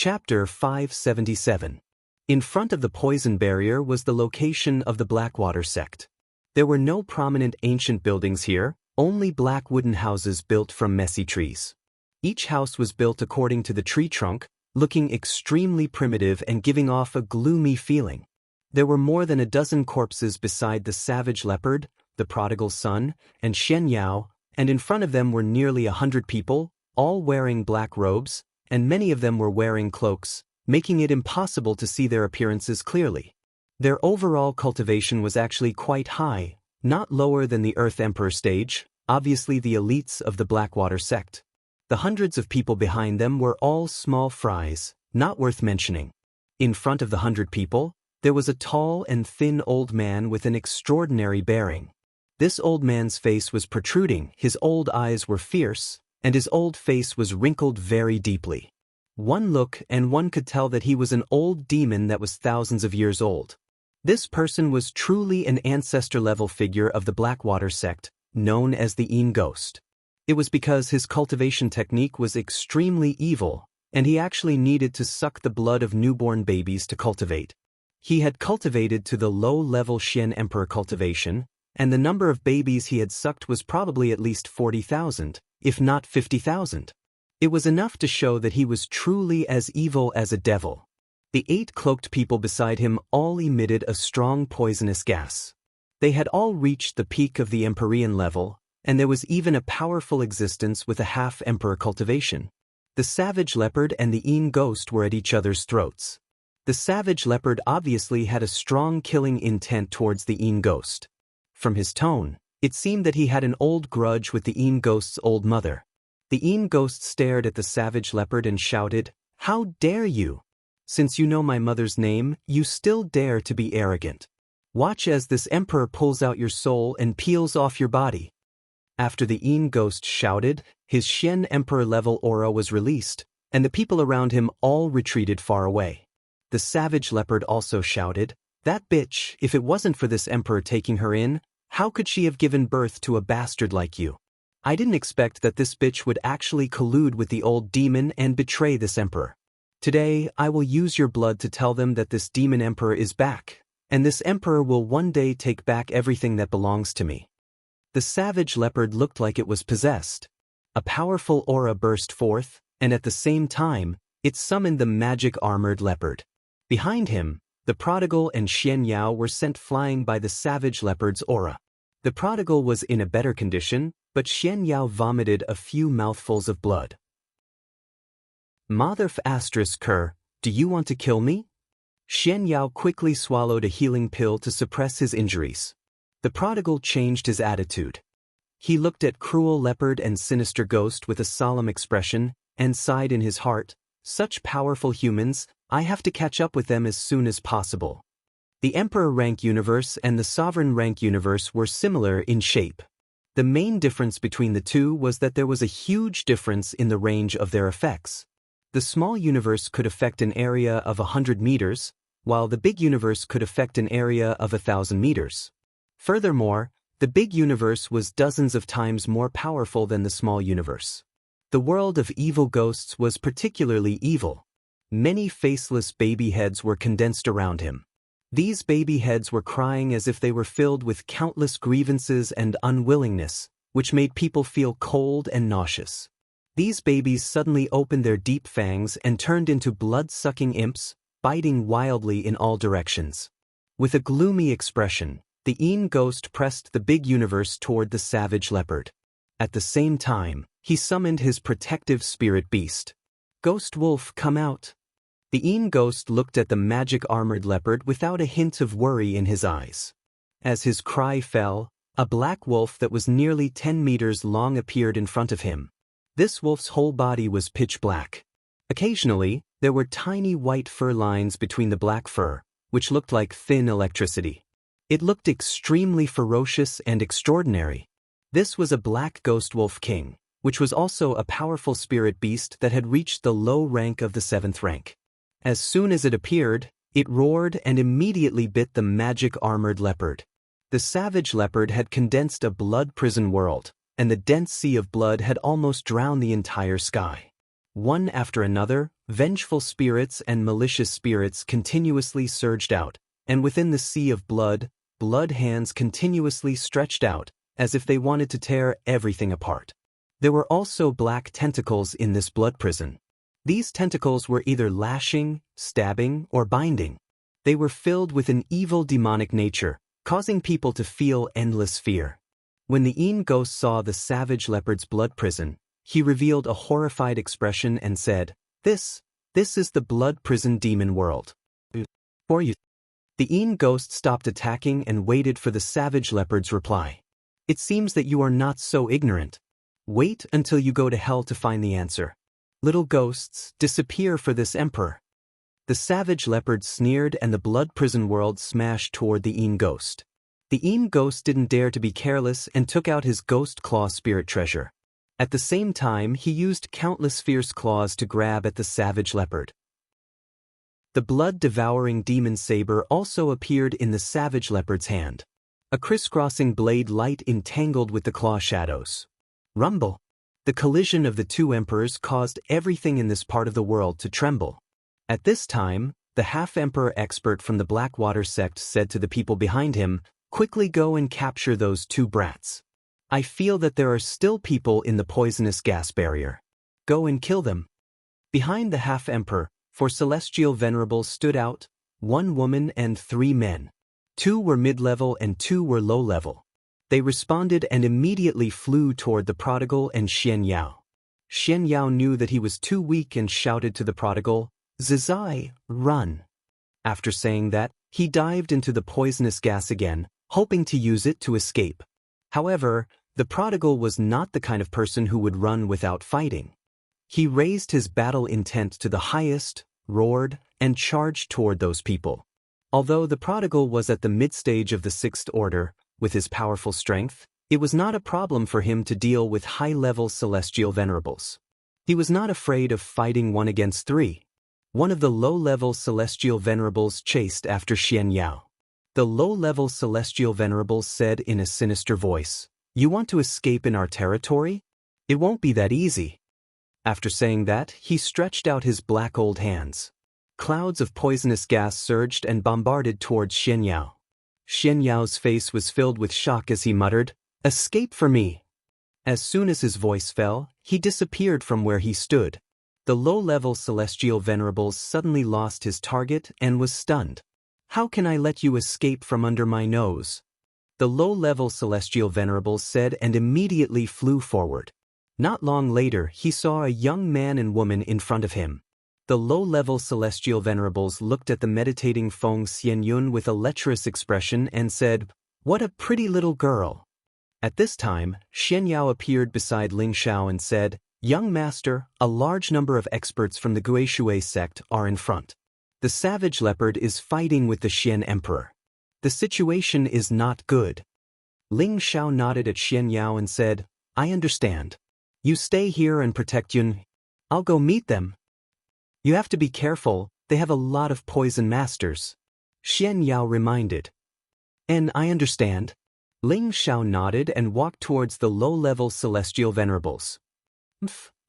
Chapter 577. In front of the poison barrier was the location of the Blackwater sect. There were no prominent ancient buildings here, only black wooden houses built from messy trees. Each house was built according to the tree trunk, looking extremely primitive and giving off a gloomy feeling. There were more than a dozen corpses beside the savage leopard, the prodigal son, and Shen Yao, and in front of them were nearly 100 people, all wearing black robes, and many of them were wearing cloaks, making it impossible to see their appearances clearly. Their overall cultivation was actually quite high, not lower than the Earth Emperor stage, obviously the elites of the Blackwater sect. The hundreds of people behind them were all small fries, not worth mentioning. In front of the 100 people, there was a tall and thin old man with an extraordinary bearing. This old man's face was protruding, his old eyes were fierce, and his old face was wrinkled very deeply. One look and one could tell that he was an old demon that was thousands of years old. This person was truly an ancestor-level figure of the Blackwater sect, known as the Yin Ghost. It was because his cultivation technique was extremely evil, and he actually needed to suck the blood of newborn babies to cultivate. He had cultivated to the low-level Shen Emperor cultivation, and the number of babies he had sucked was probably at least 40,000. If not 50,000. It was enough to show that he was truly as evil as a devil. The 8 cloaked people beside him all emitted a strong poisonous gas. They had all reached the peak of the Empyrean level, and there was even a powerful existence with a half-emperor cultivation. The savage leopard and the Yin Ghost were at each other's throats. The savage leopard obviously had a strong killing intent towards the Yin Ghost. From his tone, it seemed that he had an old grudge with the Yin Ghost's old mother. The Yin Ghost stared at the savage leopard and shouted, "How dare you? Since you know my mother's name, you still dare to be arrogant. Watch as this emperor pulls out your soul and peels off your body." After the Yin Ghost shouted, his Shen Emperor-level aura was released, and the people around him all retreated far away. The savage leopard also shouted, "That bitch, if it wasn't for this emperor taking her in, how could she have given birth to a bastard like you? I didn't expect that this bitch would actually collude with the old demon and betray this emperor. Today, I will use your blood to tell them that this demon emperor is back, and this emperor will one day take back everything that belongs to me." The savage leopard looked like it was possessed. A powerful aura burst forth, and at the same time, it summoned the magic armored leopard. Behind him, the prodigal and Shen Yao were sent flying by the savage leopard's aura. The prodigal was in a better condition, but Shen Yao vomited a few mouthfuls of blood. "Mother f***, do you want to kill me?" Shen Yao quickly swallowed a healing pill to suppress his injuries. The prodigal changed his attitude. He looked at cruel leopard and sinister ghost with a solemn expression, and sighed in his heart, "Such powerful humans, I have to catch up with them as soon as possible." The Emperor rank universe and the Sovereign rank universe were similar in shape. The main difference between the two was that there was a huge difference in the range of their effects. The small universe could affect an area of 100 meters, while the big universe could affect an area of 1,000 meters. Furthermore, the big universe was dozens of times more powerful than the small universe. The world of evil ghosts was particularly evil. Many faceless baby heads were condensed around him. These baby heads were crying as if they were filled with countless grievances and unwillingness, which made people feel cold and nauseous. These babies suddenly opened their deep fangs and turned into blood-sucking imps, biting wildly in all directions. With a gloomy expression, the Yin Ghost pressed the big universe toward the savage leopard. At the same time, he summoned his protective spirit beast. "Ghost Wolf, come out." The Yin Ghost looked at the magic armored leopard without a hint of worry in his eyes. As his cry fell, a black wolf that was nearly 10 meters long appeared in front of him. This wolf's whole body was pitch black. Occasionally, there were tiny white fur lines between the black fur, which looked like thin electricity. It looked extremely ferocious and extraordinary. This was a black ghost wolf king, which was also a powerful spirit beast that had reached the low rank of the 7th rank. As soon as it appeared, it roared and immediately bit the magic armored leopard. The savage leopard had condensed a blood prison world, and the dense sea of blood had almost drowned the entire sky. One after another, vengeful spirits and malicious spirits continuously surged out, and within the sea of blood, blood hands continuously stretched out, as if they wanted to tear everything apart. There were also black tentacles in this blood prison. These tentacles were either lashing, stabbing, or binding. They were filled with an evil demonic nature, causing people to feel endless fear. When the Yin ghost saw the savage leopard's blood prison, he revealed a horrified expression and said, This is the blood prison demon world. For you. The Yin ghost stopped attacking and waited for the savage leopard's reply. It seems that you are not so ignorant. Wait until you go to hell to find the answer. Little ghosts, disappear for this emperor. The savage leopard sneered and the blood prison world smashed toward the Yin ghost. The Yin ghost didn't dare to be careless and took out his ghost claw spirit treasure. At the same time, he used countless fierce claws to grab at the savage leopard. The blood-devouring demon saber also appeared in the savage leopard's hand. A crisscrossing blade light entangled with the claw shadows. Rumble. The collision of the two emperors caused everything in this part of the world to tremble. At this time, the half-emperor expert from the Blackwater sect said to the people behind him, Quickly go and capture those two brats. I feel that there are still people in the poisonous gas barrier. Go and kill them. Behind the half-emperor, 4 celestial venerables stood out, 1 woman and 3 men. 2 were mid-level and 2 were low-level. They responded and immediately flew toward the prodigal and Xian Yao. Xian Yao knew that he was too weak and shouted to the prodigal, Zizai, run. After saying that, he dived into the poisonous gas again, hoping to use it to escape. However, the prodigal was not the kind of person who would run without fighting. He raised his battle intent to the highest, roared, and charged toward those people. Although the prodigal was at the mid-stage of the 6th order, with his powerful strength, it was not a problem for him to deal with high-level celestial venerables. He was not afraid of fighting 1 against 3. One of the low-level celestial venerables chased after Xian Yao. The low-level celestial venerables said in a sinister voice, You want to escape in our territory? It won't be that easy. After saying that, he stretched out his black old hands. Clouds of poisonous gas surged and bombarded towards Xian Yao. Xian Yao's face was filled with shock as he muttered, Escape for me! As soon as his voice fell, he disappeared from where he stood. The low-level celestial venerables suddenly lost his target and was stunned. How can I let you escape from under my nose? The low-level celestial venerables said and immediately flew forward. Not long later, he saw a young man and woman in front of him. The low-level celestial venerables looked at the meditating Feng Xianyun with a lecherous expression and said, What a pretty little girl. At this time, Xian Yao appeared beside Ling Shao and said, Young master, a large number of experts from the Guishui sect are in front. The savage leopard is fighting with the Xian emperor. The situation is not good. Ling Shao nodded at Xian Yao and said, I understand. You stay here and protect Yun. I'll go meet them. You have to be careful, they have a lot of poison masters. Xian Yao reminded. And I understand. Ling Shao nodded and walked towards the low-level celestial venerables.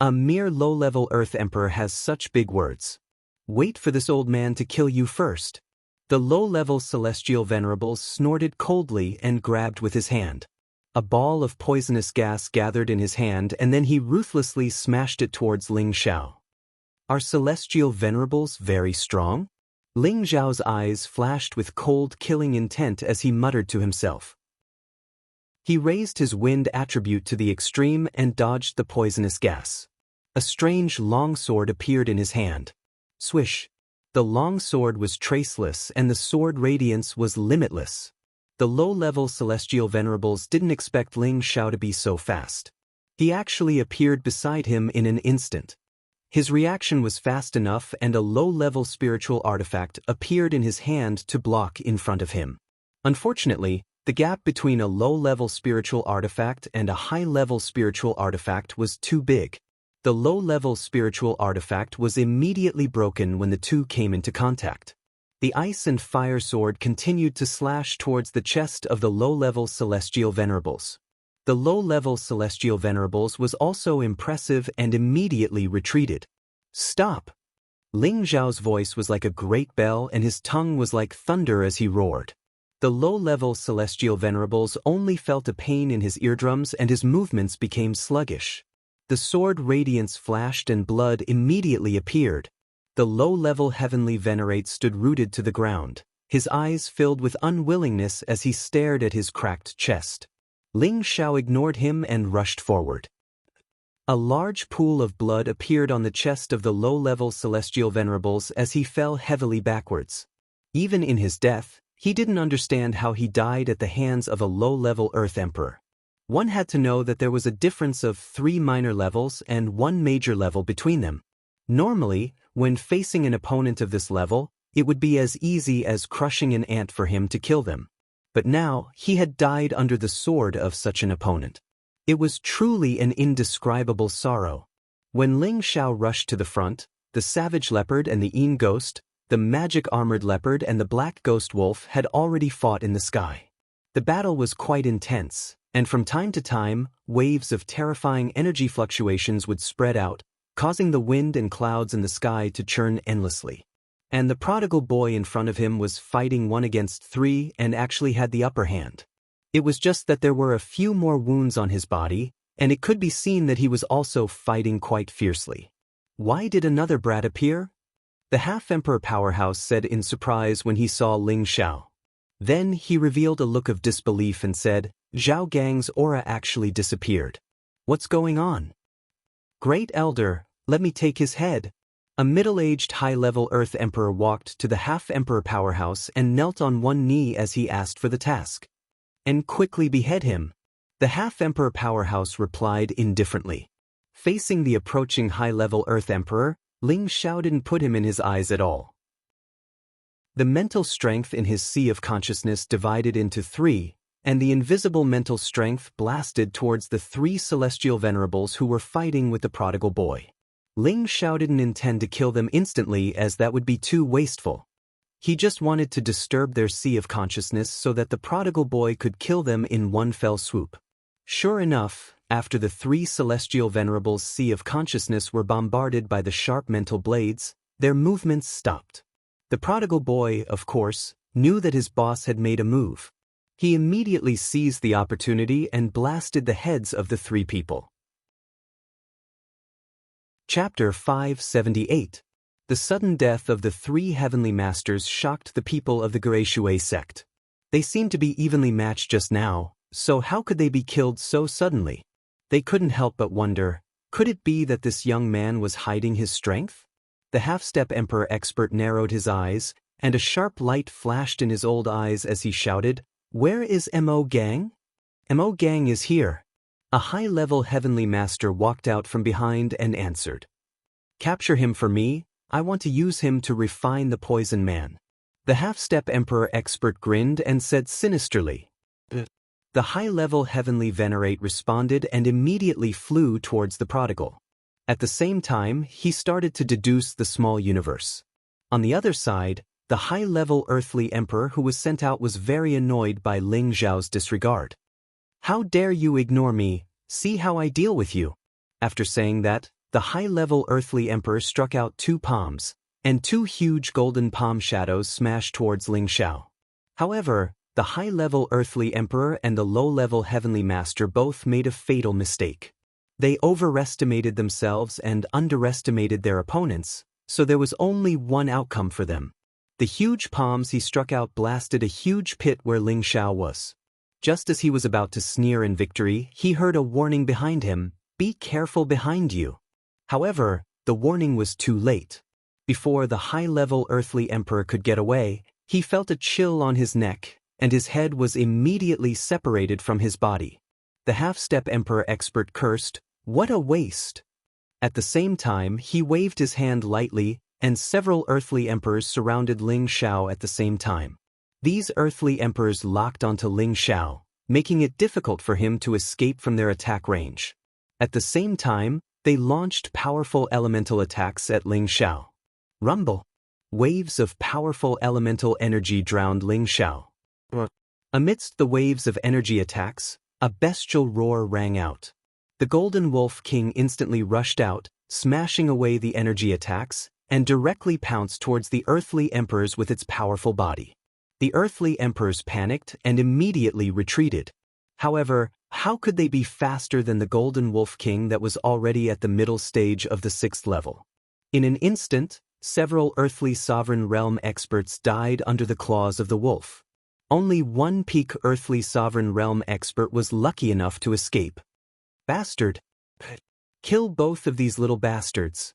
A mere low-level Earth Emperor has such big words. Wait for this old man to kill you first. The low-level celestial venerables snorted coldly and grabbed with his hand. A ball of poisonous gas gathered in his hand and then he ruthlessly smashed it towards Ling Shao. Are celestial venerables very strong? Ling Zhao's eyes flashed with cold, killing intent as he muttered to himself. He raised his wind attribute to the extreme and dodged the poisonous gas. A strange long sword appeared in his hand. Swish. The long sword was traceless and the sword radiance was limitless. The low-level celestial venerables didn't expect Ling Shao to be so fast. He actually appeared beside him in an instant. His reaction was fast enough and a low-level spiritual artifact appeared in his hand to block in front of him. Unfortunately, the gap between a low-level spiritual artifact and a high-level spiritual artifact was too big. The low-level spiritual artifact was immediately broken when the two came into contact. The ice and fire sword continued to slash towards the chest of the low-level celestial venerables. The low-level celestial venerables was also impressive and immediately retreated. Stop! Ling Zhao's voice was like a great bell and his tongue was like thunder as he roared. The low-level celestial venerables only felt a pain in his eardrums and his movements became sluggish. The sword radiance flashed and blood immediately appeared. The low-level heavenly venerate stood rooted to the ground, his eyes filled with unwillingness as he stared at his cracked chest. Ling Zhao ignored him and rushed forward. A large pool of blood appeared on the chest of the low-level celestial venerables as he fell heavily backwards. Even in his death, he didn't understand how he died at the hands of a low-level Earth Emperor. One had to know that there was a difference of 3 minor levels and 1 major level between them. Normally, when facing an opponent of this level, it would be as easy as crushing an ant for him to kill them. But now, he had died under the sword of such an opponent. It was truly an indescribable sorrow. When Ling Zhao rushed to the front, the savage leopard and the Yin ghost, the magic-armored leopard and the black ghost wolf had already fought in the sky. The battle was quite intense, and from time to time, waves of terrifying energy fluctuations would spread out, causing the wind and clouds in the sky to churn endlessly. And the prodigal boy in front of him was fighting 1 against 3 and actually had the upper hand. It was just that there were a few more wounds on his body, and it could be seen that he was also fighting quite fiercely. Why did another brat appear? The half-emperor powerhouse said in surprise when he saw Ling Zhao. Then he revealed a look of disbelief and said, Zhao Gang's aura actually disappeared. What's going on? Great Elder, let me take his head. A middle-aged high-level Earth Emperor walked to the half-emperor powerhouse and knelt on one knee as he asked for the task. And quickly behead him. The half-emperor powerhouse replied indifferently. Facing the approaching high-level Earth Emperor, Ling Zhao didn't put him in his eyes at all. The mental strength in his sea of consciousness divided into 3, and the invisible mental strength blasted towards the 3 celestial venerables who were fighting with the prodigal boy. Ling Zhao didn't intend to kill them instantly as that would be too wasteful. He just wanted to disturb their sea of consciousness so that the prodigal boy could kill them in one fell swoop. Sure enough, after the 3 celestial venerables' sea of consciousness were bombarded by the sharp mental blades, their movements stopped. The prodigal boy, of course, knew that his boss had made a move. He immediately seized the opportunity and blasted the heads of the 3 people. Chapter 578. The sudden death of the 3 heavenly masters shocked the people of the Gereishui sect. They seemed to be evenly matched just now, so how could they be killed so suddenly? They couldn't help but wonder, could it be that this young man was hiding his strength? The half-step emperor expert narrowed his eyes, and a sharp light flashed in his old eyes as he shouted, Where is Mo Gang? Mo Gang is here. A high-level heavenly master walked out from behind and answered. Capture him for me, I want to use him to refine the poison man. The half-step emperor expert grinned and said sinisterly. The high-level heavenly venerate responded and immediately flew towards the prodigal. At the same time, he started to deduce the small universe. On the other side, the high-level earthly emperor who was sent out was very annoyed by Ling Zhao's disregard. How dare you ignore me? See how I deal with you. After saying that, the high-level earthly emperor struck out 2 palms, and 2 huge golden palm shadows smashed towards Ling Zhao. However, the high-level earthly emperor and the low-level heavenly master both made a fatal mistake. They overestimated themselves and underestimated their opponents, so there was only one outcome for them. The huge palms he struck out blasted a huge pit where Ling Zhao was. Just as he was about to sneer in victory, he heard a warning behind him, "Be careful behind you." However, the warning was too late. Before the high-level earthly emperor could get away, he felt a chill on his neck, and his head was immediately separated from his body. The half-step emperor expert cursed, "What a waste!" At the same time, he waved his hand lightly, and several earthly emperors surrounded Ling Zhao at the same time. These earthly emperors locked onto Ling Zhao, making it difficult for him to escape from their attack range. At the same time, they launched powerful elemental attacks at Ling Zhao. Rumble! Waves of powerful elemental energy drowned Ling Zhao. Amidst the waves of energy attacks, a bestial roar rang out. The Golden Wolf King instantly rushed out, smashing away the energy attacks, and directly pounced towards the earthly emperors with its powerful body. The earthly emperors panicked and immediately retreated. However, how could they be faster than the Golden Wolf King that was already at the middle stage of the 6th level? In an instant, several earthly sovereign realm experts died under the claws of the wolf. Only one peak earthly sovereign realm expert was lucky enough to escape. Bastard! Kill both of these little bastards!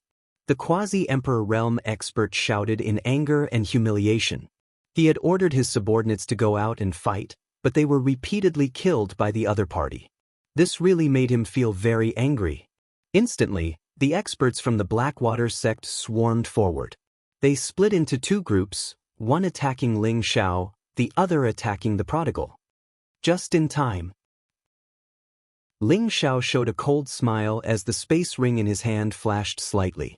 The quasi-emperor realm expert shouted in anger and humiliation. He had ordered his subordinates to go out and fight, but they were repeatedly killed by the other party. This really made him feel very angry. Instantly, the experts from the Blackwater sect swarmed forward. They split into 2 groups, one attacking Ling Xiao, the other attacking the prodigal. Just in time. Ling Xiao showed a cold smile as the space ring in his hand flashed slightly.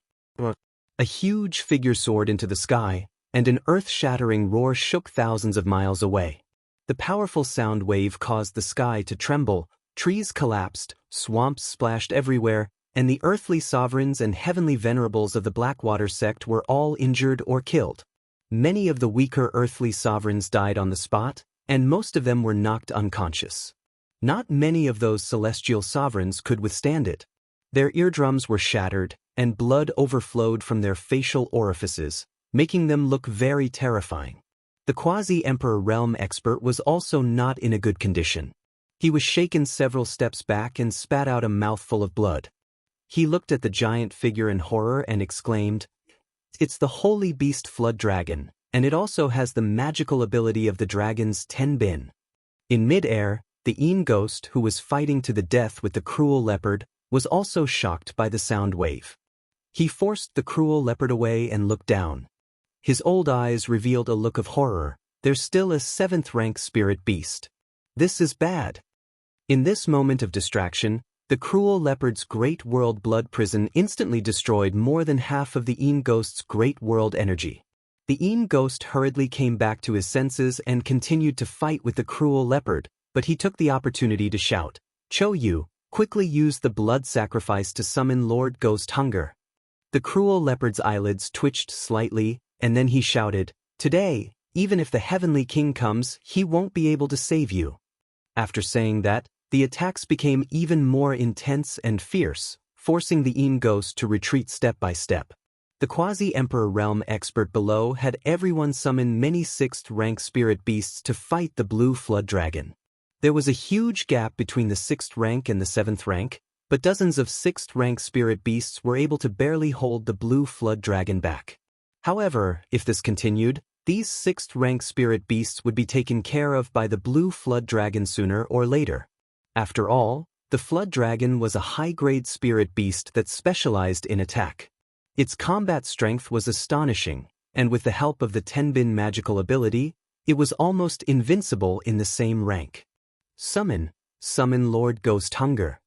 A huge figure soared into the sky, and an earth-shattering roar shook thousands of miles away. The powerful sound wave caused the sky to tremble, trees collapsed, swamps splashed everywhere, and the earthly sovereigns and heavenly venerables of the Blackwater sect were all injured or killed. Many of the weaker earthly sovereigns died on the spot, and most of them were knocked unconscious. Not many of those celestial sovereigns could withstand it. Their eardrums were shattered, and blood overflowed from their facial orifices, making them look very terrifying. The quasi-emperor realm expert was also not in a good condition. He was shaken several steps back and spat out a mouthful of blood. He looked at the giant figure in horror and exclaimed, "It's the holy beast flood dragon, and it also has the magical ability of the dragon's Tenbin." In mid-air, the Yin ghost, who was fighting to the death with the cruel leopard, was also shocked by the sound wave. He forced the cruel leopard away and looked down. His old eyes revealed a look of horror. "There's still a 7th-rank spirit beast. This is bad." In this moment of distraction, the cruel leopard's Great World Blood Prison instantly destroyed more than half of the Yin Ghost's Great World energy. The Yin Ghost hurriedly came back to his senses and continued to fight with the cruel leopard, but he took the opportunity to shout, "Cho Yu, quickly use the blood sacrifice to summon Lord Ghost Hunger." The cruel leopard's eyelids twitched slightly, and then he shouted, "Today, even if the Heavenly King comes, he won't be able to save you." After saying that, the attacks became even more intense and fierce, forcing the Yin Ghost to retreat step by step. The quasi-emperor realm expert below had everyone summon many 6th-rank spirit beasts to fight the blue flood dragon. There was a huge gap between the 6th rank and the 7th rank, but dozens of 6th-rank spirit beasts were able to barely hold the blue flood dragon back. However, if this continued, these 6th-rank spirit beasts would be taken care of by the blue flood dragon sooner or later. After all, the flood dragon was a high-grade spirit beast that specialized in attack. Its combat strength was astonishing, and with the help of the Tenbin magical ability, it was almost invincible in the same rank. Summon Lord Ghost Hunger.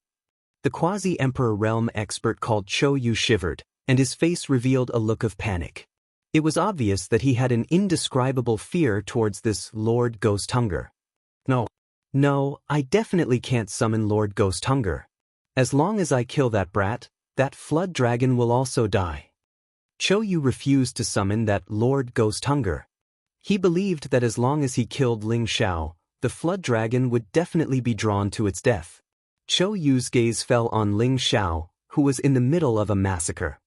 The quasi-emperor realm expert called Cho Yu shivered, and his face revealed a look of panic. It was obvious that he had an indescribable fear towards this Lord Ghost Hunger. No, I definitely can't summon Lord Ghost Hunger. As long as I kill that brat, that flood dragon will also die. Cho Yu refused to summon that Lord Ghost Hunger. He believed that as long as he killed Ling Xiao, the flood dragon would definitely be drawn to its death. Cho Yu's gaze fell on Ling Xiao, who was in the middle of a massacre.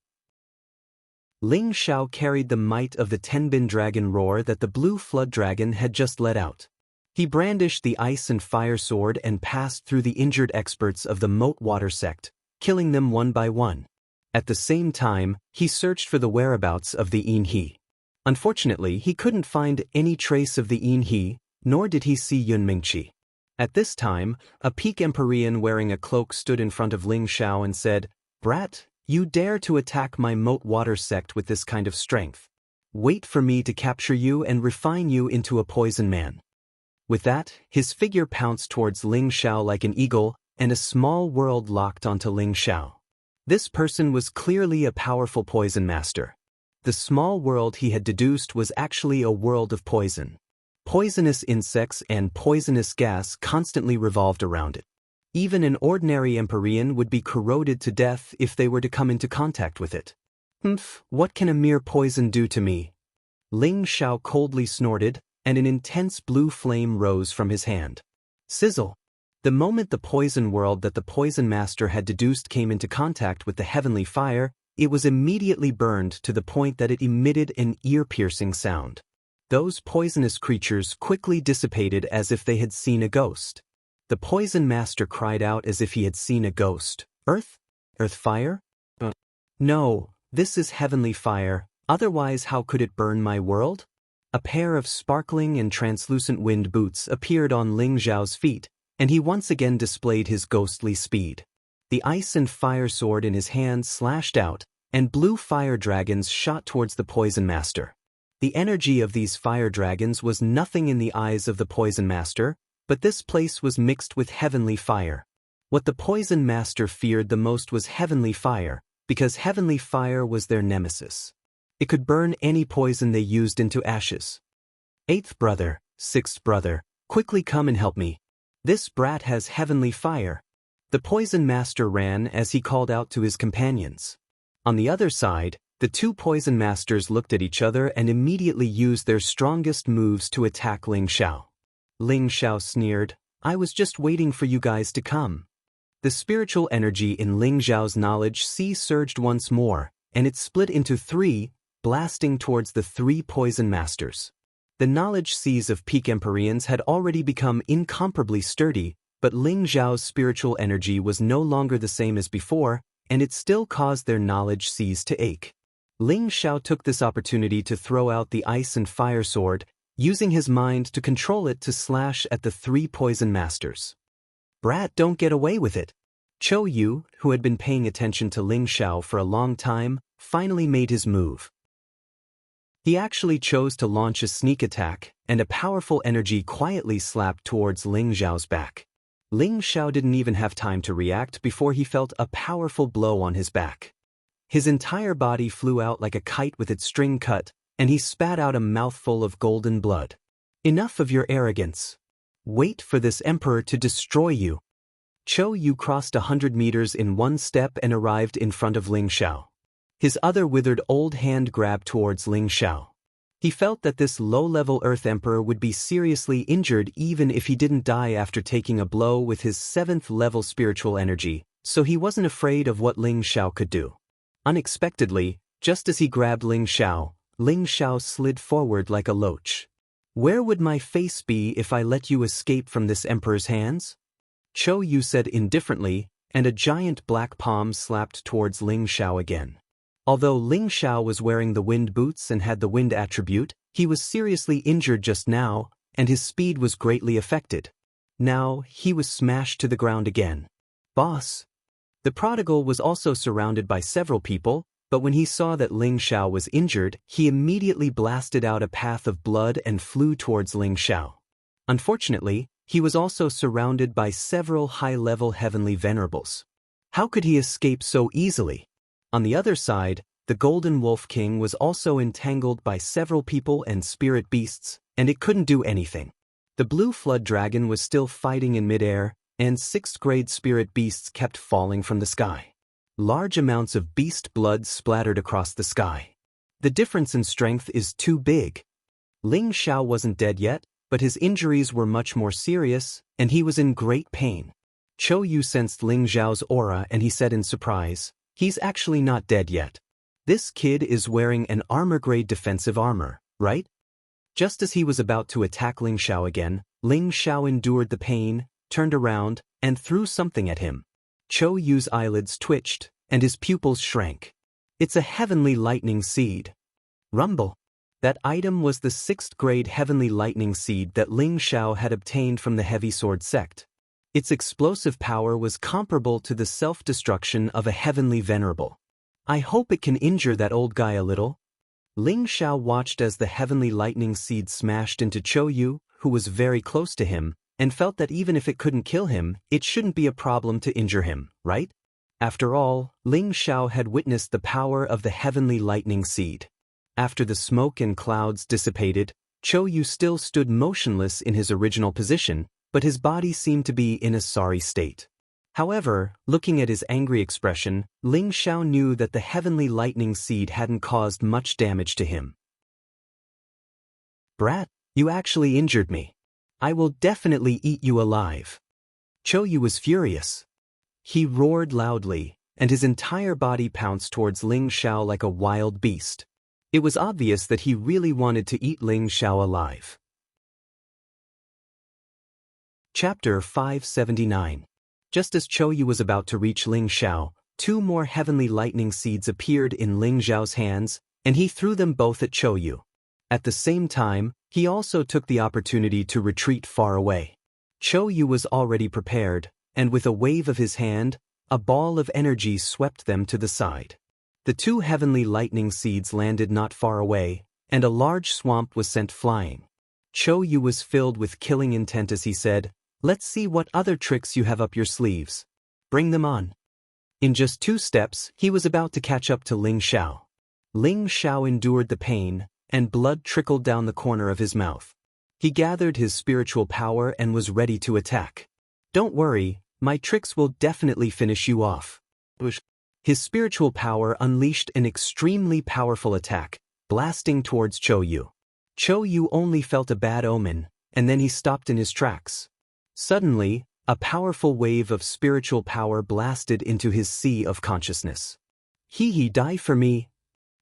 Ling Xiao carried the might of the Tenbin dragon roar that the blue flood dragon had just let out. He brandished the ice and fire sword and passed through the injured experts of the Moat Water sect, killing them one by one. At the same time, he searched for the whereabouts of the Yin He. Unfortunately, he couldn't find any trace of the Yin He, nor did he see Yun Mingqi. At this time, a peak Empyrean wearing a cloak stood in front of Ling Xiao and said, "Brat, you dare to attack my Moat Water sect with this kind of strength. Wait for me to capture you and refine you into a poison man." With that, his figure pounced towards Ling Xiao like an eagle, and a small world locked onto Ling Xiao. This person was clearly a powerful poison master. The small world he had deduced was actually a world of poison. Poisonous insects and poisonous gas constantly revolved around it. Even an ordinary Empyrean would be corroded to death if they were to come into contact with it. What can a mere poison do to me? Ling Xiao coldly snorted, and an intense blue flame rose from his hand. Sizzle! The moment the poison world that the poison master had deduced came into contact with the heavenly fire, it was immediately burned to the point that it emitted an ear-piercing sound. Those poisonous creatures quickly dissipated as if they had seen a ghost. The poison master cried out as if he had seen a ghost. Earth? Earth fire? No, this is heavenly fire, otherwise how could it burn my world? A pair of sparkling and translucent wind boots appeared on Ling Xiao's feet, and he once again displayed his ghostly speed. The ice and fire sword in his hand slashed out, and blue fire dragons shot towards the poison master. The energy of these fire dragons was nothing in the eyes of the poison master, but this place was mixed with heavenly fire. What the poison master feared the most was heavenly fire, because heavenly fire was their nemesis. It could burn any poison they used into ashes. Eighth brother, sixth brother, quickly come and help me. This brat has heavenly fire. The poison master ran as he called out to his companions. On the other side, the two poison masters looked at each other and immediately used their strongest moves to attack Ling Xiao. Ling Xiao sneered, I was just waiting for you guys to come. The spiritual energy in Ling Xiao's knowledge sea surged once more, and it split into three, blasting towards the three poison masters. The knowledge seas of peak Empyreans had already become incomparably sturdy, but Ling Xiao's spiritual energy was no longer the same as before, and it still caused their knowledge seas to ache. Ling Xiao took this opportunity to throw out the ice and fire sword, using his mind to control it to slash at the three poison masters. Brat, don't get away with it. Chou Yu, who had been paying attention to Ling Xiao for a long time, finally made his move. He actually chose to launch a sneak attack, and a powerful energy quietly slapped towards Ling Xiao's back. Ling Xiao didn't even have time to react before he felt a powerful blow on his back. His entire body flew out like a kite with its string cut, and he spat out a mouthful of golden blood. Enough of your arrogance. Wait for this emperor to destroy you. Chou Yu crossed 100 meters in one step and arrived in front of Ling Xiao. His other withered old hand grabbed towards Ling Xiao. He felt that this low-level Earth Emperor would be seriously injured even if he didn't die after taking a blow with his 7th-level spiritual energy, so he wasn't afraid of what Ling Xiao could do. Unexpectedly, just as he grabbed Ling Xiao slid forward like a loach. Where would my face be if I let you escape from this Emperor's hands? Chou Yu said indifferently, and a giant black palm slapped towards Ling Xiao again. Although Ling Xiao was wearing the wind boots and had the wind attribute, he was seriously injured just now, and his speed was greatly affected. Now, he was smashed to the ground again. Boss! The prodigal was also surrounded by several people, but when he saw that Ling Xiao was injured, he immediately blasted out a path of blood and flew towards Ling Xiao. Unfortunately, he was also surrounded by several high-level heavenly venerables. How could he escape so easily? On the other side, the Golden Wolf King was also entangled by several people and spirit beasts, and it couldn't do anything. The Blue Flood Dragon was still fighting in midair, and 6th-grade spirit beasts kept falling from the sky. Large amounts of beast blood splattered across the sky. The difference in strength is too big. Ling Xiao wasn't dead yet, but his injuries were much more serious, and he was in great pain. Chou Yu sensed Ling Xiao's aura and he said in surprise, he's actually not dead yet. This kid is wearing an armor-grade defensive armor, right? Just as he was about to attack Ling Xiao again, Ling Xiao endured the pain, turned around, and threw something at him. Chou Yu's eyelids twitched, and his pupils shrank. It's a heavenly lightning seed. Rumble. That item was the 6th-grade heavenly lightning seed that Ling Xiao had obtained from the Heavy Sword sect. Its explosive power was comparable to the self-destruction of a heavenly venerable. I hope it can injure that old guy a little. Ling Xiao watched as the heavenly lightning seed smashed into Chou Yu, who was very close to him, and felt that even if it couldn't kill him, it shouldn't be a problem to injure him, right? After all, Ling Xiao had witnessed the power of the heavenly lightning seed. After the smoke and clouds dissipated, Chou Yu still stood motionless in his original position, but his body seemed to be in a sorry state. However, looking at his angry expression, Ling Xiao knew that the heavenly lightning seed hadn't caused much damage to him. "Brat, you actually injured me. I will definitely eat you alive." Chou Yu was furious. He roared loudly, and his entire body pounced towards Ling Xiao like a wild beast. It was obvious that he really wanted to eat Ling Xiao alive. Chapter 579. Just as Chou Yu was about to reach Ling Xiao, 2 more heavenly lightning seeds appeared in Ling Xiao's hands, and he threw them both at Chou Yu. At the same time, he also took the opportunity to retreat far away. Chou Yu was already prepared, and with a wave of his hand, a ball of energy swept them to the side. The 2 heavenly lightning seeds landed not far away, and a large swamp was sent flying. Chou Yu was filled with killing intent as he said, "Let's see what other tricks you have up your sleeves. Bring them on." In just 2 steps, he was about to catch up to Ling Xiao. Ling Xiao endured the pain, and blood trickled down the corner of his mouth. He gathered his spiritual power and was ready to attack. "Don't worry, my tricks will definitely finish you off." His spiritual power unleashed an extremely powerful attack, blasting towards Chou Yu. Chou Yu only felt a bad omen, and then he stopped in his tracks. Suddenly, a powerful wave of spiritual power blasted into his sea of consciousness. "He die for me."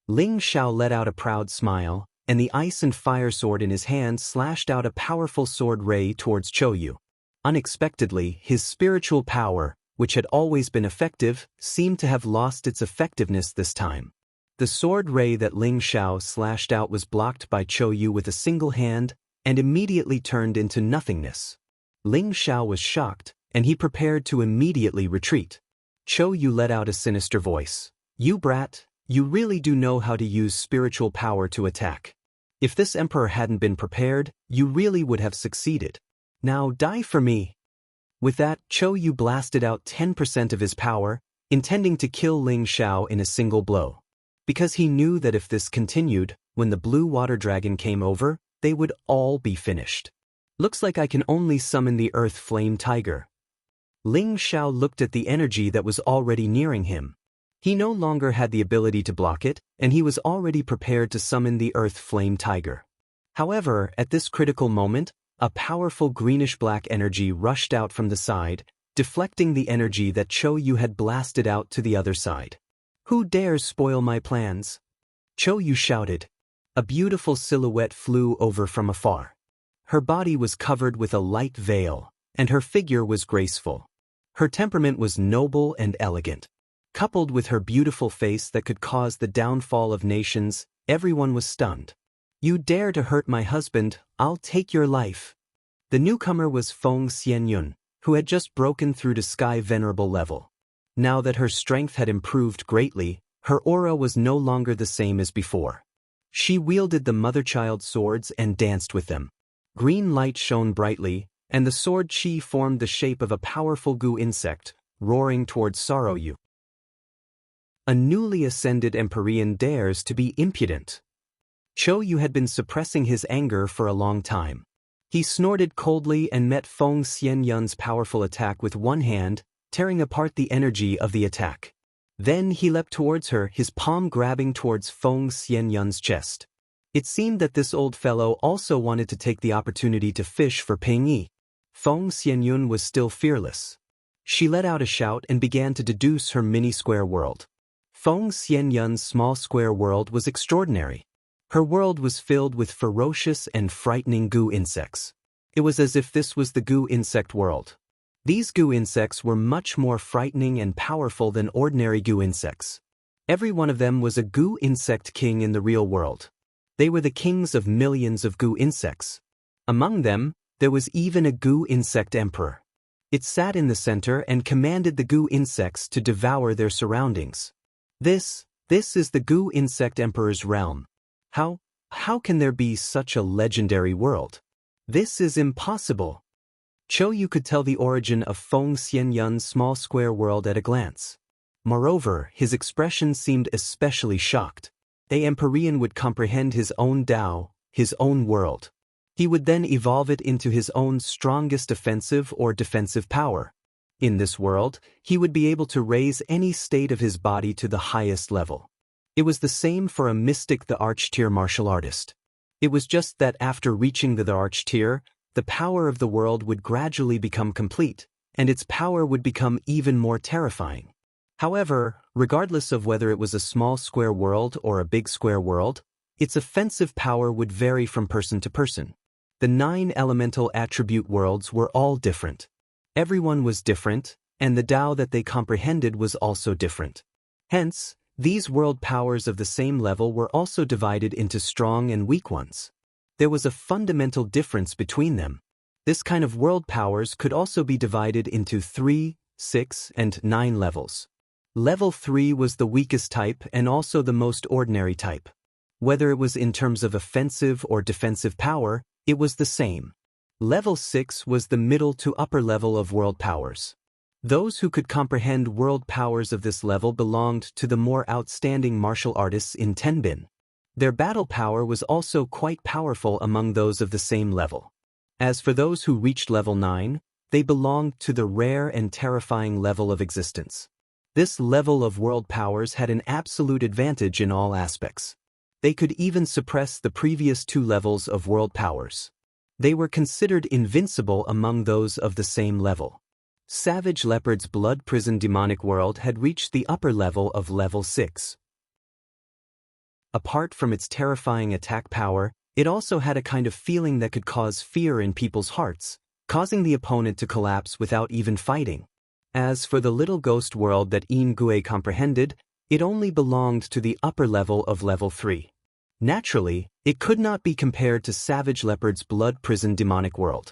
Ling Xiao let out a proud smile, and the ice and fire sword in his hand slashed out a powerful sword ray towards Chou Yu. Unexpectedly, his spiritual power, which had always been effective, seemed to have lost its effectiveness this time. The sword ray that Ling Xiao slashed out was blocked by Chou Yu with a single hand, and immediately turned into nothingness. Ling Xiao was shocked, and he prepared to immediately retreat. Chou Yu let out a sinister voice. "You brat, you really do know how to use spiritual power to attack. If this emperor hadn't been prepared, you really would have succeeded. Now die for me." With that, Chou Yu blasted out 10% of his power, intending to kill Ling Xiao in a single blow. Because he knew that if this continued, when the blue water dragon came over, they would all be finished. "Looks like I can only summon the earth flame tiger." Ling Xiao looked at the energy that was already nearing him. He no longer had the ability to block it, and he was already prepared to summon the earth flame tiger. However, at this critical moment, a powerful greenish-black energy rushed out from the side, deflecting the energy that Chou Yu had blasted out to the other side. "Who dares spoil my plans?" Chou Yu shouted. A beautiful silhouette flew over from afar. Her body was covered with a light veil, and her figure was graceful. Her temperament was noble and elegant. Coupled with her beautiful face that could cause the downfall of nations, everyone was stunned. "You dare to hurt my husband, I'll take your life." The newcomer was Feng Xianyun, who had just broken through to Sky Venerable level. Now that her strength had improved greatly, her aura was no longer the same as before. She wielded the mother-child swords and danced with them. Green light shone brightly, and the sword chi formed the shape of a powerful goo insect, roaring towards Sorrow Yu. A newly ascended Empyrean dares to be impudent. Chou Yu had been suppressing his anger for a long time. He snorted coldly and met Feng Xianyun's powerful attack with one hand, tearing apart the energy of the attack. Then he leapt towards her, his palm grabbing towards Feng Xianyun's chest. It seemed that this old fellow also wanted to take the opportunity to fish for Ping Yi. Feng Xianyun was still fearless. She let out a shout and began to deduce her mini-square world. Feng Xianyun's small square world was extraordinary. Her world was filled with ferocious and frightening goo insects. It was as if this was the goo insect world. These goo insects were much more frightening and powerful than ordinary goo insects. Every one of them was a goo insect king in the real world. They were the kings of millions of goo insects. Among them, there was even a goo insect emperor. It sat in the center and commanded the goo insects to devour their surroundings. This is the goo insect emperor's realm. How can there be such a legendary world? This is impossible. Chou Yu could tell the origin of Feng Xianyun's small square world at a glance. Moreover, his expression seemed especially shocked. A Empyrean would comprehend his own Tao, his own world. He would then evolve it into his own strongest offensive or defensive power. In this world, he would be able to raise any state of his body to the highest level. It was the same for a mystic, the arch-tier martial artist. It was just that after reaching the arch-tier, the power of the world would gradually become complete, and its power would become even more terrifying. However, regardless of whether it was a small square world or a big square world, its offensive power would vary from person to person. The 9 elemental attribute worlds were all different. Everyone was different, and the Tao that they comprehended was also different. Hence, these world powers of the same level were also divided into strong and weak ones. There was a fundamental difference between them. This kind of world powers could also be divided into 3, 6, and 9 levels. Level 3 was the weakest type and also the most ordinary type. Whether it was in terms of offensive or defensive power, it was the same. Level 6 was the middle to upper level of world powers. Those who could comprehend world powers of this level belonged to the more outstanding martial artists in Tenbin. Their battle power was also quite powerful among those of the same level. As for those who reached level 9, they belonged to the rare and terrifying level of existence. This level of world powers had an absolute advantage in all aspects. They could even suppress the previous 2 levels of world powers. They were considered invincible among those of the same level. Savage Leopard's blood prison demonic world had reached the upper level of level 6. Apart from its terrifying attack power, it also had a kind of feeling that could cause fear in people's hearts, causing the opponent to collapse without even fighting. As for the little ghost world that Yin-Gui comprehended, it only belonged to the upper level of level 3. Naturally, it could not be compared to Savage Leopard's blood prison demonic world.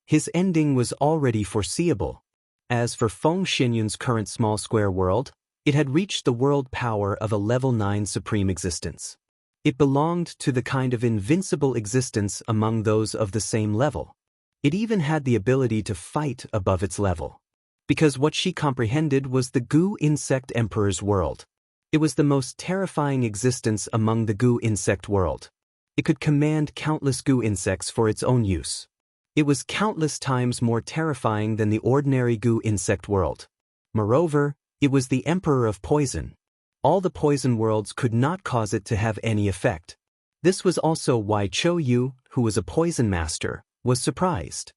His ending was already foreseeable. As for Feng Xinyun's current small square world, it had reached the world power of a level 9 supreme existence. It belonged to the kind of invincible existence among those of the same level. It even had the ability to fight above its level. Because what she comprehended was the Gu insect emperor's world. It was the most terrifying existence among the Gu insect world. It could command countless Gu insects for its own use. It was countless times more terrifying than the ordinary Gu insect world. Moreover, it was the emperor of poison. All the poison worlds could not cause it to have any effect. This was also why Chou Yu, who was a poison master, was surprised.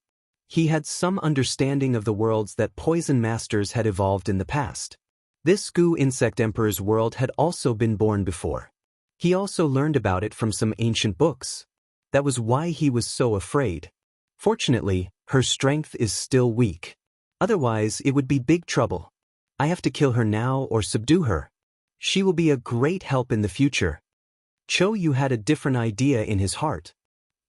He had some understanding of the worlds that poison masters had evolved in the past. This Gu insect emperor's world had also been born before. He also learned about it from some ancient books. That was why he was so afraid. Fortunately, her strength is still weak. Otherwise, it would be big trouble. I have to kill her now or subdue her. She will be a great help in the future. Chou Yu had a different idea in his heart.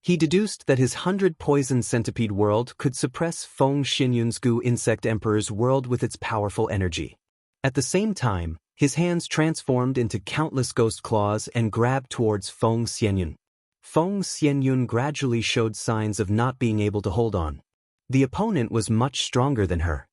He deduced that his 100 poison centipede world could suppress Feng Xinyun's Gu insect emperor's world with its powerful energy. At the same time, his hands transformed into countless ghost claws and grabbed towards Feng Xinyun. Feng Xinyun gradually showed signs of not being able to hold on. The opponent was much stronger than her.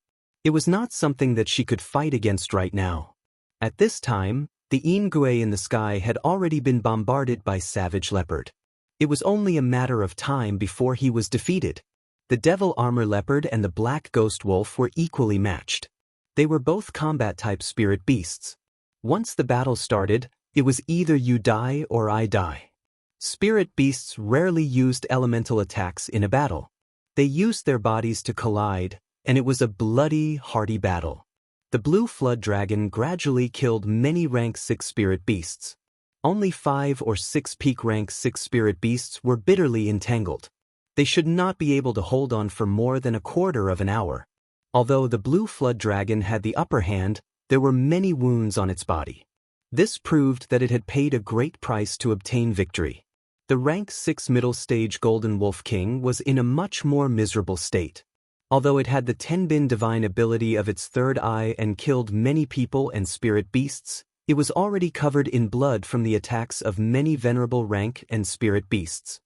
It was not something that she could fight against right now. At this time, the Yin-Gui in the sky had already been bombarded by Savage Leopard. It was only a matter of time before he was defeated. The Devil Armor Leopard and the Black Ghost Wolf were equally matched. They were both combat-type spirit beasts. Once the battle started, it was either you die or I die. Spirit beasts rarely used elemental attacks in a battle. They used their bodies to collide, and it was a bloody, hearty battle. The Blue Flood Dragon gradually killed many rank 6 spirit beasts. Only 5 or 6 peak rank 6 spirit beasts were bitterly entangled. They should not be able to hold on for more than a quarter of an hour. Although the Blue Flood Dragon had the upper hand, there were many wounds on its body. This proved that it had paid a great price to obtain victory. The rank 6 middle stage Golden Wolf King was in a much more miserable state. Although it had the Tenbin divine ability of its third eye and killed many people and spirit beasts, it was already covered in blood from the attacks of many venerable rank and spirit beasts.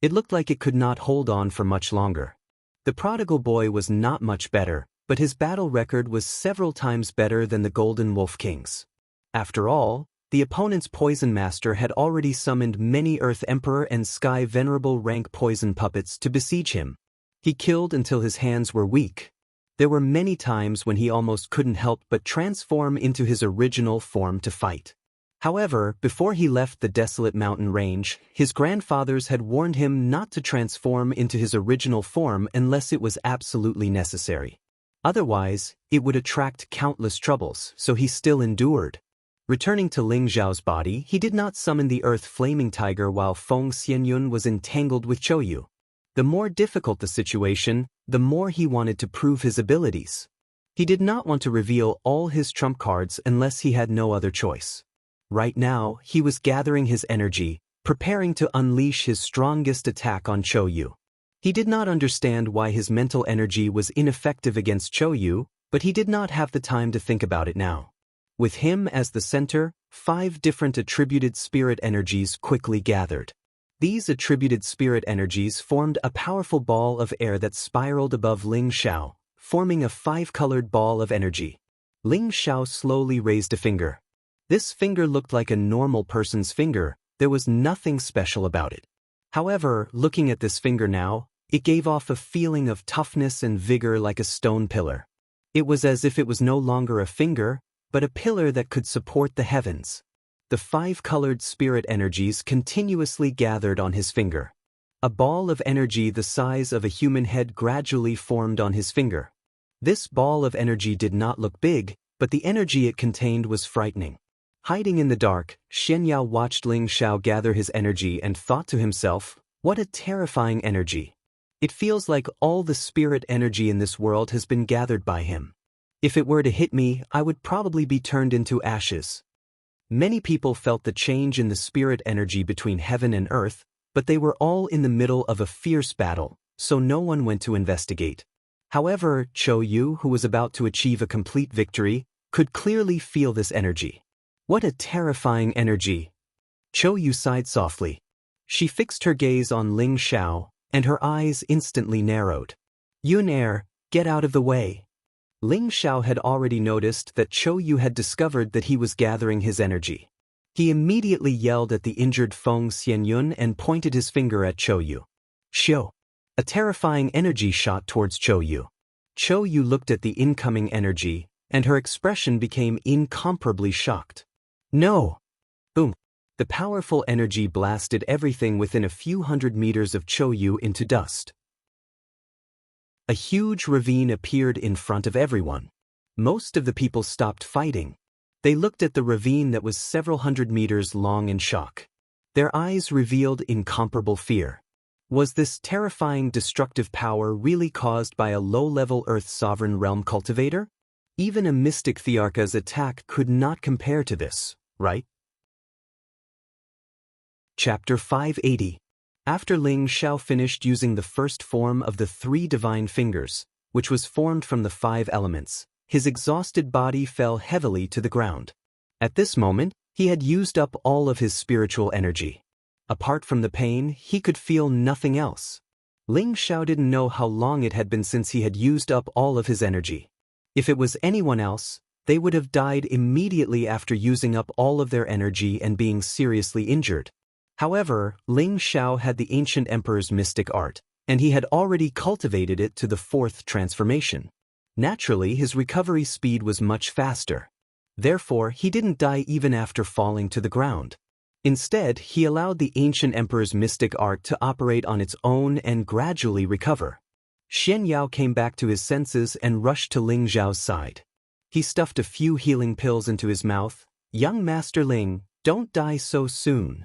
It looked like it could not hold on for much longer. The prodigal boy was not much better, but his battle record was several times better than the Golden Wolf King's. After all, the opponent's poison master had already summoned many Earth Emperor and Sky Venerable rank poison puppets to besiege him. He killed until his hands were weak. There were many times when he almost couldn't help but transform into his original form to fight. However, before he left the desolate mountain range, his grandfathers had warned him not to transform into his original form unless it was absolutely necessary. Otherwise, it would attract countless troubles, so he still endured. Returning to Ling Zhao's body, he did not summon the earth flaming tiger while Feng Xianyun was entangled with Chouyu. The more difficult the situation, the more he wanted to prove his abilities. He did not want to reveal all his trump cards unless he had no other choice. Right now, he was gathering his energy, preparing to unleash his strongest attack on Chouyu. He did not understand why his mental energy was ineffective against Chouyu, but he did not have the time to think about it now. With him as the center, 5 different attributed spirit energies quickly gathered. These attributed spirit energies formed a powerful ball of air that spiraled above Ling Zhao, forming a 5-colored ball of energy. Ling Zhao slowly raised a finger. This finger looked like a normal person's finger, there was nothing special about it. However, looking at this finger now, it gave off a feeling of toughness and vigor like a stone pillar. It was as if it was no longer a finger, but a pillar that could support the heavens. The 5-colored spirit energies continuously gathered on his finger. A ball of energy the size of a human head gradually formed on his finger. This ball of energy did not look big, but the energy it contained was frightening. Hiding in the dark, Xianyao watched Ling Zhao gather his energy and thought to himself, what a terrifying energy. It feels like all the spirit energy in this world has been gathered by him. If it were to hit me, I would probably be turned into ashes. Many people felt the change in the spirit energy between heaven and earth, but they were all in the middle of a fierce battle, so no one went to investigate. However, Chouyu, who was about to achieve a complete victory, could clearly feel this energy. What a terrifying energy! Chouyu sighed softly. She fixed her gaze on Ling Zhao, and her eyes instantly narrowed. Yun, get out of the way. Ling Zhao had already noticed that Chouyu had discovered that he was gathering his energy. He immediately yelled at the injured Feng Xianyun and pointed his finger at Chouyu. Shio! A terrifying energy shot towards Chouyu. Chouyu looked at the incoming energy, and her expression became incomparably shocked. No! Boom! The powerful energy blasted everything within a few hundred meters of Chouyu into dust. A huge ravine appeared in front of everyone. Most of the people stopped fighting. They looked at the ravine that was several hundred meters long in shock. Their eyes revealed incomparable fear. Was this terrifying destructive power really caused by a low-level Earth sovereign realm cultivator? Even a mystic Thearka's attack could not compare to this, right? Chapter 580. After Ling Zhao finished using the first form of the 3 divine fingers, which was formed from the 5 elements, his exhausted body fell heavily to the ground. At this moment, he had used up all of his spiritual energy. Apart from the pain, he could feel nothing else. Ling Zhao didn't know how long it had been since he had used up all of his energy. If it was anyone else, they would have died immediately after using up all of their energy and being seriously injured. However, Ling Zhao had the ancient emperor's mystic art, and he had already cultivated it to the 4th transformation. Naturally, his recovery speed was much faster. Therefore, he didn't die even after falling to the ground. Instead, he allowed the ancient emperor's mystic art to operate on its own and gradually recover. Xianyao came back to his senses and rushed to Ling Zhao's side. He stuffed a few healing pills into his mouth. Young Master Ling, don't die so soon.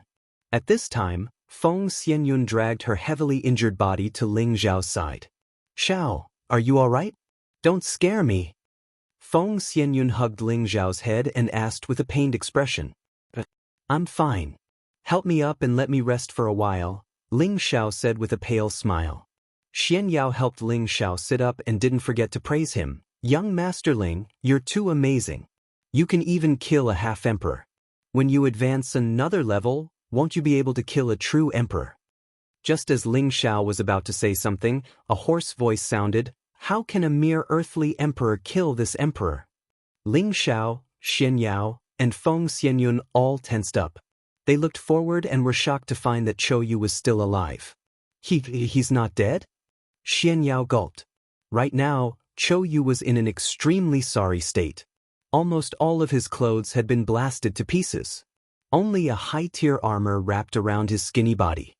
At this time, Feng Xianyun dragged her heavily injured body to Ling Zhao's side. Xiao, are you all right? Don't scare me. Feng Xianyun hugged Ling Zhao's head and asked with a pained expression. I'm fine. Help me up and let me rest for a while, Ling Zhao said with a pale smile. Xianyao helped Ling Zhao sit up and didn't forget to praise him. Young Master Ling, you're too amazing. You can even kill a half-emperor. When you advance another level, won't you be able to kill a true emperor? Just as Ling Zhao was about to say something, a hoarse voice sounded, how can a mere earthly emperor kill this emperor? Ling Zhao, Xianyao, and Feng Xianyun all tensed up. They looked forward and were shocked to find that Chouyu was still alive. He's not dead? Xian Yao gulped. Right now, Chou Yu was in an extremely sorry state. Almost all of his clothes had been blasted to pieces. Only a high-tier armor wrapped around his skinny body.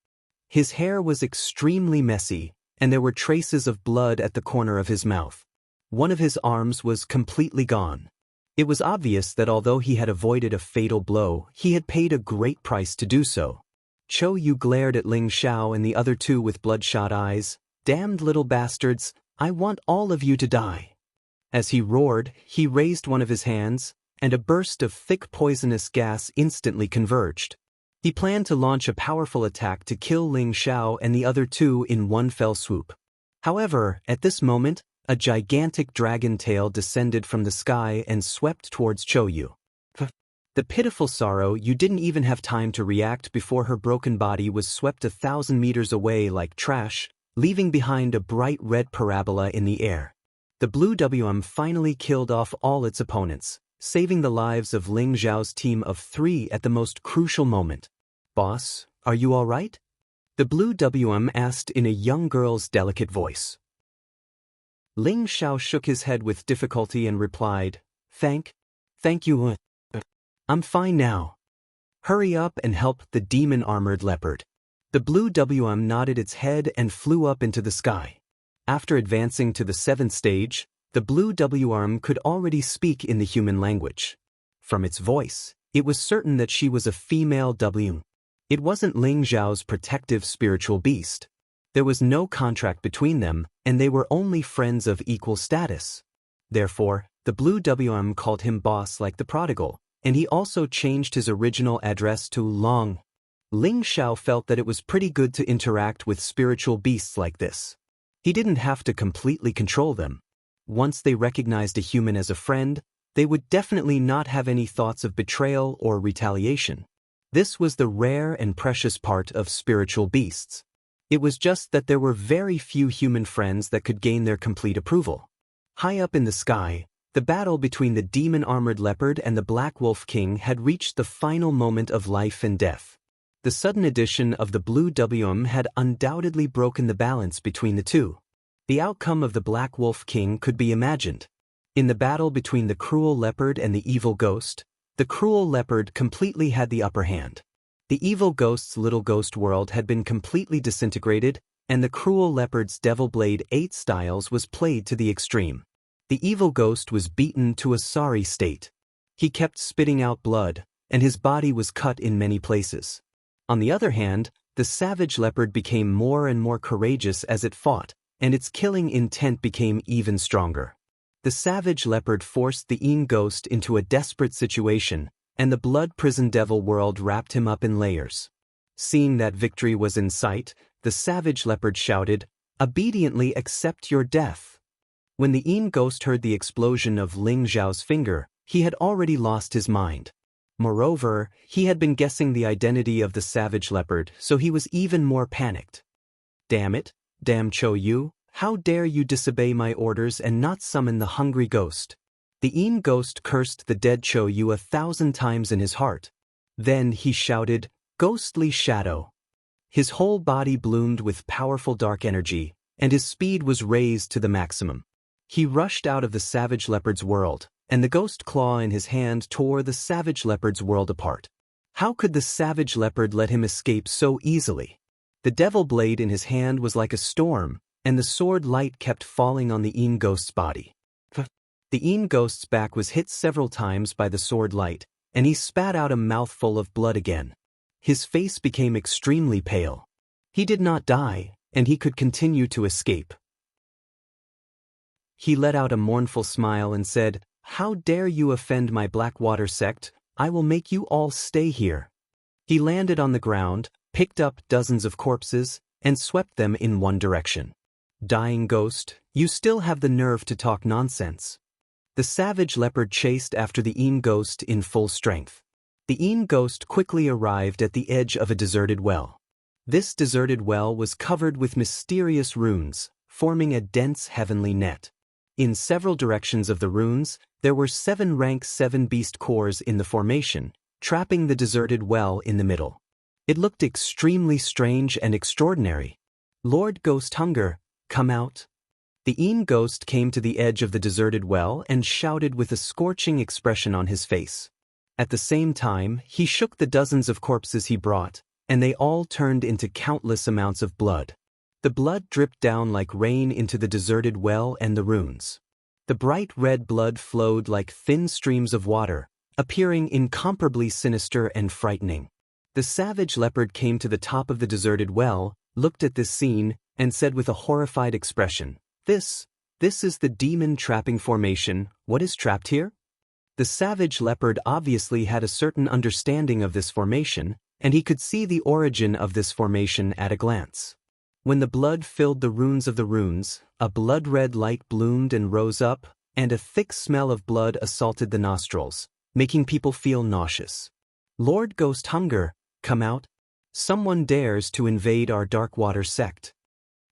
His hair was extremely messy, and there were traces of blood at the corner of his mouth. One of his arms was completely gone. It was obvious that although he had avoided a fatal blow, he had paid a great price to do so. Chou Yu glared at Ling Xiao and the other two with bloodshot eyes. Damned little bastards, I want all of you to die. As he roared, he raised one of his hands, and a burst of thick poisonous gas instantly converged. He planned to launch a powerful attack to kill Ling Xiao and the other two in one fell swoop. However, at this moment, a gigantic dragon tail descended from the sky and swept towards Chou Yu. The pitiful sorrow, you didn't even have time to react before her broken body was swept 1,000 meters away like trash, leaving behind a bright red parabola in the air. The blue WM finally killed off all its opponents, saving the lives of Ling Xiao's team of 3 at the most crucial moment. Boss, are you all right? The blue WM asked in a young girl's delicate voice. Ling Xiao shook his head with difficulty and replied, Thank you. I'm fine now. Hurry up and help the demon-armored leopard. The blue WM nodded its head and flew up into the sky. After advancing to the 7th stage, the blue WM could already speak in the human language. From its voice, it was certain that she was a female W. It wasn't Ling Xiao's protective spiritual beast. There was no contract between them, and they were only friends of equal status. Therefore, the blue WM called him boss like the prodigal, and he also changed his original address to Long. Ling Xiao felt that it was pretty good to interact with spiritual beasts like this. He didn't have to completely control them. Once they recognized a human as a friend, they would definitely not have any thoughts of betrayal or retaliation. This was the rare and precious part of spiritual beasts. It was just that there were very few human friends that could gain their complete approval. High up in the sky, the battle between the demon-armored leopard and the Black Wolf King had reached the final moment of life and death. The sudden addition of the blue WM had undoubtedly broken the balance between the two. The outcome of the Black Wolf King could be imagined. In the battle between the cruel leopard and the evil ghost, the cruel leopard completely had the upper hand. The evil ghost's little ghost world had been completely disintegrated, and the cruel leopard's Devil Blade 8 styles was played to the extreme. The evil ghost was beaten to a sorry state. He kept spitting out blood, and his body was cut in many places. On the other hand, the savage leopard became more and more courageous as it fought, and its killing intent became even stronger. The savage leopard forced the Yin ghost into a desperate situation, and the blood prison devil world wrapped him up in layers. Seeing that victory was in sight, the savage leopard shouted, "Obediently accept your death." When the Yin ghost heard the explosion of Ling Xiao's finger, he had already lost his mind. Moreover, he had been guessing the identity of the savage leopard, so he was even more panicked. Damn it, damn Chou Yu, how dare you disobey my orders and not summon the hungry ghost? The Yin ghost cursed the dead Chou Yu 1,000 times in his heart. Then he shouted, "Ghostly shadow." His whole body bloomed with powerful dark energy, and his speed was raised to the maximum. He rushed out of the savage leopard's world, and the ghost claw in his hand tore the savage leopard's world apart. How could the savage leopard let him escape so easily? The devil blade in his hand was like a storm, and the sword light kept falling on the Yin ghost's body. The Yin ghost's back was hit several times by the sword light, and he spat out a mouthful of blood again. His face became extremely pale. He did not die, and he could continue to escape. He let out a mournful smile and said, "How dare you offend my Blackwater sect? I will make you all stay here." He landed on the ground, picked up dozens of corpses, and swept them in one direction. "Dying ghost, you still have the nerve to talk nonsense." The savage leopard chased after the Yin ghost in full strength. The Yin ghost quickly arrived at the edge of a deserted well. This deserted well was covered with mysterious runes, forming a dense heavenly net. In several directions of the runes, there were 7 rank 7 beast cores in the formation, trapping the deserted well in the middle. It looked extremely strange and extraordinary. "Lord Ghost Hunger, come out. The ghost came to the edge of the deserted well and shouted with a scorching expression on his face. At the same time, he shook the dozens of corpses he brought, and they all turned into countless amounts of blood. The blood dripped down like rain into the deserted well and the ruins. The bright red blood flowed like thin streams of water, appearing incomparably sinister and frightening. The savage leopard came to the top of the deserted well, looked at this scene, and said with a horrified expression, This is the demon trapping formation. What is trapped here? The savage leopard obviously had a certain understanding of this formation, and he could see the origin of this formation at a glance. When the blood filled the runes of the runes, a blood-red light bloomed and rose up, and a thick smell of blood assaulted the nostrils, making people feel nauseous. Lord Ghost Hunger, come out. Someone dares to invade our Darkwater sect.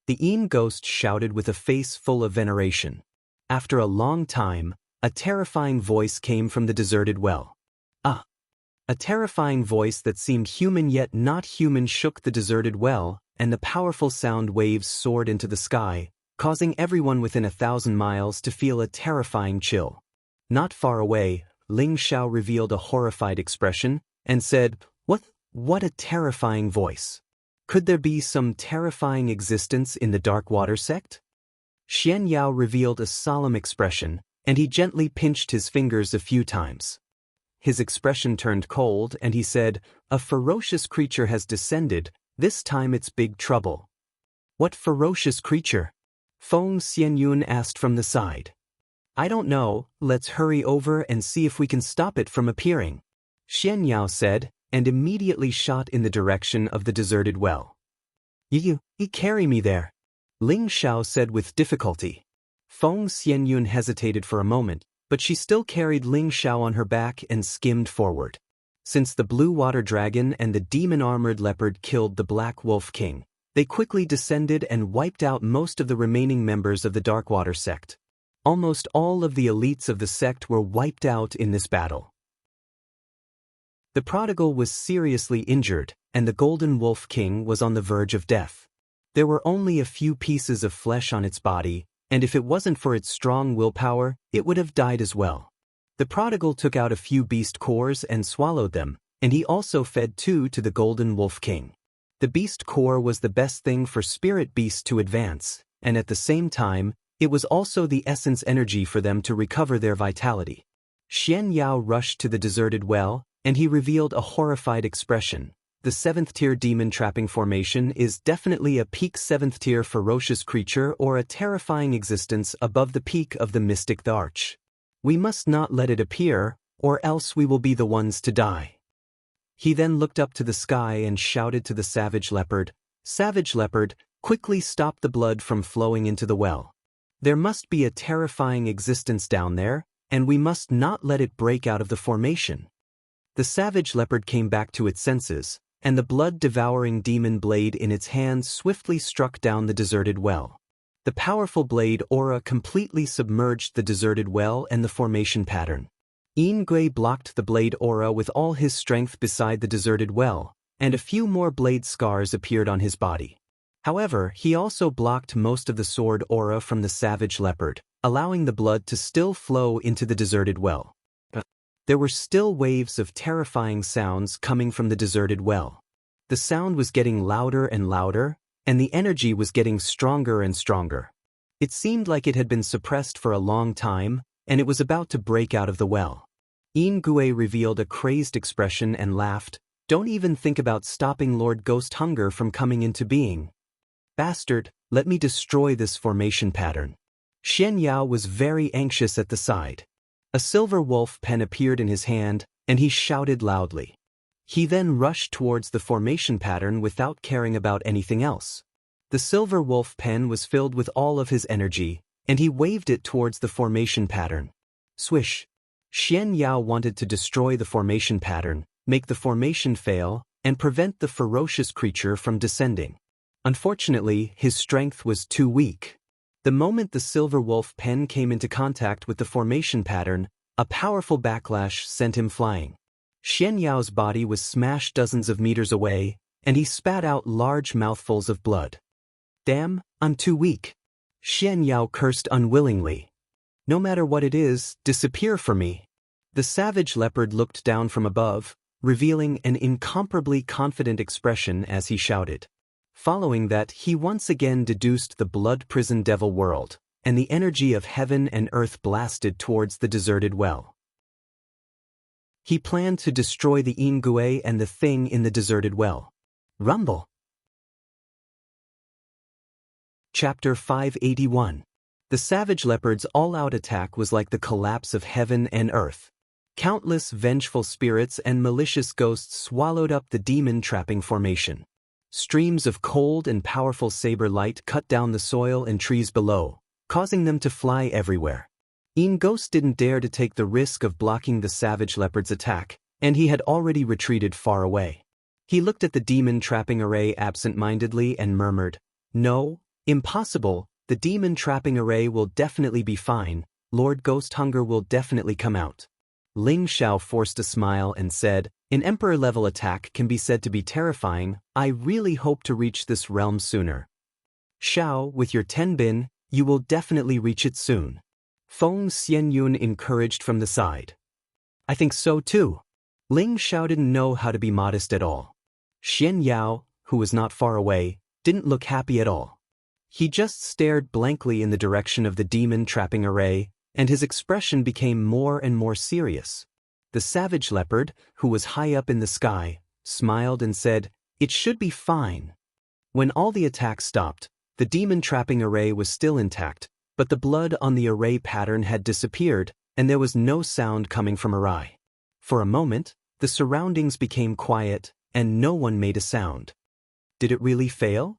The ghost shouted with a face full of veneration. After a long time, a terrifying voice came from the deserted well. A terrifying voice that seemed human yet not human shook the deserted well, and the powerful sound waves soared into the sky, causing everyone within 1,000 miles to feel a terrifying chill. Not far away, Ling Xiao revealed a horrified expression, and said, What a terrifying voice. Could there be some terrifying existence in the Darkwater sect? Xian Yao revealed a solemn expression, and he gently pinched his fingers a few times. His expression turned cold, and he said, A ferocious creature has descended, this time it's big trouble. What ferocious creature? Feng Xianyun asked from the side. I don't know, let's hurry over and see if we can stop it from appearing, Xian Yao said, and immediately shot in the direction of the deserted well. You carry me there, Ling Xiao said with difficulty. Feng Xianyun hesitated for a moment, but she still carried Ling Xiao on her back and skimmed forward. Since the blue water dragon and the demon-armored leopard killed the Black Wolf King, they quickly descended and wiped out most of the remaining members of the Darkwater sect. Almost all of the elites of the sect were wiped out in this battle. The prodigal was seriously injured, and the Golden Wolf King was on the verge of death. There were only a few pieces of flesh on its body, and if it wasn't for its strong willpower, it would have died as well. The prodigal took out a few beast cores and swallowed them, and he also fed 2 to the Golden Wolf King. The beast core was the best thing for spirit beasts to advance, and at the same time, it was also the essence energy for them to recover their vitality. Xian Yao rushed to the deserted well, and he revealed a horrified expression. The 7th-tier demon trapping formation is definitely a peak 7th-tier ferocious creature or a terrifying existence above the peak of the mystic the Arch. We must not let it appear, or else we will be the ones to die. He then looked up to the sky and shouted to the savage leopard, Savage leopard, quickly stop the blood from flowing into the well. There must be a terrifying existence down there, and we must not let it break out of the formation. The savage leopard came back to its senses, and the blood-devouring demon blade in its hand swiftly struck down the deserted well. The powerful blade aura completely submerged the deserted well and the formation pattern. Gui blocked the blade aura with all his strength beside the deserted well, and a few more blade scars appeared on his body. However, he also blocked most of the sword aura from the savage leopard, allowing the blood to still flow into the deserted well. There were still waves of terrifying sounds coming from the deserted well. The sound was getting louder and louder, and the energy was getting stronger and stronger. It seemed like it had been suppressed for a long time, and it was about to break out of the well. Gui revealed a crazed expression and laughed, Don't even think about stopping Lord Ghost Hunger from coming into being. Bastard, let me destroy this formation pattern. Xian Yao was very anxious at the side. A silver wolf pen appeared in his hand, and he shouted loudly. He then rushed towards the formation pattern without caring about anything else. The silver wolf pen was filled with all of his energy, and he waved it towards the formation pattern. Swish! Xian Yao wanted to destroy the formation pattern, make the formation fail, and prevent the ferocious creature from descending. Unfortunately, his strength was too weak. The moment the silver wolf pen came into contact with the formation pattern, a powerful backlash sent him flying. Xian Yao's body was smashed dozens of meters away, and he spat out large mouthfuls of blood. Damn, I'm too weak. Xian Yao cursed unwillingly. No matter what it is, disappear from me. The savage leopard looked down from above, revealing an incomparably confident expression as he shouted. Following that, he once again deduced the blood prison devil world, and the energy of heaven and earth blasted towards the deserted well. He planned to destroy the Ingui and the thing in the deserted well. Rumble. Chapter 581. The savage leopard's all-out attack was like the collapse of heaven and earth. Countless vengeful spirits and malicious ghosts swallowed up the demon-trapping formation. Streams of cold and powerful saber light cut down the soil and trees below, causing them to fly everywhere. Ghost didn't dare to take the risk of blocking the savage leopard's attack, and he had already retreated far away. He looked at the demon-trapping array absent-mindedly and murmured, "No, impossible, the demon-trapping array will definitely be fine, Lord Ghost Hunger will definitely come out." Ling Xiao forced a smile and said, "An emperor-level attack can be said to be terrifying. I really hope to reach this realm sooner." "Xiao, with your 10 bin, you will definitely reach it soon," Feng Xianyun encouraged from the side. "I think so too." Ling Xiao didn't know how to be modest at all. Xian Yao, who was not far away, didn't look happy at all. He just stared blankly in the direction of the demon-trapping array, and his expression became more and more serious. The savage leopard, who was high up in the sky, smiled and said, "It should be fine." When all the attacks stopped, the demon-trapping array was still intact, but the blood on the array pattern had disappeared, and there was no sound coming from array. For a moment, the surroundings became quiet, and no one made a sound. Did it really fail?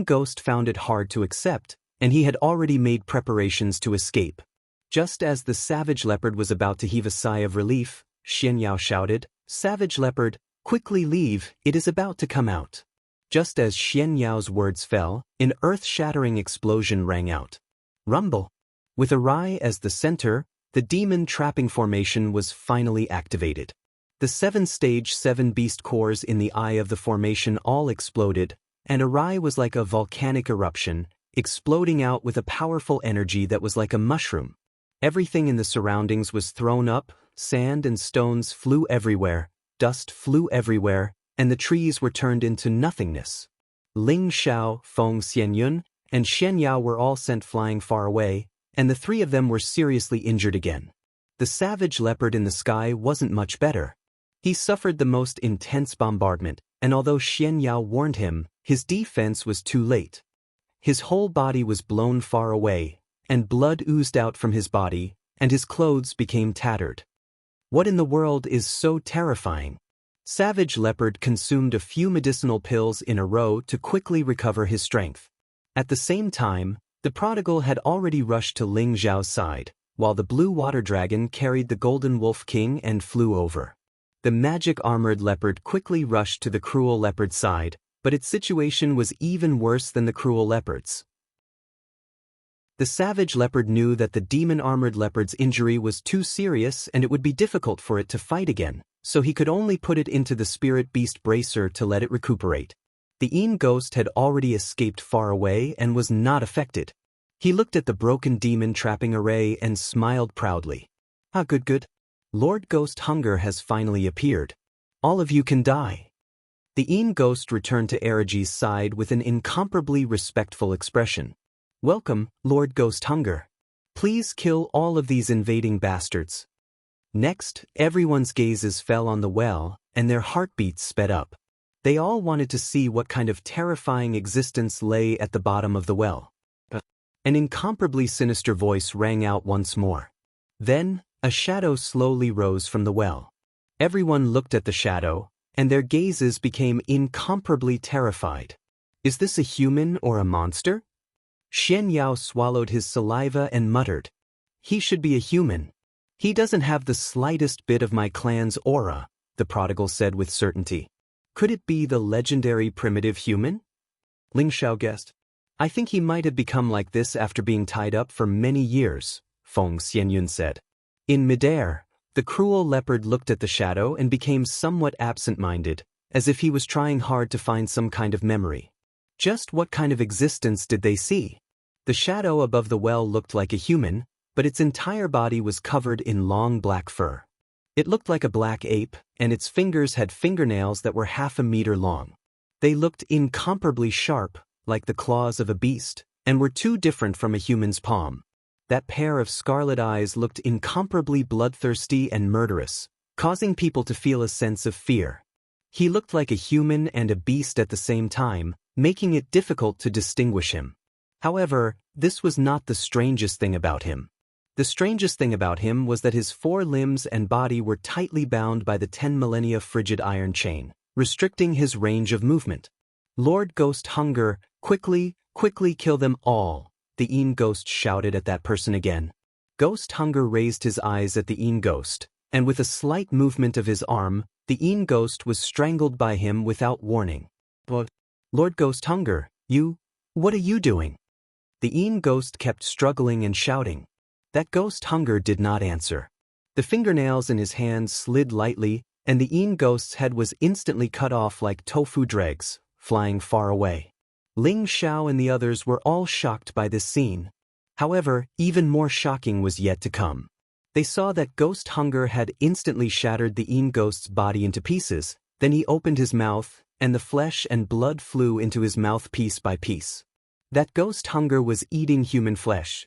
Ghost found it hard to accept, and he had already made preparations to escape. Just as the savage leopard was about to heave a sigh of relief, Xian Yao shouted, "Savage leopard, quickly leave, it is about to come out." Just as Xian Yao's words fell, an earth-shattering explosion rang out. Rumble. With Arai as the center, the demon-trapping formation was finally activated. The 7-stage 7-beast cores in the eye of the formation all exploded, and Arai was like a volcanic eruption, exploding out with a powerful energy that was like a mushroom. Everything in the surroundings was thrown up, sand and stones flew everywhere, dust flew everywhere, and the trees were turned into nothingness. Ling Xiao, Feng Xianyun, and Xian Yao were all sent flying far away, and the 3 of them were seriously injured again. The savage leopard in the sky wasn't much better. He suffered the most intense bombardment, and although Xian Yao warned him, his defense was too late. His whole body was blown far away, and blood oozed out from his body, and his clothes became tattered. What in the world is so terrifying? Savage Leopard consumed a few medicinal pills in a row to quickly recover his strength. At the same time, the prodigal had already rushed to Ling Xiao's side, while the blue water dragon carried the golden wolf king and flew over. The magic-armored leopard quickly rushed to the cruel leopard's side, but its situation was even worse than the cruel leopard's. The savage leopard knew that the demon-armored leopard's injury was too serious and it would be difficult for it to fight again, so he could only put it into the spirit beast bracer to let it recuperate. The ghost had already escaped far away and was not affected. He looked at the broken demon-trapping array and smiled proudly. "Ah, good. Lord Ghost Hunger has finally appeared. All of you can die." The ghost returned to Araji's side with an incomparably respectful expression. "Welcome, Lord Ghost Hunger. Please kill all of these invading bastards." Next, everyone's gazes fell on the well, and their heartbeats sped up. They all wanted to see what kind of terrifying existence lay at the bottom of the well. An incomparably sinister voice rang out once more. Then, a shadow slowly rose from the well. Everyone looked at the shadow, and their gazes became incomparably terrified. "Is this a human or a monster?" Xian Yao swallowed his saliva and muttered, "He should be a human. He doesn't have the slightest bit of my clan's aura," the prodigal said with certainty. "Could it be the legendary primitive human?" Ling Xiao guessed. "I think he might have become like this after being tied up for many years," Feng Xianyun said. In midair, the cruel leopard looked at the shadow and became somewhat absent-minded, as if he was trying hard to find some kind of memory. Just what kind of existence did they see? The shadow above the well looked like a human, but its entire body was covered in long black fur. It looked like a black ape, and its fingers had fingernails that were 1/2 meter long. They looked incomparably sharp, like the claws of a beast, and were too different from a human's palm. That pair of scarlet eyes looked incomparably bloodthirsty and murderous, causing people to feel a sense of fear. He looked like a human and a beast at the same time, making it difficult to distinguish him. However, this was not the strangest thing about him. The strangest thing about him was that his 4 limbs and body were tightly bound by the 10 millennia frigid iron chain, restricting his range of movement. Lord Ghost Hunger, quickly, quickly kill them all, the Een Ghost shouted at that person again. Ghost Hunger raised his eyes at the Een Ghost, and with a slight movement of his arm, the Een Ghost was strangled by him without warning. But, Lord Ghost Hunger, what are you doing? The Een Ghost kept struggling and shouting. That Ghost Hunger did not answer. The fingernails in his hands slid lightly, and the Een Ghost's head was instantly cut off like tofu dregs, flying far away. Ling Xiao and the others were all shocked by this scene. However, even more shocking was yet to come. They saw that Ghost Hunger had instantly shattered the Een Ghost's body into pieces, then he opened his mouth, and the flesh and blood flew into his mouth piece by piece. That Ghost Hunger was eating human flesh.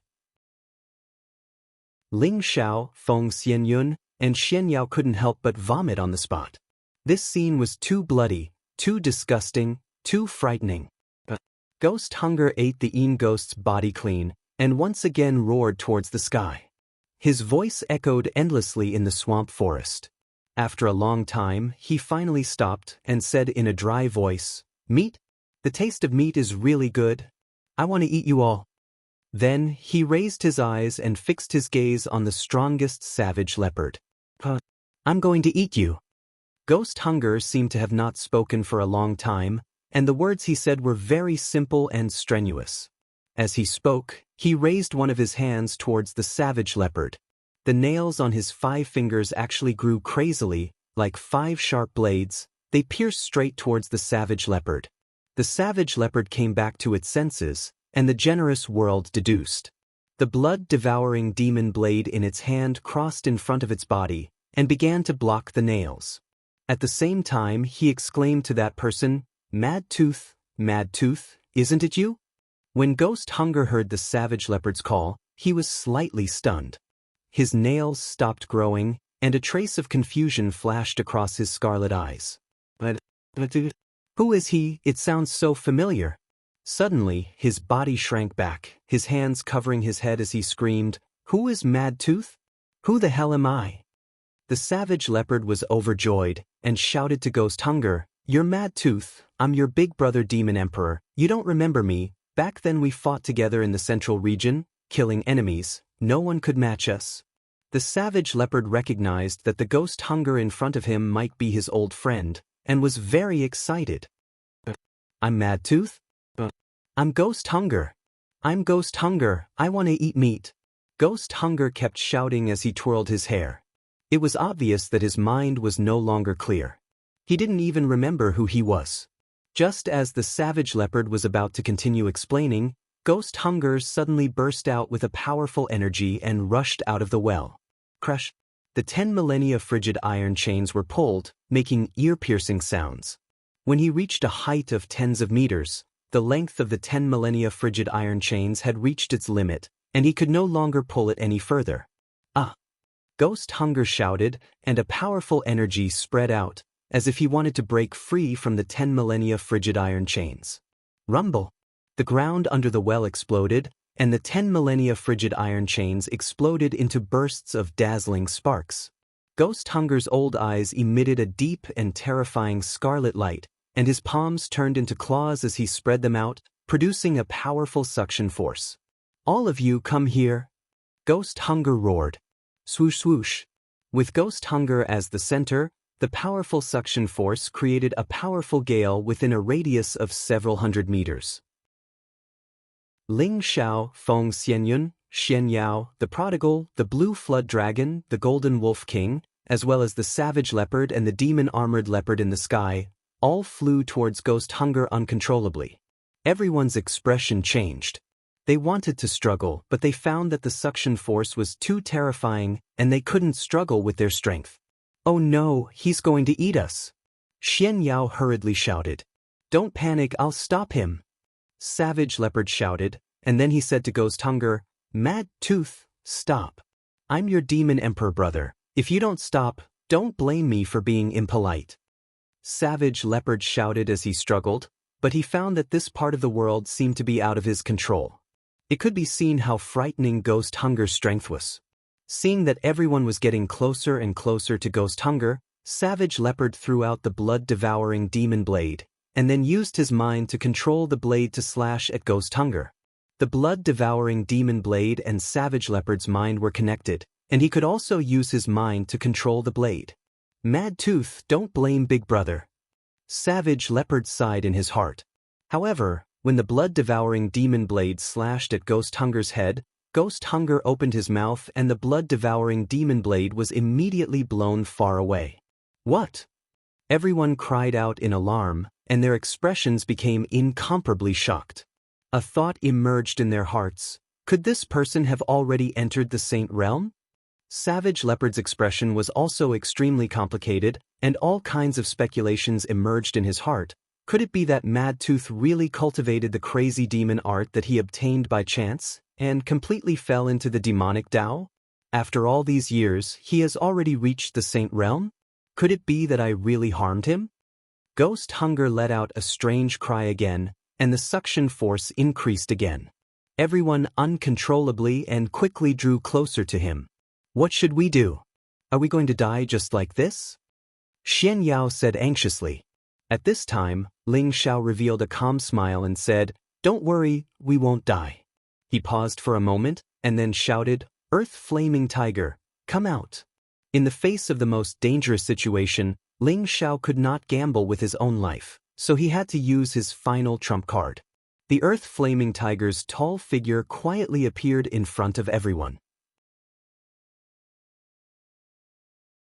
Ling Xiao, Feng Xianyun, and Xian Yao couldn't help but vomit on the spot. This scene was too bloody, too disgusting, too frightening. Ghost Hunger ate the Een Ghost's body clean, and once again roared towards the sky. His voice echoed endlessly in the swamp forest. After a long time, he finally stopped and said in a dry voice, "Meat? The taste of meat is really good. I want to eat you all." Then, he raised his eyes and fixed his gaze on the strongest savage leopard. "I'm going to eat you." Ghost Hunger seemed to have not spoken for a long time, and the words he said were very simple and strenuous. As he spoke, he raised one of his hands towards the savage leopard. The nails on his 5 fingers actually grew crazily, like 5 sharp blades. They pierced straight towards the savage leopard. The savage leopard came back to its senses, and the generous world deduced. The blood-devouring demon blade in its hand crossed in front of its body, and began to block the nails. At the same time, he exclaimed to that person, Mad Tooth, isn't it you?" When Ghost Hunger heard the savage leopard's call, he was slightly stunned. His nails stopped growing, and a trace of confusion flashed across his scarlet eyes. But who is he? It sounds so familiar." Suddenly, his body shrank back, his hands covering his head as he screamed, "Who is Mad Tooth? Who the hell am I?" The savage leopard was overjoyed, and shouted to Ghost Hunger, "You're Mad Tooth, I'm your big brother Demon Emperor. You don't remember me? Back then we fought together in the central region, killing enemies. No one could match us." The savage leopard recognized that the Ghost Hunger in front of him might be his old friend, and was very excited. "I'm Mad Tooth? I'm Ghost Hunger. I'm Ghost Hunger, I want to eat meat." Ghost Hunger kept shouting as he twirled his hair. It was obvious that his mind was no longer clear. He didn't even remember who he was. Just as the savage leopard was about to continue explaining, Ghost Hunger suddenly burst out with a powerful energy and rushed out of the well. Crush! The 10 millennia frigid iron chains were pulled, making ear-piercing sounds. When he reached a height of tens of meters, the length of the 10 millennia frigid iron chains had reached its limit, and he could no longer pull it any further. "Ah!" Ghost Hunger shouted, and a powerful energy spread out, as if he wanted to break free from the 10 millennia frigid iron chains. Rumble! The ground under the well exploded, and the 10 millennia frigid iron chains exploded into bursts of dazzling sparks. Ghost Hunger's old eyes emitted a deep and terrifying scarlet light, and his palms turned into claws as he spread them out, producing a powerful suction force. "All of you come here!" Ghost Hunger roared. Swoosh swoosh! With Ghost Hunger as the center, the powerful suction force created a powerful gale within a radius of several hundred meters. Ling Xiao, Feng Xianyun, Xian Yao, the Prodigal, the Blue Flood Dragon, the Golden Wolf King, as well as the Savage Leopard and the Demon Armored Leopard in the sky, all flew towards Ghost Hunger uncontrollably. Everyone's expression changed. They wanted to struggle, but they found that the suction force was too terrifying and they couldn't struggle with their strength. "Oh no, he's going to eat us!" Xian Yao hurriedly shouted. "Don't panic, I'll stop him!" Savage Leopard shouted, and then he said to Ghost Hunger, "Mad Tooth, stop. I'm your demon emperor brother. If you don't stop, don't blame me for being impolite." Savage Leopard shouted as he struggled, but he found that this part of the world seemed to be out of his control. It could be seen how frightening Ghost Hunger's strength was. Seeing that everyone was getting closer and closer to Ghost Hunger, Savage Leopard threw out the blood-devouring demon blade, and then used his mind to control the blade to slash at Ghost Hunger. The blood-devouring demon blade and Savage Leopard's mind were connected, and he could also use his mind to control the blade. "Mad Tooth, don't blame Big Brother." Savage Leopard sighed in his heart. However, when the blood-devouring demon blade slashed at Ghost Hunger's head, Ghost Hunger opened his mouth and the blood-devouring demon blade was immediately blown far away. "What?" Everyone cried out in alarm, and their expressions became incomparably shocked. A thought emerged in their hearts. Could this person have already entered the Saint Realm? Savage Leopard's expression was also extremely complicated, and all kinds of speculations emerged in his heart. Could it be that Mad Tooth really cultivated the crazy demon art that he obtained by chance, and completely fell into the demonic Tao? After all these years, he has already reached the Saint Realm? Could it be that I really harmed him? Ghost Hunger let out a strange cry again, and the suction force increased again. Everyone uncontrollably and quickly drew closer to him. "What should we do? Are we going to die just like this?" Xian Yao said anxiously. At this time, Ling Xiao revealed a calm smile and said, "Don't worry, we won't die." He paused for a moment, and then shouted, "Earth Flaming Tiger, come out." In the face of the most dangerous situation, Ling Xiao could not gamble with his own life, so he had to use his final trump card. The Earth Flaming Tiger's tall figure quietly appeared in front of everyone.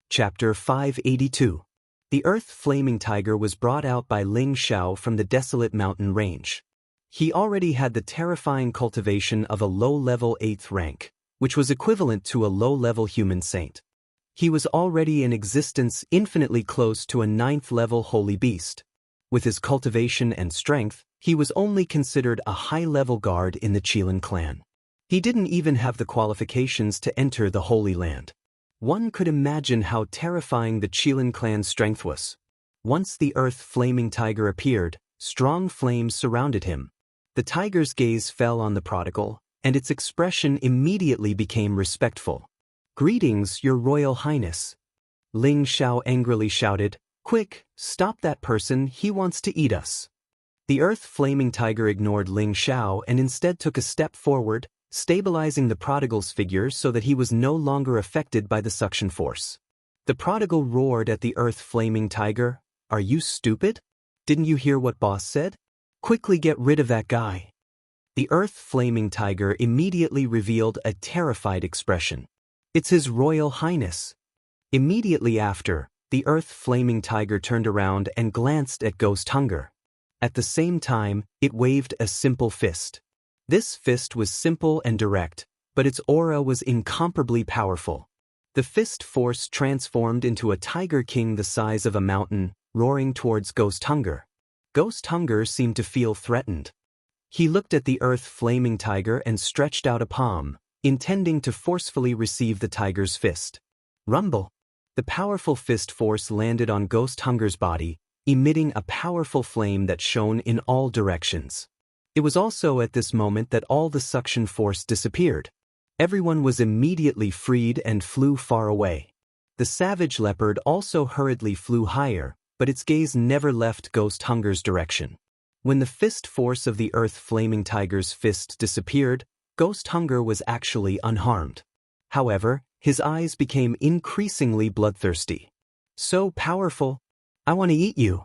Chapter 582. The Earth Flaming Tiger was brought out by Ling Xiao from the desolate mountain range. He already had the terrifying cultivation of a low-level 8th rank, which was equivalent to a low-level human saint. He was already in existence infinitely close to a 9th-level holy beast. With his cultivation and strength, he was only considered a high-level guard in the Qilin clan. He didn't even have the qualifications to enter the Holy Land. One could imagine how terrifying the Qilin clan's strength was. Once the Earth Flaming Tiger appeared, strong flames surrounded him. The tiger's gaze fell on the prodigal, and its expression immediately became respectful. "Greetings, Your Royal Highness." Ling Xiao angrily shouted, "Quick, stop that person, he wants to eat us." The Earth Flaming Tiger ignored Ling Xiao and instead took a step forward, stabilizing the prodigal's figure so that he was no longer affected by the suction force. The prodigal roared at the Earth Flaming Tiger, "Are you stupid? Didn't you hear what boss said? Quickly get rid of that guy." The Earth Flaming Tiger immediately revealed a terrified expression. "It's His Royal Highness." Immediately after, the Earth Flaming Tiger turned around and glanced at Ghost Hunger. At the same time, it waved a simple fist. This fist was simple and direct, but its aura was incomparably powerful. The fist force transformed into a tiger king the size of a mountain, roaring towards Ghost Hunger. Ghost Hunger seemed to feel threatened. He looked at the Earth Flaming Tiger and stretched out a palm, intending to forcefully receive the tiger's fist. Rumble! The powerful fist force landed on Ghost Hunger's body, emitting a powerful flame that shone in all directions. It was also at this moment that all the suction force disappeared. Everyone was immediately freed and flew far away. The savage leopard also hurriedly flew higher, but its gaze never left Ghost Hunger's direction. When the fist force of the Earth Flaming Tiger's fist disappeared, Ghost Hunger was actually unharmed. However, his eyes became increasingly bloodthirsty. "So powerful! I want to eat you!"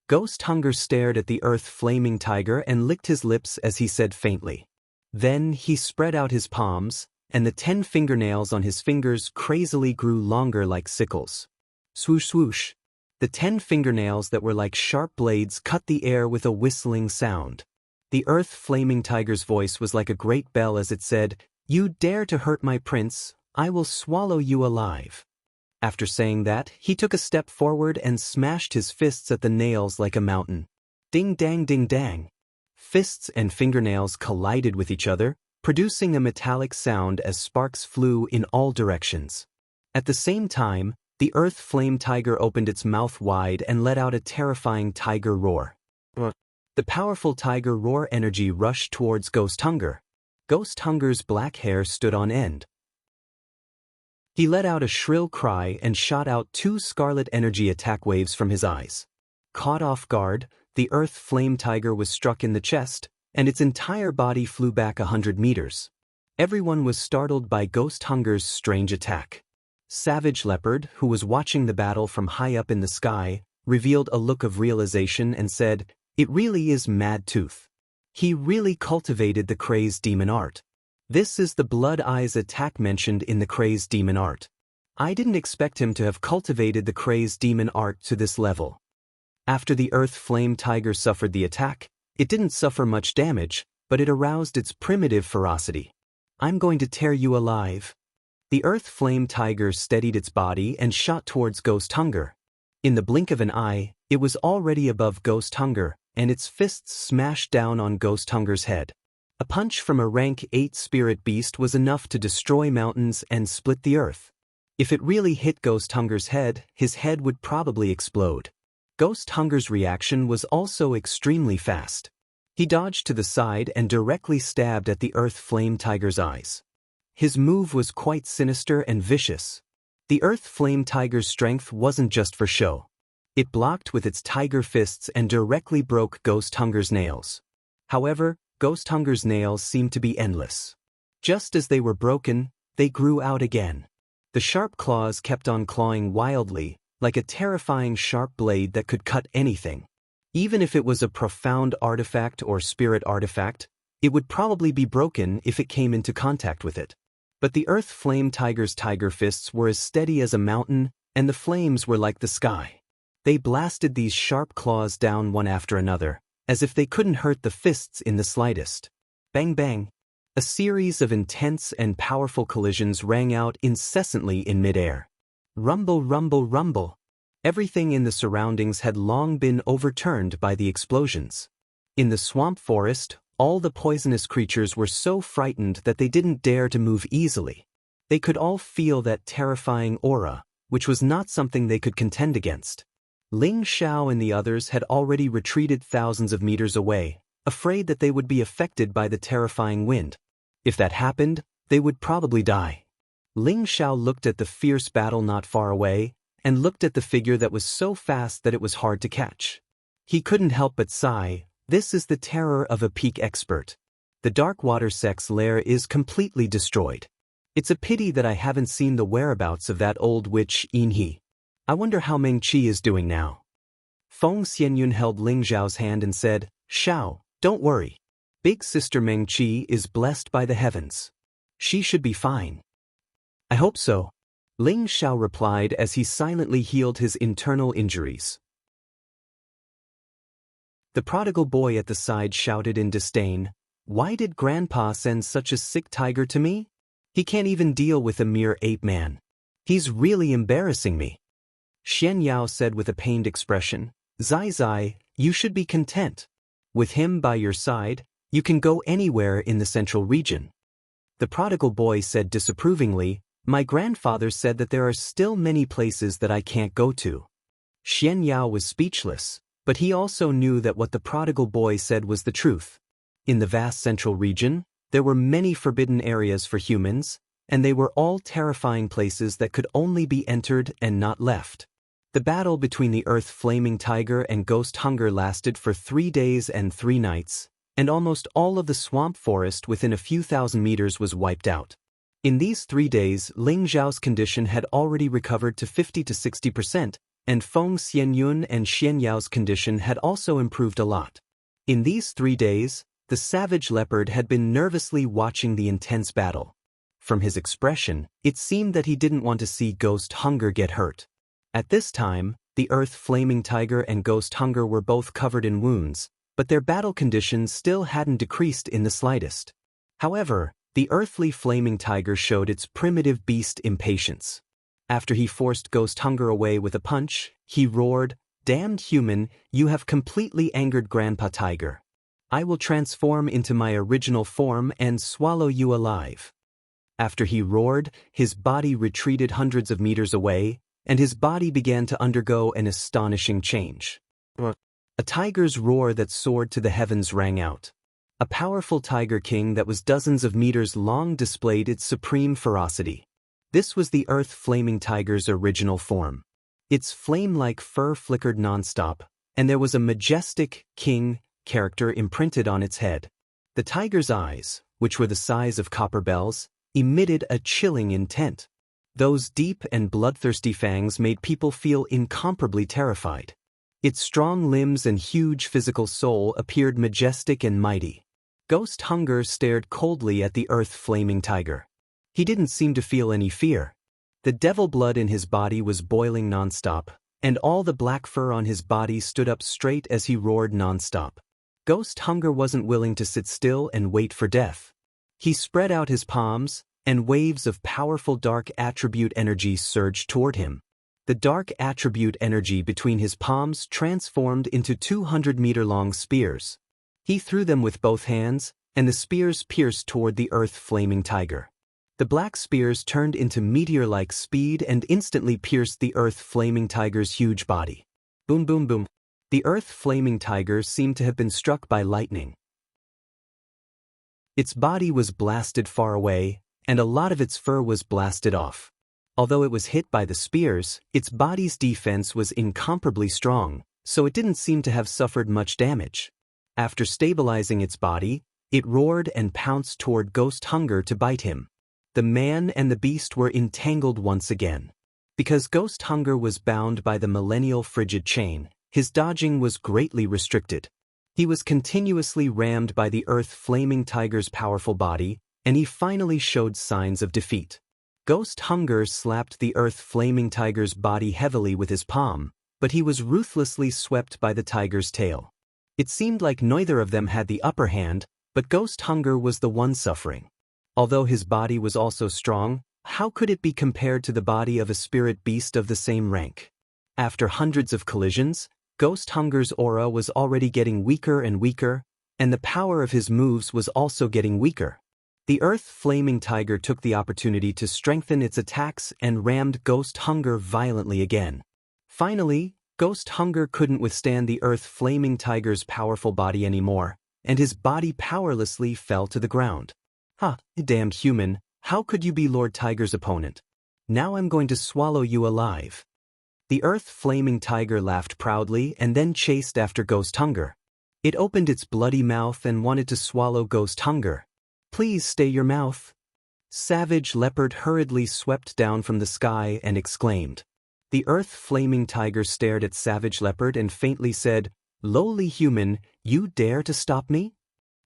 Ghost Hunger stared at the Earth Flaming Tiger and licked his lips as he said faintly. Then he spread out his palms, and the 10 fingernails on his fingers crazily grew longer like sickles. Swoosh swoosh! The 10 fingernails that were like sharp blades cut the air with a whistling sound. The Earth Flaming Tiger's voice was like a great bell as it said, "You dare to hurt my prince, I will swallow you alive." After saying that, he took a step forward and smashed his fists at the nails like a mountain. Ding dang ding dang. Fists and fingernails collided with each other, producing a metallic sound as sparks flew in all directions. At the same time, the Earth Flame Tiger opened its mouth wide and let out a terrifying tiger roar. The powerful tiger roar energy rushed towards Ghost Hunger. Ghost Hunger's black hair stood on end. He let out a shrill cry and shot out 2 scarlet energy attack waves from his eyes. Caught off guard, the Earth Flame Tiger was struck in the chest, and its entire body flew back 100 meters. Everyone was startled by Ghost Hunger's strange attack. Savage Leopard, who was watching the battle from high up in the sky, revealed a look of realization and said, "It really is Mad Tooth. He really cultivated the Crazed Demon art. This is the Blood Eyes attack mentioned in the Crazed Demon art. I didn't expect him to have cultivated the Crazed Demon art to this level." After the Earth Flame Tiger suffered the attack, it didn't suffer much damage, but it aroused its primitive ferocity. "I'm going to tear you alive." The Earth Flame Tiger steadied its body and shot towards Ghost Hunger. In the blink of an eye, it was already above Ghost Hunger, and its fists smashed down on Ghost Hunger's head. A punch from a rank 8 spirit beast was enough to destroy mountains and split the earth. If it really hit Ghost Hunger's head, his head would probably explode. Ghost Hunger's reaction was also extremely fast. He dodged to the side and directly stabbed at the Earth Flame Tiger's eyes. His move was quite sinister and vicious. The Earth Flame Tiger's strength wasn't just for show. It blocked with its tiger fists and directly broke Ghost Hunger's nails. However, Ghost Hunger's nails seemed to be endless. Just as they were broken, they grew out again. The sharp claws kept on clawing wildly, like a terrifying sharp blade that could cut anything. Even if it was a profound artifact or spirit artifact, it would probably be broken if it came into contact with it. But the Earth Flame Tiger's tiger fists were as steady as a mountain, and the flames were like the sky. They blasted these sharp claws down one after another, as if they couldn't hurt the fists in the slightest. Bang bang. A series of intense and powerful collisions rang out incessantly in midair. Rumble, rumble, rumble. Everything in the surroundings had long been overturned by the explosions. In the swamp forest, all the poisonous creatures were so frightened that they didn't dare to move easily. They could all feel that terrifying aura, which was not something they could contend against. Ling Xiao and the others had already retreated thousands of meters away, afraid that they would be affected by the terrifying wind. If that happened, they would probably die. Ling Xiao looked at the fierce battle not far away, and looked at the figure that was so fast that it was hard to catch. He couldn't help but sigh. This is the terror of a peak expert. The Dark Water Sect's lair is completely destroyed. It's a pity that I haven't seen the whereabouts of that old witch Inhe. I wonder how Meng Qi is doing now. Feng Xianyun held Ling Zhao's hand and said, "Xiao, don't worry. Big sister Meng Qi is blessed by the heavens. She should be fine." "I hope so," Ling Xiao replied as he silently healed his internal injuries. The prodigal boy at the side shouted in disdain, "Why did Grandpa send such a sick tiger to me? He can't even deal with a mere ape man. He's really embarrassing me." Xian Yao said with a pained expression, "Zai Zai, you should be content. With him by your side, you can go anywhere in the central region." The prodigal boy said disapprovingly, "My grandfather said that there are still many places that I can't go to." Xian Yao was speechless, but he also knew that what the prodigal boy said was the truth. In the vast central region, there were many forbidden areas for humans, and they were all terrifying places that could only be entered and not left. The battle between the Earth Flaming Tiger and Ghost Hunger lasted for 3 days and 3 nights, and almost all of the swamp forest within a few thousand meters was wiped out. In these 3 days, Ling Zhao's condition had already recovered to 50 to 60%, and Feng Xianyun and Xian Yao's condition had also improved a lot. In these 3 days, the savage leopard had been nervously watching the intense battle. From his expression, it seemed that he didn't want to see Ghost Hunger get hurt. At this time, the Earth Flaming Tiger and Ghost Hunger were both covered in wounds, but their battle conditions still hadn't decreased in the slightest. However, the earthly flaming tiger showed its primitive beast impatience. After he forced Ghost Hunger away with a punch, he roared, "Damned human, you have completely angered Grandpa Tiger. I will transform into my original form and swallow you alive." After he roared, his body retreated hundreds of meters away, and his body began to undergo an astonishing change. A tiger's roar that soared to the heavens rang out. A powerful tiger king that was dozens of meters long displayed its supreme ferocity. This was the earth flaming tiger's original form. Its flame-like fur flickered nonstop, and there was a majestic, king character imprinted on its head. The tiger's eyes, which were the size of copper bells, emitted a chilling intent. Those deep and bloodthirsty fangs made people feel incomparably terrified. Its strong limbs and huge physical soul appeared majestic and mighty. Ghost Hunger stared coldly at the earth flaming tiger. He didn't seem to feel any fear. The devil blood in his body was boiling nonstop, and all the black fur on his body stood up straight as he roared nonstop. Ghost Hunger wasn't willing to sit still and wait for death. He spread out his palms, and waves of powerful dark attribute energy surged toward him. The dark attribute energy between his palms transformed into 200-meter-long spears. He threw them with both hands, and the spears pierced toward the earth flaming tiger. The black spears turned into meteor-like speed and instantly pierced the earth flaming tiger's huge body. Boom, boom, boom. The earth flaming tiger seemed to have been struck by lightning. Its body was blasted far away, and a lot of its fur was blasted off. Although it was hit by the spears, its body's defense was incomparably strong, so it didn't seem to have suffered much damage. After stabilizing its body, it roared and pounced toward Ghost Hunger to bite him. The man and the beast were entangled once again. Because Ghost Hunger was bound by the millennial frigid chain, his dodging was greatly restricted. He was continuously rammed by the earth flaming tiger's powerful body, and he finally showed signs of defeat. Ghost Hunger slapped the earth flaming tiger's body heavily with his palm, but he was ruthlessly swept by the tiger's tail. It seemed like neither of them had the upper hand, but Ghost Hunger was the one suffering. Although his body was also strong, how could it be compared to the body of a spirit beast of the same rank? After hundreds of collisions, Ghost Hunger's aura was already getting weaker and weaker, and the power of his moves was also getting weaker. The earth flaming tiger took the opportunity to strengthen its attacks and rammed Ghost Hunger violently again. Finally, Ghost Hunger couldn't withstand the earth flaming tiger's powerful body anymore, and his body powerlessly fell to the ground. "Ha, damned human, how could you be Lord Tiger's opponent? Now I'm going to swallow you alive." The earth flaming tiger laughed proudly and then chased after Ghost Hunger. It opened its bloody mouth and wanted to swallow Ghost Hunger. "Please stay your mouth." Savage Leopard hurriedly swept down from the sky and exclaimed. The earth flaming tiger stared at Savage Leopard and faintly said, "Lowly human, you dare to stop me?"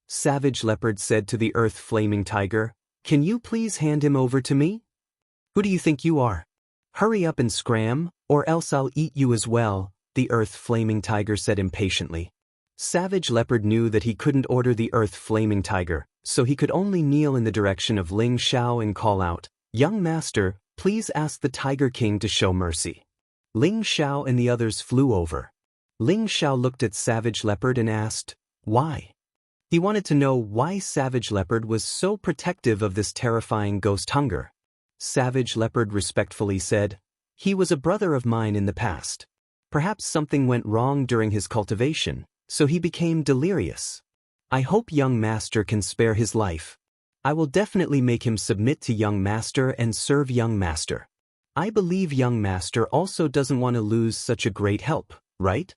Savage Leopard said to the earth flaming tiger, "Can you please hand him over to me?" "Who do you think you are? Hurry up and scram, or else I'll eat you as well," the earth flaming tiger said impatiently. Savage Leopard knew that he couldn't order the earth flaming tiger, so he could only kneel in the direction of Ling Xiao and call out, "Young master, please ask the Tiger King to show mercy." Ling Xiao and the others flew over. Ling Xiao looked at Savage Leopard and asked, "Why?" He wanted to know why Savage Leopard was so protective of this terrifying Ghost Hunger. Savage Leopard respectfully said, "He was a brother of mine in the past. Perhaps something went wrong during his cultivation, so he became delirious. I hope young master can spare his life. I will definitely make him submit to young master and serve young master. I believe young master also doesn't want to lose such a great help, right?"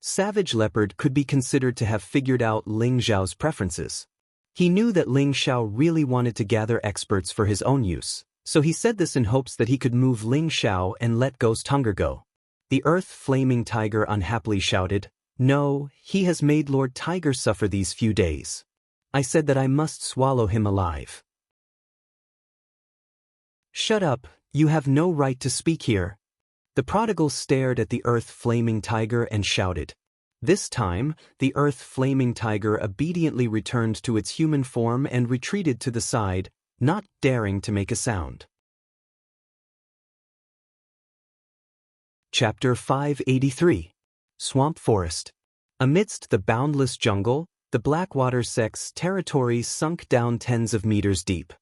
Savage Leopard could be considered to have figured out Ling Xiao's preferences. He knew that Ling Xiao really wanted to gather experts for his own use, so he said this in hopes that he could move Ling Xiao and let Ghost Hunger go. The earth flaming tiger unhappily shouted, "No, he has made Lord Tiger suffer these few days. I said that I must swallow him alive." "Shut up, you have no right to speak here." The prodigal stared at the earth flaming tiger and shouted, This time, the earth-flaming tiger obediently returned to its human form and retreated to the side, not daring to make a sound. Chapter 583. Swamp Forest. Amidst the boundless jungle, the Blackwater sect's territory sunk down tens of meters deep.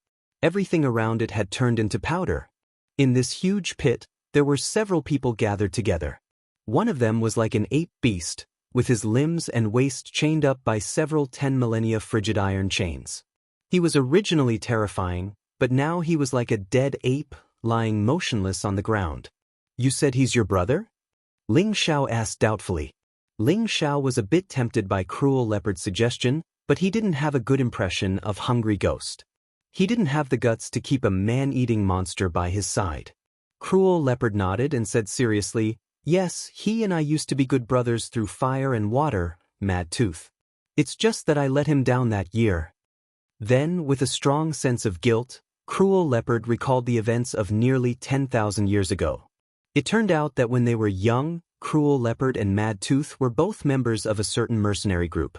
Everything around it had turned into powder. In this huge pit, there were several people gathered together. One of them was like an ape beast, with his limbs and waist chained up by several 10 millennia frigid iron chains. He was originally terrifying, but now he was like a dead ape, lying motionless on the ground. "You said he's your brother?" Ling Xiao asked doubtfully. Ling Xiao was a bit tempted by Cruel Leopard's suggestion, but he didn't have a good impression of Hungry Ghost. He didn't have the guts to keep a man-eating monster by his side. Cruel Leopard nodded and said seriously, "Yes, he and I used to be good brothers through fire and water, Mad Tooth. It's just that I let him down that year." Then, with a strong sense of guilt, Cruel Leopard recalled the events of nearly 10,000 years ago. It turned out that when they were young, Cruel Leopard and Mad Tooth were both members of a certain mercenary group.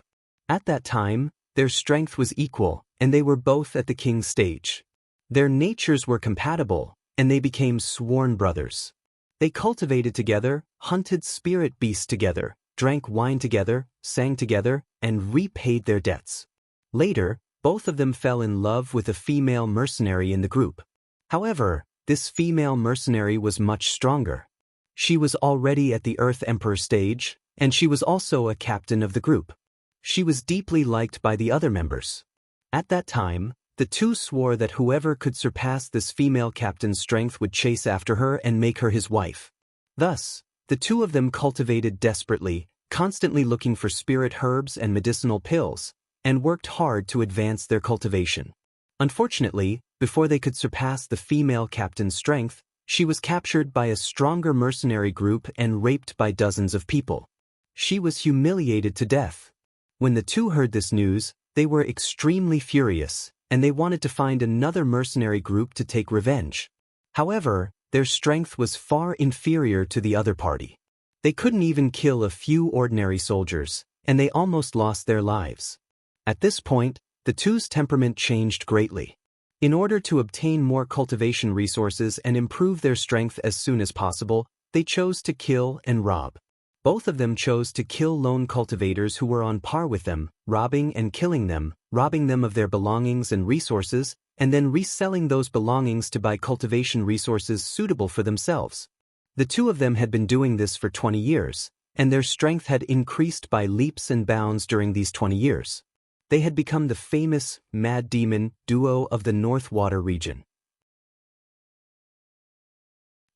At that time, their strength was equal, and they were both at the king's stage. Their natures were compatible, and they became sworn brothers. They cultivated together, hunted spirit beasts together, drank wine together, sang together, and repaid their debts. Later, both of them fell in love with a female mercenary in the group. However, this female mercenary was much stronger. She was already at the Earth Emperor stage, and she was also a captain of the group. She was deeply liked by the other members. At that time, the two swore that whoever could surpass this female captain's strength would chase after her and make her his wife. Thus, the two of them cultivated desperately, constantly looking for spirit herbs and medicinal pills, and worked hard to advance their cultivation. Unfortunately, before they could surpass the female captain's strength, she was captured by a stronger mercenary group and raped by dozens of people. She was humiliated to death. When the two heard this news, they were extremely furious, and they wanted to find another mercenary group to take revenge. However, their strength was far inferior to the other party. They couldn't even kill a few ordinary soldiers, and they almost lost their lives. At this point, the two's temperament changed greatly. In order to obtain more cultivation resources and improve their strength as soon as possible, they chose to kill and rob. Both of them chose to kill lone cultivators who were on par with them, robbing and killing them, robbing them of their belongings and resources, and then reselling those belongings to buy cultivation resources suitable for themselves. The two of them had been doing this for 20 years, and their strength had increased by leaps and bounds during these 20 years. They had become the famous Mad Demon duo of the North Water region.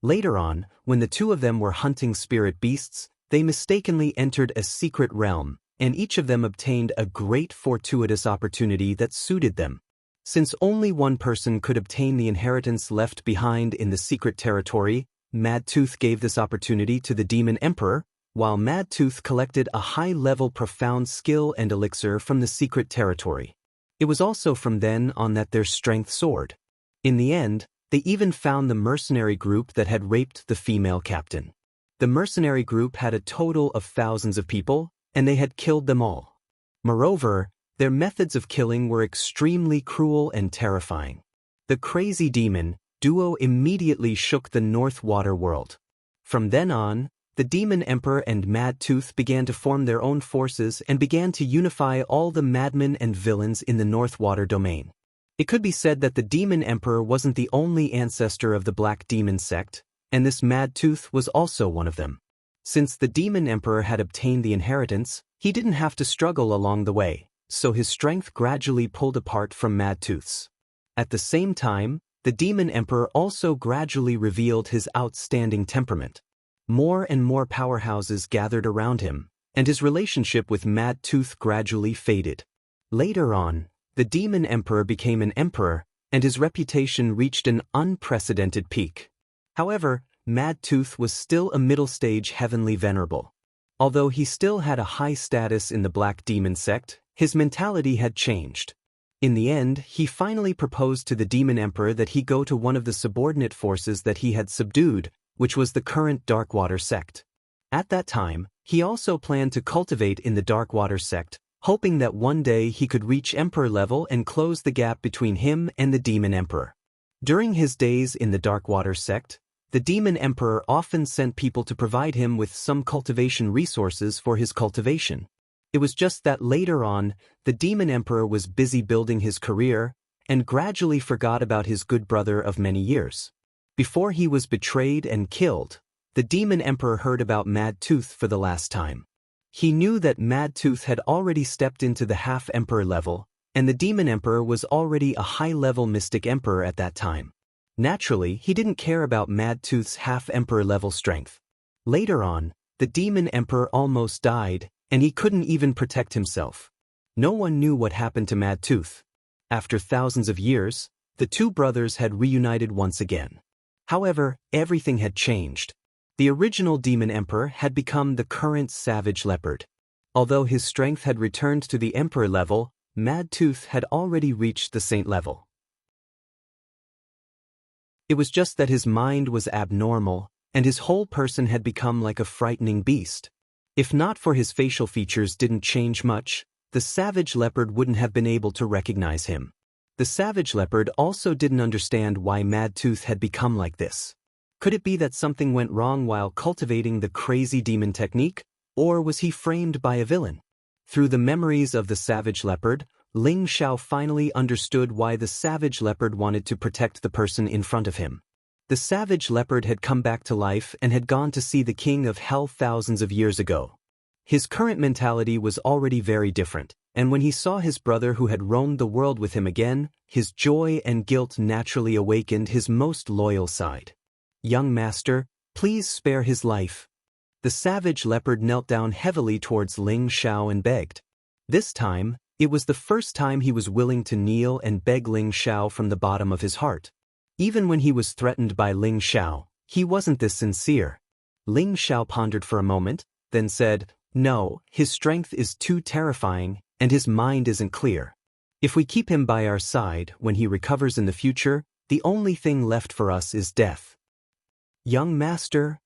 Later on, when the two of them were hunting spirit beasts, they mistakenly entered a secret realm, and each of them obtained a great fortuitous opportunity that suited them. Since only one person could obtain the inheritance left behind in the secret territory, Mad Tooth gave this opportunity to the Demon Emperor, while Mad Tooth collected a high-level profound skill and elixir from the secret territory. It was also from then on that their strength soared. In the end, they even found the mercenary group that had raped the female captain. The mercenary group had a total of thousands of people, and they had killed them all. Moreover, their methods of killing were extremely cruel and terrifying. The crazy demon duo immediately shook the North Water world. From then on, the Demon Emperor and Mad Tooth began to form their own forces and began to unify all the madmen and villains in the North Water domain. It could be said that the Demon Emperor wasn't the only ancestor of the Black Demon sect, and this Mad Tooth was also one of them. Since the Demon Emperor had obtained the inheritance, he didn't have to struggle along the way, so his strength gradually pulled apart from Mad Tooth's. At the same time, the Demon Emperor also gradually revealed his outstanding temperament. More and more powerhouses gathered around him, and his relationship with Mad Tooth gradually faded. Later on, the Demon Emperor became an emperor, and his reputation reached an unprecedented peak. However, Mad Tooth was still a middle-stage heavenly venerable. Although he still had a high status in the Black Demon sect, his mentality had changed. In the end, he finally proposed to the Demon Emperor that he go to one of the subordinate forces that he had subdued, which was the current Darkwater sect. At that time, He also planned to cultivate in the Dark Water sect, hoping that one day he could reach Emperor level and close the gap between him and the Demon Emperor. During his days in the Dark Water sect, the Demon Emperor often sent people to provide him with some cultivation resources for his cultivation. It was just that later on, the Demon Emperor was busy building his career and gradually forgot about his good brother of many years. Before he was betrayed and killed, the Demon Emperor heard about Mad Tooth for the last time. He knew that Mad Tooth had already stepped into the half-emperor level, and the Demon Emperor was already a high-level mystic emperor at that time. Naturally, he didn't care about Mad Tooth's half-emperor level strength. Later on, the Demon Emperor almost died, and he couldn't even protect himself. No one knew what happened to Mad Tooth. After thousands of years, the two brothers had reunited once again. However, everything had changed. The original Demon Emperor had become the current Savage Leopard. Although his strength had returned to the Emperor level, Mad Tooth had already reached the Saint level. It was just that his mind was abnormal, and his whole person had become like a frightening beast. If not for his facial features didn't change much, the Savage Leopard wouldn't have been able to recognize him. The Savage Leopard also didn't understand why Mad Tooth had become like this. Could it be that something went wrong while cultivating the crazy demon technique, or was he framed by a villain? Through the memories of the Savage Leopard, Ling Xiao finally understood why the Savage Leopard wanted to protect the person in front of him. The Savage Leopard had come back to life and had gone to see the King of Hell thousands of years ago. His current mentality was already very different, and when he saw his brother who had roamed the world with him again, his joy and guilt naturally awakened his most loyal side. "Young master, please spare his life." The Savage Leopard knelt down heavily towards Ling Xiao and begged. This time, it was the first time he was willing to kneel and beg Ling Xiao from the bottom of his heart. Even when he was threatened by Ling Xiao, he wasn't this sincere. Ling Xiao pondered for a moment, then said, "No, his strength is too terrifying, and his mind isn't clear. If we keep him by our side when he recovers in the future, the only thing left for us is death." "Young master?"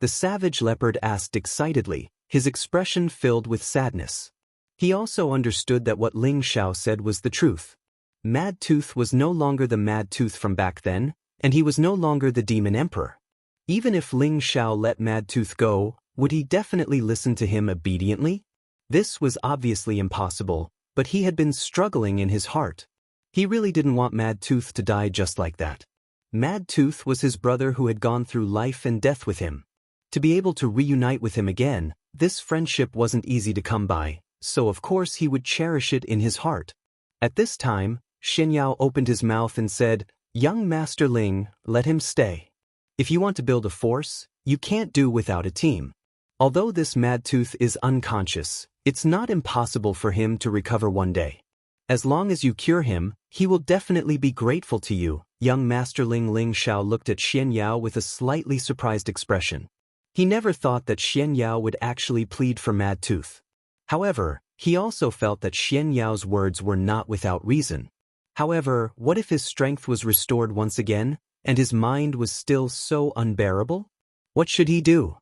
the Savage Leopard asked excitedly, his expression filled with sadness. He also understood that what Ling Xiao said was the truth. Mad Tooth was no longer the Mad Tooth from back then, and he was no longer the Demon Emperor. Even if Ling Xiao let Mad Tooth go, would he definitely listen to him obediently? This was obviously impossible, but he had been struggling in his heart. He really didn't want Mad Tooth to die just like that. Mad Tooth was his brother who had gone through life and death with him. To be able to reunite with him again, this friendship wasn't easy to come by, so of course he would cherish it in his heart. At this time, Xianyao opened his mouth and said, "Young Master Ling, let him stay. If you want to build a force, you can't do without a team. Although this Mad Tooth is unconscious, it's not impossible for him to recover one day. As long as you cure him, he will definitely be grateful to you." Young Master Ling Xiao looked at Xianyao with a slightly surprised expression. He never thought that Xianyao would actually plead for Mad Tooth. However, he also felt that Xianyao's words were not without reason. However, what if his strength was restored once again, and his mind was still so unbearable? What should he do?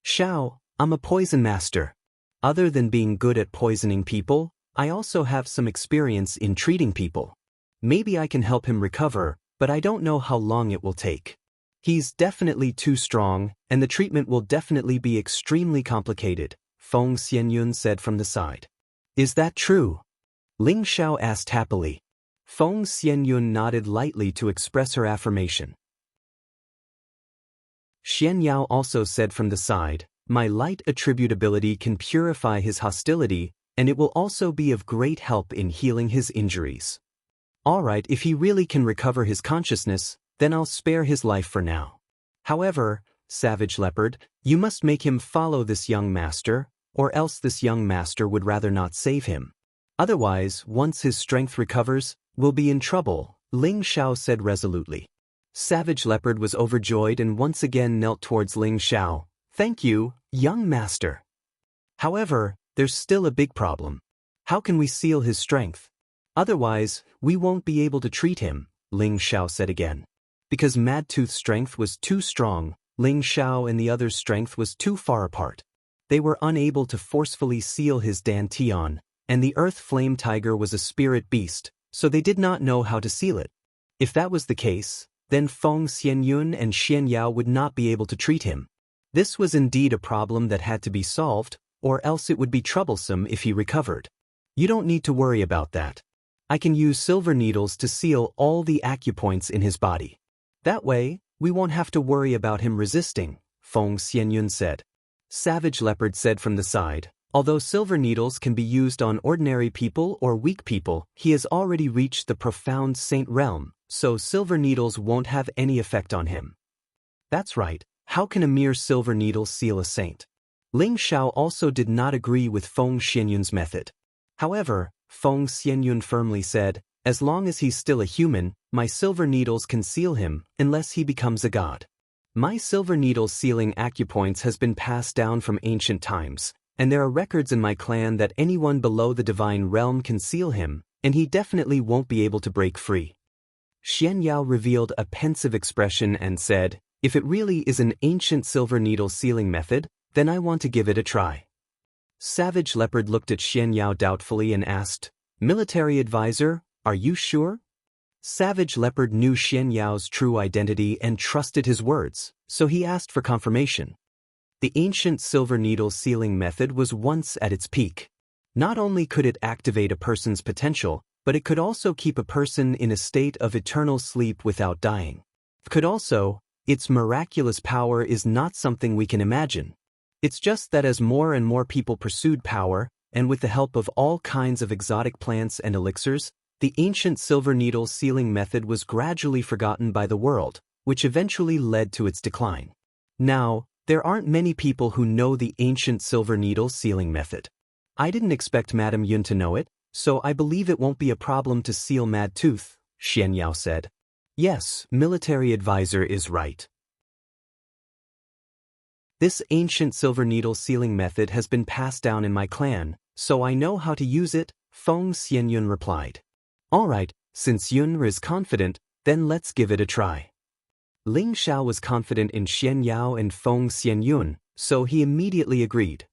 "Xiao, I'm a poison master. Other than being good at poisoning people, I also have some experience in treating people. Maybe I can help him recover, but I don't know how long it will take. He's definitely too strong, and the treatment will definitely be extremely complicated," Feng Xianyun said from the side. "Is that true?" Ling Xiao asked happily. Feng Xianyun nodded lightly to express her affirmation. Xianyao also said from the side, "My light attributability can purify his hostility, and it will also be of great help in healing his injuries. Alright, if he really can recover his consciousness, then I'll spare his life for now. However, Savage Leopard, you must make him follow this young master, or else this young master would rather not save him. Otherwise, once his strength recovers, we'll be in trouble," Ling Xiao said resolutely. Savage Leopard was overjoyed and once again knelt towards Ling Xiao. "Thank you, young master. However, there's still a big problem. How can we seal his strength? Otherwise, we won't be able to treat him," Ling Xiao said again. Because Mad Tooth's strength was too strong, Ling Xiao and the other's strength was too far apart. They were unable to forcefully seal his dantian, and the earth flame tiger was a spirit beast, so they did not know how to seal it. If that was the case, then Feng Xianyun and Xian Yao would not be able to treat him. This was indeed a problem that had to be solved, or else it would be troublesome if he recovered. You don't need to worry about that. I can use silver needles to seal all the acupoints in his body. That way, we won't have to worry about him resisting, Feng Xianyun said. Savage Leopard said from the side, although silver needles can be used on ordinary people or weak people, he has already reached the profound saint realm, so silver needles won't have any effect on him. That's right, how can a mere silver needle seal a saint? Ling Xiao also did not agree with Feng Xianyun's method. However, Feng Xianyun firmly said, as long as he's still a human, my silver needles can seal him, unless he becomes a god. My silver needle sealing acupoints has been passed down from ancient times, and there are records in my clan that anyone below the divine realm can seal him, and he definitely won't be able to break free. Xian Yao revealed a pensive expression and said, if it really is an ancient silver needle sealing method, then I want to give it a try. Savage Leopard looked at Xian Yao doubtfully and asked, Military advisor, are you sure? Savage Leopard knew Xian Yao's true identity and trusted his words, so he asked for confirmation. The ancient silver needle sealing method was once at its peak. Not only could it activate a person's potential, but it could also keep a person in a state of eternal sleep without dying. Its miraculous power is not something we can imagine. It's just that as more and more people pursued power, and with the help of all kinds of exotic plants and elixirs, the ancient silver needle sealing method was gradually forgotten by the world, which eventually led to its decline. Now, there aren't many people who know the ancient silver needle sealing method. I didn't expect Madame Yun to know it, so I believe it won't be a problem to seal Mad Tooth, Xian Yao said. Yes, military advisor is right. This ancient silver needle sealing method has been passed down in my clan, so I know how to use it, Feng Xianyun replied. Alright, since Yun is confident, then let's give it a try. Ling Xiao was confident in Xian Yao and Feng Xianyun, so he immediately agreed.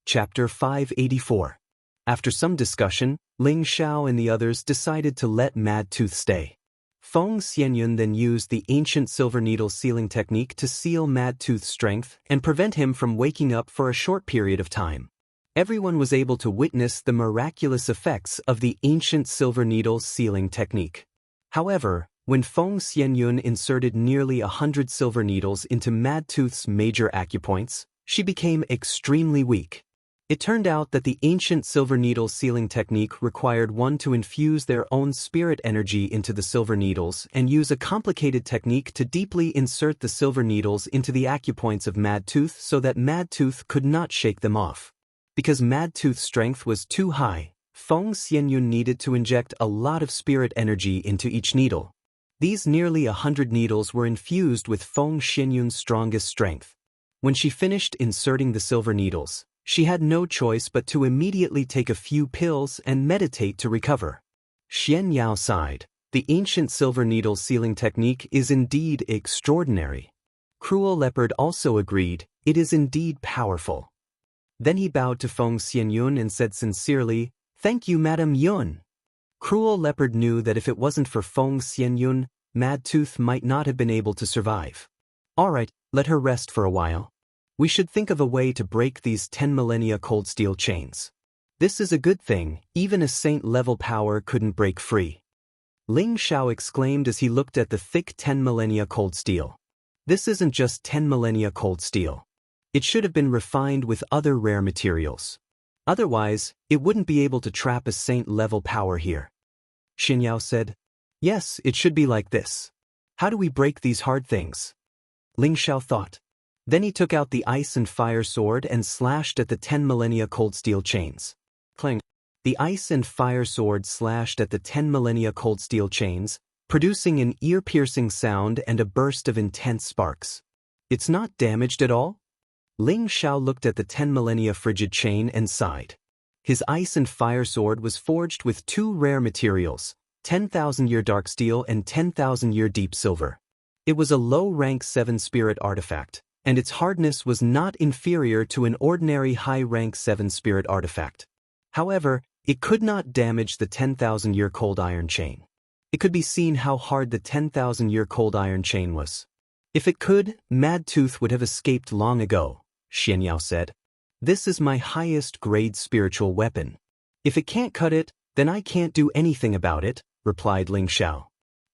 Chapter 584. After some discussion, Ling Xiao and the others decided to let Mad Tooth stay. Feng Xianyun then used the ancient silver needle sealing technique to seal Mad Tooth's strength and prevent him from waking up for a short period of time. Everyone was able to witness the miraculous effects of the ancient silver needle sealing technique. However, when Feng Xianyun inserted nearly 100 silver needles into Mad Tooth's major acupoints, she became extremely weak. It turned out that the ancient silver needle sealing technique required one to infuse their own spirit energy into the silver needles and use a complicated technique to deeply insert the silver needles into the acupoints of Mad Tooth so that Mad Tooth could not shake them off. Because Mad Tooth's strength was too high, Feng Xianyun needed to inject a lot of spirit energy into each needle. These nearly 100 needles were infused with Feng Xianyun's strongest strength. When she finished inserting the silver needles, she had no choice but to immediately take a few pills and meditate to recover. Xian Yao sighed. The ancient silver needle sealing technique is indeed extraordinary. Cruel Leopard also agreed, it is indeed powerful. Then he bowed to Feng Xianyun and said sincerely, Thank you, Madame Yun. Cruel Leopard knew that if it wasn't for Feng Xianyun, Mad Tooth might not have been able to survive. Alright, let her rest for a while. We should think of a way to break these 10 millennia cold steel chains. This is a good thing, even a saint-level power couldn't break free. Ling Xiao exclaimed as he looked at the thick 10 millennia cold steel. This isn't just 10 millennia cold steel. It should have been refined with other rare materials. Otherwise, it wouldn't be able to trap a saint-level power here. Xin Yao said, Yes, it should be like this. How do we break these hard things? Ling Xiao thought. Then he took out the ice and fire sword and slashed at the 10 millennia cold steel chains. Clang. The ice and fire sword slashed at the 10 millennia cold steel chains, producing an ear-piercing sound and a burst of intense sparks. It's not damaged at all? Ling Xiao looked at the 10 millennia frigid chain and sighed. His ice and fire sword was forged with two rare materials, 10,000-year dark steel and 10,000-year deep silver. It was a low-rank 7 spirit artifact, and its hardness was not inferior to an ordinary high-rank 7 spirit artifact. However, it could not damage the 10,000-year cold iron chain. It could be seen how hard the 10,000-year cold iron chain was. If it could, Mad Tooth would have escaped long ago, Xianyao said. This is my highest grade spiritual weapon. If it can't cut it, then I can't do anything about it, replied Ling Xiao.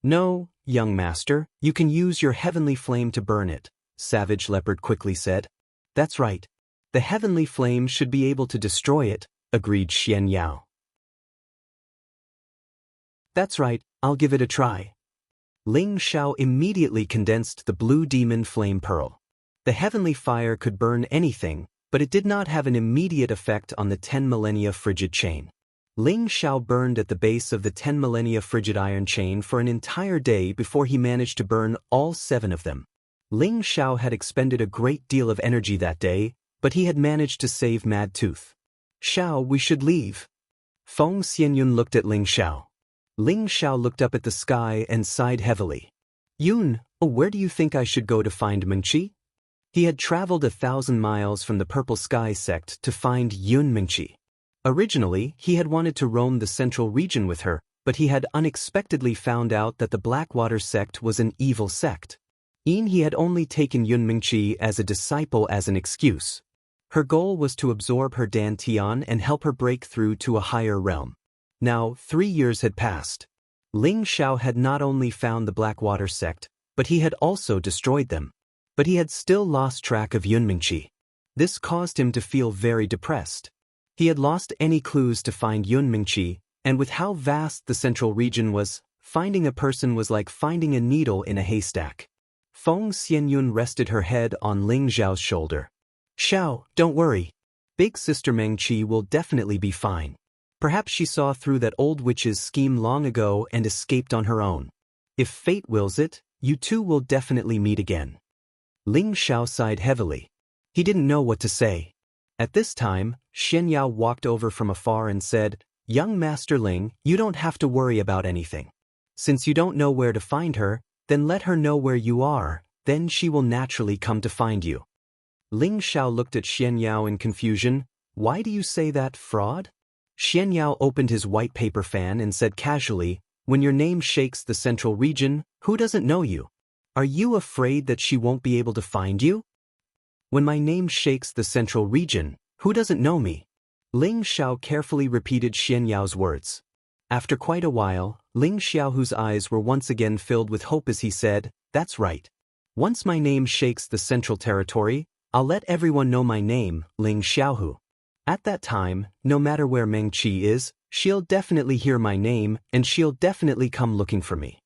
No, young master, you can use your heavenly flame to burn it, Savage Leopard quickly said. That's right. The heavenly flame should be able to destroy it, agreed Xianyao. That's right, I'll give it a try. Ling Xiao immediately condensed the blue demon flame pearl. The heavenly fire could burn anything, but it did not have an immediate effect on the 10 millennia frigid chain. Ling Xiao burned at the base of the 10 millennia frigid iron chain for an entire day before he managed to burn all 7 of them. Ling Xiao had expended a great deal of energy that day, but he had managed to save Mad Tooth. Xiao, we should leave. Feng Xianyun looked at Ling Xiao. Ling Xiao looked up at the sky and sighed heavily. Yun, where do you think I should go to find Mengqi? He had traveled 1,000 miles from the Purple Sky sect to find Yun Mengqi. Originally, he had wanted to roam the central region with her, but he had unexpectedly found out that the Blackwater sect was an evil sect. He had only taken Yun Mengqi as a disciple as an excuse. Her goal was to absorb her dantian and help her break through to a higher realm. Now, 3 years had passed. Ling Xiao had not only found the Blackwater sect, but he had also destroyed them. But he had still lost track of Yun Mengqi. This caused him to feel very depressed. He had lost any clues to find Yun Mengqi, and with how vast the central region was, finding a person was like finding a needle in a haystack. Feng Xianyun rested her head on Ling Xiao's shoulder. Xiao, don't worry. Big Sister Mengqi will definitely be fine. Perhaps she saw through that old witch's scheme long ago and escaped on her own. If fate wills it, you two will definitely meet again. Ling Xiao sighed heavily. He didn't know what to say. At this time, Xianyao walked over from afar and said, Young Master Ling, you don't have to worry about anything. Since you don't know where to find her, then let her know where you are, then she will naturally come to find you. Ling Xiao looked at Xianyao in confusion. Why do you say that, fraud? Xianyao opened his white paper fan and said casually, When your name shakes the central region, who doesn't know you? Are you afraid that she won't be able to find you? When my name shakes the central region, who doesn't know me? Ling Xiao carefully repeated Xianyao's words. After quite a while, Ling Xiaohu's eyes were once again filled with hope as he said, That's right. Once my name shakes the central territory, I'll let everyone know my name, Ling Xiaohu. At that time, no matter where Mengqi is, she'll definitely hear my name and she'll definitely come looking for me.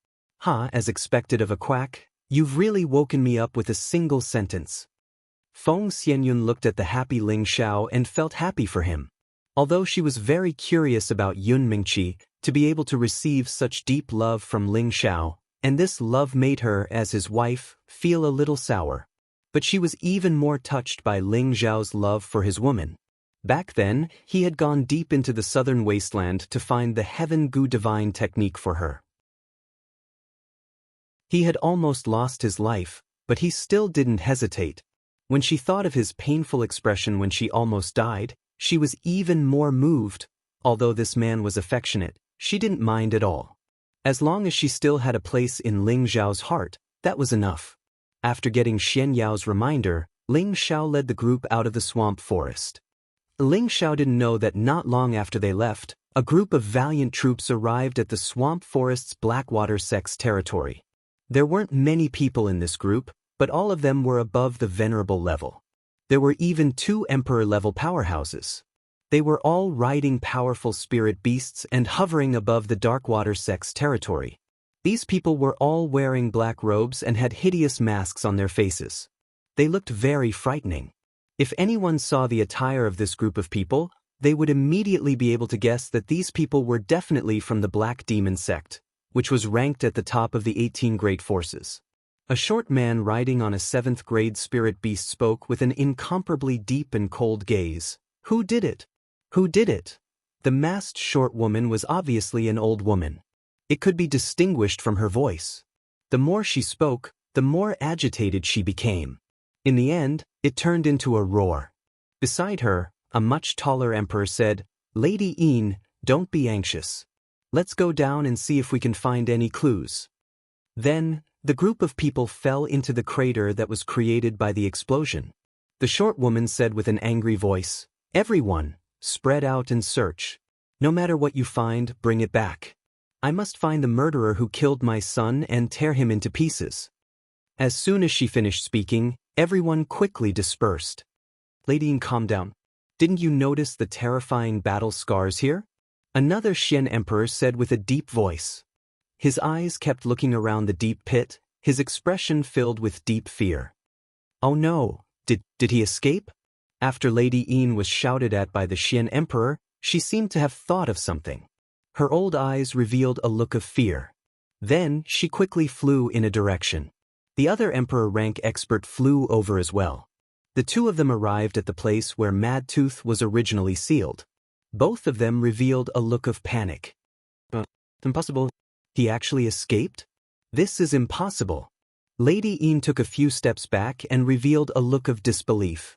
As expected of a quack, you've really woken me up with a single sentence. Feng Xianyun looked at the happy Ling Xiao and felt happy for him. Although she was very curious about Yun Mengqi, to be able to receive such deep love from Ling Xiao, and this love made her, as his wife, feel a little sour. But she was even more touched by Ling Xiao's love for his woman. Back then, he had gone deep into the southern wasteland to find the Heaven Gu divine technique for her. He had almost lost his life, but he still didn't hesitate. When she thought of his painful expression when she almost died, she was even more moved. Although this man was affectionate, she didn't mind at all. As long as she still had a place in Ling Xiao's heart, that was enough. After getting Xianyao's reminder, Ling Xiao led the group out of the swamp forest. Ling Xiao didn't know that not long after they left, a group of valiant troops arrived at the swamp forest's Blackwater sect's territory. There weren't many people in this group, but all of them were above the venerable level. There were even 2 emperor-level powerhouses. They were all riding powerful spirit beasts and hovering above the Darkwater sect's territory. These people were all wearing black robes and had hideous masks on their faces. They looked very frightening. If anyone saw the attire of this group of people, they would immediately be able to guess that these people were definitely from the Black Demon sect, which was ranked at the top of the 18 great forces. A short man riding on a 7th grade spirit beast spoke with an incomparably deep and cold gaze. Who did it? Who did it? The masked short woman was obviously an old woman. It could be distinguished from her voice. The more she spoke, the more agitated she became. In the end, it turned into a roar. Beside her, a much taller emperor said, "Lady Yin, don't be anxious. Let's go down and see if we can find any clues." Then, the group of people fell into the crater that was created by the explosion. The short woman said with an angry voice, "Everyone, spread out and search. No matter what you find, bring it back. I must find the murderer who killed my son and tear him into pieces." As soon as she finished speaking, everyone quickly dispersed. "Lady Yin, calm down. Didn't you notice the terrifying battle scars here?" Another Xian emperor said with a deep voice. His eyes kept looking around the deep pit, his expression filled with deep fear. "Oh no, did he escape?" After Lady Yin was shouted at by the Xian emperor, she seemed to have thought of something. Her old eyes revealed a look of fear. Then, she quickly flew in a direction. The other emperor rank expert flew over as well. The two of them arrived at the place where Mad Tooth was originally sealed. Both of them revealed a look of panic. Impossible. He actually escaped? This is impossible. Lady Yin took a few steps back and revealed a look of disbelief.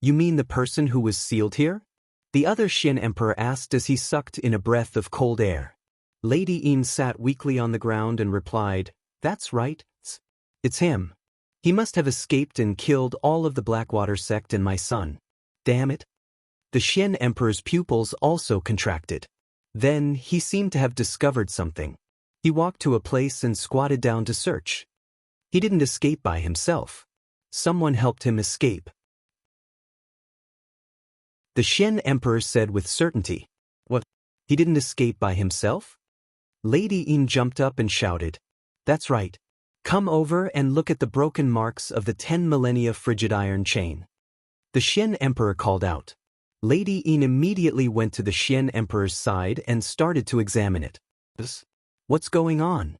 "You mean the person who was sealed here?" The other Xian emperor asked as he sucked in a breath of cold air. Lady Yin sat weakly on the ground and replied, "That's right. It's him. He must have escaped and killed all of the Blackwater sect and my son. Damn it." The Xian emperor's pupils also contracted. Then, he seemed to have discovered something. He walked to a place and squatted down to search. He didn't escape by himself. Someone helped him escape. The Xian emperor said with certainty. "What? He didn't escape by himself?" Lady Yin jumped up and shouted, "That's right. Come over and look at the broken marks of the 10 millennia frigid iron chain." The Xian emperor called out. Lady Yin immediately went to the Xian emperor's side and started to examine it. "What's going on?"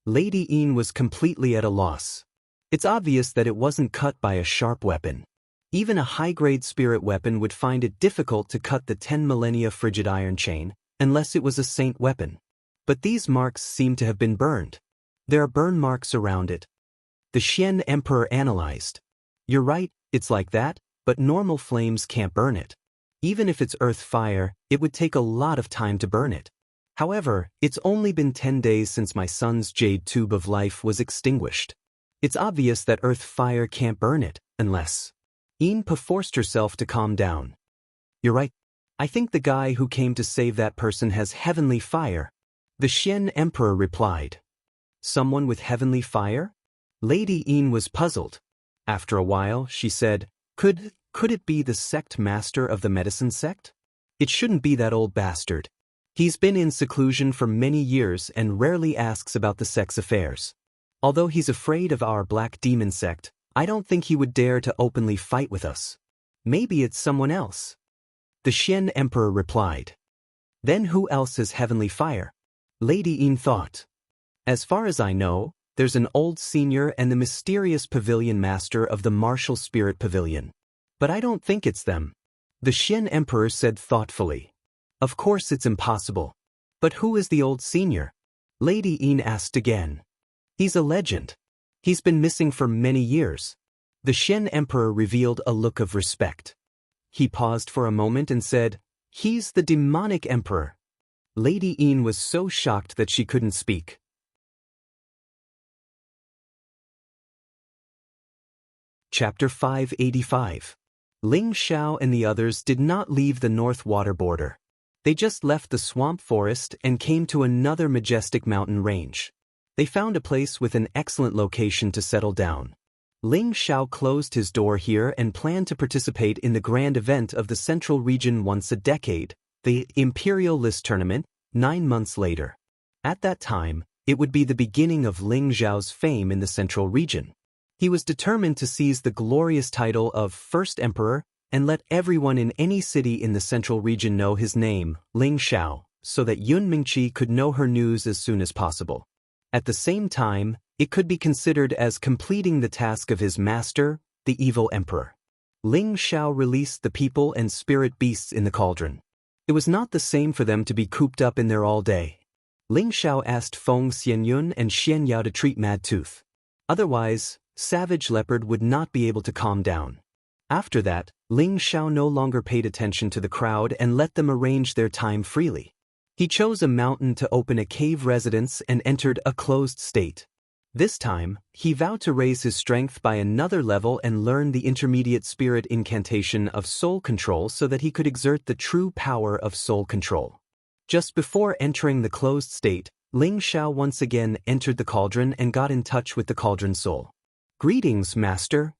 Lady Yin was completely at a loss. It's obvious that it wasn't cut by a sharp weapon. Even a high-grade spirit weapon would find it difficult to cut the 10 millennia frigid iron chain, unless it was a saint weapon. But these marks seem to have been burned. There are burn marks around it. The Xian emperor analyzed. "You're right, it's like that, but normal flames can't burn it. Even if it's earth fire, it would take a lot of time to burn it. However, it's only been 10 days since my son's jade tube of life was extinguished. It's obvious that earth fire can't burn it, unless..." Yin forced herself to calm down. "You're right. I think the guy who came to save that person has heavenly fire." The Xian emperor replied. "Someone with heavenly fire?" Lady Yin was puzzled. After a while, she said, Could it be the sect master of the medicine sect? It shouldn't be that old bastard. He's been in seclusion for many years and rarely asks about the sect's affairs. Although he's afraid of our black demon sect, I don't think he would dare to openly fight with us. Maybe it's someone else." The Xian emperor replied. "Then who else has heavenly fire?" Lady Yin thought. "As far as I know, there's an old senior and the mysterious pavilion master of the martial spirit pavilion. But I don't think it's them." The Xian emperor said thoughtfully. "Of course it's impossible. But who is the old senior?" Lady Yin asked again. "He's a legend. He's been missing for many years." The Xian emperor revealed a look of respect. He paused for a moment and said, "He's the demonic emperor." Lady Yin was so shocked that she couldn't speak. Chapter 585. Ling Xiao and the others did not leave the North Water border. They just left the swamp forest and came to another majestic mountain range. They found a place with an excellent location to settle down. Ling Xiao closed his door here and planned to participate in the grand event of the Central Region once a decade, the Imperial List Tournament, 9 months later. At that time, it would be the beginning of Ling Xiao's fame in the Central Region. He was determined to seize the glorious title of First Emperor and let everyone in any city in the Central Region know his name, Ling Xiao, so that Yun Mingqi could know her news as soon as possible. At the same time, it could be considered as completing the task of his master, the evil emperor. Ling Xiao released the people and spirit beasts in the cauldron. It was not the same for them to be cooped up in there all day. Ling Xiao asked Feng Xianyun and Xian Yao to treat Mad Tooth. Otherwise, Savage Leopard would not be able to calm down. After that, Ling Xiao no longer paid attention to the crowd and let them arrange their time freely. He chose a mountain to open a cave residence and entered a closed state. This time, he vowed to raise his strength by another level and learn the intermediate spirit incantation of soul control so that he could exert the true power of soul control. Just before entering the closed state, Ling Xiao once again entered the cauldron and got in touch with the cauldron soul. "Greetings, Master."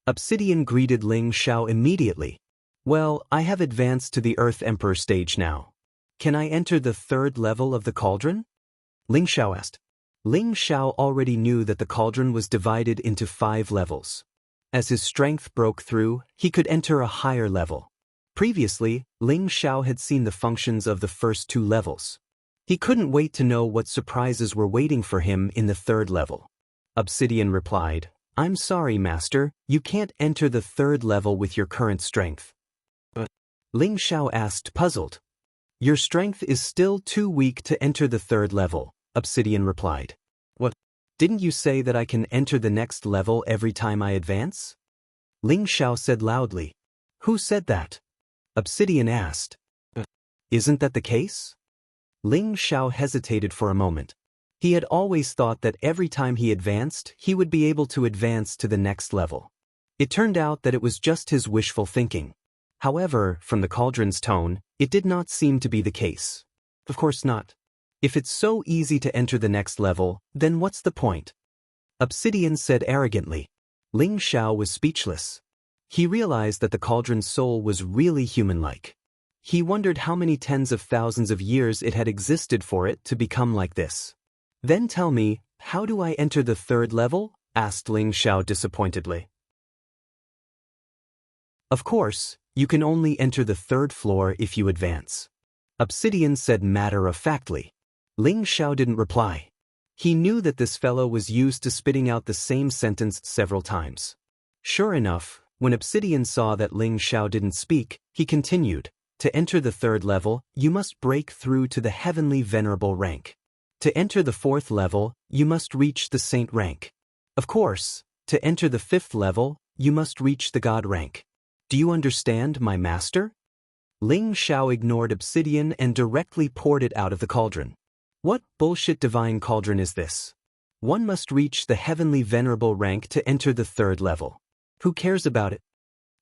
Obsidian greeted Ling Xiao immediately. "Well, I have advanced to the Earth Emperor stage now. Can I enter the third level of the cauldron?" Ling Xiao asked. Ling Xiao already knew that the cauldron was divided into 5 levels. As his strength broke through, he could enter a higher level. Previously, Ling Xiao had seen the functions of the first 2 levels. He couldn't wait to know what surprises were waiting for him in the third level. Obsidian replied, "I'm sorry, Master, you can't enter the third level with your current strength." But Ling Xiao asked, puzzled. "Your strength is still too weak to enter the third level," Obsidian replied. "What? Didn't you say that I can enter the next level every time I advance?" Ling Xiao said loudly. "Who said that?" Obsidian asked. "Isn't that the case?" Ling Xiao hesitated for a moment. He had always thought that every time he advanced, he would be able to advance to the next level. It turned out that it was just his wishful thinking. However, from the cauldron's tone, it did not seem to be the case. Of course not. If it's so easy to enter the next level, then what's the point? Obsidian said arrogantly. Ling Xiao was speechless. He realized that the cauldron's soul was really human-like. He wondered how many tens of thousands of years it had existed for it to become like this. "Then tell me, how do I enter the third level?" asked Ling Xiao disappointedly. "Of course, you can only enter the third floor if you advance," Obsidian said matter-of-factly. Ling Xiao didn't reply. He knew that this fellow was used to spitting out the same sentence several times. Sure enough, when Obsidian saw that Ling Xiao didn't speak, he continued, "To enter the third level, you must break through to the heavenly venerable rank. To enter the fourth level, you must reach the saint rank. Of course, to enter the fifth level, you must reach the god rank. Do you understand, my master?" Ling Xiao ignored Obsidian and directly poured it out of the cauldron. "What bullshit divine cauldron is this? One must reach the heavenly venerable rank to enter the third level. Who cares about it?"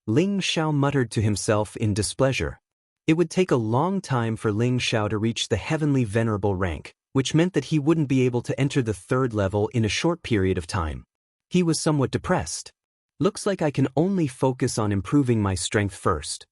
Ling Xiao muttered to himself in displeasure. It would take a long time for Ling Xiao to reach the heavenly venerable rank, which meant that he wouldn't be able to enter the third level in a short period of time. He was somewhat depressed. "Looks like I can only focus on improving my strength first."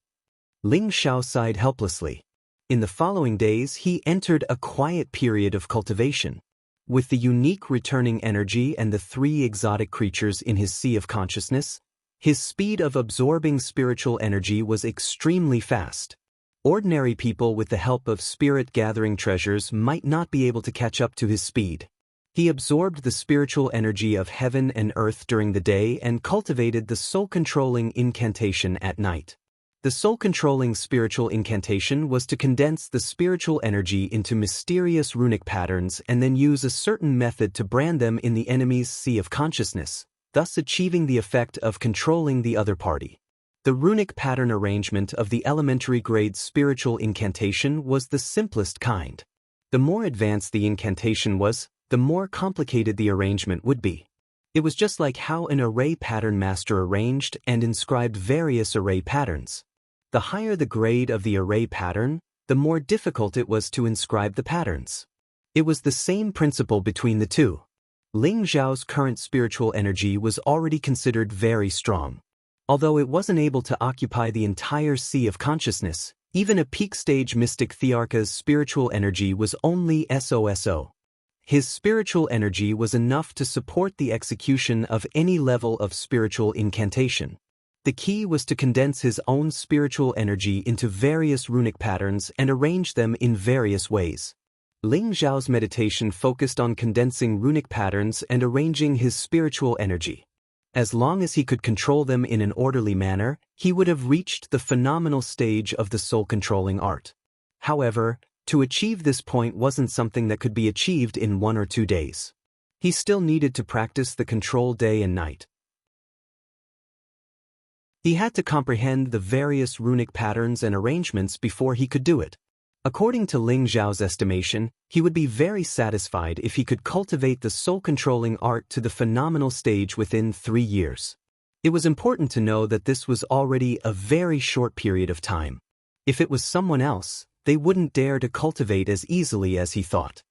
Ling Xiao sighed helplessly. In the following days, he entered a quiet period of cultivation. With the unique returning energy and the 3 exotic creatures in his sea of consciousness, his speed of absorbing spiritual energy was extremely fast. Ordinary people with the help of spirit-gathering treasures might not be able to catch up to his speed. He absorbed the spiritual energy of heaven and earth during the day and cultivated the soul-controlling incantation at night. The soul-controlling spiritual incantation was to condense the spiritual energy into mysterious runic patterns and then use a certain method to brand them in the enemy's sea of consciousness, thus achieving the effect of controlling the other party. The runic pattern arrangement of the elementary-grade spiritual incantation was the simplest kind. The more advanced the incantation was, the more complicated the arrangement would be. It was just like how an array pattern master arranged and inscribed various array patterns. The higher the grade of the array pattern, the more difficult it was to inscribe the patterns. It was the same principle between the two. Ling Xiao's current spiritual energy was already considered very strong. Although it wasn't able to occupy the entire sea of consciousness, even a peak-stage mystic Thearka's spiritual energy was only SOSO. His spiritual energy was enough to support the execution of any level of spiritual incantation. The key was to condense his own spiritual energy into various runic patterns and arrange them in various ways. Ling Xiao's meditation focused on condensing runic patterns and arranging his spiritual energy. As long as he could control them in an orderly manner, he would have reached the phenomenal stage of the soul-controlling art. However, to achieve this point wasn't something that could be achieved in 1 or 2 days. He still needed to practice the control day and night. He had to comprehend the various runic patterns and arrangements before he could do it. According to Ling Zhao's estimation, he would be very satisfied if he could cultivate the soul-controlling art to the phenomenal stage within 3 years. It was important to know that this was already a very short period of time. If it was someone else, they wouldn't dare to cultivate as easily as he thought.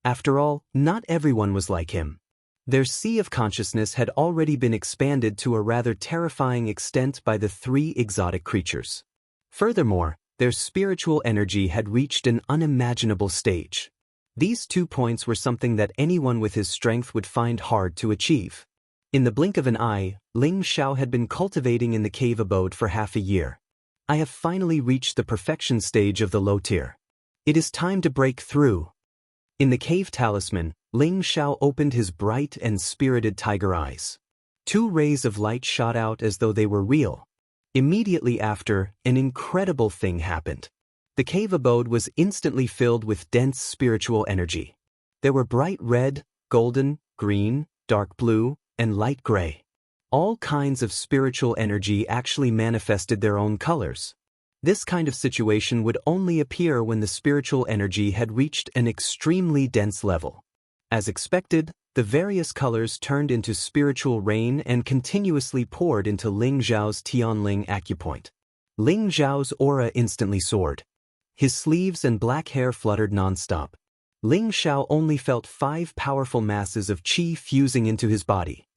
After all, not everyone was like him. Their sea of consciousness had already been expanded to a rather terrifying extent by the 3 exotic creatures. Furthermore, their spiritual energy had reached an unimaginable stage. These 2 points were something that anyone with his strength would find hard to achieve. In the blink of an eye, Ling Xiao had been cultivating in the cave abode for half a year. I have finally reached the perfection stage of the low tier. It is time to break through. In the cave talisman, Ling Xiao opened his bright and spirited tiger eyes. 2 rays of light shot out as though they were real. Immediately after, an incredible thing happened. The cave abode was instantly filled with dense spiritual energy. There were bright red, golden, green, dark blue, and light gray. All kinds of spiritual energy actually manifested their own colors. This kind of situation would only appear when the spiritual energy had reached an extremely dense level. As expected, the various colors turned into spiritual rain and continuously poured into Ling Zhao's Tianling acupoint. Ling Zhao's aura instantly soared. His sleeves and black hair fluttered non-stop. Ling Xiao only felt 5 powerful masses of qi fusing into his body.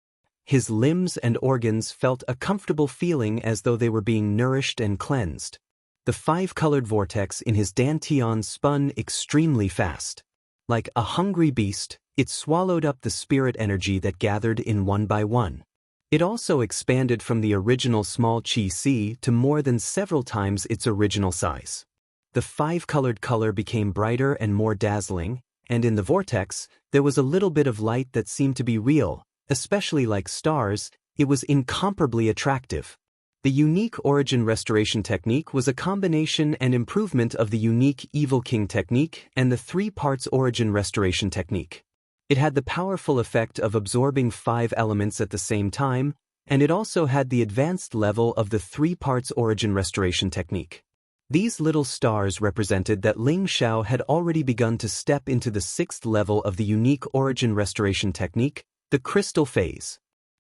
His limbs and organs felt a comfortable feeling as though they were being nourished and cleansed. The 5-colored vortex in his dantian spun extremely fast. Like a hungry beast, it swallowed up the spirit energy that gathered in one by one. It also expanded from the original small qi si to more than several times its original size. The 5-colored color became brighter and more dazzling, and in the vortex, there was a little bit of light that seemed to be real, especially like stars. It was incomparably attractive. The unique origin restoration technique was a combination and improvement of the unique Evil King technique and the 3 parts origin restoration technique. It had the powerful effect of absorbing 5 elements at the same time, and it also had the advanced level of the 3 parts origin restoration technique. These little stars represented that Ling Xiao had already begun to step into the 6th level of the unique origin restoration technique, the crystal phase.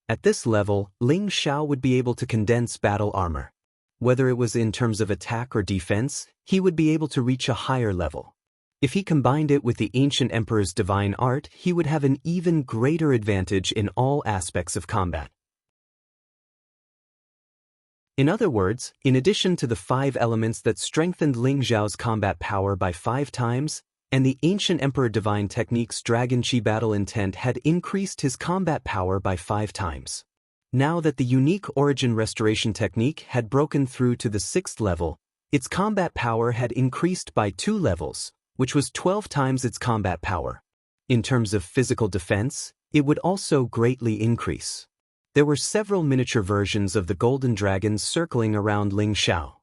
At this level, Ling Xiao would be able to condense battle armor. Whether it was in terms of attack or defense, he would be able to reach a higher level. If he combined it with the ancient emperor's divine art, he would have an even greater advantage in all aspects of combat. In other words, in addition to the 5 elements that strengthened Ling Zhao's combat power by 5 times, and the ancient emperor divine technique's dragon chi battle intent had increased his combat power by 5 times. Now that the unique origin restoration technique had broken through to the 6th level, its combat power had increased by 2 levels, which was 12 times its combat power. In terms of physical defense, it would also greatly increase. There were several miniature versions of the golden dragon circling around Ling Xiao.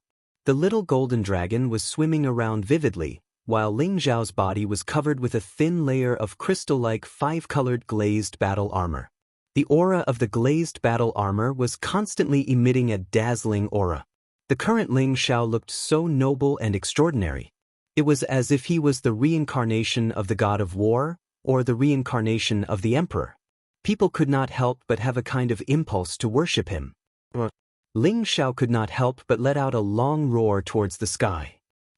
The little golden dragon was swimming around vividly, while Ling Zhao's body was covered with a thin layer of crystal-like 5-colored glazed battle armor. The aura of the glazed battle armor was constantly emitting a dazzling aura. The current Ling Xiao looked so noble and extraordinary. It was as if he was the reincarnation of the god of war, or the reincarnation of the emperor. People could not help but have a kind of impulse to worship him. Ling Xiao could not help but let out a long roar towards the sky.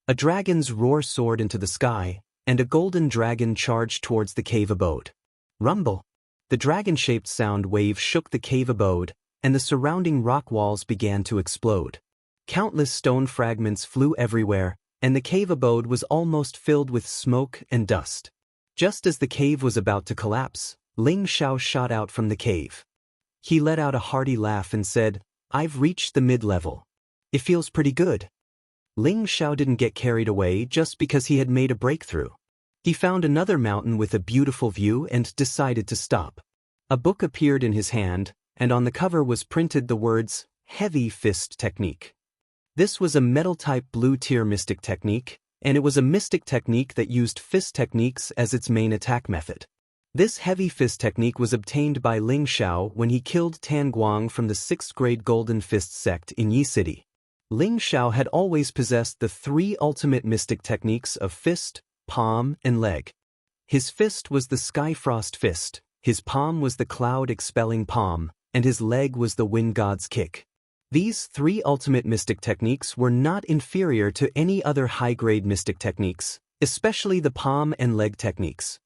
A dragon's roar soared into the sky, and a golden dragon charged towards the cave abode. Rumble! The dragon-shaped sound wave shook the cave abode, and the surrounding rock walls began to explode. Countless stone fragments flew everywhere, and the cave abode was almost filled with smoke and dust. Just as the cave was about to collapse, Ling Xiao shot out from the cave. He let out a hearty laugh and said, "I've reached the mid-level. It feels pretty good." Ling Xiao didn't get carried away just because he had made a breakthrough. He found another mountain with a beautiful view and decided to stop. A book appeared in his hand, and on the cover was printed the words, "Heavy Fist Technique." This was a metal-type blue-tier mystic technique, and it was a mystic technique that used fist techniques as its main attack method. This heavy fist technique was obtained by Ling Xiao when he killed Tan Guang from the 6th grade Golden Fist sect in Yi City. Ling Xiao had always possessed the 3 ultimate mystic techniques of fist, palm, and leg. His fist was the Skyfrost Fist, his palm was the Cloud-Expelling Palm, and his leg was the Wind God's Kick. These 3 ultimate mystic techniques were not inferior to any other high-grade mystic techniques, especially the palm and leg techniques.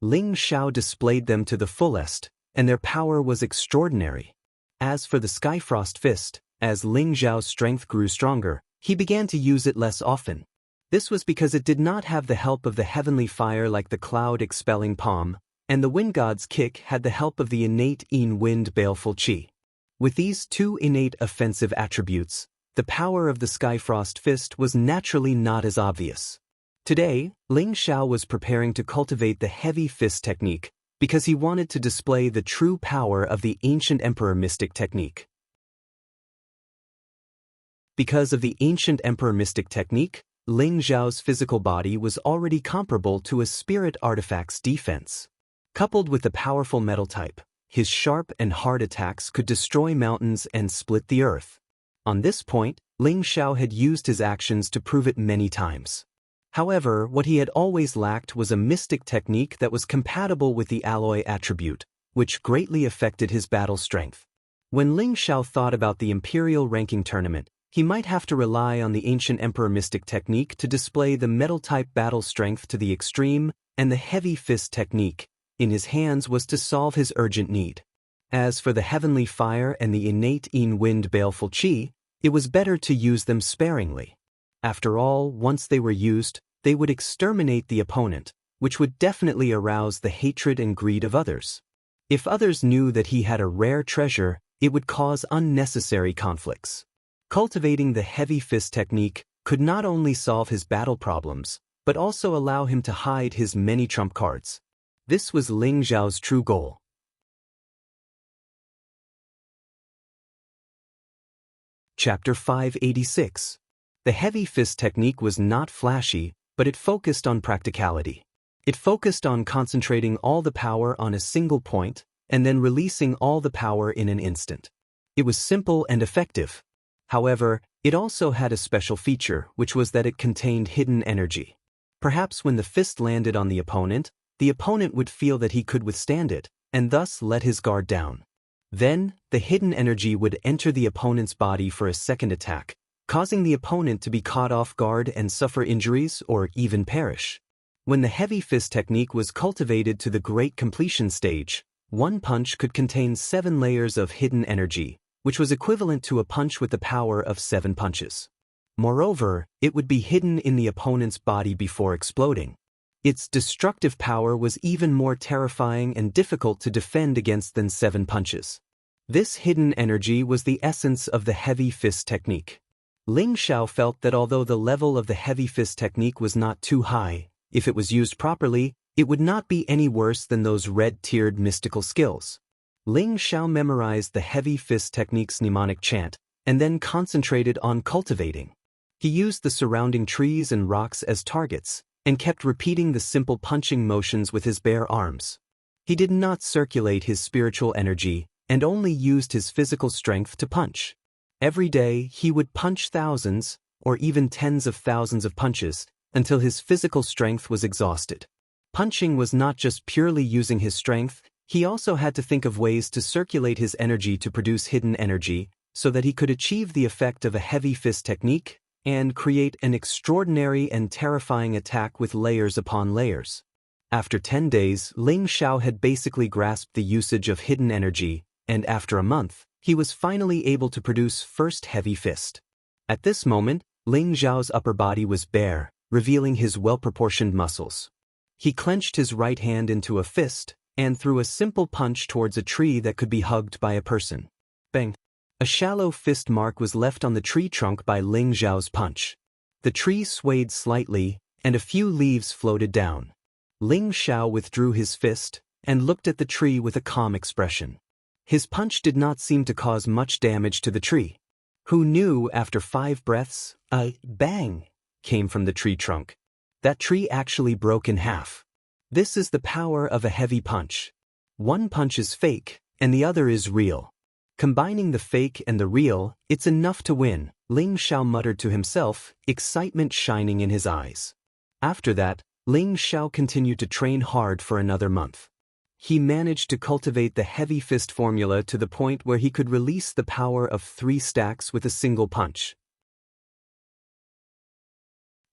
Ling Xiao displayed them to the fullest, and their power was extraordinary. As for the Skyfrost Fist, as Ling Xiao's strength grew stronger, he began to use it less often. This was because it did not have the help of the heavenly fire like the Cloud-Expelling Palm, and the Wind God's Kick had the help of the innate Wind Baleful Qi. With these 2 innate offensive attributes, the power of the Skyfrost Fist was naturally not as obvious. Today, Ling Xiao was preparing to cultivate the heavy fist technique because he wanted to display the true power of the ancient emperor mystic technique. Because of the ancient emperor mystic technique, Ling Xiao's physical body was already comparable to a spirit artifact's defense. Coupled with the powerful metal type, his sharp and hard attacks could destroy mountains and split the earth. On this point, Ling Xiao had used his actions to prove it many times. However, what he had always lacked was a mystic technique that was compatible with the alloy attribute, which greatly affected his battle strength. When Ling Xiao thought about the Imperial ranking tournament, he might have to rely on the ancient emperor mystic technique to display the metal-type battle strength to the extreme, and the heavy fist technique in his hands was to solve his urgent need. As for the heavenly fire and the innate Wind Baleful Qi, it was better to use them sparingly. After all, once they were used, they would exterminate the opponent, which would definitely arouse the hatred and greed of others. If others knew that he had a rare treasure, it would cause unnecessary conflicts. Cultivating the heavy fist technique could not only solve his battle problems, but also allow him to hide his many trump cards. This was Ling Xiao's true goal. Chapter 586. The heavy fist technique was not flashy, but it focused on practicality. It focused on concentrating all the power on a single point, and then releasing all the power in an instant. It was simple and effective. However, it also had a special feature, which was that it contained hidden energy. Perhaps when the fist landed on the opponent would feel that he could withstand it, and thus let his guard down. Then, the hidden energy would enter the opponent's body for a second attack, causing the opponent to be caught off guard and suffer injuries or even perish. When the heavy fist technique was cultivated to the great completion stage, one punch could contain 7 layers of hidden energy, which was equivalent to a punch with the power of 7 punches. Moreover, it would be hidden in the opponent's body before exploding. Its destructive power was even more terrifying and difficult to defend against than 7 punches. This hidden energy was the essence of the heavy fist technique. Ling Xiao felt that although the level of the heavy fist technique was not too high, if it was used properly, it would not be any worse than those red-tiered mystical skills. Ling Xiao memorized the heavy fist technique's mnemonic chant, and then concentrated on cultivating. He used the surrounding trees and rocks as targets, and kept repeating the simple punching motions with his bare arms. He did not circulate his spiritual energy, and only used his physical strength to punch. Every day, he would punch thousands, or even tens of thousands of punches, until his physical strength was exhausted. Punching was not just purely using his strength, he also had to think of ways to circulate his energy to produce hidden energy, so that he could achieve the effect of a heavy fist technique, and create an extraordinary and terrifying attack with layers upon layers. After 10 days, Ling Xiao had basically grasped the usage of hidden energy, and after a month, he was finally able to produce first heavy fist. At this moment, Ling Xiao's upper body was bare, revealing his well-proportioned muscles. He clenched his right hand into a fist, and threw a simple punch towards a tree that could be hugged by a person. Bang! A shallow fist mark was left on the tree trunk by Ling Xiao's punch. The tree swayed slightly, and a few leaves floated down. Ling Xiao withdrew his fist, and looked at the tree with a calm expression. His punch did not seem to cause much damage to the tree. Who knew after 5 breaths, a bang came from the tree trunk. That tree actually broke in half. This is the power of a heavy punch. One punch is fake, and the other is real. Combining the fake and the real, it's enough to win, Ling Xiao muttered to himself, excitement shining in his eyes. After that, Ling Xiao continued to train hard for another month. He managed to cultivate the heavy fist formula to the point where he could release the power of 3 stacks with a single punch.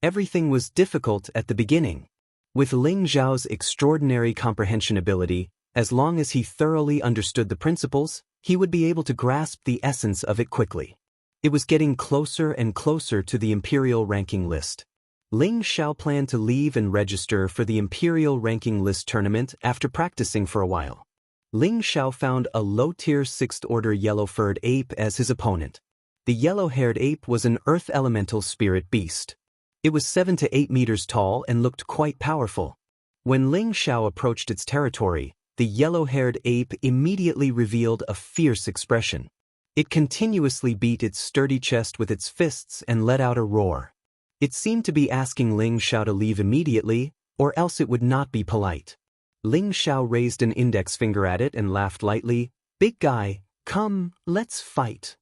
Everything was difficult at the beginning. With Ling Xiao's extraordinary comprehension ability, as long as he thoroughly understood the principles, he would be able to grasp the essence of it quickly. It was getting closer and closer to the Imperial ranking list. Ling Xiao planned to leave and register for the Imperial ranking list tournament after practicing for a while. Ling Xiao found a low-tier 6th-order yellow-furred ape as his opponent. The yellow-haired ape was an earth elemental spirit beast. It was 7 to 8 meters tall and looked quite powerful. When Ling Xiao approached its territory, the yellow-haired ape immediately revealed a fierce expression. It continuously beat its sturdy chest with its fists and let out a roar. It seemed to be asking Ling Xiao to leave immediately, or else it would not be polite. Ling Xiao raised an index finger at it and laughed lightly. "Big guy, come, let's fight."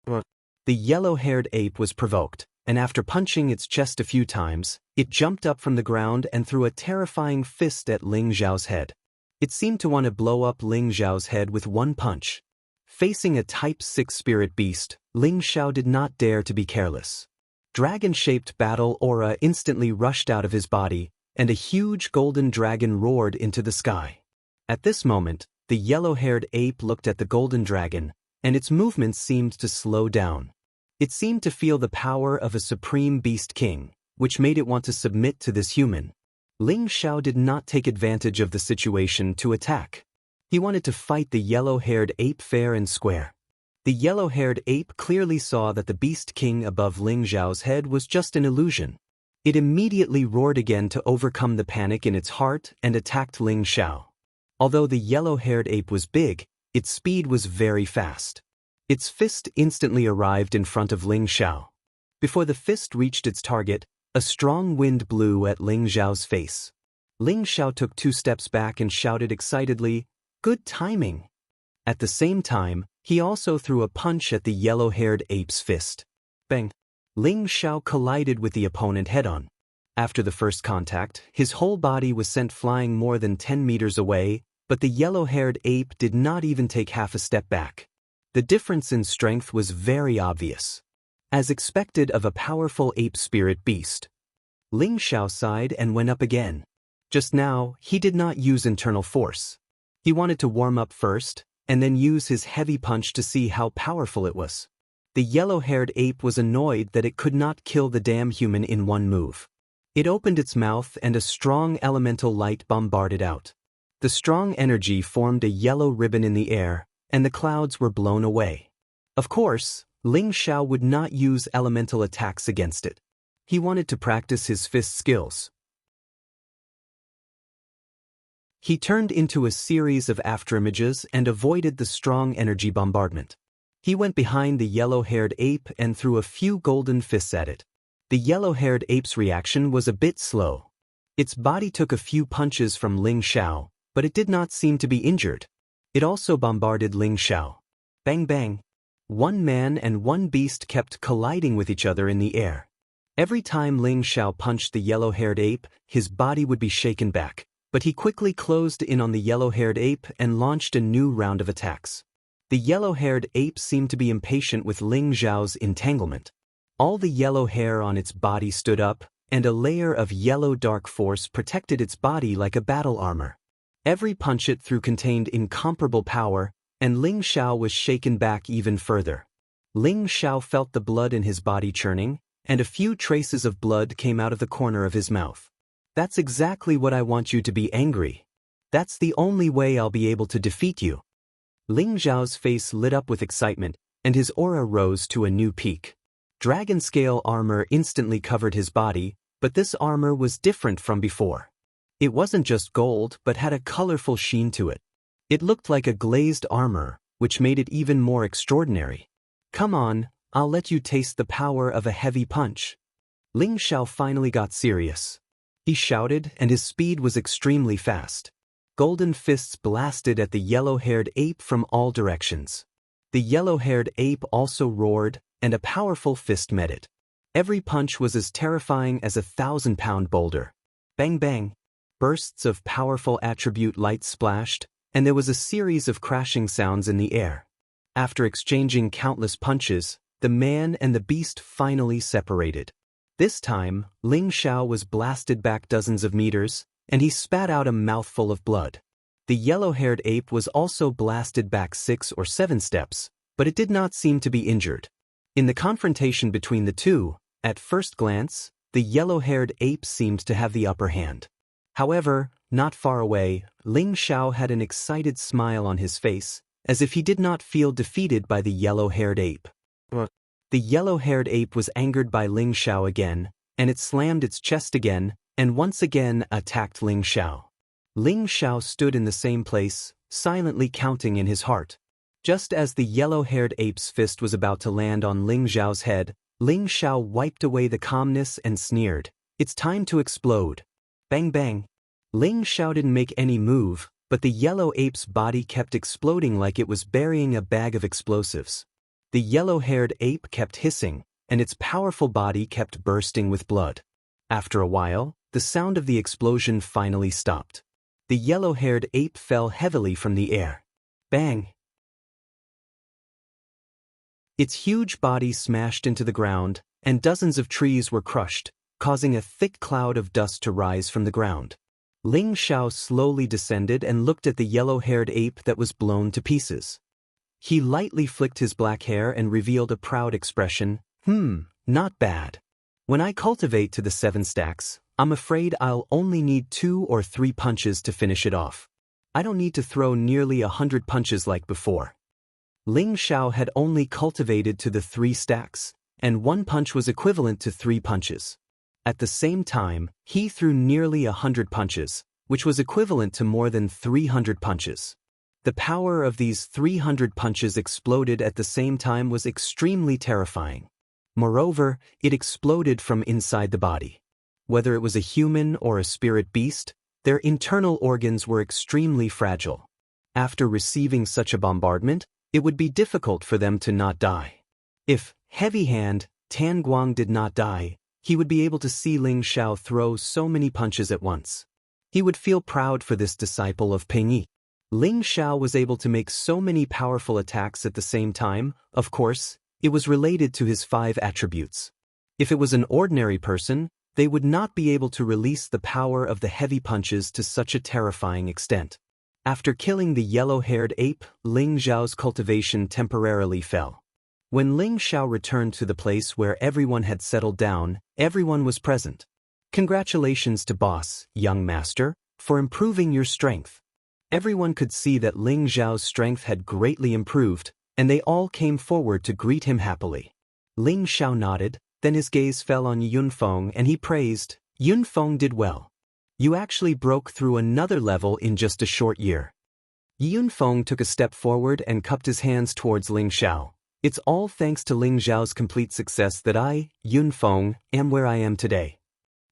The yellow-haired ape was provoked, and after punching its chest a few times, it jumped up from the ground and threw a terrifying fist at Ling Xiao's head. It seemed to want to blow up Ling Xiao's head with one punch. Facing a Type 6 spirit beast, Ling Xiao did not dare to be careless. Dragon-shaped battle aura instantly rushed out of his body, and a huge golden dragon roared into the sky. At this moment, the yellow-haired ape looked at the golden dragon, and its movements seemed to slow down. It seemed to feel the power of a supreme beast king, which made it want to submit to this human. Ling Xiao did not take advantage of the situation to attack. He wanted to fight the yellow-haired ape fair and square. The yellow-haired ape clearly saw that the beast king above Ling Xiao's head was just an illusion. It immediately roared again to overcome the panic in its heart and attacked Ling Xiao. Although the yellow-haired ape was big, its speed was very fast. Its fist instantly arrived in front of Ling Xiao. Before the fist reached its target, a strong wind blew at Ling Xiao's face. Ling Xiao took 2 steps back and shouted excitedly, "Good timing!" At the same time, he also threw a punch at the yellow-haired ape's fist. Bang! Ling Xiao collided with the opponent head-on. After the first contact, his whole body was sent flying more than 10 meters away, but the yellow-haired ape did not even take half a step back. The difference in strength was very obvious. As expected of a powerful ape spirit beast. Ling Xiao sighed and went up again. Just now, he did not use internal force. He wanted to warm up first, and then use his heavy punch to see how powerful it was. The yellow-haired ape was annoyed that it could not kill the damn human in one move. It opened its mouth and a strong elemental light bombarded out. The strong energy formed a yellow ribbon in the air, and the clouds were blown away. Of course, Ling Xiao would not use elemental attacks against it. He wanted to practice his fist skills. He turned into a series of afterimages and avoided the strong energy bombardment. He went behind the yellow-haired ape and threw a few golden fists at it. The yellow-haired ape's reaction was a bit slow. Its body took a few punches from Ling Xiao, but it did not seem to be injured. It also bombarded Ling Xiao. Bang bang! One man and one beast kept colliding with each other in the air. Every time Ling Xiao punched the yellow-haired ape, his body would be shaken back. But he quickly closed in on the yellow-haired ape and launched a new round of attacks. The yellow-haired ape seemed to be impatient with Ling Xiao's entanglement. All the yellow hair on its body stood up, and a layer of yellow dark force protected its body like a battle armor. Every punch it threw contained incomparable power, and Ling Xiao was shaken back even further. Ling Xiao felt the blood in his body churning, and a few traces of blood came out of the corner of his mouth. "That's exactly what I want you to be angry. That's the only way I'll be able to defeat you." Ling Xiao's face lit up with excitement, and his aura rose to a new peak. Dragon-scale armor instantly covered his body, but this armor was different from before. It wasn't just gold but had a colorful sheen to it. It looked like a glazed armor, which made it even more extraordinary. "Come on, I'll let you taste the power of a heavy punch." Ling Xiao finally got serious. He shouted, and his speed was extremely fast. Golden fists blasted at the yellow-haired ape from all directions. The yellow-haired ape also roared, and a powerful fist met it. Every punch was as terrifying as a 1,000-pound boulder. Bang bang! Bursts of powerful attribute light splashed, and there was a series of crashing sounds in the air. After exchanging countless punches, the man and the beast finally separated. This time, Ling Xiao was blasted back dozens of meters, and he spat out a mouthful of blood. The yellow-haired ape was also blasted back 6 or 7 steps, but it did not seem to be injured. In the confrontation between the two, at first glance, the yellow-haired ape seemed to have the upper hand. However, not far away, Ling Xiao had an excited smile on his face, as if he did not feel defeated by the yellow-haired ape. The yellow-haired ape was angered by Ling Xiao again, and it slammed its chest again, and once again attacked Ling Xiao. Ling Xiao stood in the same place, silently counting in his heart. Just as the yellow-haired ape's fist was about to land on Ling Xiao's head, Ling Xiao wiped away the calmness and sneered, "It's time to explode." Bang bang. Ling Xiao didn't make any move, but the yellow ape's body kept exploding like it was burying a bag of explosives. The yellow-haired ape kept hissing, and its powerful body kept bursting with blood. After a while, the sound of the explosion finally stopped. The yellow-haired ape fell heavily from the air. Bang! Its huge body smashed into the ground, and dozens of trees were crushed, causing a thick cloud of dust to rise from the ground. Ling Xiao slowly descended and looked at the yellow-haired ape that was blown to pieces. He lightly flicked his black hair and revealed a proud expression, not bad. When I cultivate to the 7 stacks, I'm afraid I'll only need 2 or 3 punches to finish it off. I don't need to throw nearly 100 punches like before." Ling Xiao had only cultivated to the 3 stacks, and 1 punch was equivalent to 3 punches. At the same time, he threw nearly 100 punches, which was equivalent to more than 300 punches. The power of these 300 punches exploded at the same time was extremely terrifying. Moreover, it exploded from inside the body. Whether it was a human or a spirit beast, their internal organs were extremely fragile. After receiving such a bombardment, it would be difficult for them to not die. If, heavy hand, Tan Guang did not die, he would be able to see Ling Xiao throw so many punches at once. He would feel proud for this disciple of Ping Yi. Ling Xiao was able to make so many powerful attacks at the same time. Of course, it was related to his 5 attributes. If it was an ordinary person, they would not be able to release the power of the heavy punches to such a terrifying extent. After killing the yellow-haired ape, Ling Xiao's cultivation temporarily fell. When Ling Xiao returned to the place where everyone had settled down, everyone was present. "Congratulations to boss, young master, for improving your strength." Everyone could see that Ling Xiao's strength had greatly improved, and they all came forward to greet him happily. Ling Xiao nodded, then his gaze fell on Yunfeng and he praised, "Yunfeng did well. You actually broke through another level in just a short year." Yunfeng took a step forward and cupped his hands towards Ling Xiao. "It's all thanks to Ling Xiao's complete success that I, Yunfeng, am where I am today."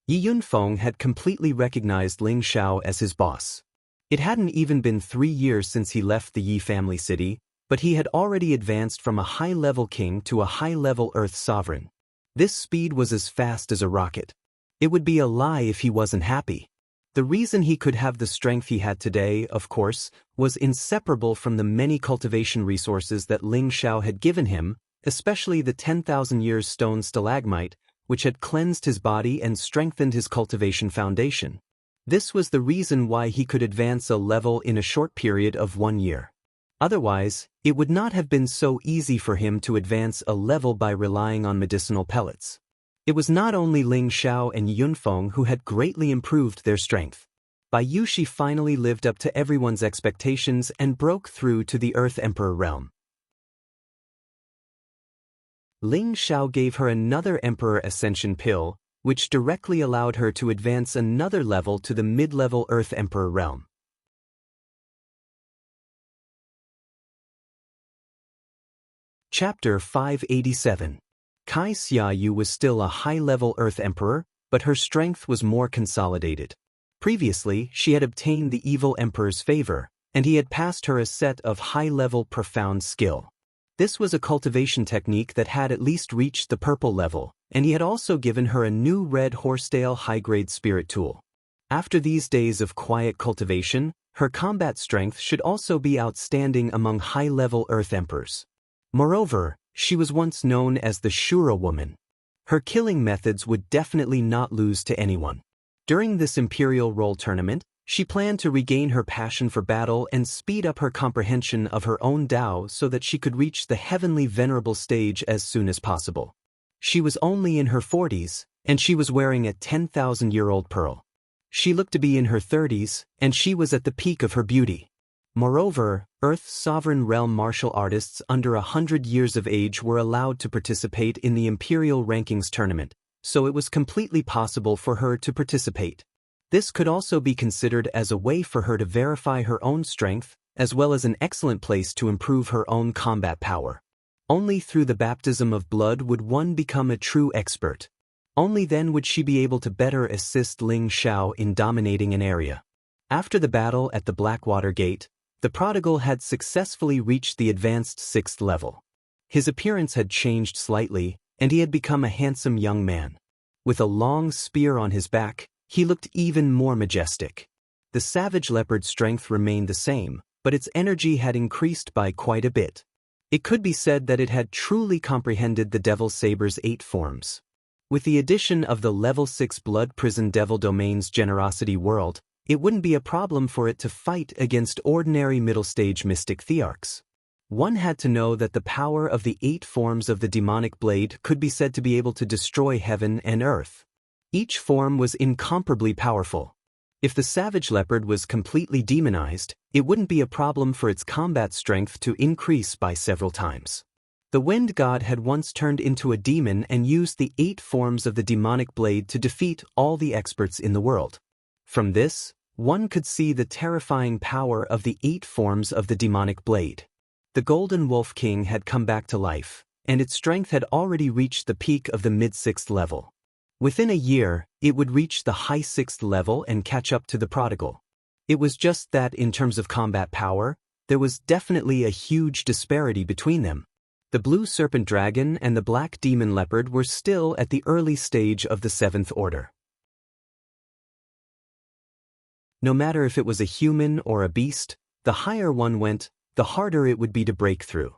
Yunfeng had completely recognized Ling Xiao as his boss. It hadn't even been 3 years since he left the Yi family city, but he had already advanced from a high-level king to a high-level Earth sovereign. This speed was as fast as a rocket. It would be a lie if he wasn't happy. The reason he could have the strength he had today, of course, was inseparable from the many cultivation resources that Ling Xiao had given him, especially the 10,000 years stone stalagmite, which had cleansed his body and strengthened his cultivation foundation. This was the reason why he could advance a level in a short period of 1 year. Otherwise, it would not have been so easy for him to advance a level by relying on medicinal pellets. It was not only Ling Xiao and Yunfeng who had greatly improved their strength. Bai Yushi finally lived up to everyone's expectations and broke through to the Earth Emperor realm. Ling Xiao gave her another Emperor Ascension pill, which directly allowed her to advance another level to the mid-level Earth Emperor realm. Chapter 587. Kai Xiaoyu was still a high-level Earth Emperor, but her strength was more consolidated. Previously, she had obtained the evil emperor's favor, and he had passed her a set of high-level profound skill. This was a cultivation technique that had at least reached the purple level, and he had also given her a new red horsetail high-grade spirit tool. After these days of quiet cultivation, her combat strength should also be outstanding among high-level Earth Emperors. Moreover, she was once known as the Shura woman. Her killing methods would definitely not lose to anyone. During this Imperial Role tournament, she planned to regain her passion for battle and speed up her comprehension of her own Tao so that she could reach the heavenly venerable stage as soon as possible. She was only in her 40s, and she was wearing a 10,000-year-old pearl. She looked to be in her 30s, and she was at the peak of her beauty. Moreover, Earth's sovereign realm martial artists under 100 years of age were allowed to participate in the Imperial Rankings tournament, so it was completely possible for her to participate. This could also be considered as a way for her to verify her own strength, as well as an excellent place to improve her own combat power. Only through the baptism of blood would one become a true expert. Only then would she be able to better assist Ling Xiao in dominating an area. After the battle at the Blackwater Gate, the prodigal had successfully reached the advanced 6th level. His appearance had changed slightly, and he had become a handsome young man. With a long spear on his back, he looked even more majestic. The savage leopard's strength remained the same, but its energy had increased by quite a bit. It could be said that it had truly comprehended the Devil Saber's 8 forms. With the addition of the level 6 Blood Prison Devil Domain's Generosity World, it wouldn't be a problem for it to fight against ordinary middle-stage mystic thearchs. One had to know that the power of the 8 forms of the demonic blade could be said to be able to destroy heaven and earth. Each form was incomparably powerful. If the savage leopard was completely demonized, it wouldn't be a problem for its combat strength to increase by several times. The wind god had once turned into a demon and used the 8 forms of the demonic blade to defeat all the experts in the world. From this, one could see the terrifying power of the 8 forms of the demonic blade. The Golden Wolf King had come back to life, and its strength had already reached the peak of the mid-6th level. Within a year, it would reach the high 6th level and catch up to the prodigal. It was just that in terms of combat power, there was definitely a huge disparity between them. The blue serpent dragon and the black demon leopard were still at the early stage of the 7th order. No matter if it was a human or a beast, the higher one went, the harder it would be to break through.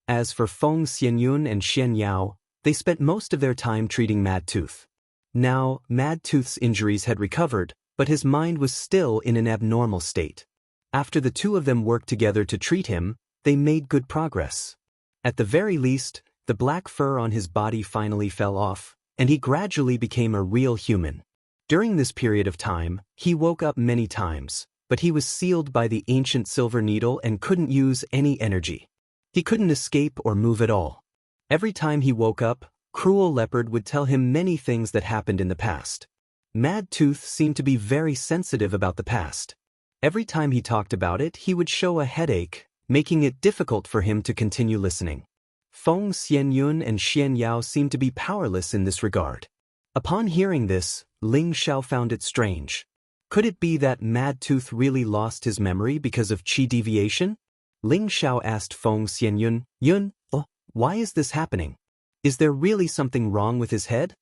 As for Feng Xianyun and Xian Yao, they spent most of their time treating Mad Tooth. Now, Mad Tooth's injuries had recovered, but his mind was still in an abnormal state. After the two of them worked together to treat him, they made good progress. At the very least, the black fur on his body finally fell off, and he gradually became a real human. During this period of time, he woke up many times, but he was sealed by the ancient silver needle and couldn't use any energy. He couldn't escape or move at all. Every time he woke up, Cruel Leopard would tell him many things that happened in the past. Mad Tooth seemed to be very sensitive about the past. Every time he talked about it, he would show a headache, making it difficult for him to continue listening. Feng Xianyun and Xian Yao seemed to be powerless in this regard. Upon hearing this, Ling Xiao found it strange. Could it be that Mad Tooth really lost his memory because of qi deviation? Ling Xiao asked Feng Xianyun, why is this happening? Is there really something wrong with his head?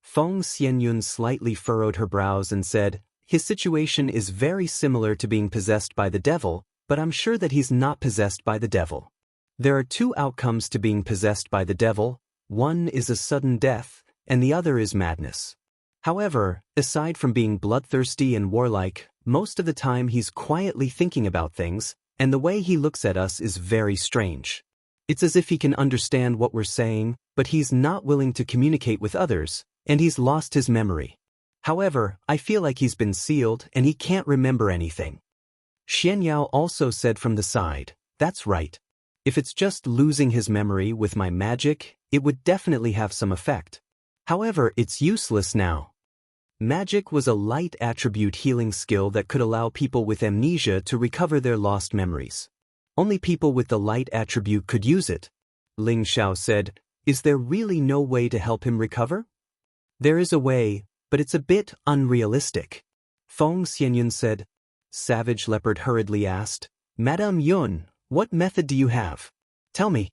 Feng Xianyun slightly furrowed her brows and said, his situation is very similar to being possessed by the devil, but I'm sure that he's not possessed by the devil. There are 2 outcomes to being possessed by the devil, one is a sudden death, and the other is madness. However, aside from being bloodthirsty and warlike, most of the time he's quietly thinking about things, and the way he looks at us is very strange. It's as if he can understand what we're saying, but he's not willing to communicate with others, and he's lost his memory. However, I feel like he's been sealed and he can't remember anything. Xian Yao also said from the side, that's right. If it's just losing his memory with my magic, it would definitely have some effect. However, it's useless now. Magic was a light attribute healing skill that could allow people with amnesia to recover their lost memories. Only people with the light attribute could use it. Ling Xiao said, is there really no way to help him recover? There is a way, but it's a bit unrealistic. Feng Xianyun said. Savage Leopard hurriedly asked, Madame Yun, what method do you have? Tell me.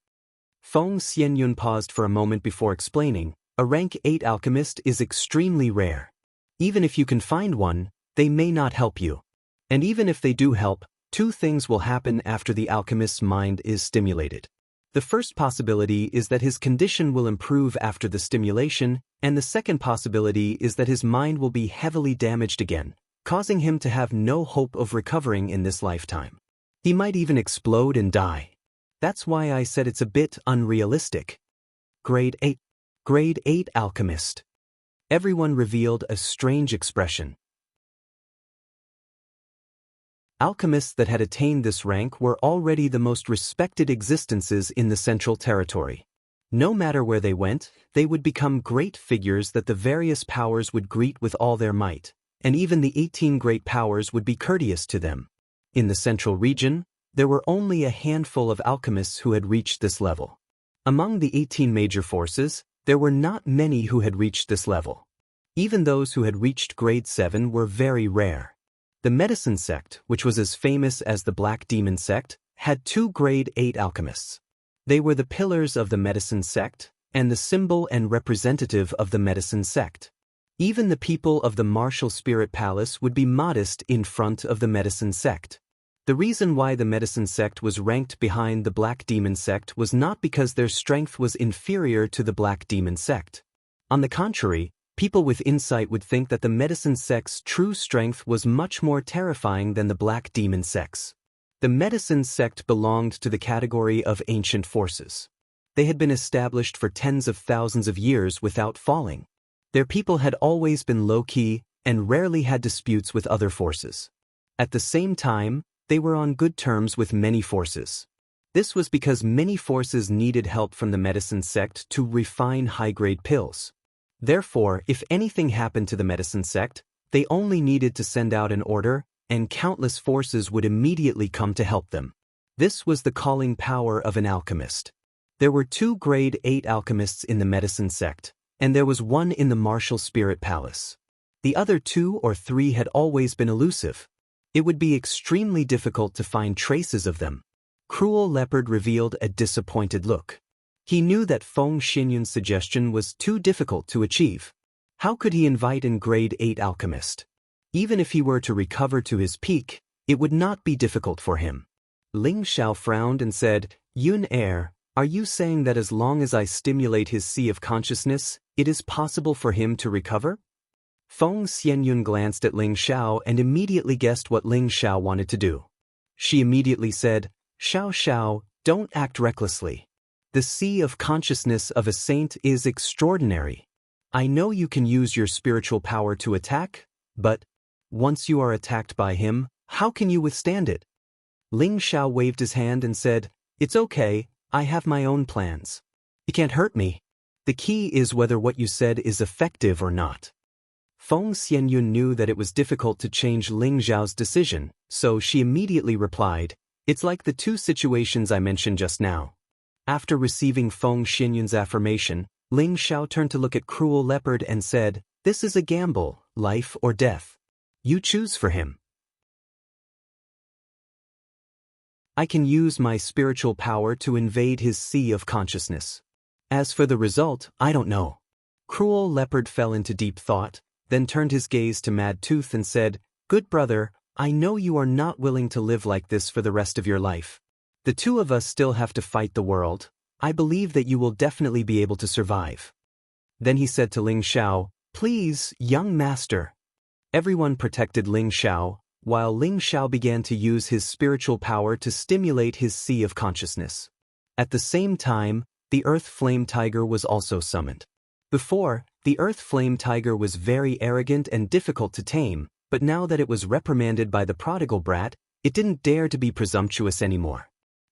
Feng Xianyun paused for a moment before explaining, a rank 8 alchemist is extremely rare. Even if you can find one, they may not help you. And even if they do help, two things will happen after the alchemist's mind is stimulated. The first possibility is that his condition will improve after the stimulation, and the second possibility is that his mind will be heavily damaged again, causing him to have no hope of recovering in this lifetime. He might even explode and die. That's why I said it's a bit unrealistic. Grade 8. Grade 8 alchemist. Everyone revealed a strange expression. Alchemists that had attained this rank were already the most respected existences in the Central Territory. No matter where they went, they would become great figures that the various powers would greet with all their might, and even the 18 great powers would be courteous to them. In the Central region, there were only a handful of alchemists who had reached this level. Among the 18 major forces, there were not many who had reached this level. Even those who had reached grade 7 were very rare. The Medicine Sect, which was as famous as the Black Demon Sect, had 2 grade 8 alchemists. They were the pillars of the Medicine Sect, and the symbol and representative of the Medicine Sect. Even the people of the Martial Spirit Palace would be modest in front of the Medicine Sect. The reason why the Medicine Sect was ranked behind the Black Demon Sect was not because their strength was inferior to the Black Demon Sect. On the contrary, people with insight would think that the Medicine Sect's true strength was much more terrifying than the Black Demon Sect's. The Medicine Sect belonged to the category of ancient forces. They had been established for tens of thousands of years without falling. Their people had always been low-key and rarely had disputes with other forces. At the same time, they were on good terms with many forces. This was because many forces needed help from the Medicine Sect to refine high-grade pills. Therefore, if anything happened to the Medicine Sect, they only needed to send out an order, and countless forces would immediately come to help them. This was the calling power of an alchemist. There were 2 grade 8 alchemists in the Medicine Sect, and there was one in the Martial Spirit Palace. The other 2 or 3 had always been elusive. It would be extremely difficult to find traces of them. Cruel Leopard revealed a disappointed look. He knew that Feng Xianyun's suggestion was too difficult to achieve. How could he invite a grade 8 alchemist? Even if he were to recover to his peak, it would not be difficult for him. Ling Xiao frowned and said, Yun Air, are you saying that as long as I stimulate his sea of consciousness, it is possible for him to recover? Feng Xianyun glanced at Ling Xiao and immediately guessed what Ling Xiao wanted to do. She immediately said, Xiao Xiao, don't act recklessly. The sea of consciousness of a saint is extraordinary. I know you can use your spiritual power to attack, but once you are attacked by him, how can you withstand it? Ling Xiao waved his hand and said, It's okay, I have my own plans. You can't hurt me. The key is whether what you said is effective or not. Feng Xianyun knew that it was difficult to change Ling Xiao's decision, so she immediately replied, It's like the 2 situations I mentioned just now. After receiving Feng Xianyun's affirmation, Ling Xiao turned to look at Cruel Leopard and said, This is a gamble, life or death. You choose for him. I can use my spiritual power to invade his sea of consciousness. As for the result, I don't know. Cruel Leopard fell into deep thought, then turned his gaze to Mad Tooth and said, Good brother, I know you are not willing to live like this for the rest of your life. The 2 of us still have to fight the world. I believe that you will definitely be able to survive. Then he said to Ling Xiao, Please, young master. Everyone protected Ling Xiao, while Ling Xiao began to use his spiritual power to stimulate his sea of consciousness. At the same time, the Earth Flame Tiger was also summoned. Before, the Earth Flame Tiger was very arrogant and difficult to tame, but now that it was reprimanded by the prodigal brat, it didn't dare to be presumptuous anymore.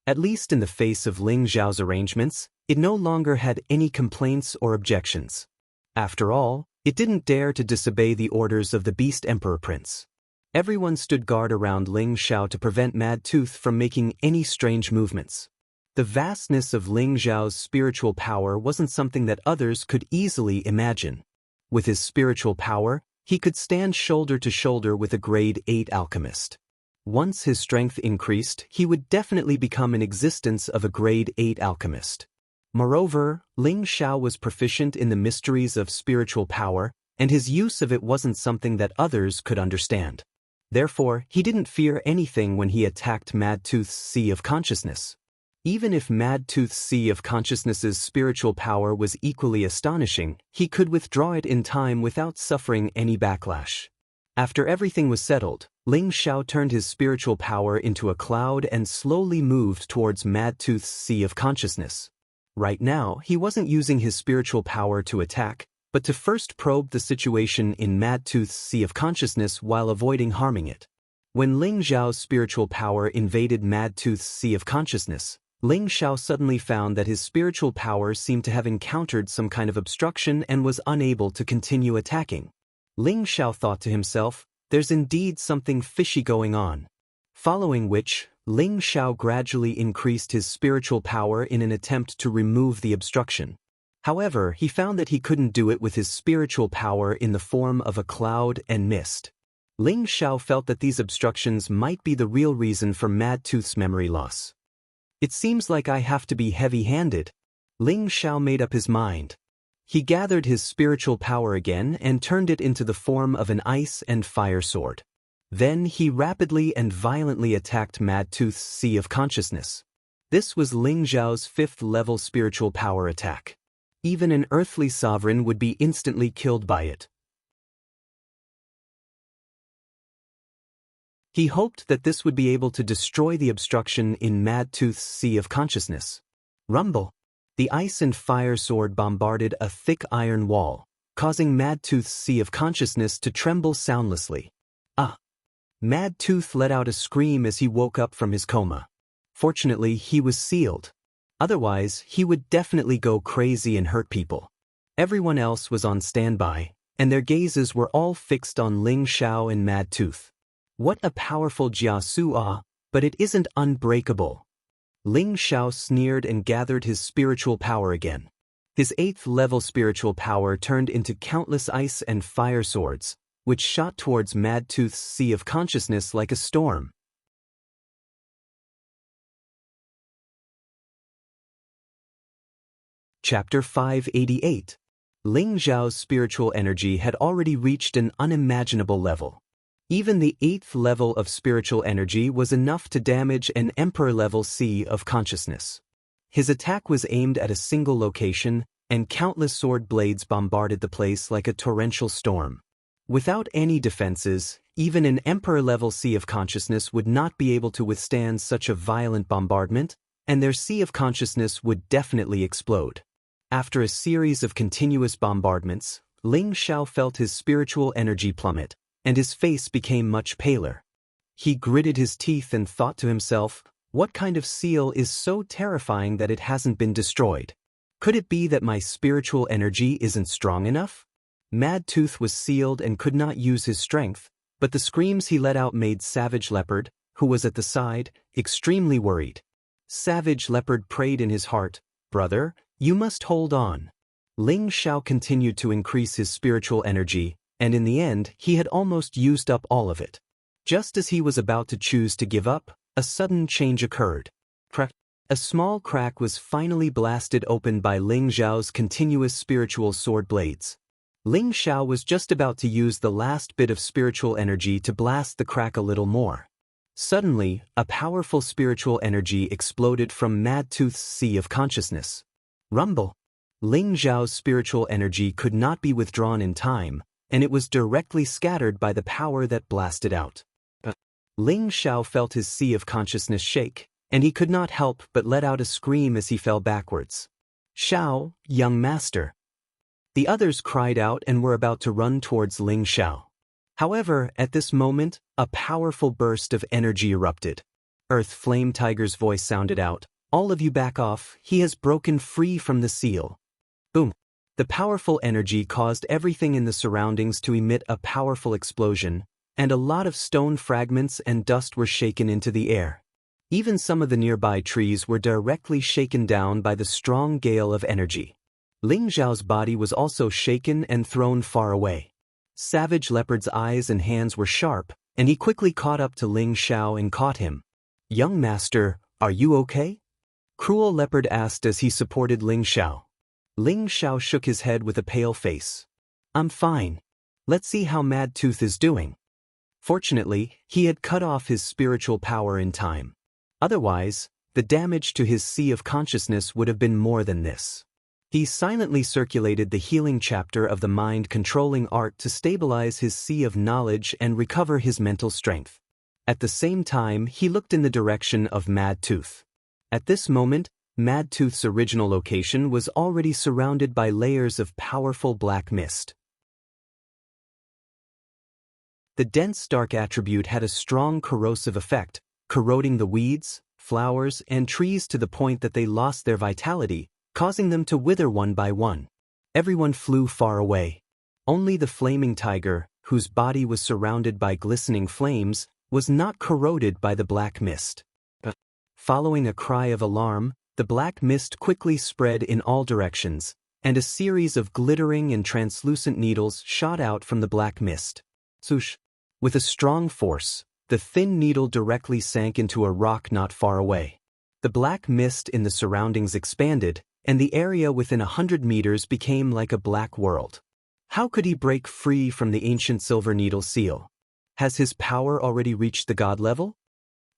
At least in the face of Ling Xiao's arrangements, it no longer had any complaints or objections. After all, it didn't dare to disobey the orders of the Beast Emperor Prince. Everyone stood guard around Ling Xiao to prevent Mad Tooth from making any strange movements. The vastness of Ling Xiao's spiritual power wasn't something that others could easily imagine. With his spiritual power, he could stand shoulder to shoulder with a grade 8 alchemist. Once his strength increased, he would definitely become an existence of a grade 8 alchemist. Moreover, Ling Xiao was proficient in the mysteries of spiritual power, and his use of it wasn't something that others could understand. Therefore, he didn't fear anything when he attacked Madtooth's Sea of Consciousness. Even if Madtooth's Sea of Consciousness's spiritual power was equally astonishing, he could withdraw it in time without suffering any backlash. After everything was settled, Ling Xiao turned his spiritual power into a cloud and slowly moved towards Madtooth's Sea of Consciousness. Right now, he wasn't using his spiritual power to attack, but to first probe the situation in Madtooth's Sea of Consciousness while avoiding harming it. When Ling Xiao's spiritual power invaded Madtooth's Sea of Consciousness, Ling Xiao suddenly found that his spiritual power seemed to have encountered some kind of obstruction and was unable to continue attacking. Ling Xiao thought to himself, "There's indeed something fishy going on." Following which, Ling Xiao gradually increased his spiritual power in an attempt to remove the obstruction. However, he found that he couldn't do it with his spiritual power in the form of a cloud and mist. Ling Xiao felt that these obstructions might be the real reason for Madtooth's memory loss. "It seems like I have to be heavy-handed." Ling Xiao made up his mind. He gathered his spiritual power again and turned it into the form of an ice and fire sword. Then he rapidly and violently attacked Madtooth's Sea of Consciousness. This was Ling Xiao's 5th level spiritual power attack. Even an earthly sovereign would be instantly killed by it. He hoped that this would be able to destroy the obstruction in Madtooth's Sea of Consciousness. Rumble! The ice and fire sword bombarded a thick iron wall, causing Madtooth's Sea of Consciousness to tremble soundlessly. Ah! Madtooth let out a scream as he woke up from his coma. Fortunately, he was sealed. Otherwise, he would definitely go crazy and hurt people. Everyone else was on standby, and their gazes were all fixed on Ling Xiao and Madtooth. What a powerful Jianghu, but it isn't unbreakable. Ling Xiao sneered and gathered his spiritual power again. His 8th level spiritual power turned into countless ice and fire swords, which shot towards Madtooth's Sea of Consciousness like a storm. Chapter 588. Ling Xiao's spiritual energy had already reached an unimaginable level. Even the 8th level of spiritual energy was enough to damage an Emperor-level Sea of Consciousness. His attack was aimed at a single location, and countless sword blades bombarded the place like a torrential storm. Without any defenses, even an Emperor-level Sea of Consciousness would not be able to withstand such a violent bombardment, and their Sea of Consciousness would definitely explode. After a series of continuous bombardments, Ling Xiao felt his spiritual energy plummet, and his face became much paler. He gritted his teeth and thought to himself, "What kind of seal is so terrifying that it hasn't been destroyed? Could it be that my spiritual energy isn't strong enough?" Madtooth was sealed and could not use his strength, but the screams he let out made Savage Leopard, who was at the side, extremely worried. Savage Leopard prayed in his heart, "Brother, you must hold on." Ling Xiao continued to increase his spiritual energy, and in the end, he had almost used up all of it. Just as he was about to choose to give up, a sudden change occurred. Crack! A small crack was finally blasted open by Ling Xiao's continuous spiritual sword blades. Ling Xiao was just about to use the last bit of spiritual energy to blast the crack a little more. Suddenly, a powerful spiritual energy exploded from Madtooth's Sea of Consciousness. Rumble! Ling Xiao's spiritual energy could not be withdrawn in time, and it was directly scattered by the power that blasted out. Ling Xiao felt his Sea of Consciousness shake, and he could not help but let out a scream as he fell backwards. "Xiao, young master!" The others cried out and were about to run towards Ling Xiao. However, at this moment, a powerful burst of energy erupted. Earth Flame Tiger's voice sounded out, "All of you back off, he has broken free from the seal." Boom! The powerful energy caused everything in the surroundings to emit a powerful explosion, and a lot of stone fragments and dust were shaken into the air. Even some of the nearby trees were directly shaken down by the strong gale of energy. Ling Zhao's body was also shaken and thrown far away. Savage Leopard's eyes and hands were sharp, and he quickly caught up to Ling Zhao and caught him. "Young master, are you okay?" Cruel Leopard asked as he supported Ling Zhao. Ling Zhao shook his head with a pale face. "I'm fine. Let's see how Mad Tooth is doing." Fortunately, he had cut off his spiritual power in time. Otherwise, the damage to his sea of consciousness would have been more than this. He silently circulated the healing chapter of the mind-controlling art to stabilize his sea of knowledge and recover his mental strength. At the same time, he looked in the direction of Mad Tooth. At this moment, Mad Tooth's original location was already surrounded by layers of powerful black mist. The dense dark attribute had a strong corrosive effect, corroding the weeds, flowers, and trees to the point that they lost their vitality, causing them to wither one by one. Everyone flew far away. Only the flaming tiger, whose body was surrounded by glistening flames, was not corroded by the black mist. Following a cry of alarm, the black mist quickly spread in all directions, and a series of glittering and translucent needles shot out from the black mist. Swoosh! With a strong force, the thin needle directly sank into a rock not far away. The black mist in the surroundings expanded, and the area within 100 meters became like a black world. How could he break free from the ancient silver needle seal? Has his power already reached the god level?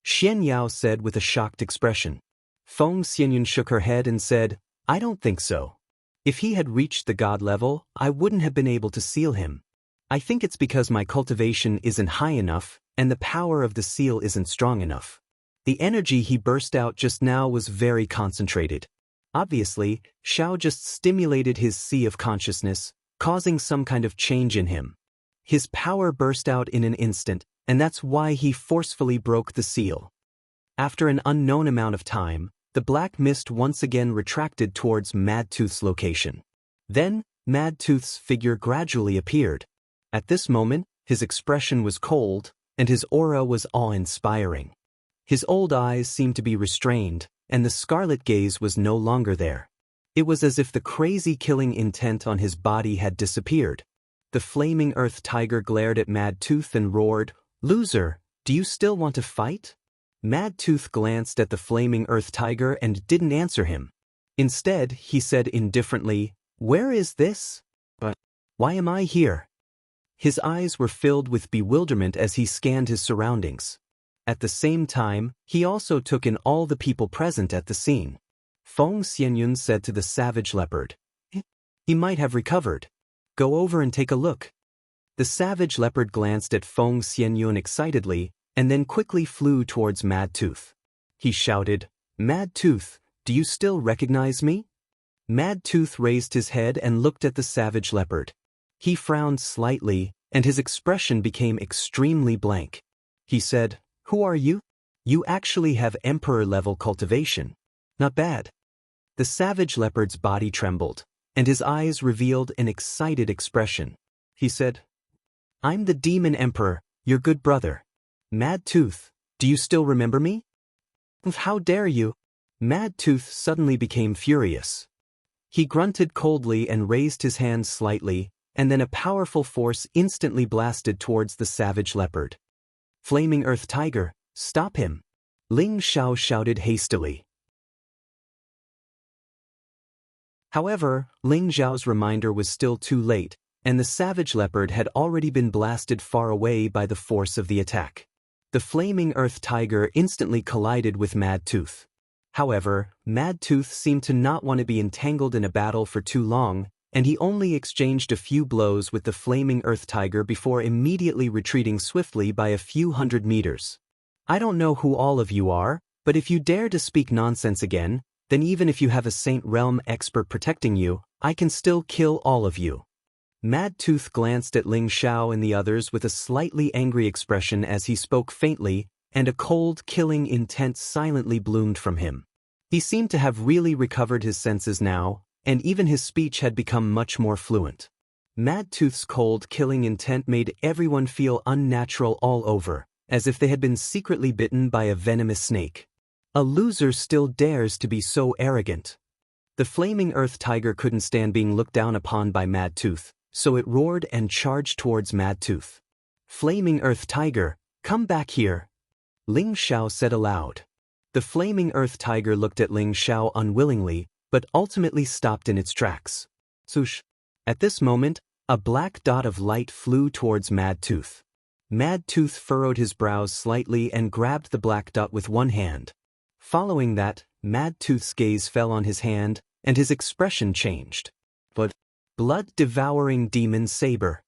Xian Yao said with a shocked expression. Feng Xianyun shook her head and said, "I don't think so. If he had reached the god level, I wouldn't have been able to seal him. I think it's because my cultivation isn't high enough, and the power of the seal isn't strong enough." The energy he burst out just now was very concentrated. Obviously, Xiao just stimulated his sea of consciousness, causing some kind of change in him. His power burst out in an instant, and that's why he forcefully broke the seal. After an unknown amount of time, the black mist once again retracted towards Mad Tooth's location. Then, Mad Tooth's figure gradually appeared. At this moment, his expression was cold, and his aura was awe-inspiring. His old eyes seemed to be restrained, and the scarlet gaze was no longer there. It was as if the crazy killing intent on his body had disappeared. The flaming earth tiger glared at Mad Tooth and roared, "Loser, do you still want to fight?" Mad Tooth glanced at the flaming earth tiger and didn't answer him. Instead, he said indifferently, "Where is this? But why am I here?" His eyes were filled with bewilderment as he scanned his surroundings. At the same time, he also took in all the people present at the scene. Feng Xianyun said to the savage leopard, "He might have recovered. Go over and take a look." The savage leopard glanced at Feng Xianyun excitedly, and then quickly flew towards Mad Tooth. He shouted, "Mad Tooth, do you still recognize me?" Mad Tooth raised his head and looked at the savage leopard. He frowned slightly, and his expression became extremely blank. He said, "Who are you? You actually have emperor-level cultivation. Not bad." The savage leopard's body trembled, and his eyes revealed an excited expression. He said, "I'm the Demon Emperor, your good brother. Mad Tooth, do you still remember me?" "How dare you?" Mad Tooth suddenly became furious. He grunted coldly and raised his hand slightly, and then a powerful force instantly blasted towards the savage leopard. "Flaming Earth Tiger, stop him!" Ling Zhao shouted hastily. However, Ling Zhao's reminder was still too late, and the savage leopard had already been blasted far away by the force of the attack. The Flaming Earth Tiger instantly collided with Mad Tooth. However, Mad Tooth seemed to not want to be entangled in a battle for too long, and he only exchanged a few blows with the Flaming Earth Tiger before immediately retreating swiftly by a few hundred meters. "I don't know who all of you are, but if you dare to speak nonsense again, then even if you have a Saint Realm expert protecting you, I can still kill all of you." Mad Tooth glanced at Ling Zhao and the others with a slightly angry expression as he spoke faintly, and a cold, killing intent silently bloomed from him. He seemed to have really recovered his senses now, and even his speech had become much more fluent. Mad Tooth's cold, killing intent made everyone feel unnatural all over, as if they had been secretly bitten by a venomous snake. A loser still dares to be so arrogant. The flaming earth tiger couldn't stand being looked down upon by Mad Tooth, so it roared and charged towards Mad Tooth. "Flaming earth tiger, come back here," Ling Xiao said aloud. The flaming earth tiger looked at Ling Xiao unwillingly, but ultimately stopped in its tracks. Swoosh! At this moment, a black dot of light flew towards Mad Tooth. Mad Tooth furrowed his brows slightly and grabbed the black dot with one hand. Following that, Mad Tooth's gaze fell on his hand, and his expression changed. But blood-devouring demon saber.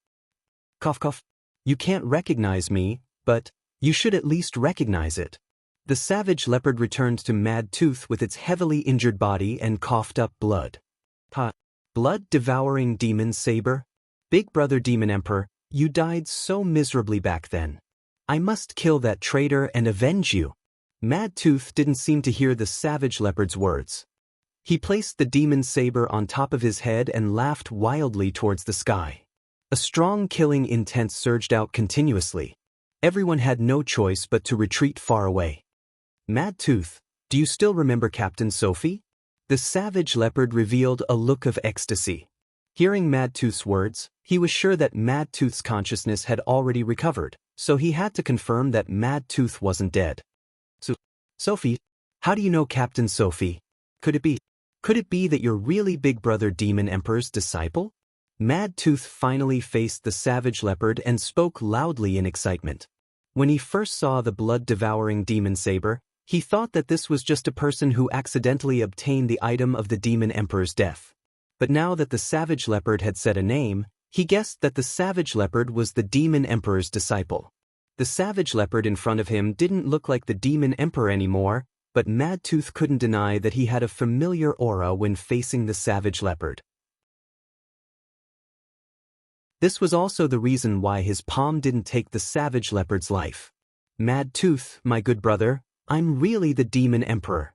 Cough cough. You can't recognize me, but you should at least recognize it. The savage leopard returned to Mad Tooth with its heavily injured body and coughed up blood. Ha! Blood-devouring demon saber? Big brother demon emperor, you died so miserably back then. I must kill that traitor and avenge you. Mad Tooth didn't seem to hear the savage leopard's words. He placed the demon saber on top of his head and laughed wildly towards the sky. A strong killing intent surged out continuously. Everyone had no choice but to retreat far away. Mad Tooth, do you still remember Captain Sophie? The savage leopard revealed a look of ecstasy. Hearing Mad Tooth's words, he was sure that Mad Tooth's consciousness had already recovered, so he had to confirm that Mad Tooth wasn't dead. So, Sophie, how do you know Captain Sophie? Could it be that you're really Big Brother Demon Emperor's disciple? Mad Tooth finally faced the savage leopard and spoke loudly in excitement. When he first saw the blood-devouring demon saber, he thought that this was just a person who accidentally obtained the item of the Demon Emperor's death. But now that the savage leopard had said a name, he guessed that the savage leopard was the Demon Emperor's disciple. The savage leopard in front of him didn't look like the Demon Emperor anymore, but Mad Tooth couldn't deny that he had a familiar aura when facing the savage leopard. This was also the reason why his palm didn't take the savage leopard's life. Mad Tooth, my good brother, I'm really the Demon Emperor.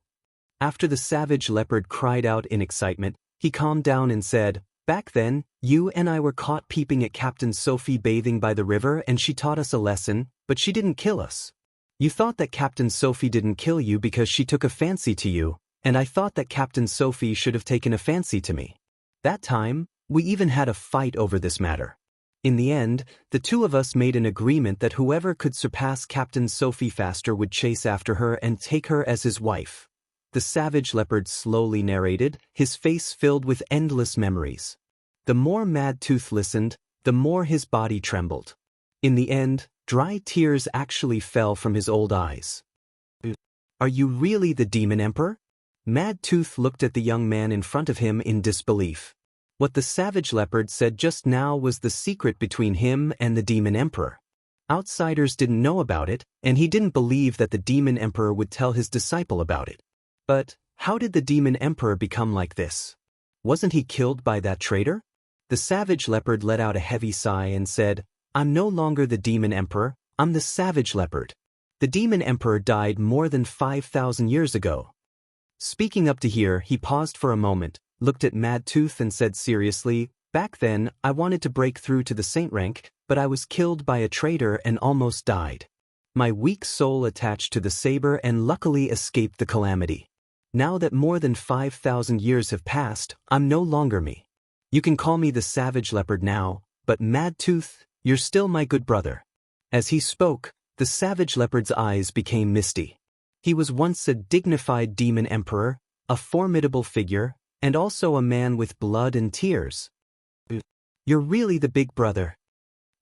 After the savage leopard cried out in excitement, he calmed down and said, back then, you and I were caught peeping at Captain Sophie bathing by the river and she taught us a lesson, but she didn't kill us. You thought that Captain Sophie didn't kill you because she took a fancy to you, and I thought that Captain Sophie should have taken a fancy to me. That time, we even had a fight over this matter. In the end, the two of us made an agreement that whoever could surpass Captain Sophie faster would chase after her and take her as his wife. The savage leopard slowly narrated, his face filled with endless memories. The more Mad Tooth listened, the more his body trembled. In the end, dry tears actually fell from his old eyes. Are you really the Demon Emperor? Mad Tooth looked at the young man in front of him in disbelief. What the savage leopard said just now was the secret between him and the Demon Emperor. Outsiders didn't know about it, and he didn't believe that the Demon Emperor would tell his disciple about it. But how did the Demon Emperor become like this? Wasn't he killed by that traitor? The savage leopard let out a heavy sigh and said, I'm no longer the Demon Emperor, I'm the savage leopard. The Demon Emperor died more than 5,000 years ago. Speaking up to here, he paused for a moment, looked at Mad Tooth and said seriously, back then, I wanted to break through to the saint rank, but I was killed by a traitor and almost died. My weak soul attached to the saber and luckily escaped the calamity. Now that more than 5,000 years have passed, I'm no longer me. You can call me the savage leopard now, but Mad Tooth, you're still my good brother. As he spoke, the savage leopard's eyes became misty. He was once a dignified demon emperor, a formidable figure, and also a man with blood and tears. You're really the big brother.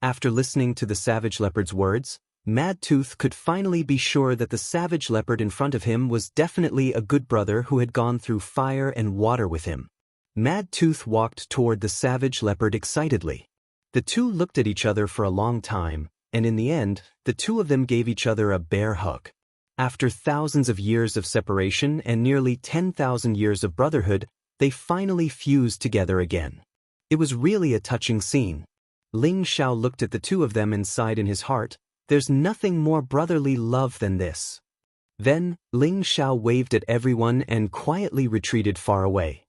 After listening to the savage leopard's words, Mad Tooth could finally be sure that the savage leopard in front of him was definitely a good brother who had gone through fire and water with him. Mad Tooth walked toward the savage leopard excitedly. The two looked at each other for a long time, and in the end, the two of them gave each other a bear hug. After thousands of years of separation and nearly 10,000 years of brotherhood, they finally fused together again. It was really a touching scene. Ling Xiao looked at the two of them and sighed in his heart, there's nothing more brotherly love than this. Then, Ling Xiao waved at everyone and quietly retreated far away.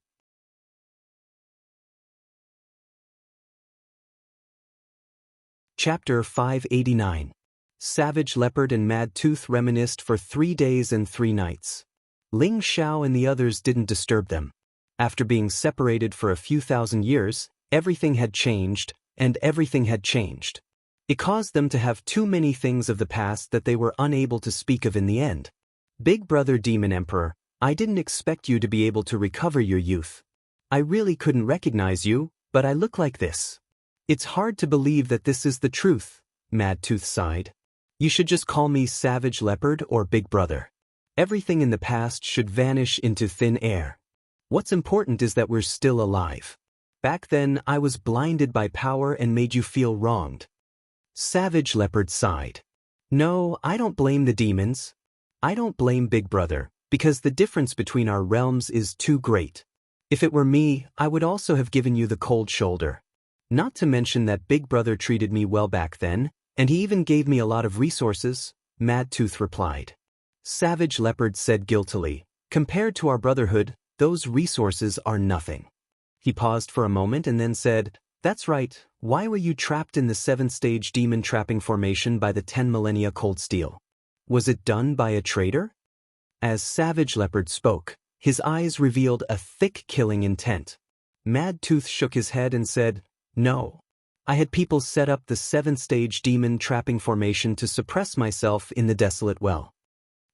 Chapter 589. Savage Leopard and Mad Tooth reminisced for 3 days and 3 nights. Ling Xiao and the others didn't disturb them. After being separated for a few thousand years, everything had changed, and everything had changed. It caused them to have too many things of the past that they were unable to speak of in the end. Big Brother Demon Emperor, I didn't expect you to be able to recover your youth. I really couldn't recognize you, but I look like this. It's hard to believe that this is the truth, Mad Tooth sighed. You should just call me Savage Leopard or Big Brother. Everything in the past should vanish into thin air. What's important is that we're still alive. Back then, I was blinded by power and made you feel wronged. Savage Leopard sighed. No, I don't blame the demons. I don't blame Big Brother, because the difference between our realms is too great. If it were me, I would also have given you the cold shoulder. Not to mention that Big Brother treated me well back then, and he even gave me a lot of resources, Mad Tooth replied. Savage Leopard said guiltily, compared to our brotherhood, those resources are nothing. He paused for a moment and then said, that's right, why were you trapped in the 7th-stage demon trapping formation by the 10 millennia cold steel? Was it done by a traitor? As Savage Leopard spoke, his eyes revealed a thick killing intent. Mad Tooth shook his head and said, no. I had people set up the 7th-stage demon trapping formation to suppress myself in the desolate well.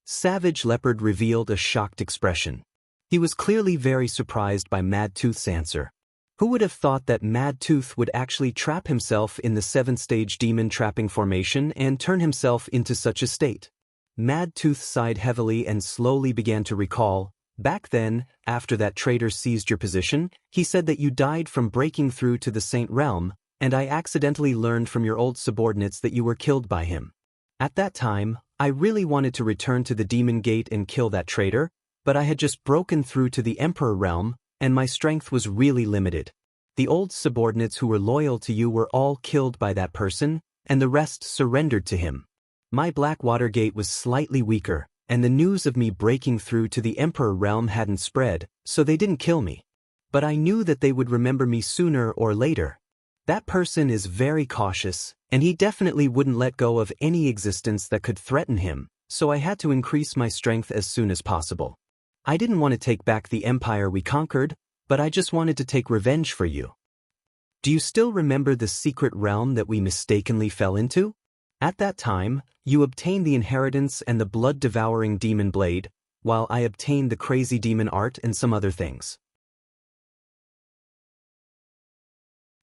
Savage Leopard revealed a shocked expression. He was clearly very surprised by Mad Tooth's answer. Who would have thought that Mad Tooth would actually trap himself in the 7th-stage demon trapping formation and turn himself into such a state? Mad Tooth sighed heavily and slowly began to recall. Back then, after that traitor seized your position, he said that you died from breaking through to the Saint Realm, and I accidentally learned from your old subordinates that you were killed by him. At that time, I really wanted to return to the Demon Gate and kill that traitor, but I had just broken through to the Emperor Realm, and my strength was really limited. The old subordinates who were loyal to you were all killed by that person, and the rest surrendered to him. My Blackwater Gate was slightly weaker, and the news of me breaking through to the Emperor Realm hadn't spread, so they didn't kill me. But I knew that they would remember me sooner or later. That person is very cautious, and he definitely wouldn't let go of any existence that could threaten him, so I had to increase my strength as soon as possible. I didn't want to take back the empire we conquered, but I just wanted to take revenge for you. Do you still remember the secret realm that we mistakenly fell into? At that time, you obtained the inheritance and the blood-devouring demon blade, while I obtained the crazy demon art and some other things.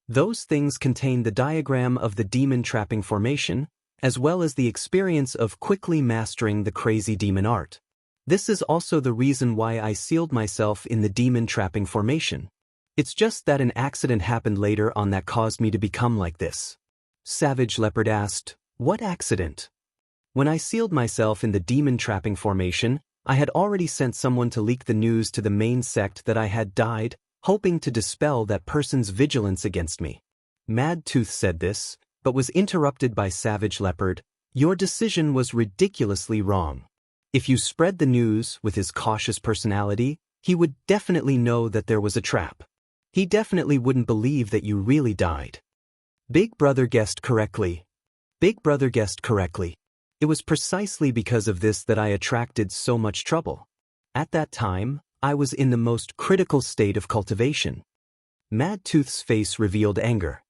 Those things contain the diagram of the demon trapping formation, as well as the experience of quickly mastering the crazy demon art. This is also the reason why I sealed myself in the demon trapping formation. It's just that an accident happened later on that caused me to become like this. Savage Leopard asked, what accident? When I sealed myself in the demon trapping formation, I had already sent someone to leak the news to the main sect that I had died, hoping to dispel that person's vigilance against me. Mad Tooth said this, but was interrupted by Savage Leopard. Your decision was ridiculously wrong. If you spread the news with his cautious personality, he would definitely know that there was a trap. He definitely wouldn't believe that you really died. Big Brother guessed correctly. Big Brother guessed correctly. It was precisely because of this that I attracted so much trouble. At that time, I was in the most critical state of cultivation. Mad Tooth's face revealed anger.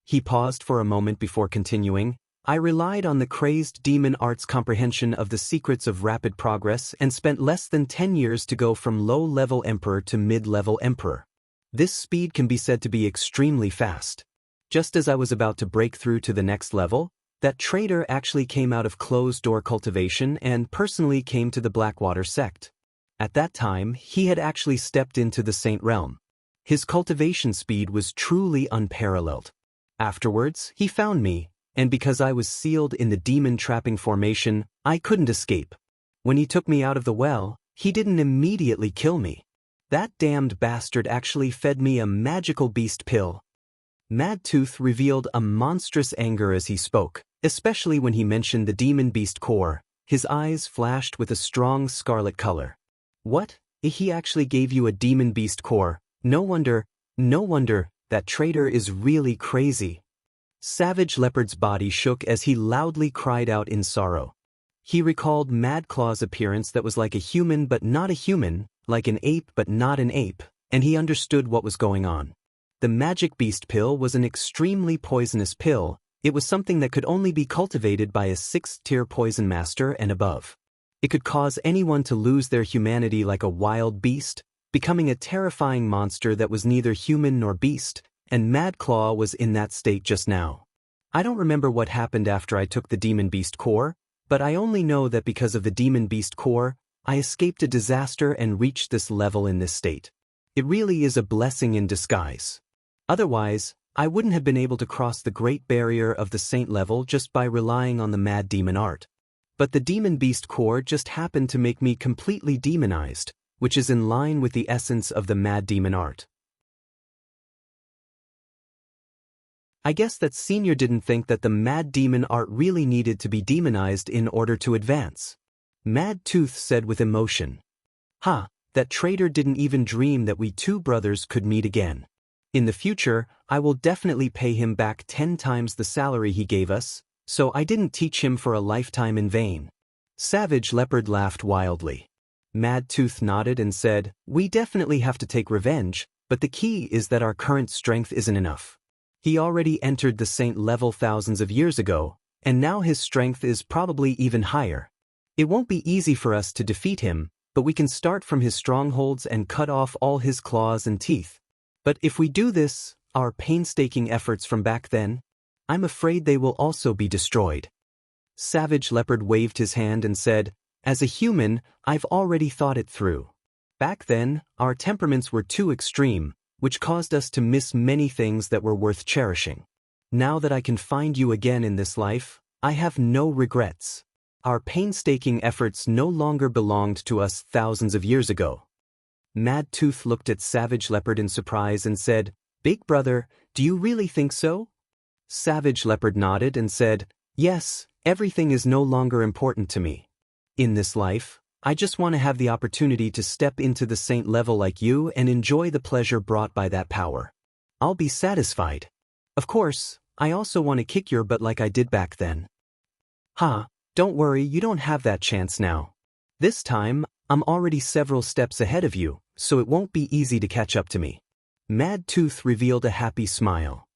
He paused for a moment before continuing. I relied on the crazed demon art's comprehension of the secrets of rapid progress and spent less than 10 years to go from low-level emperor to mid-level emperor. This speed can be said to be extremely fast. Just as I was about to break through to the next level, that traitor actually came out of closed-door cultivation and personally came to the Blackwater sect. At that time, he had actually stepped into the Saint Realm. His cultivation speed was truly unparalleled. Afterwards, he found me, and because I was sealed in the demon trapping formation, I couldn't escape. When he took me out of the well, he didn't immediately kill me. That damned bastard actually fed me a magical beast pill. Mad Tooth revealed a monstrous anger as he spoke, especially when he mentioned the demon beast core. His eyes flashed with a strong scarlet color. What? He actually gave you a demon beast core? No wonder, that traitor is really crazy. Savage Leopard's body shook as he loudly cried out in sorrow. He recalled Mad Claw's appearance that was like a human but not a human, like an ape but not an ape, and he understood what was going on. The magic beast pill was an extremely poisonous pill. It was something that could only be cultivated by a 6th-tier poison master and above. It could cause anyone to lose their humanity like a wild beast, becoming a terrifying monster that was neither human nor beast, and Mad Claw was in that state just now. I don't remember what happened after I took the Demon Beast core, but I only know that because of the Demon Beast core, I escaped a disaster and reached this level in this state. It really is a blessing in disguise. Otherwise, I wouldn't have been able to cross the great barrier of the saint level just by relying on the mad demon art. But the Demon Beast core just happened to make me completely demonized, which is in line with the essence of the mad demon art. I guess that Senior didn't think that the mad demon art really needed to be demonized in order to advance. Mad Tooth said with emotion. That traitor didn't even dream that we two brothers could meet again. In the future, I will definitely pay him back 10 times the salary he gave us, so I didn't teach him for a lifetime in vain. Savage Leopard laughed wildly. Mad Tooth nodded and said, we definitely have to take revenge, but the key is that our current strength isn't enough. He already entered the saint level thousands of years ago, and now his strength is probably even higher. It won't be easy for us to defeat him, but we can start from his strongholds and cut off all his claws and teeth. But if we do this, our painstaking efforts from back then, I'm afraid they will also be destroyed. Savage Leopard waved his hand and said, as a human, I've already thought it through. Back then, our temperaments were too extreme, which caused us to miss many things that were worth cherishing. Now that I can find you again in this life, I have no regrets. Our painstaking efforts no longer belonged to us thousands of years ago. Mad Tooth looked at Savage Leopard in surprise and said, Big brother, do you really think so? Savage Leopard nodded and said, yes, everything is no longer important to me. In this life, I just want to have the opportunity to step into the saint level like you and enjoy the pleasure brought by that power. I'll be satisfied. Of course, I also want to kick your butt like I did back then. Don't worry, you don't have that chance now. This time, I'm already several steps ahead of you, so it won't be easy to catch up to me. Mad Tooth revealed a happy smile.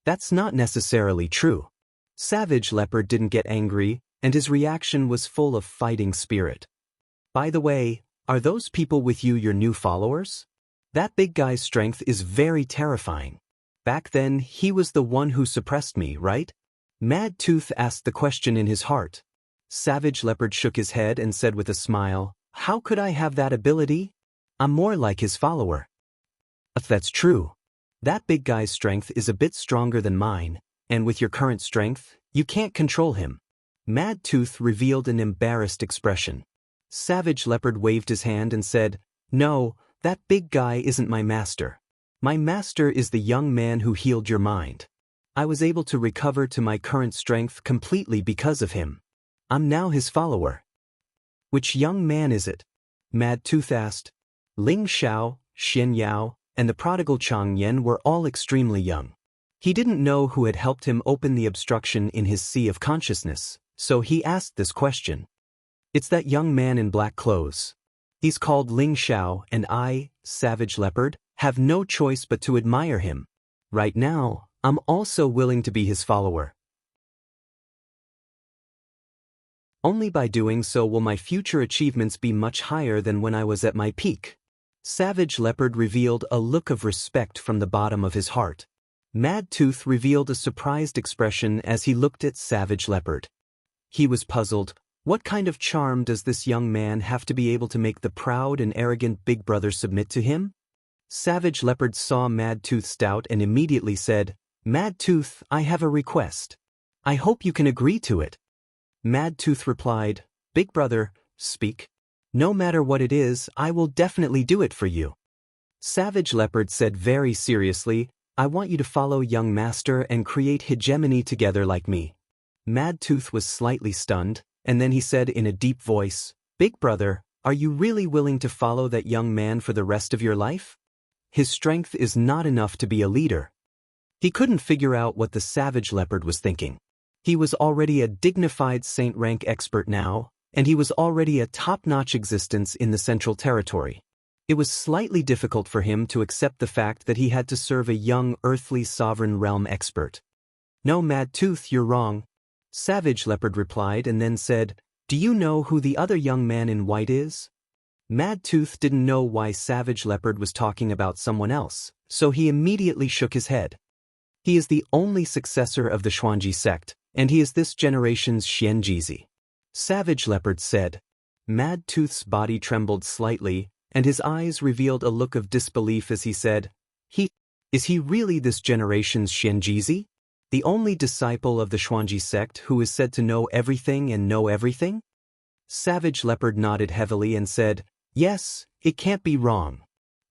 That's not necessarily true. Savage Leopard didn't get angry, and his reaction was full of fighting spirit. By the way, are those people with you your new followers? That big guy's strength is very terrifying. Back then, he was the one who suppressed me, right? Mad Tooth asked the question in his heart. Savage Leopard shook his head and said with a smile, how could I have that ability? I'm more like his follower. If that's true, that big guy's strength is a bit stronger than mine, and with your current strength, you can't control him. Mad Tooth revealed an embarrassed expression. Savage Leopard waved his hand and said, no, that big guy isn't my master. My master is the young man who healed your mind. I was able to recover to my current strength completely because of him. I'm now his follower. Which young man is it? Mad Tooth asked. Ling Xiao, Xian Yao, and the prodigal Chang Yen were all extremely young. He didn't know who had helped him open the obstruction in his sea of consciousness, so he asked this question. It's that young man in black clothes. He's called Ling Xiao, and I, Savage Leopard, have no choice but to admire him. Right now, I'm also willing to be his follower. Only by doing so will my future achievements be much higher than when I was at my peak. Savage Leopard revealed a look of respect from the bottom of his heart. Mad Tooth revealed a surprised expression as he looked at Savage Leopard. He was puzzled. What kind of charm does this young man have to be able to make the proud and arrogant big brother submit to him? Savage Leopard saw Mad Tooth's doubt and immediately said, Mad Tooth, I have a request. I hope you can agree to it. Mad Tooth replied, Big brother, speak. No matter what it is, I will definitely do it for you. Savage Leopard said very seriously, I want you to follow young master and create hegemony together like me. Mad Tooth was slightly stunned, and then he said in a deep voice, Big brother, are you really willing to follow that young man for the rest of your life? His strength is not enough to be a leader. He couldn't figure out what the Savage Leopard was thinking. He was already a dignified saint rank expert now, and he was already a top-notch existence in the Central Territory. It was slightly difficult for him to accept the fact that he had to serve a young earthly sovereign realm expert. "No, Mad Tooth, you're wrong," Savage Leopard replied and then said, "Do you know who the other young man in white is?" Mad Tooth didn't know why Savage Leopard was talking about someone else, so he immediately shook his head. "He is the only successor of the Xuanji sect, and he is this generation's Xianjizi," Savage Leopard said. Mad Tooth's body trembled slightly, and his eyes revealed a look of disbelief as he said, Is he really this generation's Xianjizi? The only disciple of the Xuanji sect who is said to know everything and know everything?" Savage Leopard nodded heavily and said, "Yes, it can't be wrong.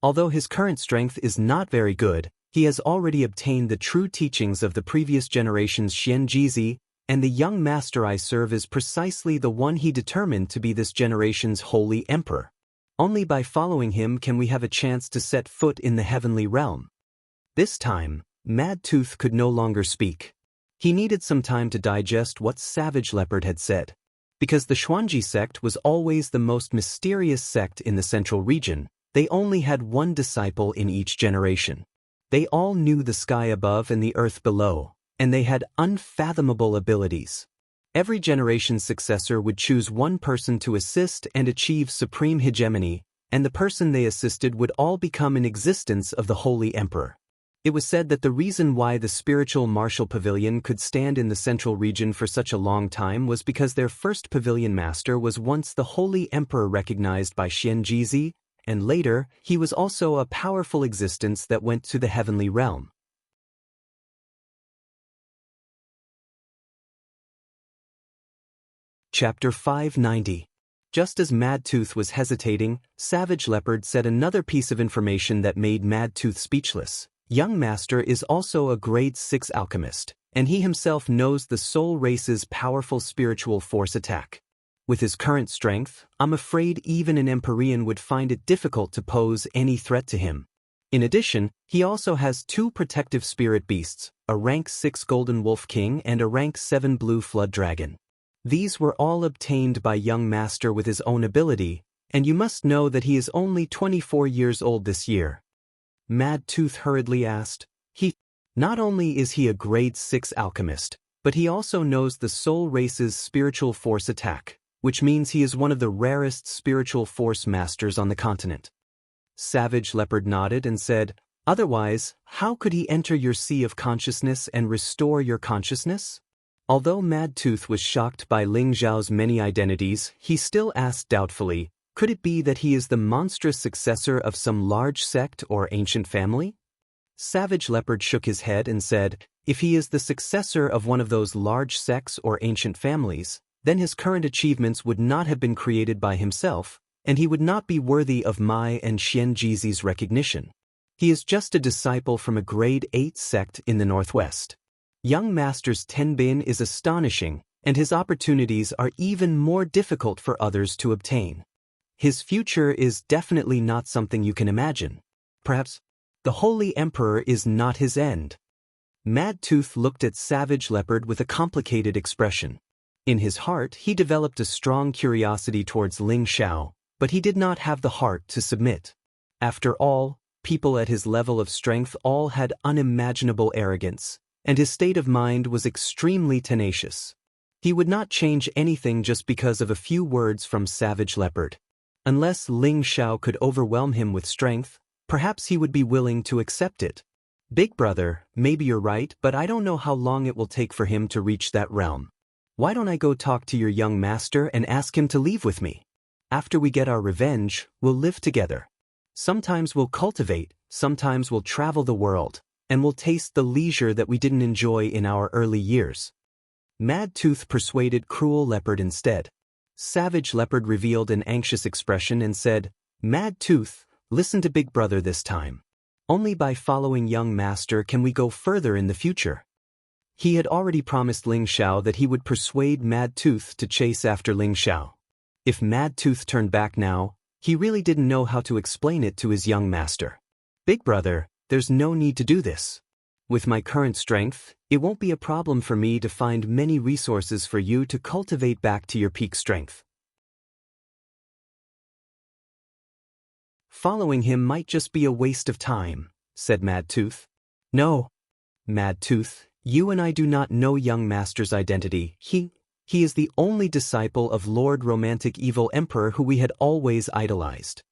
Although his current strength is not very good, he has already obtained the true teachings of the previous generation's Xianjizi, and the young master I serve is precisely the one he determined to be this generation's holy emperor. Only by following him can we have a chance to set foot in the heavenly realm." This time, Mad Tooth could no longer speak. He needed some time to digest what Savage Leopard had said. Because the Xuanji sect was always the most mysterious sect in the central region, they only had one disciple in each generation. They all knew the sky above and the earth below, and they had unfathomable abilities. Every generation's successor would choose one person to assist and achieve supreme hegemony, and the person they assisted would all become an existence of the Holy Emperor. It was said that the reason why the spiritual martial pavilion could stand in the central region for such a long time was because their first pavilion master was once the Holy Emperor recognized by Xianjizi, and later, he was also a powerful existence that went to the heavenly realm. Chapter 590. Just as Mad Tooth was hesitating, Savage Leopard said another piece of information that made Mad Tooth speechless. Young Master is also a grade 6 alchemist, and he himself knows the soul race's powerful spiritual force attack. With his current strength, I'm afraid even an Empyrean would find it difficult to pose any threat to him. In addition, he also has 2 protective spirit beasts, a rank 6 Golden Wolf King and a rank 7 Blue Flood Dragon. These were all obtained by Young Master with his own ability, and you must know that he is only 24 years old this year. Mad Tooth hurriedly asked, Not only is he a grade 6 alchemist, but he also knows the soul race's spiritual force attack, which means he is one of the rarest spiritual force masters on the continent." Savage Leopard nodded and said, "Otherwise, how could he enter your sea of consciousness and restore your consciousness?" Although Mad Tooth was shocked by Ling Zhao's many identities, he still asked doubtfully, could it be that he is the monstrous successor of some large sect or ancient family? Savage Leopard shook his head and said, if he is the successor of one of those large sects or ancient families, then his current achievements would not have been created by himself, and he would not be worthy of my and Xianjizi's recognition. He is just a disciple from a grade 8 sect in the northwest. Young Master's Tenbin is astonishing, and his opportunities are even more difficult for others to obtain. His future is definitely not something you can imagine. Perhaps the Holy Emperor is not his end. Mad Tooth looked at Savage Leopard with a complicated expression. In his heart, he developed a strong curiosity towards Ling Xiao, but he did not have the heart to submit. After all, people at his level of strength all had unimaginable arrogance, and his state of mind was extremely tenacious. He would not change anything just because of a few words from Savage Leopard. Unless Ling Xiao could overwhelm him with strength, perhaps he would be willing to accept it. Big brother, maybe you're right, but I don't know how long it will take for him to reach that realm. Why don't I go talk to your young master and ask him to leave with me? After we get our revenge, we'll live together. Sometimes we'll cultivate, sometimes we'll travel the world, and we'll taste the leisure that we didn't enjoy in our early years. Mad Tooth persuaded Cruel Leopard instead. Savage Leopard revealed an anxious expression and said, Mad Tooth, listen to Big Brother this time. Only by following Young Master can we go further in the future. He had already promised Ling Xiao that he would persuade Mad Tooth to chase after Ling Xiao. If Mad Tooth turned back now, he really didn't know how to explain it to his young master. Big brother, there's no need to do this. With my current strength, it won't be a problem for me to find many resources for you to cultivate back to your peak strength. Following him might just be a waste of time, said Mad Tooth. No, Mad Tooth, you and I do not know young master's identity. He is the only disciple of Lord Romantic Evil Emperor who we had always idolized.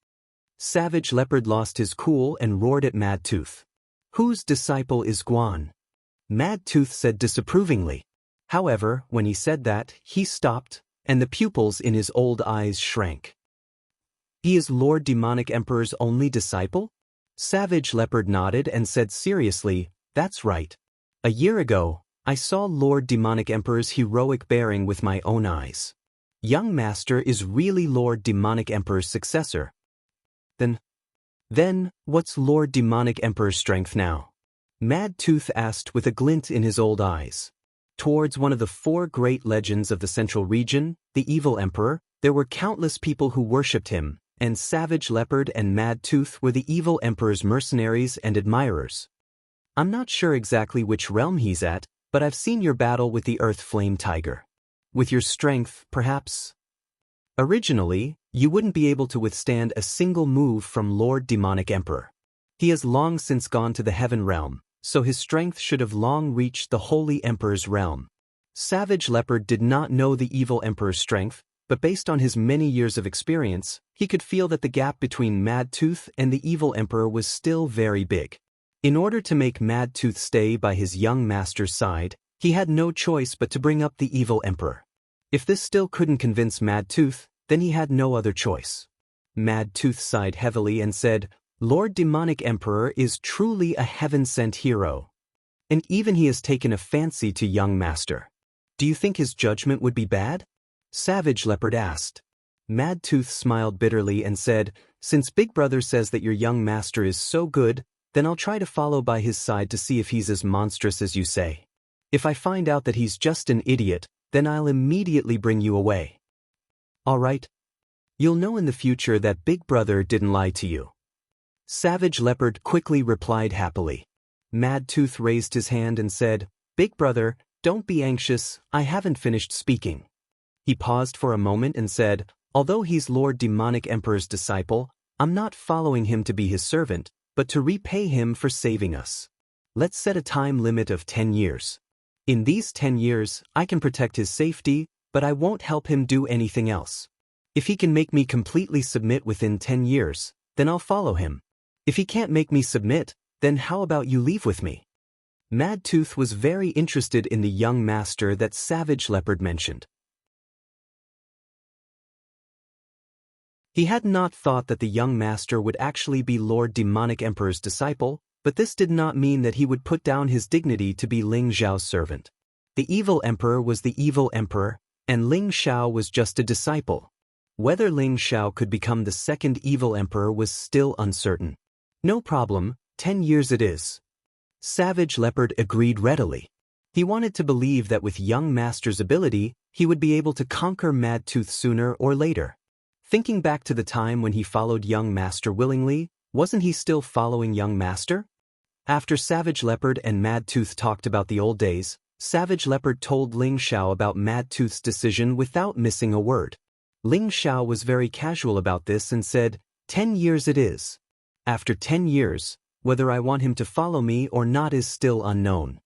Savage Leopard lost his cool and roared at Mad Tooth. Whose disciple is Guan? Mad Tooth said disapprovingly. However, when he said that, he stopped, and the pupils in his old eyes shrank. He is Lord Demonic Emperor's only disciple? Savage Leopard nodded and said seriously, that's right. A year ago, I saw Lord Demonic Emperor's heroic bearing with my own eyes. Young Master is really Lord Demonic Emperor's successor. Then, what's Lord Demonic Emperor's strength now? Mad Tooth asked with a glint in his old eyes. Towards one of the 4 great legends of the Central Region, the Evil Emperor, there were countless people who worshipped him, and Savage Leopard and Mad Tooth were the Evil Emperor's mercenaries and admirers. I'm not sure exactly which realm he's at, but I've seen your battle with the Earth Flame Tiger. With your strength, perhaps? Originally, you wouldn't be able to withstand a single move from Lord Demonic Emperor. He has long since gone to the Heaven Realm, so his strength should have long reached the Holy Emperor's realm. Savage Leopard did not know the Evil Emperor's strength, but based on his many years of experience, he could feel that the gap between Mad Tooth and the Evil Emperor was still very big. In order to make Mad Tooth stay by his young master's side, he had no choice but to bring up the Evil Emperor. If this still couldn't convince Mad Tooth, then he had no other choice. Mad Tooth sighed heavily and said, Lord Demonic Emperor is truly a heaven-sent hero. And even he has taken a fancy to young master. Do you think his judgment would be bad? Savage Leopard asked. Mad Tooth smiled bitterly and said, since Big Brother says that your young master is so good, then I'll try to follow by his side to see if he's as monstrous as you say. If I find out that he's just an idiot, then I'll immediately bring you away. All right? You'll know in the future that Big Brother didn't lie to you. Savage Leopard quickly replied happily. Mad Tooth raised his hand and said, Big Brother, don't be anxious, I haven't finished speaking. He paused for a moment and said, although he's Lord Demonic Emperor's disciple, I'm not following him to be his servant, but to repay him for saving us. Let's set a time limit of 10 years. In these 10 years, I can protect his safety, but I won't help him do anything else. If he can make me completely submit within 10 years, then I'll follow him. If he can't make me submit, then how about you leave with me? Mad Tooth was very interested in the young master that Savage Leopard mentioned. He had not thought that the young master would actually be Lord Demonic Emperor's disciple, but this did not mean that he would put down his dignity to be Ling Xiao's servant. The Evil Emperor was the Evil Emperor, and Ling Xiao was just a disciple. Whether Ling Xiao could become the second Evil Emperor was still uncertain. No problem, 10 years it is. Savage Leopard agreed readily. He wanted to believe that with young master's ability, he would be able to conquer Mad Tooth sooner or later. Thinking back to the time when he followed young master willingly, wasn't he still following young master? After Savage Leopard and Mad Tooth talked about the old days, Savage Leopard told Ling Xiao about Mad Tooth's decision without missing a word. Ling Xiao was very casual about this and said, 10 years it is. After 10 years, whether I want him to follow me or not is still unknown.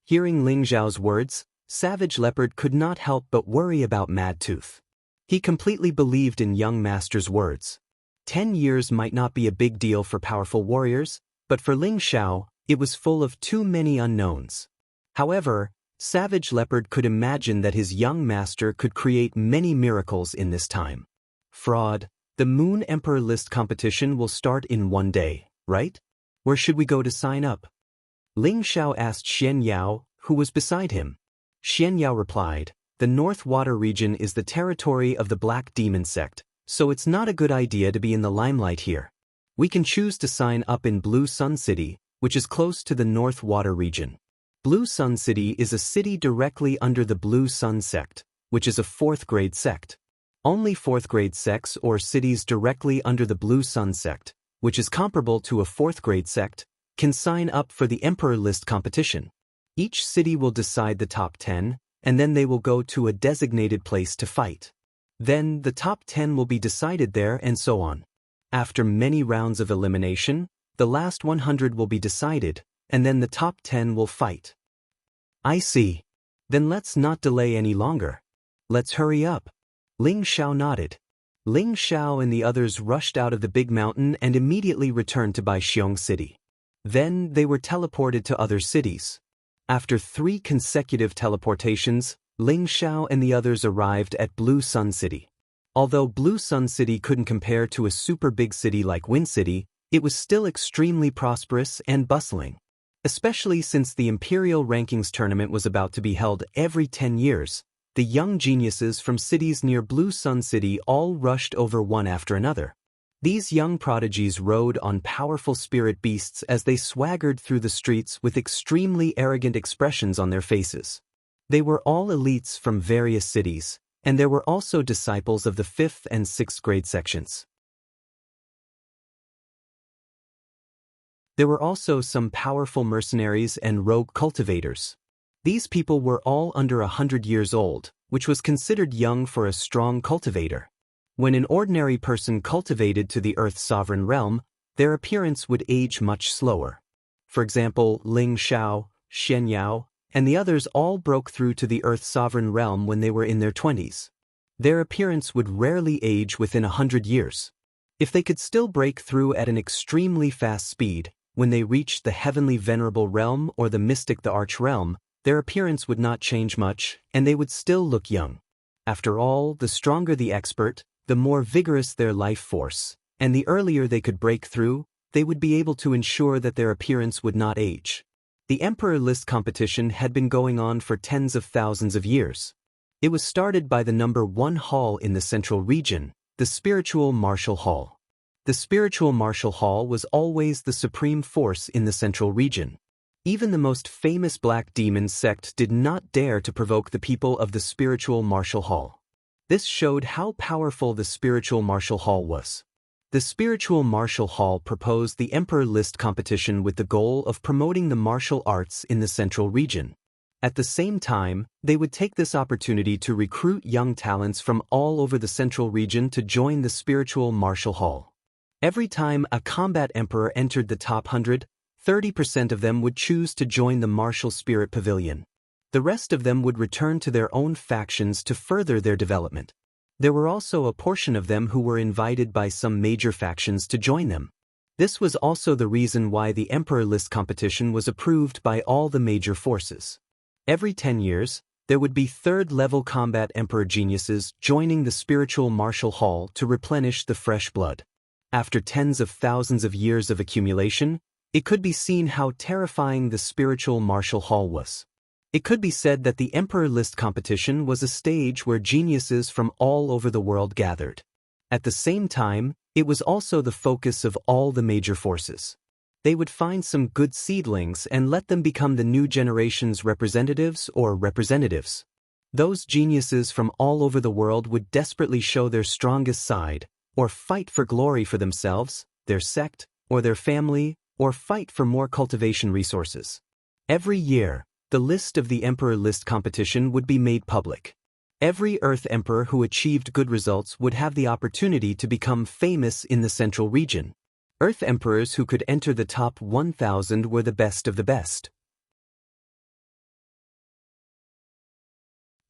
Hearing Ling Xiao's words, Savage Leopard could not help but worry about Mad Tooth. He completely believed in young master's words. 10 years might not be a big deal for powerful warriors, but for Ling Xiao, it was full of too many unknowns. However, Savage Leopard could imagine that his young master could create many miracles in this time. Fraud, the Moon Emperor list competition will start in 1 day, right? Where should we go to sign up? Ling Xiao asked Xian Yao, who was beside him. Xian Yao replied, the North Water region is the territory of the Black Demon sect, so it's not a good idea to be in the limelight here. We can choose to sign up in Blue Sun City, which is close to the North Water region. Blue Sun City is a city directly under the Blue Sun sect, which is a 4th grade sect. Only 4th grade sects or cities directly under the Blue Sun sect, which is comparable to a 4th grade sect, can sign up for the Emperor List competition. Each city will decide the top 10, and then they will go to a designated place to fight. Then the top 10 will be decided there and so on. After many rounds of elimination, the last 100 will be decided, and then the top 10 will fight. I see. Then let's not delay any longer. Let's hurry up. Ling Xiao nodded. Ling Xiao and the others rushed out of the big mountain and immediately returned to Baixiong City. Then they were teleported to other cities. After 3 consecutive teleportations, Ling Xiao and the others arrived at Blue Sun City. Although Blue Sun City couldn't compare to a super big city like Wind City, it was still extremely prosperous and bustling. Especially since the Imperial Rankings tournament was about to be held every 10 years, the young geniuses from cities near Blue Sun City all rushed over one after another. These young prodigies rode on powerful spirit beasts as they swaggered through the streets with extremely arrogant expressions on their faces. They were all elites from various cities, and there were also disciples of the 5th and 6th grade sections. There were also some powerful mercenaries and rogue cultivators. These people were all under 100 years old, which was considered young for a strong cultivator. When an ordinary person cultivated to the Earth's sovereign realm, their appearance would age much slower. For example, Ling Xiao, Shen Yao, and the others all broke through to the Earth's sovereign realm when they were in their 20s. Their appearance would rarely age within 100 years. If they could still break through at an extremely fast speed, when they reached the heavenly venerable realm or the mystic the arch realm, their appearance would not change much, and they would still look young. After all, the stronger the expert, the more vigorous their life force, and the earlier they could break through, they would be able to ensure that their appearance would not age. The Emperor List competition had been going on for tens of thousands of years. It was started by the number 1 hall in the central region, the Spiritual Martial Hall. The Spiritual Martial Hall was always the supreme force in the central region. Even the most famous Black Demon sect did not dare to provoke the people of the Spiritual Martial Hall. This showed how powerful the Spiritual Martial Hall was. The Spiritual Martial Hall proposed the Emperor List competition with the goal of promoting the martial arts in the central region. At the same time, they would take this opportunity to recruit young talents from all over the central region to join the Spiritual Martial Hall. Every time a combat emperor entered the top 100, 30% of them would choose to join the Martial Spirit Pavilion. The rest of them would return to their own factions to further their development. There were also a portion of them who were invited by some major factions to join them. This was also the reason why the Emperor List competition was approved by all the major forces. Every 10 years, there would be 3rd-level combat emperor geniuses joining the Spiritual Martial Hall to replenish the fresh blood. After tens of thousands of years of accumulation, it could be seen how terrifying the Spiritual Martial Hall was. It could be said that the Emperor List competition was a stage where geniuses from all over the world gathered. At the same time, it was also the focus of all the major forces. They would find some good seedlings and let them become the new generation's representatives or representatives. Those geniuses from all over the world would desperately show their strongest side, or fight for glory for themselves, their sect, or their family, or fight for more cultivation resources. Every year, the list of the Emperor List competition would be made public. Every Earth Emperor who achieved good results would have the opportunity to become famous in the central region. Earth Emperors who could enter the top 1,000 were the best of the best.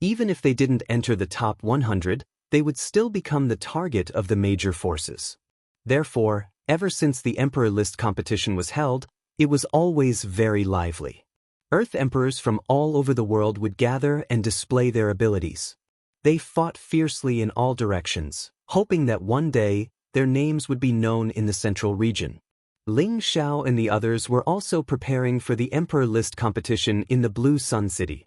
Even if they didn't enter the top 100, they would still become the target of the major forces. Therefore, ever since the Emperor List competition was held, it was always very lively. Earth Emperors from all over the world would gather and display their abilities. They fought fiercely in all directions, hoping that one day, their names would be known in the central region. Ling Xiao and the others were also preparing for the Emperor List competition in the Blue Sun City.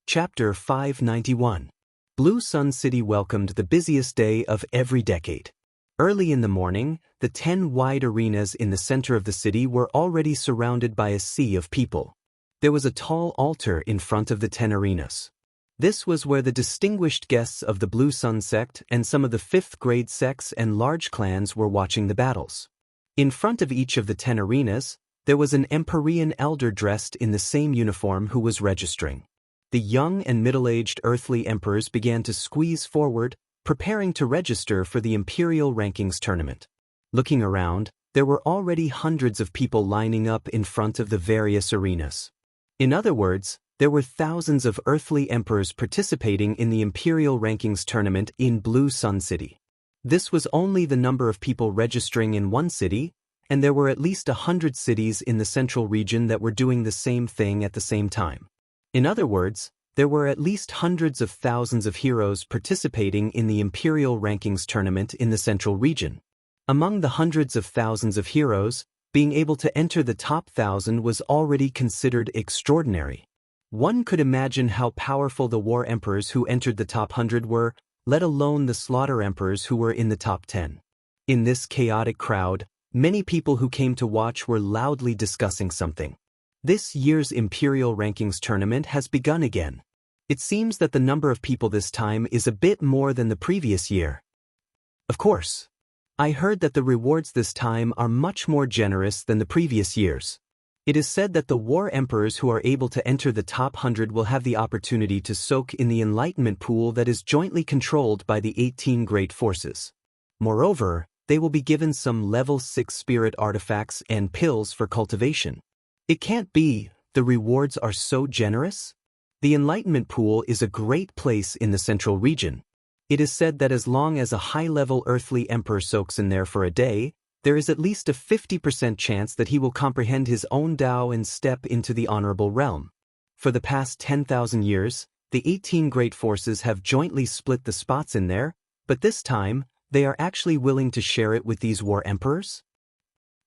Chapter 591. Blue Sun City welcomed the busiest day of every decade. Early in the morning, the 10 wide arenas in the center of the city were already surrounded by a sea of people. There was a tall altar in front of the 10 arenas. This was where the distinguished guests of the Blue Sun sect and some of the 5th grade sects and large clans were watching the battles. In front of each of the 10 arenas, there was an Empyrean elder dressed in the same uniform who was registering. The young and middle-aged earthly emperors began to squeeze forward, preparing to register for the Imperial Rankings tournament. Looking around, there were already hundreds of people lining up in front of the various arenas. In other words, there were thousands of earthly emperors participating in the Imperial Rankings tournament in Blue Sun City. This was only the number of people registering in one city, and there were at least 100 cities in the central region that were doing the same thing at the same time. In other words, there were at least hundreds of thousands of heroes participating in the Imperial Rankings tournament in the central region. Among the hundreds of thousands of heroes, being able to enter the top 1,000 was already considered extraordinary. One could imagine how powerful the war emperors who entered the top 100 were, let alone the slaughter emperors who were in the top 10. In this chaotic crowd, many people who came to watch were loudly discussing something. This year's Imperial Rankings tournament has begun again. It seems that the number of people this time is a bit more than the previous year. Of course, I heard that the rewards this time are much more generous than the previous years. It is said that the war emperors who are able to enter the top 100 will have the opportunity to soak in the enlightenment pool that is jointly controlled by the 18 great forces. Moreover, they will be given some level 6 spirit artifacts and pills for cultivation. It can't be, the rewards are so generous? The enlightenment pool is a great place in the central region. It is said that as long as a high-level earthly emperor soaks in there for a day, there is at least a 50% chance that he will comprehend his own Tao and step into the honorable realm. For the past 10,000 years, the 18 great forces have jointly split the spots in there, but this time, they are actually willing to share it with these war emperors?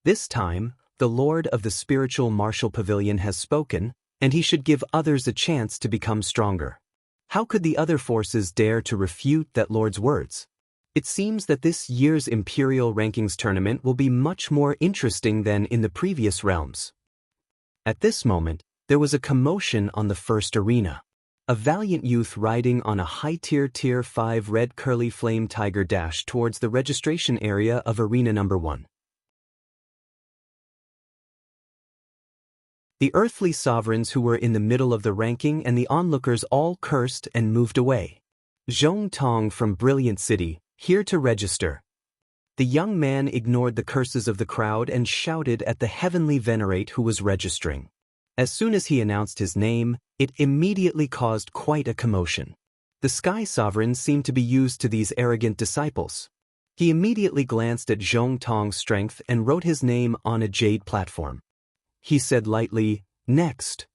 This time, the Lord of the Spiritual Martial Pavilion has spoken, and he should give others a chance to become stronger. How could the other forces dare to refute that Lord's words? It seems that this year's Imperial Rankings tournament will be much more interesting than in the previous realms. At this moment, there was a commotion on the first arena. A valiant youth riding on a high-tier Tier 5 red curly flame tiger dashed towards the registration area of Arena Number 1. The earthly sovereigns who were in the middle of the ranking and the onlookers all cursed and moved away. Zhong Tong from Brilliant City, here to register. The young man ignored the curses of the crowd and shouted at the heavenly venerate who was registering. As soon as he announced his name, it immediately caused quite a commotion. The sky sovereign seemed to be used to these arrogant disciples. He immediately glanced at Zhong Tong's strength and wrote his name on a jade platform. He said lightly, "Next."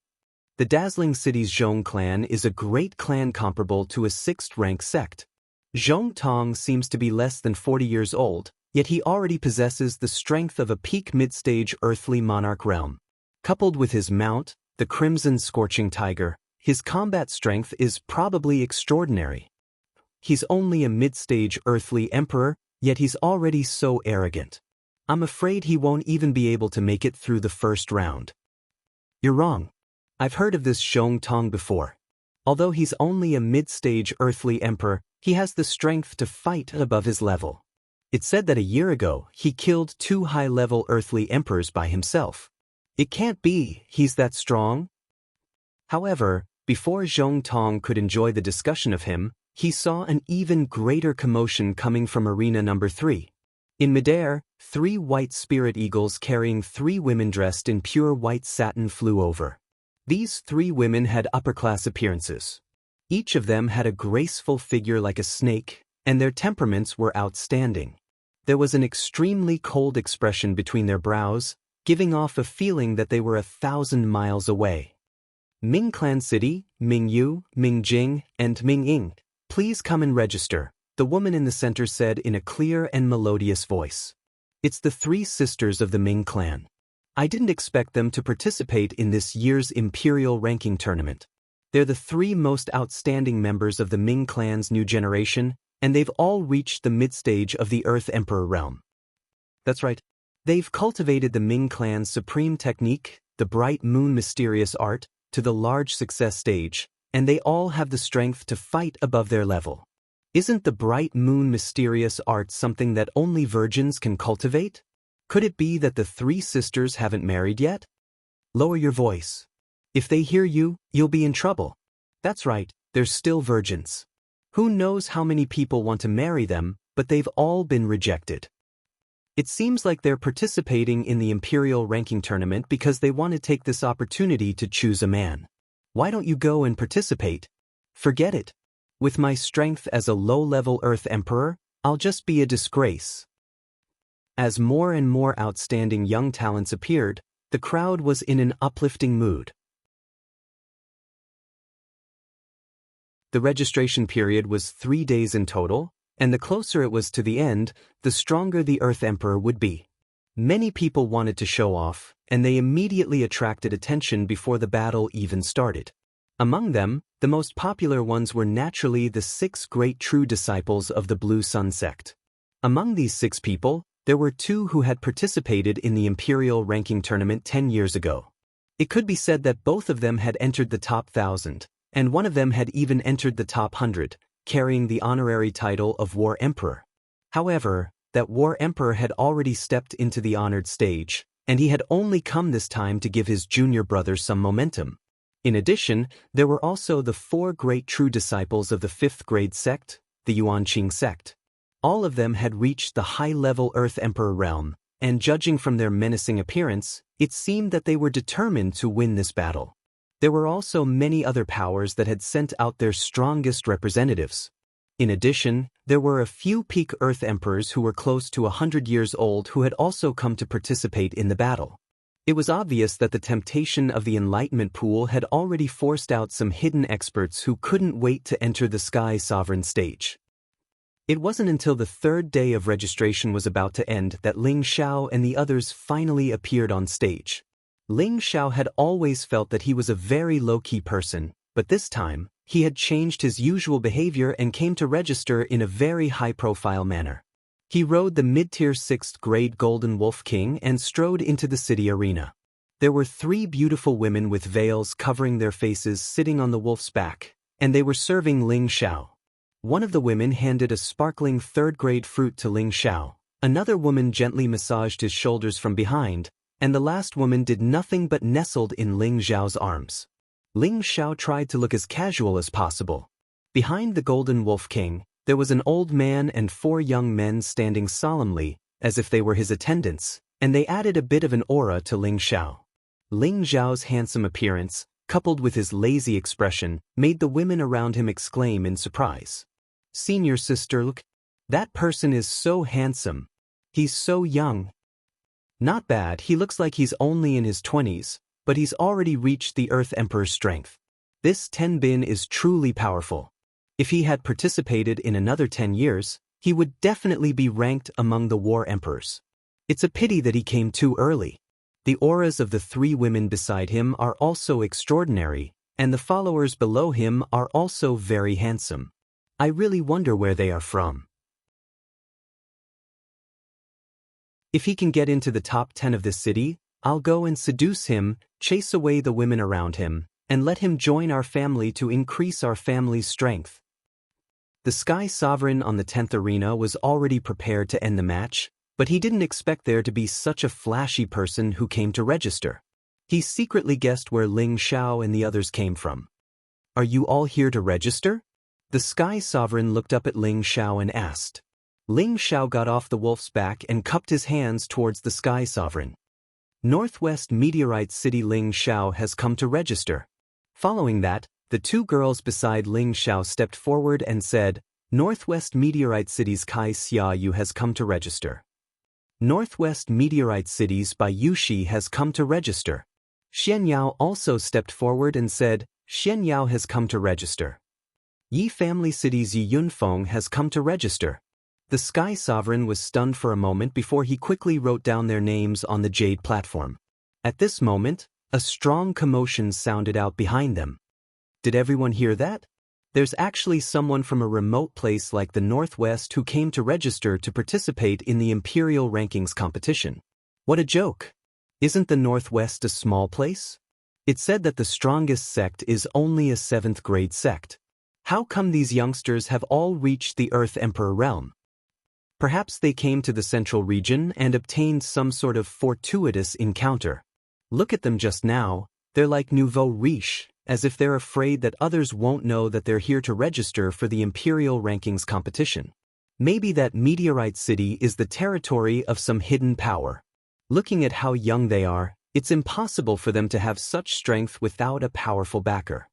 The dazzling city's Zhong clan is a great clan comparable to a 6th-rank sect. Zhong Tong seems to be less than 40 years old, yet he already possesses the strength of a peak mid-stage earthly monarch realm. Coupled with his mount, the Crimson Scorching Tiger, his combat strength is probably extraordinary. He's only a mid-stage earthly emperor, yet he's already so arrogant. I'm afraid he won't even be able to make it through the first round. You're wrong. I've heard of this Zhong Tong before. Although he's only a mid-stage earthly emperor, he has the strength to fight above his level. It's said that a year ago, he killed 2 high-level earthly emperors by himself. It can't be, he's that strong. However, before Zhong Tong could enjoy the discussion of him, he saw an even greater commotion coming from Arena Number 3. In midair, 3 white spirit eagles carrying 3 women dressed in pure white satin flew over. These 3 women had upper-class appearances. Each of them had a graceful figure like a snake, and their temperaments were outstanding. There was an extremely cold expression between their brows, giving off a feeling that they were 1,000 miles away. Ming Clan City, Ming Yu, Ming Jing, and Ming Ying, please come and register, the woman in the center said in a clear and melodious voice. It's the 3 sisters of the Ming clan. I didn't expect them to participate in this year's Imperial Ranking Tournament. They're the 3 most outstanding members of the Ming clan's new generation, and they've all reached the mid-stage of the Earth Emperor realm. That's right. They've cultivated the Ming clan's supreme technique, the Bright Moon mysterious art, to the large success stage, and they all have the strength to fight above their level. Isn't the Bright Moon mysterious art something that only virgins can cultivate? Could it be that the 3 sisters haven't married yet? Lower your voice. If they hear you, you'll be in trouble. That's right, they're still virgins. Who knows how many people want to marry them, but they've all been rejected. It seems like they're participating in the Imperial ranking tournament because they want to take this opportunity to choose a man. Why don't you go and participate? Forget it. With my strength as a low-level Earth Emperor, I'll just be a disgrace. As more and more outstanding young talents appeared, the crowd was in an uplifting mood. The registration period was 3 days in total, and the closer it was to the end, the stronger the Earth Emperor would be. Many people wanted to show off, and they immediately attracted attention before the battle even started. Among them, the most popular ones were naturally the 6 great true disciples of the Blue Sun sect. Among these 6 people, there were 2 who had participated in the Imperial ranking tournament 10 years ago. It could be said that both of them had entered the top 1,000, and one of them had even entered the top 100, carrying the honorary title of War Emperor. However, that War Emperor had already stepped into the honored stage, and he had only come this time to give his junior brother some momentum. In addition, there were also the 4 great true disciples of the 5th grade sect, the Yuanqing sect. All of them had reached the high-level Earth Emperor realm, and judging from their menacing appearance, it seemed that they were determined to win this battle. There were also many other powers that had sent out their strongest representatives. In addition, there were a few peak Earth Emperors who were close to 100 years old who had also come to participate in the battle. It was obvious that the temptation of the Enlightenment Pool had already forced out some hidden experts who couldn't wait to enter the Sky Sovereign stage. It wasn't until the 3rd day of registration was about to end that Ling Xiao and the others finally appeared on stage. Ling Xiao had always felt that he was a very low-key person, but this time, he had changed his usual behavior and came to register in a very high-profile manner. He rode the mid-tier 6th grade Golden Wolf King and strode into the city arena. There were 3 beautiful women with veils covering their faces sitting on the wolf's back, and they were serving Ling Xiao. One of the women handed a sparkling 3rd grade fruit to Ling Xiao, another woman gently massaged his shoulders from behind, and the last woman did nothing but nestled in Ling Xiao's arms. Ling Xiao tried to look as casual as possible. Behind the Golden Wolf King, there was an old man and 4 young men standing solemnly, as if they were his attendants, and they added a bit of an aura to Ling Xiao. Ling Xiao's handsome appearance, coupled with his lazy expression, made the women around him exclaim in surprise. "Senior sister, look, that person is so handsome. He's so young. Not bad, he looks like he's only in his 20s, but he's already reached the Earth Emperor's strength. This Ten Bin is truly powerful. If he had participated in another 10 years, he would definitely be ranked among the War Emperors. It's a pity that he came too early." The auras of the 3 women beside him are also extraordinary, and the followers below him are also very handsome. I really wonder where they are from. If he can get into the top 10 of this city, I'll go and seduce him, chase away the women around him, and let him join our family to increase our family's strength. The Sky Sovereign on the 10th arena was already prepared to end the match, but he didn't expect there to be such a flashy person who came to register. He secretly guessed where Ling Xiao and the others came from. "Are you all here to register?" The Sky Sovereign looked up at Ling Xiao and asked. Ling Xiao got off the wolf's back and cupped his hands towards the Sky Sovereign. "Northwest Meteorite City Ling Xiao has come to register." Following that, the 2 girls beside Ling Xiao stepped forward and said, "Northwest Meteorite City's Kai Xiaoyu has come to register." "Northwest Meteorite City's Bai Yushi has come to register." Xian Yao also stepped forward and said, "Xian Yao has come to register." "Yi Family City's Yi Yunfeng has come to register." The Sky Sovereign was stunned for a moment before he quickly wrote down their names on the jade platform. At this moment, a strong commotion sounded out behind them. Did everyone hear that? There's actually someone from a remote place like the Northwest who came to register to participate in the Imperial Rankings competition. What a joke! Isn't the Northwest a small place? It said that the strongest sect is only a 7th grade sect. How come these youngsters have all reached the Earth Emperor realm? Perhaps they came to the central region and obtained some sort of fortuitous encounter. Look at them just now, they're like nouveau riche, as if they're afraid that others won't know that they're here to register for the Imperial Rankings competition. Maybe that meteorite city is the territory of some hidden power. Looking at how young they are, it's impossible for them to have such strength without a powerful backer.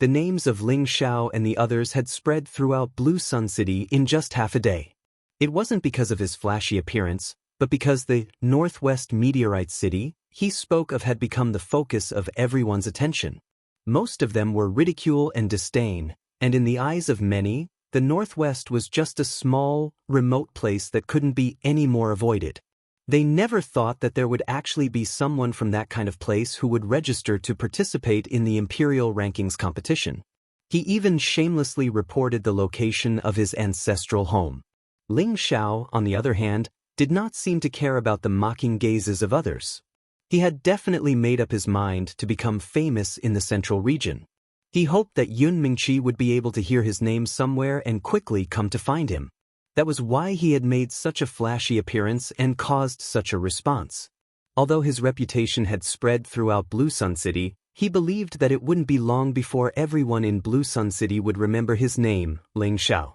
The names of Ling Xiao and the others had spread throughout Blue Sun City in just half a day. It wasn't because of his flashy appearance, but because the Northwest Meteorite City he spoke of had become the focus of everyone's attention. Most of them were ridicule and disdain, and in the eyes of many, the Northwest was just a small, remote place that couldn't be any more avoided. They never thought that there would actually be someone from that kind of place who would register to participate in the Imperial Rankings competition. He even shamelessly reported the location of his ancestral home. Ling Xiao, on the other hand, did not seem to care about the mocking gazes of others. He had definitely made up his mind to become famous in the central region. He hoped that Yun Mingqi would be able to hear his name somewhere and quickly come to find him. That was why he had made such a flashy appearance and caused such a response. Although his reputation had spread throughout Blue Sun City, he believed that it wouldn't be long before everyone in Blue Sun City would remember his name, Ling Xiao.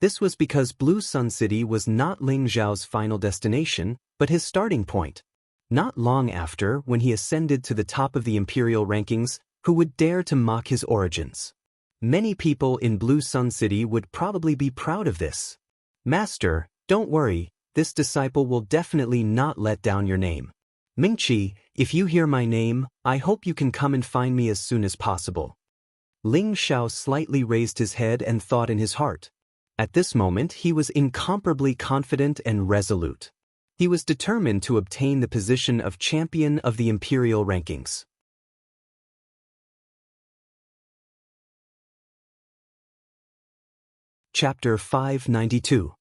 This was because Blue Sun City was not Ling Xiao's final destination, but his starting point. Not long after, when he ascended to the top of the Imperial Rankings, who would dare to mock his origins? Many people in Blue Sun City would probably be proud of this. Master, don't worry, this disciple will definitely not let down your name. Mingqi, if you hear my name, I hope you can come and find me as soon as possible. Ling Xiao slightly raised his head and thought in his heart. At this moment he was incomparably confident and resolute. He was determined to obtain the position of champion of the Imperial Rankings. Chapter 592.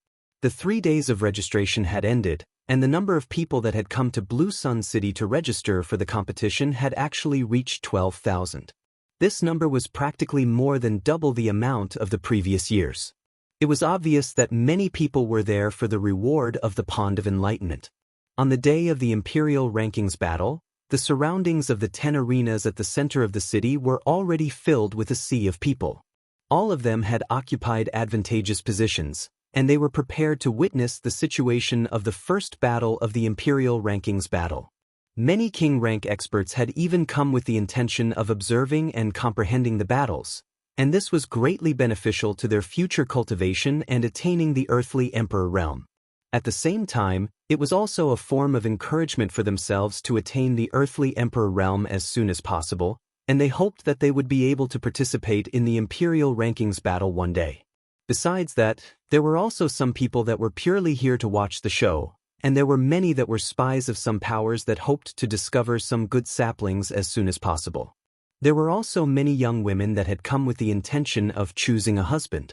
The 3 days of registration had ended, and the number of people that had come to Blue Sun City to register for the competition had actually reached 12,000. This number was practically more than double the amount of the previous years. It was obvious that many people were there for the reward of the Pond of Enlightenment. On the day of the Imperial Rankings battle, the surroundings of the 10 arenas at the center of the city were already filled with a sea of people. All of them had occupied advantageous positions, and they were prepared to witness the situation of the first battle of the Imperial Rankings battle. Many king rank experts had even come with the intention of observing and comprehending the battles, and this was greatly beneficial to their future cultivation and attaining the earthly emperor realm. At the same time, it was also a form of encouragement for themselves to attain the earthly emperor realm as soon as possible, and they hoped that they would be able to participate in the Imperial Rankings battle one day. Besides that, there were also some people that were purely here to watch the show, and there were many that were spies of some powers that hoped to discover some good saplings as soon as possible. There were also many young women that had come with the intention of choosing a husband.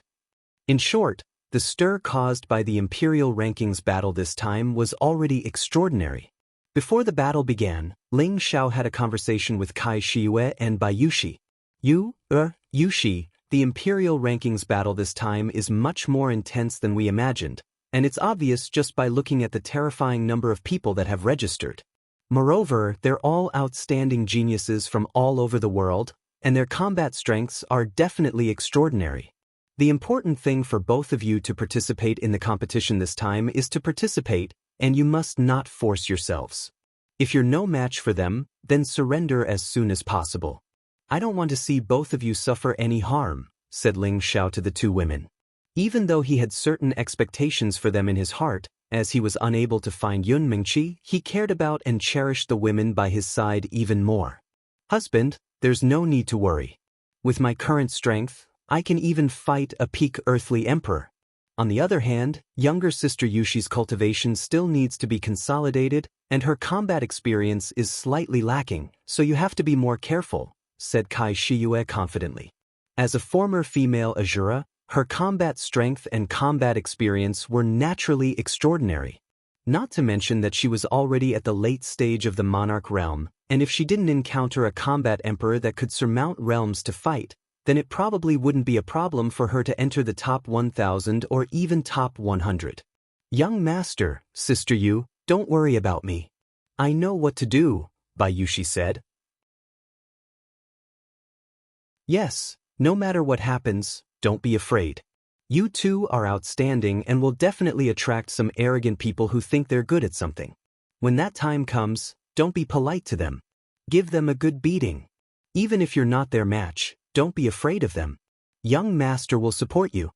In short, the stir caused by the Imperial Rankings battle this time was already extraordinary. Before the battle began, Ling Xiao had a conversation with Kai Shiyue and Bai Yushi. Yushi, the Imperial Rankings battle this time is much more intense than we imagined, and it's obvious just by looking at the terrifying number of people that have registered. Moreover, they're all outstanding geniuses from all over the world, and their combat strengths are definitely extraordinary. The important thing for both of you to participate in the competition this time is to participate, and you must not force yourselves. If you're no match for them, then surrender as soon as possible. I don't want to see both of you suffer any harm, said Ling Xiao to the two women. Even though he had certain expectations for them in his heart, as he was unable to find Yun Mingqi, he cared about and cherished the women by his side even more. Husband, there's no need to worry. With my current strength, I can even fight a peak earthly emperor. On the other hand, younger sister Yushi's cultivation still needs to be consolidated, and her combat experience is slightly lacking, so you have to be more careful, said Kai Shiyue confidently. As a former female Azura, her combat strength and combat experience were naturally extraordinary. Not to mention that she was already at the late stage of the monarch realm, and if she didn't encounter a combat emperor that could surmount realms to fight, then it probably wouldn't be a problem for her to enter the top 1,000 or even top 100. Young master, Sister Yu, don't worry about me. I know what to do, Bayushi said. Yes, no matter what happens, don't be afraid. You two are outstanding and will definitely attract some arrogant people who think they're good at something. When that time comes, don't be polite to them. Give them a good beating. Even if you're not their match, don't be afraid of them. Young master will support you.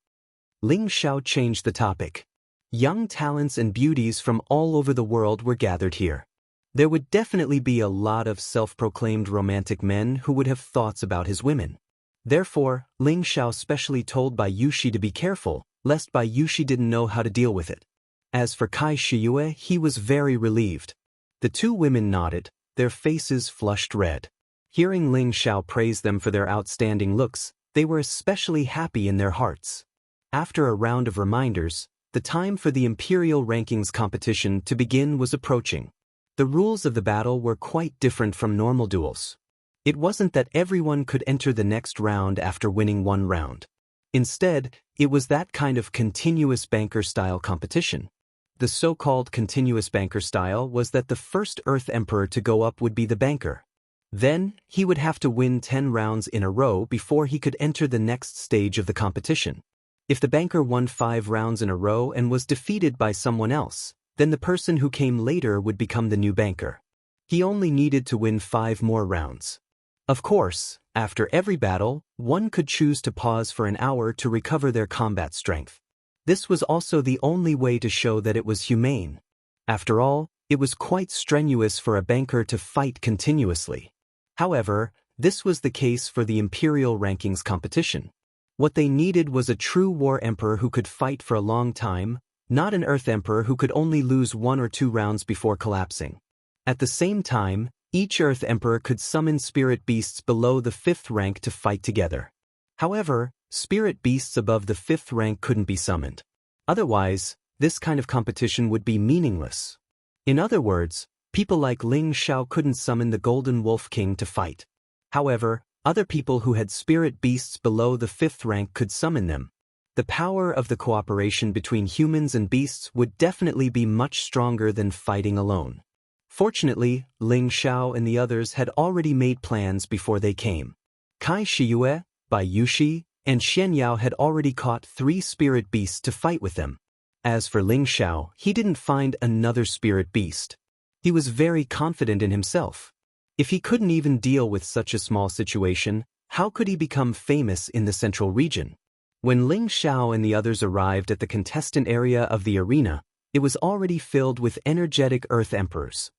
Ling Xiao changed the topic. Young talents and beauties from all over the world were gathered here. There would definitely be a lot of self-proclaimed romantic men who would have thoughts about his women. Therefore, Ling Xiao specially told Bayushi to be careful, lest Bayushi didn't know how to deal with it. As for Kai Shiyue, he was very relieved. The two women nodded, their faces flushed red. Hearing Ling Xiao praise them for their outstanding looks, they were especially happy in their hearts. After a round of reminders, the time for the Imperial Rankings competition to begin was approaching. The rules of the battle were quite different from normal duels. It wasn't that everyone could enter the next round after winning one round. Instead, it was that kind of continuous banker-style competition. The so-called continuous banker style was that the first Earth Emperor to go up would be the banker. Then, he would have to win 10 rounds in a row before he could enter the next stage of the competition. If the banker won 5 rounds in a row and was defeated by someone else, then the person who came later would become the new banker. He only needed to win 5 more rounds. Of course, after every battle, one could choose to pause for an hour to recover their combat strength. This was also the only way to show that it was humane. After all, it was quite strenuous for a banker to fight continuously. However, this was the case for the Imperial Rankings competition. What they needed was a true war emperor who could fight for a long time, not an Earth Emperor who could only lose 1 or 2 rounds before collapsing. At the same time, each Earth Emperor could summon spirit beasts below the 5th rank to fight together. However, spirit beasts above the 5th rank couldn't be summoned. Otherwise, this kind of competition would be meaningless. In other words, people like Ling Xiao couldn't summon the Golden Wolf King to fight. However, other people who had spirit beasts below the 5th rank could summon them. The power of the cooperation between humans and beasts would definitely be much stronger than fighting alone. Fortunately, Ling Xiao and the others had already made plans before they came. Kai Shiyue, Bayushi, and Xian Yao had already caught 3 spirit beasts to fight with them. As for Ling Xiao, he didn't find another spirit beast. He was very confident in himself. If he couldn't even deal with such a small situation, how could he become famous in the central region? When Ling Xiao and the others arrived at the contestant area of the arena, it was already filled with energetic Earth Emperors.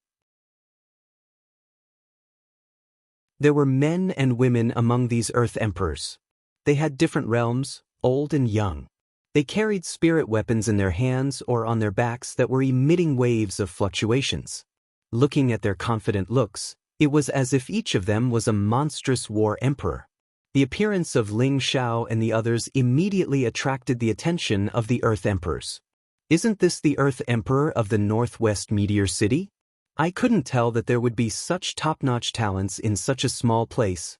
There were men and women among these Earth Emperors. They had different realms, old and young. They carried spirit weapons in their hands or on their backs that were emitting waves of fluctuations. Looking at their confident looks, it was as if each of them was a monstrous war emperor. The appearance of Ling Xiao and the others immediately attracted the attention of the Earth Emperors. Isn't this the Earth Emperor of the Northwest Meteor City? I couldn't tell that there would be such top-notch talents in such a small place.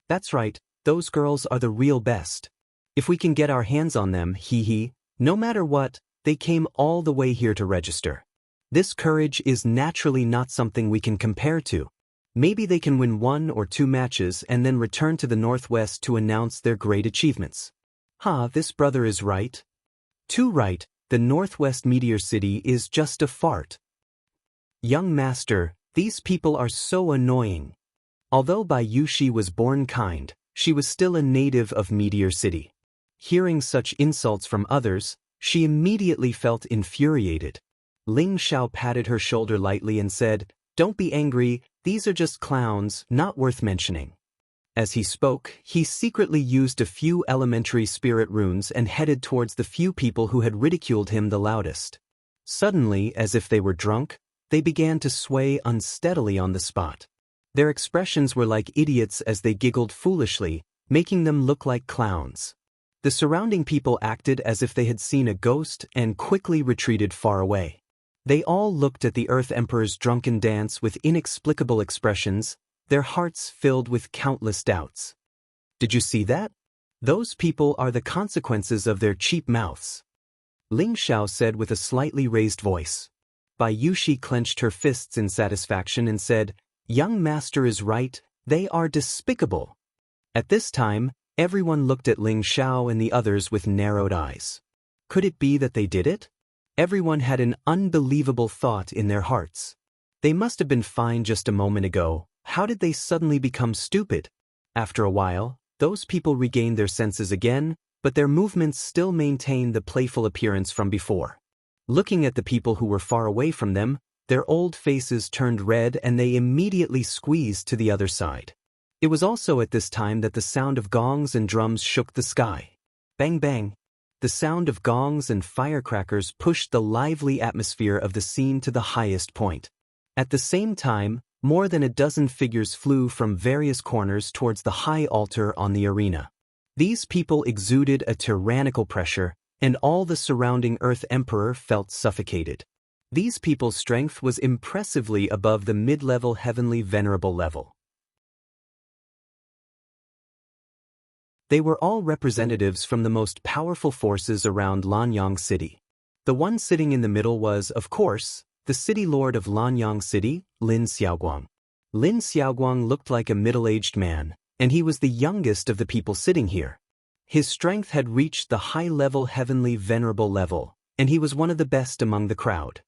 That's right, those girls are the real best. If we can get our hands on them, no matter what, they came all the way here to register. This courage is naturally not something we can compare to. Maybe they can win 1 or 2 matches and then return to the Northwest to announce their great achievements. This brother is right. Too right, the Northwest Meteor City is just a fart. Young master, these people are so annoying. Although Bayushi was born kind, she was still a native of Meteor City. Hearing such insults from others, she immediately felt infuriated. Ling Xiao patted her shoulder lightly and said, "Don't be angry, these are just clowns, not worth mentioning." As he spoke, he secretly used a few elementary spirit runes and headed towards the few people who had ridiculed him the loudest. Suddenly, as if they were drunk, they began to sway unsteadily on the spot. Their expressions were like idiots as they giggled foolishly, making them look like clowns. The surrounding people acted as if they had seen a ghost and quickly retreated far away. They all looked at the Earth Emperor's drunken dance with inexplicable expressions, their hearts filled with countless doubts. Did you see that? Those people are the consequences of their cheap mouths. Ling Xiao said with a slightly raised voice. Bayushi clenched her fists in satisfaction and said, Young master is right, they are despicable. At this time, everyone looked at Ling Xiao and the others with narrowed eyes. Could it be that they did it? Everyone had an unbelievable thought in their hearts. They must have been fine just a moment ago. How did they suddenly become stupid? After a while, those people regained their senses again, but their movements still maintained the playful appearance from before. Looking at the people who were far away from them, their old faces turned red and they immediately squeezed to the other side. It was also at this time that the sound of gongs and drums shook the sky. Bang bang! The sound of gongs and firecrackers pushed the lively atmosphere of the scene to the highest point. At the same time, more than a dozen figures flew from various corners towards the high altar on the arena. These people exuded a tyrannical pressure, and all the surrounding Earth Emperor felt suffocated. These people's strength was impressively above the mid-level heavenly venerable level. They were all representatives from the most powerful forces around Lanyang City. The one sitting in the middle was, of course, the city lord of Lanyang City, Lin Xiaoguang. Lin Xiaoguang looked like a middle-aged man, and he was the youngest of the people sitting here. His strength had reached the high-level heavenly venerable level, and he was one of the best among the crowd.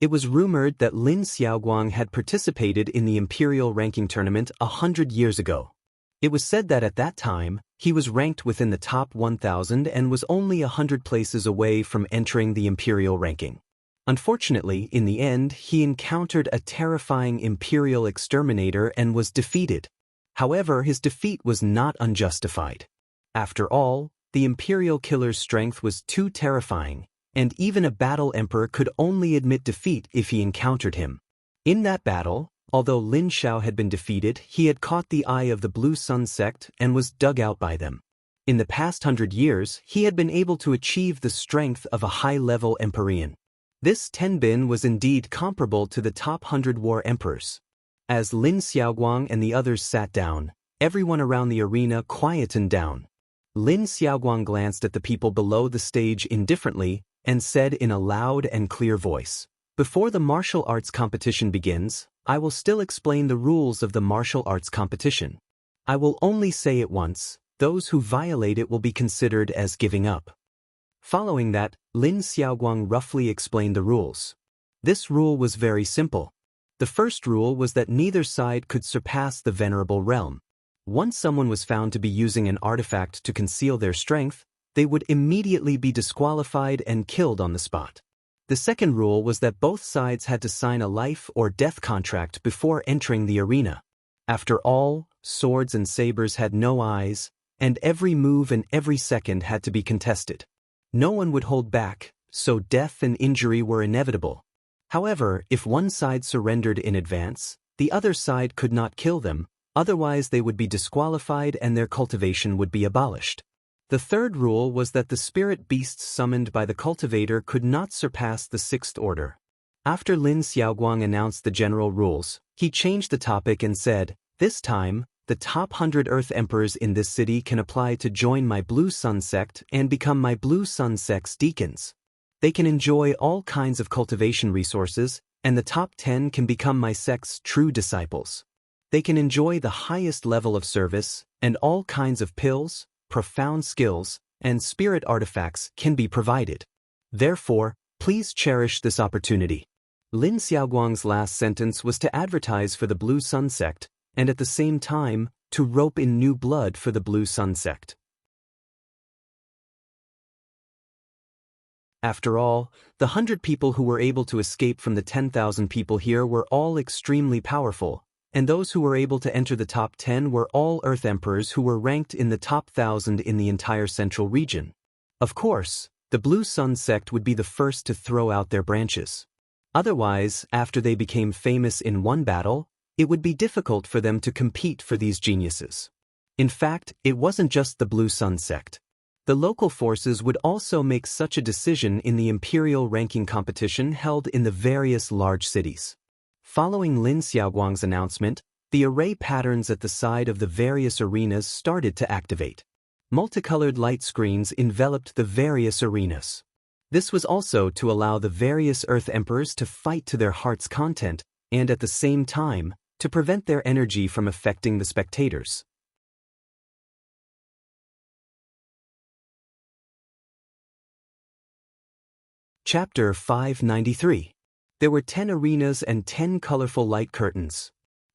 It was rumored that Lin Xiaoguang had participated in the imperial ranking tournament 100 years ago. It was said that at that time, he was ranked within the top 1,000 and was only 100 places away from entering the imperial ranking. Unfortunately, in the end, he encountered a terrifying imperial exterminator and was defeated. However, his defeat was not unjustified. After all, the imperial killer's strength was too terrifying, and even a battle emperor could only admit defeat if he encountered him. In that battle, although Lin Xiao had been defeated, he had caught the eye of the Blue Sun sect and was dug out by them. In the past 100 years, he had been able to achieve the strength of a high-level Empyrean. This Tenbin was indeed comparable to the top 100 war emperors. As Lin Xiaoguang and the others sat down, everyone around the arena quietened down. Lin Xiaoguang glanced at the people below the stage indifferently and said in a loud and clear voice, "Before the martial arts competition begins, I will still explain the rules of the martial arts competition. I will only say it once, those who violate it will be considered as giving up." Following that, Lin Xiaoguang roughly explained the rules. This rule was very simple. The first rule was that neither side could surpass the venerable realm. Once someone was found to be using an artifact to conceal their strength, they would immediately be disqualified and killed on the spot. The second rule was that both sides had to sign a life or death contract before entering the arena. After all, swords and sabers had no eyes, and every move and every second had to be contested. No one would hold back, so death and injury were inevitable. However, if one side surrendered in advance, the other side could not kill them, otherwise they would be disqualified and their cultivation would be abolished. The third rule was that the spirit beasts summoned by the cultivator could not surpass the sixth order. After Lin Xiaoguang announced the general rules, he changed the topic and said, "This time, the top 100 Earth Emperors in this city can apply to join my Blue Sun sect and become my Blue Sun sect's deacons. They can enjoy all kinds of cultivation resources, and the top 10 can become my sect's true disciples. They can enjoy the highest level of service, and all kinds of pills, profound skills, and spirit artifacts can be provided. Therefore, please cherish this opportunity." Lin Xiaoguang's last sentence was to advertise for the Blue Sun sect, and at the same time, to rope in new blood for the Blue Sun sect. After all, the 100 people who were able to escape from the 10,000 people here were all extremely powerful, and those who were able to enter the top 10 were all Earth Emperors who were ranked in the top 1,000 in the entire central region. Of course, the Blue Sun sect would be the first to throw out their branches. Otherwise, after they became famous in one battle, it would be difficult for them to compete for these geniuses. In fact, it wasn't just the Blue Sun sect. The local forces would also make such a decision in the imperial ranking competition held in the various large cities. Following Lin Xiaoguang's announcement, the array patterns at the side of the various arenas started to activate. Multicolored light screens enveloped the various arenas. This was also to allow the various Earth Emperors to fight to their heart's content, and at the same time, to prevent their energy from affecting the spectators. Chapter 593. There were 10 arenas and 10 colorful light curtains.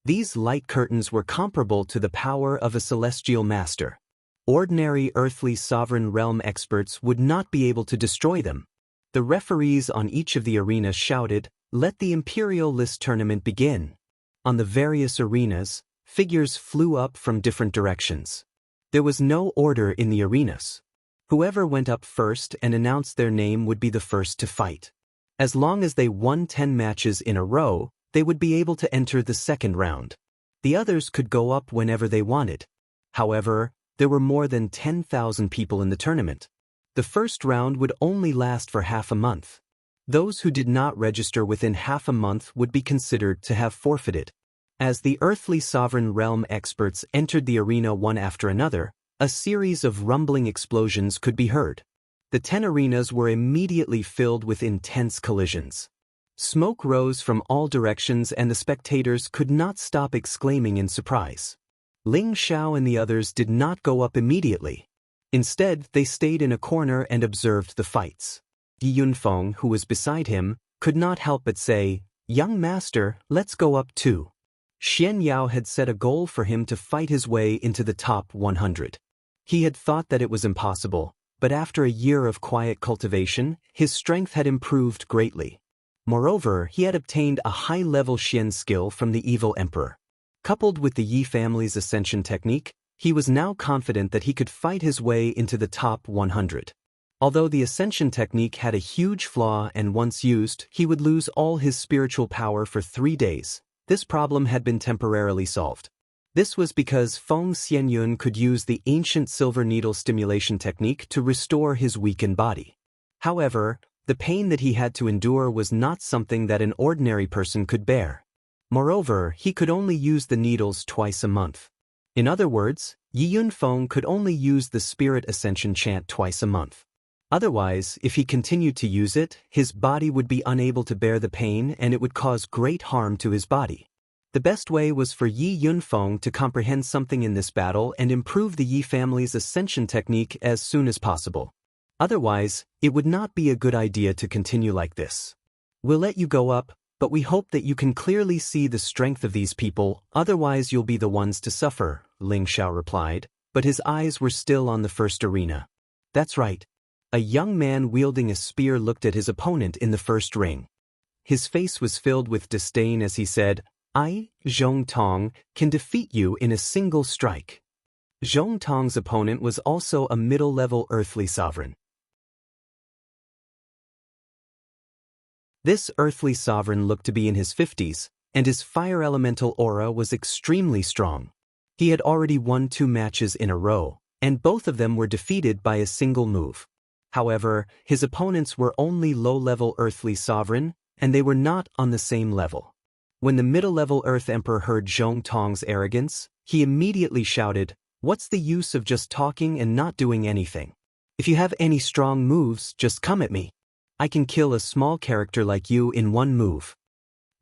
These light curtains were comparable to the power of a celestial master. Ordinary earthly sovereign realm experts would not be able to destroy them. The referees on each of the arenas shouted, "Let the Imperial List tournament begin." On the various arenas, figures flew up from different directions. There was no order in the arenas. Whoever went up first and announced their name would be the first to fight. As long as they won 10 matches in a row, they would be able to enter the second round. The others could go up whenever they wanted. However, there were more than 10,000 people in the tournament. The first round would only last for half a month. Those who did not register within half a month would be considered to have forfeited. As the earthly sovereign realm experts entered the arena one after another, a series of rumbling explosions could be heard. The 10 arenas were immediately filled with intense collisions. Smoke rose from all directions and the spectators could not stop exclaiming in surprise. Ling Xiao and the others did not go up immediately. Instead, they stayed in a corner and observed the fights. Yi Yunfeng, who was beside him, could not help but say, "Young master, let's go up too." Xian Yao had set a goal for him to fight his way into the top 100. He had thought that it was impossible, but after a year of quiet cultivation, his strength had improved greatly. Moreover, he had obtained a high-level Xian skill from the evil emperor. Coupled with the Yi family's ascension technique, he was now confident that he could fight his way into the top 100. Although the ascension technique had a huge flaw and once used, he would lose all his spiritual power for 3 days, this problem had been temporarily solved. This was because Feng Xianyun could use the ancient silver needle stimulation technique to restore his weakened body. However, the pain that he had to endure was not something that an ordinary person could bear. Moreover, he could only use the needles twice a month. In other words, Yi Yunfeng could only use the Spirit Ascension chant twice a month. Otherwise, if he continued to use it, his body would be unable to bear the pain and it would cause great harm to his body. The best way was for Yi Yunfeng to comprehend something in this battle and improve the Yi family's ascension technique as soon as possible. Otherwise, it would not be a good idea to continue like this. "We'll let you go up, but we hope that you can clearly see the strength of these people, otherwise you'll be the ones to suffer," Ling Xiao replied, but his eyes were still on the first arena. That's right. A young man wielding a spear looked at his opponent in the first ring. His face was filled with disdain as he said, "I, Zhong Tong, can defeat you in a single strike." Zhong Tong's opponent was also a middle-level earthly sovereign. This earthly sovereign looked to be in his 50s, and his fire elemental aura was extremely strong. He had already won 2 matches in a row, and both of them were defeated by a single move. However, his opponents were only low-level earthly sovereign, and they were not on the same level. When the middle-level Earth Emperor heard Zhong Tong's arrogance, he immediately shouted, "What's the use of just talking and not doing anything? If you have any strong moves, just come at me. I can kill a small character like you in 1 move."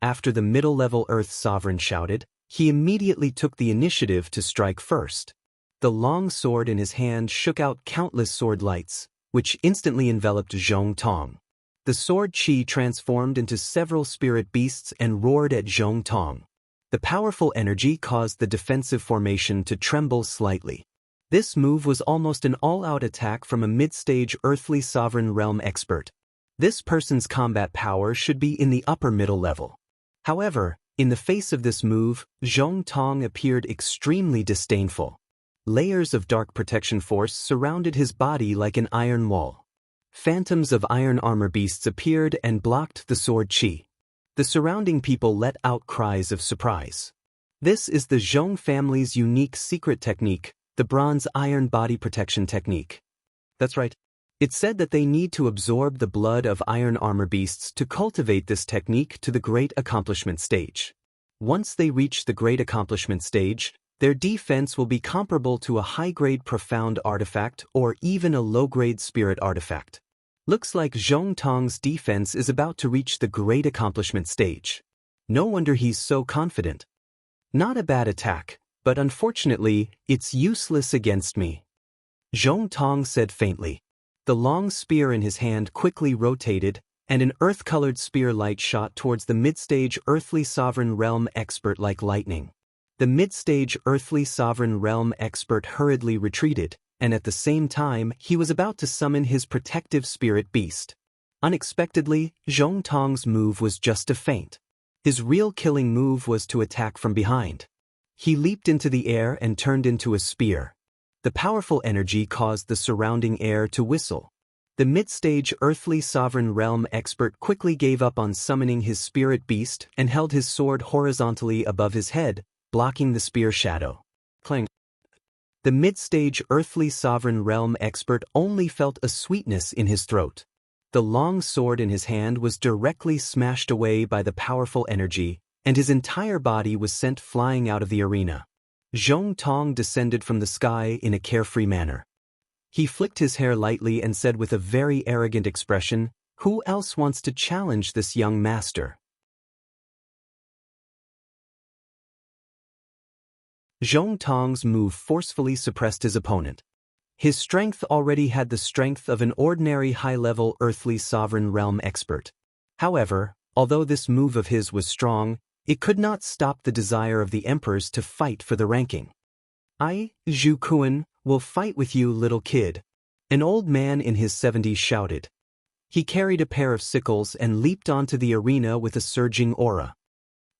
After the middle-level Earth Sovereign shouted, he immediately took the initiative to strike first. The long sword in his hand shook out countless sword lights, which instantly enveloped Zhong Tong. The sword chi transformed into several spirit beasts and roared at Zhong Tong. The powerful energy caused the defensive formation to tremble slightly. This move was almost an all-out attack from a mid-stage earthly sovereign realm expert. This person's combat power should be in the upper middle level. However, in the face of this move, Zhong Tong appeared extremely disdainful. Layers of dark protection force surrounded his body like an iron wall. Phantoms of iron armor beasts appeared and blocked the sword chi. The surrounding people let out cries of surprise. This is the Zhong family's unique secret technique, the bronze iron body protection technique. That's right. It's said that they need to absorb the blood of iron armor beasts to cultivate this technique to the great accomplishment stage. Once they reach the great accomplishment stage, their defense will be comparable to a high-grade profound artifact or even a low-grade spirit artifact. Looks like Zhong Tong's defense is about to reach the great accomplishment stage. No wonder he's so confident. Not a bad attack, but unfortunately, it's useless against me. Zhong Tong said faintly. The long spear in his hand quickly rotated, and an earth-colored spear light shot towards the mid-stage Earthly Sovereign Realm expert like lightning. The mid-stage Earthly Sovereign Realm expert hurriedly retreated, and at the same time he was about to summon his protective spirit beast. Unexpectedly, Zhong Tong's move was just a feint. His real killing move was to attack from behind. He leaped into the air and turned into a spear. The powerful energy caused the surrounding air to whistle. The mid-stage Earthly Sovereign Realm expert quickly gave up on summoning his spirit beast and held his sword horizontally above his head, blocking the spear shadow. Clang. The mid-stage Earthly Sovereign Realm expert only felt a sweetness in his throat. The long sword in his hand was directly smashed away by the powerful energy, and his entire body was sent flying out of the arena. Zhong Tong descended from the sky in a carefree manner. He flicked his hair lightly and said with a very arrogant expression, "Who else wants to challenge this young master?" Zhong Tong's move forcefully suppressed his opponent. His strength already had the strength of an ordinary high-level Earthly Sovereign Realm expert. However, although this move of his was strong, it could not stop the desire of the emperors to fight for the ranking. "I, Zhu Kuan, will fight with you, little kid," an old man in his 70s shouted. He carried a pair of sickles and leaped onto the arena with a surging aura.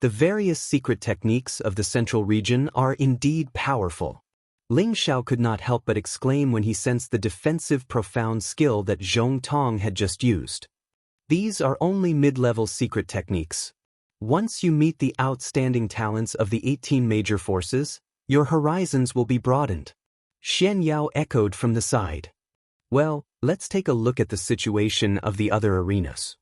The various secret techniques of the central region are indeed powerful. Ling Xiao could not help but exclaim when he sensed the defensive profound skill that Zhong Tong had just used. These are only mid-level secret techniques. Once you meet the outstanding talents of the 18 major forces, your horizons will be broadened. Xian Yao echoed from the side. Well, let's take a look at the situation of the other arenas.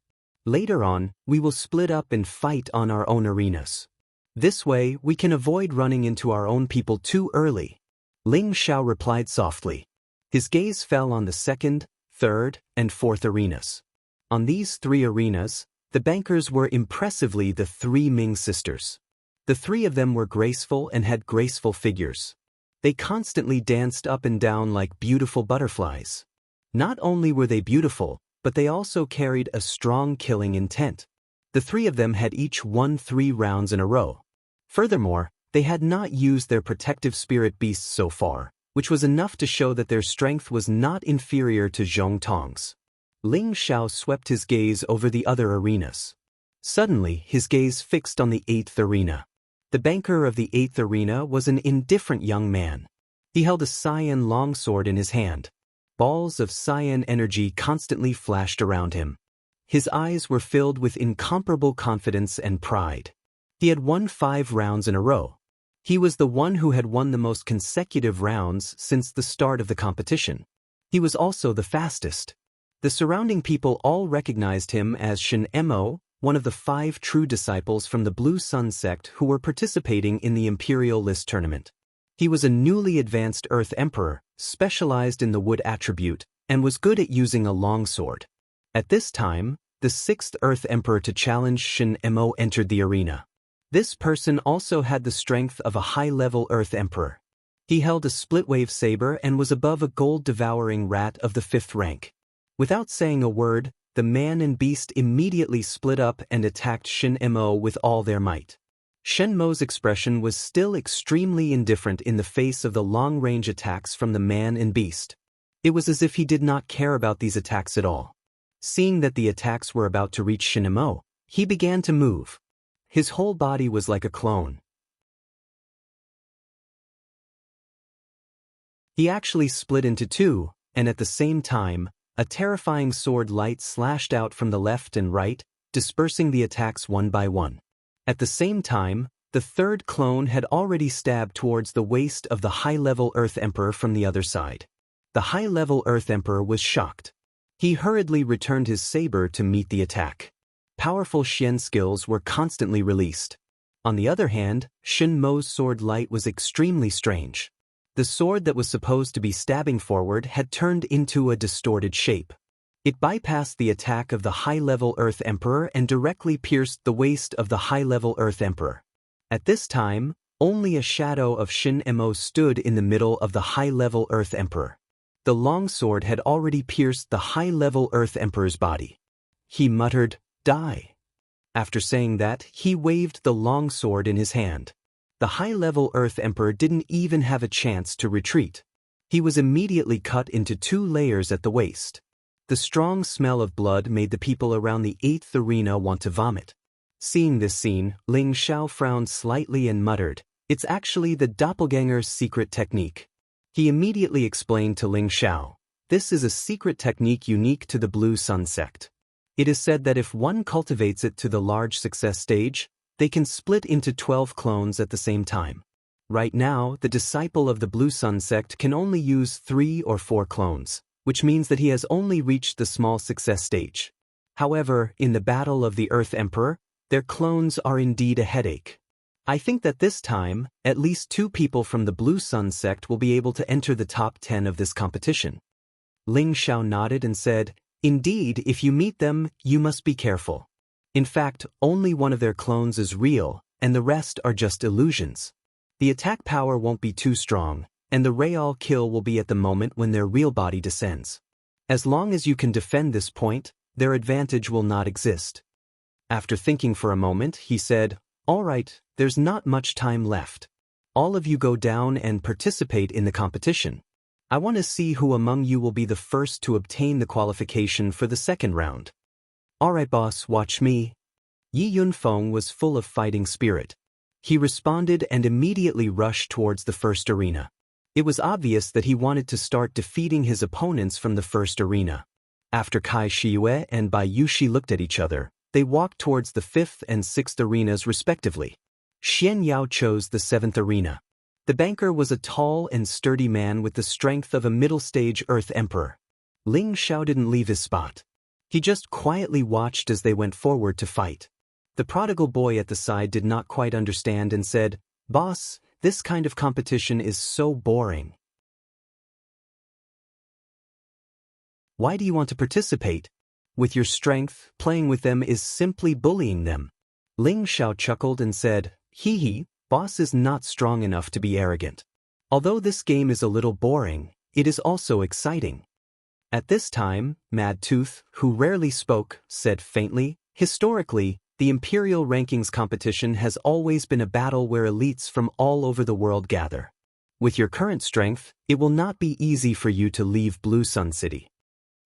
Later on, we will split up and fight on our own arenas. This way, we can avoid running into our own people too early. Ling Xiao replied softly. His gaze fell on the second, third, and fourth arenas. On these three arenas, the bankers were impressively the three Ming sisters. The three of them were graceful and had graceful figures. They constantly danced up and down like beautiful butterflies. Not only were they beautiful, but they also carried a strong killing intent. The three of them had each won 3 rounds in a row. Furthermore, they had not used their protective spirit beasts so far, which was enough to show that their strength was not inferior to Zhong Tong's. Ling Xiao swept his gaze over the other arenas. Suddenly, his gaze fixed on the 8th arena. The banker of the 8th arena was an indifferent young man. He held a cyan longsword in his hand. Balls of cyan energy constantly flashed around him. His eyes were filled with incomparable confidence and pride. He had won 5 rounds in a row. He was the one who had won the most consecutive rounds since the start of the competition. He was also the fastest. The surrounding people all recognized him as Shen Mo, one of the 5 true disciples from the Blue Sun sect who were participating in the Imperial List tournament. He was a newly advanced Earth Emperor, specialized in the wood attribute, and was good at using a longsword. At this time, the 6th Earth Emperor to challenge Shen Mo entered the arena. This person also had the strength of a high-level Earth Emperor. He held a split-wave saber and was above a gold-devouring rat of the 5th rank. Without saying a word, the man and beast immediately split up and attacked Shen Mo with all their might. Shen Mo's expression was still extremely indifferent in the face of the long-range attacks from the man and beast. It was as if he did not care about these attacks at all. Seeing that the attacks were about to reach Shen Mo, he began to move. His whole body was like a clone. He actually split into 2, and at the same time, a terrifying sword light slashed out from the left and right, dispersing the attacks one by one. At the same time, the 3rd clone had already stabbed towards the waist of the high-level Earth Emperor from the other side. The high-level Earth Emperor was shocked. He hurriedly returned his saber to meet the attack. Powerful Xian skills were constantly released. On the other hand, Shen Mo's sword light was extremely strange. The sword that was supposed to be stabbing forward had turned into a distorted shape. It bypassed the attack of the high-level Earth Emperor and directly pierced the waist of the high-level Earth Emperor. At this time, Only a shadow of Shin Mo stood in the middle of the high-level Earth Emperor. The longsword had already pierced the high-level Earth Emperor's body. He muttered, "Die." After saying that, he waved the longsword in his hand. The high-level Earth Emperor didn't even have a chance to retreat. He was immediately cut into 2 layers at the waist. The strong smell of blood made the people around the 8th arena want to vomit. Seeing this scene, Ling Xiao frowned slightly and muttered, "It's actually the doppelganger's secret technique." He immediately explained to Ling Xiao, "This is a secret technique unique to the Blue Sun sect. It is said that if one cultivates it to the large success stage, they can split into 12 clones at the same time. Right now, the disciple of the Blue Sun sect can only use 3 or 4 clones, which means that he has only reached the small success stage. However, in the battle of the Earth Emperor, their clones are indeed a headache. I think that this time, at least 2 people from the Blue Sun sect will be able to enter the top 10 of this competition." Ling Xiao nodded and said, "Indeed, if you meet them, you must be careful. In fact, only one of their clones is real, and the rest are just illusions. The attack power won't be too strong, and the real kill will be at the moment when their real body descends. As long as you can defend this point, their advantage will not exist." After thinking for a moment, he said, "All right, there's not much time left. All of you go down and participate in the competition. I want to see who among you will be the first to obtain the qualification for the second round." "All right, boss, watch me." Yi Yunfeng was full of fighting spirit. He responded and immediately rushed towards the first arena. It was obvious that he wanted to start defeating his opponents from the first arena. After Kai Shiyue and Bai Yushi looked at each other, they walked towards the 5th and 6th arenas respectively. Xian Yao chose the 7th arena. The banker was a tall and sturdy man with the strength of a middle-stage Earth Emperor. Ling Xiao didn't leave his spot. He just quietly watched as they went forward to fight. The prodigal boy at the side did not quite understand and said, "Boss, this kind of competition is so boring. Why do you want to participate? With your strength, playing with them is simply bullying them." Ling Xiao chuckled and said, "Hee hee, boss is not strong enough to be arrogant. Although this game is a little boring, it is also exciting." At this time, Mad Tooth, who rarely spoke, said faintly, "Historically, the Imperial Rankings competition has always been a battle where elites from all over the world gather. With your current strength, it will not be easy for you to leave Blue Sun City."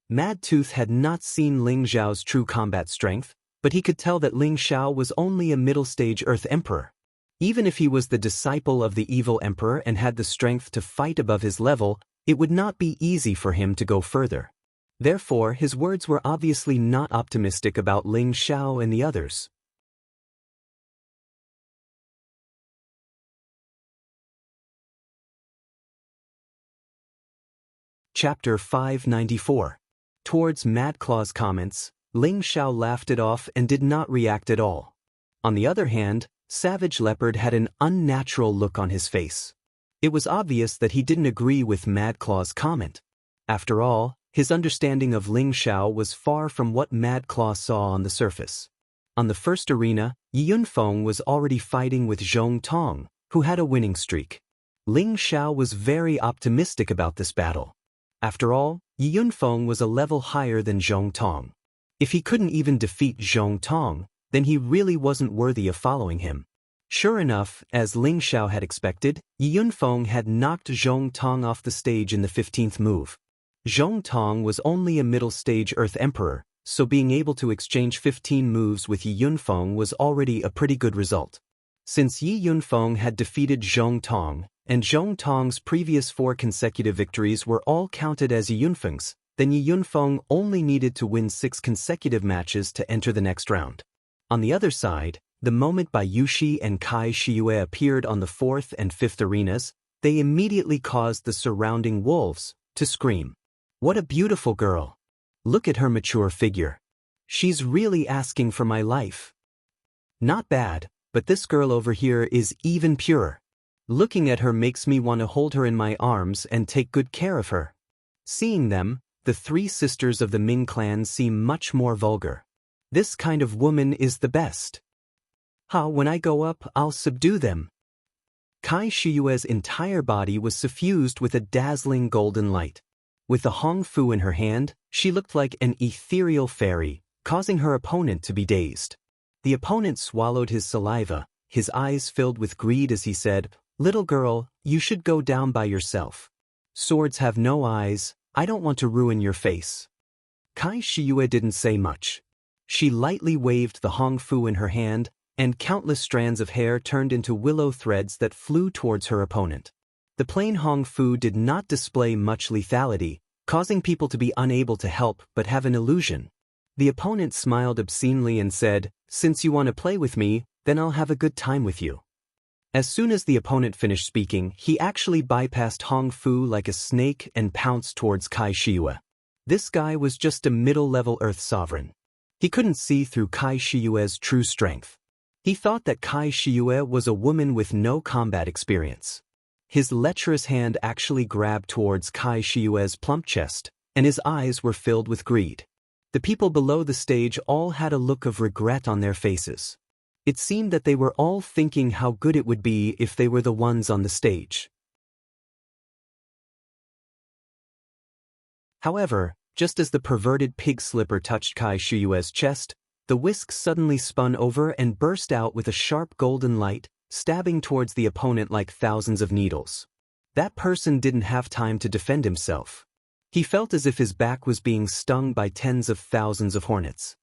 Mad Tooth had not seen Ling Xiao's true combat strength, but he could tell that Ling Xiao was only a middle-stage Earth Emperor. Even if he was the disciple of the evil emperor and had the strength to fight above his level, it would not be easy for him to go further. Therefore, his words were obviously not optimistic about Ling Xiao and the others. Chapter 594. Towards Mad Claw's comments, Ling Xiao laughed it off and did not react at all. On the other hand, Savage Leopard had an unnatural look on his face. It was obvious that he didn't agree with Mad Claw's comment. After all, his understanding of Ling Xiao was far from what Mad Claw saw on the surface. On the first arena, Yi Yunfeng was already fighting with Zhong Tong, who had a winning streak. Ling Xiao was very optimistic about this battle. After all, Yi Yunfeng was a level higher than Zhong Tong. If he couldn't even defeat Zhong Tong, then he really wasn't worthy of following him. Sure enough, as Ling Xiao had expected, Yi Yunfeng had knocked Zhong Tong off the stage in the 15th move. Zhong Tong was only a middle-stage Earth Emperor, so being able to exchange 15 moves with Yi Yunfeng was already a pretty good result. Since Yi Yunfeng had defeated Zhong Tong, and Zhong Tong's previous 4 consecutive victories were all counted as Yi Yunfeng's, then Yi Yunfeng only needed to win 6 consecutive matches to enter the next round. On the other side, the moment Bai Yushi and Kai Shiyue appeared on the 4th and 5th arenas, they immediately caused the surrounding wolves to scream. "What a beautiful girl! Look at her mature figure. She's really asking for my life. Not bad, but this girl over here is even purer. Looking at her makes me want to hold her in my arms and take good care of her." Seeing them, the 3 sisters of the Ming clan seem much more vulgar. This kind of woman is the best. When I go up, I'll subdue them. Kai Shiyue's entire body was suffused with a dazzling golden light. With the Hong Fu in her hand, she looked like an ethereal fairy, causing her opponent to be dazed. The opponent swallowed his saliva, his eyes filled with greed as he said, "Little girl, you should go down by yourself. Swords have no eyes, I don't want to ruin your face." Kai Shiyue didn't say much. She lightly waved the Hong Fu in her hand, and countless strands of hair turned into willow threads that flew towards her opponent. The plain Hong Fu did not display much lethality, causing people to be unable to help but have an illusion. The opponent smiled obscenely and said, "Since you want to play with me, then I'll have a good time with you." As soon as the opponent finished speaking, he actually bypassed Hong Fu like a snake and pounced towards Kai Shiyue. This guy was just a middle-level Earth sovereign. He couldn't see through Kai Shiyue's true strength. He thought that Kai Shiyue was a woman with no combat experience. His lecherous hand actually grabbed towards Kai Shiyue's plump chest, and his eyes were filled with greed. The people below the stage all had a look of regret on their faces. It seemed that they were all thinking how good it would be if they were the ones on the stage. However, just as the perverted pig slipper touched Kai Shiyue's chest, the whisk suddenly spun over and burst out with a sharp golden light, stabbing towards the opponent like thousands of needles. That person didn't have time to defend himself. He felt as if his back was being stung by tens of thousands of hornets.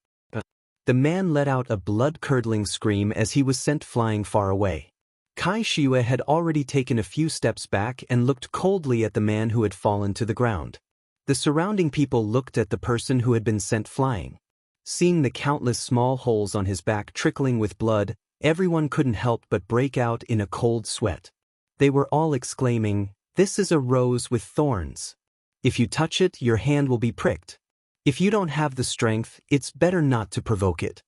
The man let out a blood-curdling scream as he was sent flying far away. Kai Shiyue had already taken a few steps back and looked coldly at the man who had fallen to the ground. The surrounding people looked at the person who had been sent flying. Seeing the countless small holes on his back trickling with blood, everyone couldn't help but break out in a cold sweat. They were all exclaiming, "This is a rose with thorns. If you touch it, your hand will be pricked. If you don't have the strength, it's better not to provoke it."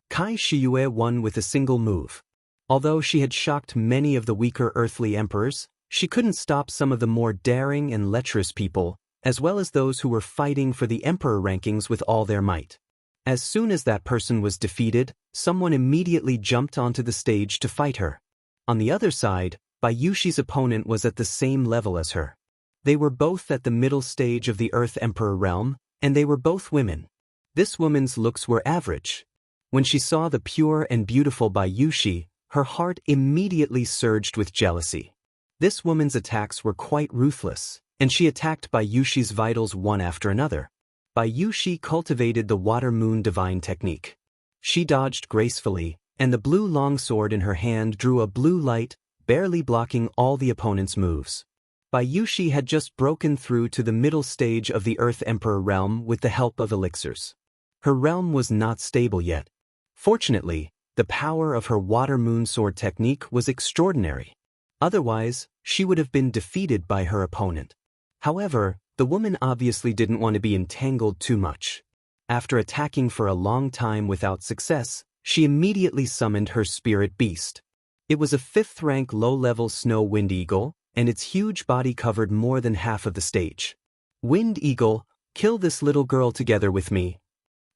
Kai Shiyue won with a single move. Although she had shocked many of the weaker earthly emperors, she couldn't stop some of the more daring and lecherous people, as well as those who were fighting for the emperor rankings with all their might. As soon as that person was defeated, someone immediately jumped onto the stage to fight her. On the other side, Bayushi's opponent was at the same level as her. They were both at the middle stage of the Earth Emperor realm, and they were both women. This woman's looks were average. When she saw the pure and beautiful Bayushi, her heart immediately surged with jealousy. This woman's attacks were quite ruthless, and she attacked Bayushi's vitals one after another. Bayushi cultivated the Water Moon Divine technique. She dodged gracefully, and the blue longsword in her hand drew a blue light, barely blocking all the opponent's moves. Bayushi had just broken through to the middle stage of the Earth Emperor realm with the help of elixirs. Her realm was not stable yet. Fortunately, the power of her Water Moon Sword technique was extraordinary. Otherwise, she would have been defeated by her opponent. However, the woman obviously didn't want to be entangled too much. After attacking for a long time without success, she immediately summoned her spirit beast. It was a 5th-rank low-level snow wind eagle, and its huge body covered more than half of the stage. "Wind Eagle, kill this little girl together with me."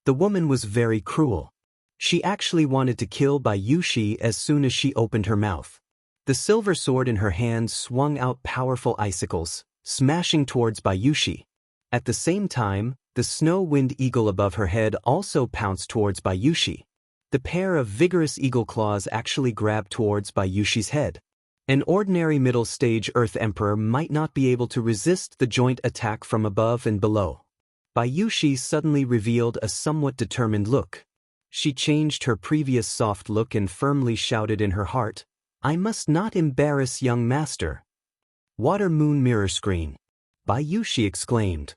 The woman was very cruel. She actually wanted to kill Bayushi as soon as she opened her mouth. The silver sword in her hand swung out powerful icicles, smashing towards Bayushi. At the same time, the snow wind eagle above her head also pounced towards Bayushi. The pair of vigorous eagle claws actually grabbed towards Bayushi's head. An ordinary middle-stage Earth Emperor might not be able to resist the joint attack from above and below. Bayushi suddenly revealed a somewhat determined look. She changed her previous soft look and firmly shouted in her heart, "I must not embarrass young master." "Water Moon Mirror Screen," Bayushi exclaimed.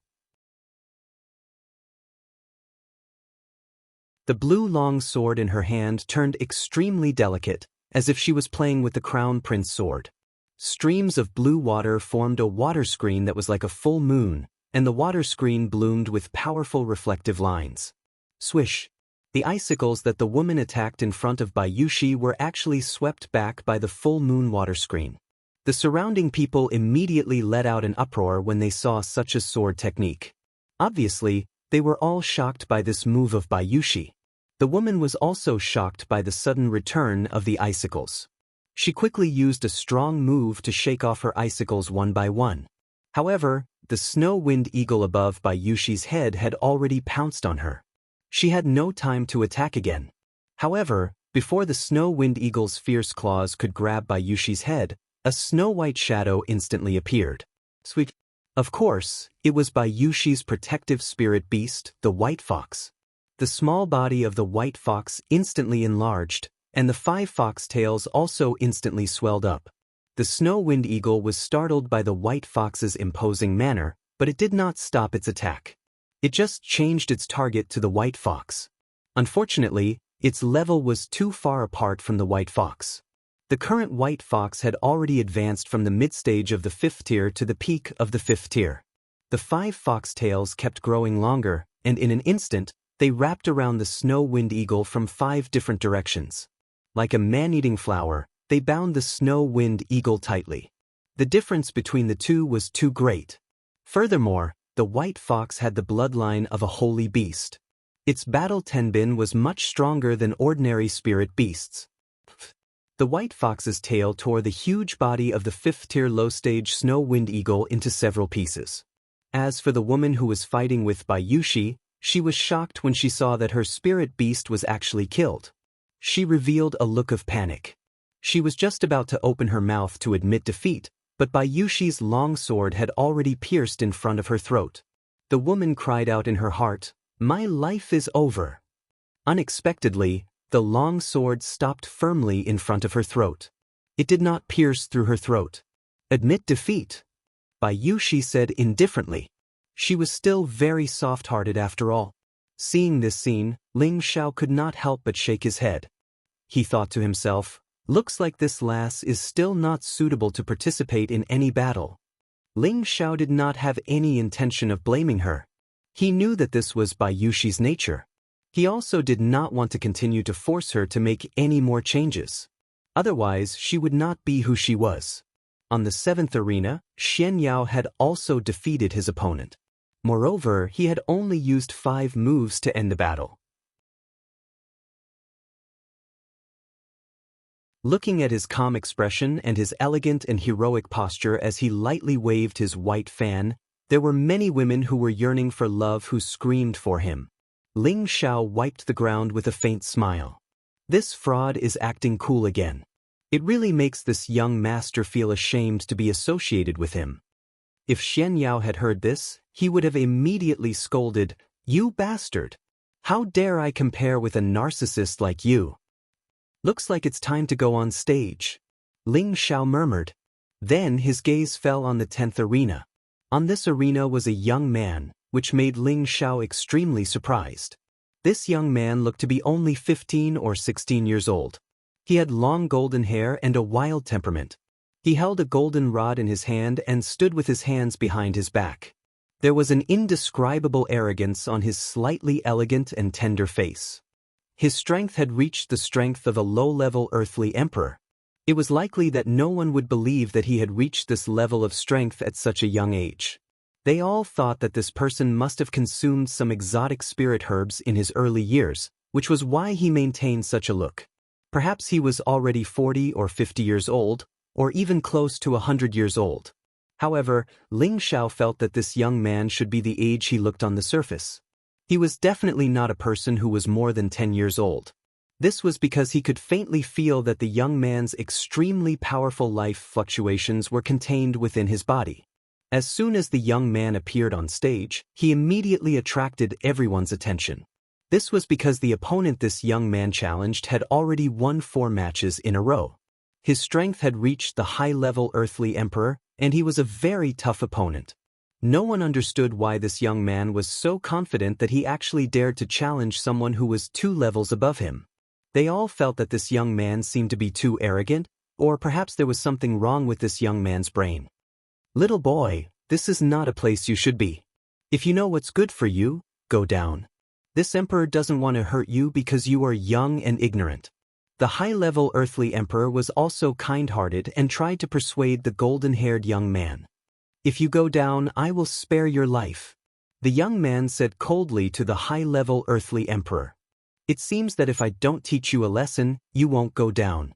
The blue long sword in her hand turned extremely delicate, as if she was playing with the Crown Prince sword. Streams of blue water formed a water screen that was like a full moon, and the water screen bloomed with powerful reflective lines. Swish! The icicles that the woman attacked in front of Bayushi were actually swept back by the full moon water screen. The surrounding people immediately let out an uproar when they saw such a sword technique. Obviously, they were all shocked by this move of Bayushi. The woman was also shocked by the sudden return of the icicles. She quickly used a strong move to shake off her icicles one by one. However, the snow-wind eagle above Bai Yushi's head had already pounced on her. She had no time to attack again. However, before the snow-wind eagle's fierce claws could grab Bai Yushi's head, a snow-white shadow instantly appeared. Sweet. Of course, it was Bai Yushi's protective spirit beast, the white fox. The small body of the white fox instantly enlarged, and the 5 fox tails also instantly swelled up. The snow-wind eagle was startled by the white fox's imposing manner, but it did not stop its attack. It just changed its target to the white fox. Unfortunately, its level was too far apart from the white fox. The current white fox had already advanced from the mid-stage of the 5th tier to the peak of the 5th tier. The 5 fox tails kept growing longer, and in an instant, they wrapped around the snow-wind eagle from 5 different directions. Like a man-eating flower, they bound the snow-wind eagle tightly. The difference between the two was too great. Furthermore, the white fox had the bloodline of a holy beast. Its battle tenbin was much stronger than ordinary spirit beasts. The white fox's tail tore the huge body of the 5th-tier low-stage snow-wind eagle into several pieces. As for the woman who was fighting with Bai Yushi, she was shocked when she saw that her spirit beast was actually killed. She revealed a look of panic. She was just about to open her mouth to admit defeat, but Bai Yushi's long sword had already pierced in front of her throat. The woman cried out in her heart, "My life is over." Unexpectedly, the long sword stopped firmly in front of her throat. It did not pierce through her throat. "Admit defeat," Bai Yushi said indifferently. She was still very soft-hearted after all. Seeing this scene, Ling Xiao could not help but shake his head. He thought to himself, "Looks like this lass is still not suitable to participate in any battle." Ling Xiao did not have any intention of blaming her. He knew that this was Bai Yushi's nature. He also did not want to continue to force her to make any more changes. Otherwise, she would not be who she was. On the 7th arena, Xian Yao had also defeated his opponent. Moreover, he had only used 5 moves to end the battle. Looking at his calm expression and his elegant and heroic posture as he lightly waved his white fan, there were many women who were yearning for love who screamed for him. Ling Xiao wiped the ground with a faint smile. This fraud is acting cool again. It really makes this young master feel ashamed to be associated with him. If Xian Yao had heard this, he would have immediately scolded, "You bastard! How dare I compare with a narcissist like you?" "Looks like it's time to go on stage," Ling Xiao murmured. Then his gaze fell on the 10th arena. On this arena was a young man, which made Ling Xiao extremely surprised. This young man looked to be only 15 or 16 years old. He had long golden hair and a wild temperament. He held a golden rod in his hand and stood with his hands behind his back. There was an indescribable arrogance on his slightly elegant and tender face. His strength had reached the strength of a low-level earthly emperor. It was likely that no one would believe that he had reached this level of strength at such a young age. They all thought that this person must have consumed some exotic spirit herbs in his early years, which was why he maintained such a look. Perhaps he was already 40 or 50 years old, or even close to 100 years old. However, Ling Xiao felt that this young man should be the age he looked on the surface. He was definitely not a person who was more than 10 years old. This was because he could faintly feel that the young man's extremely powerful life fluctuations were contained within his body. As soon as the young man appeared on stage, he immediately attracted everyone's attention. This was because the opponent this young man challenged had already won 4 matches in a row. His strength had reached the high-level earthly emperor, and he was a very tough opponent. No one understood why this young man was so confident that he actually dared to challenge someone who was 2 levels above him. They all felt that this young man seemed to be too arrogant, or perhaps there was something wrong with this young man's brain. "Little boy, this is not a place you should be. If you know what's good for you, go down. This emperor doesn't want to hurt you because you are young and ignorant." The high-level earthly emperor was also kind-hearted and tried to persuade the golden-haired young man. "If you go down, I will spare your life," the young man said coldly to the high-level earthly emperor. "It seems that if I don't teach you a lesson, you won't go down."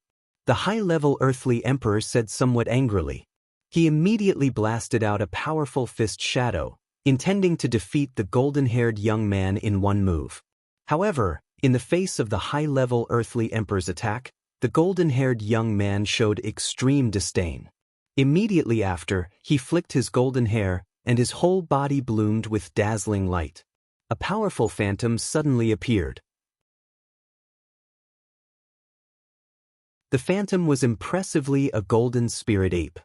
the high-level earthly emperor said somewhat angrily. He immediately blasted out a powerful fist shadow, intending to defeat the golden-haired young man in one move. However, in the face of the high-level earthly emperor's attack, the golden-haired young man showed extreme disdain. Immediately after, he flicked his golden hair, and his whole body bloomed with dazzling light. A powerful phantom suddenly appeared. The phantom was impressively a golden spirit ape.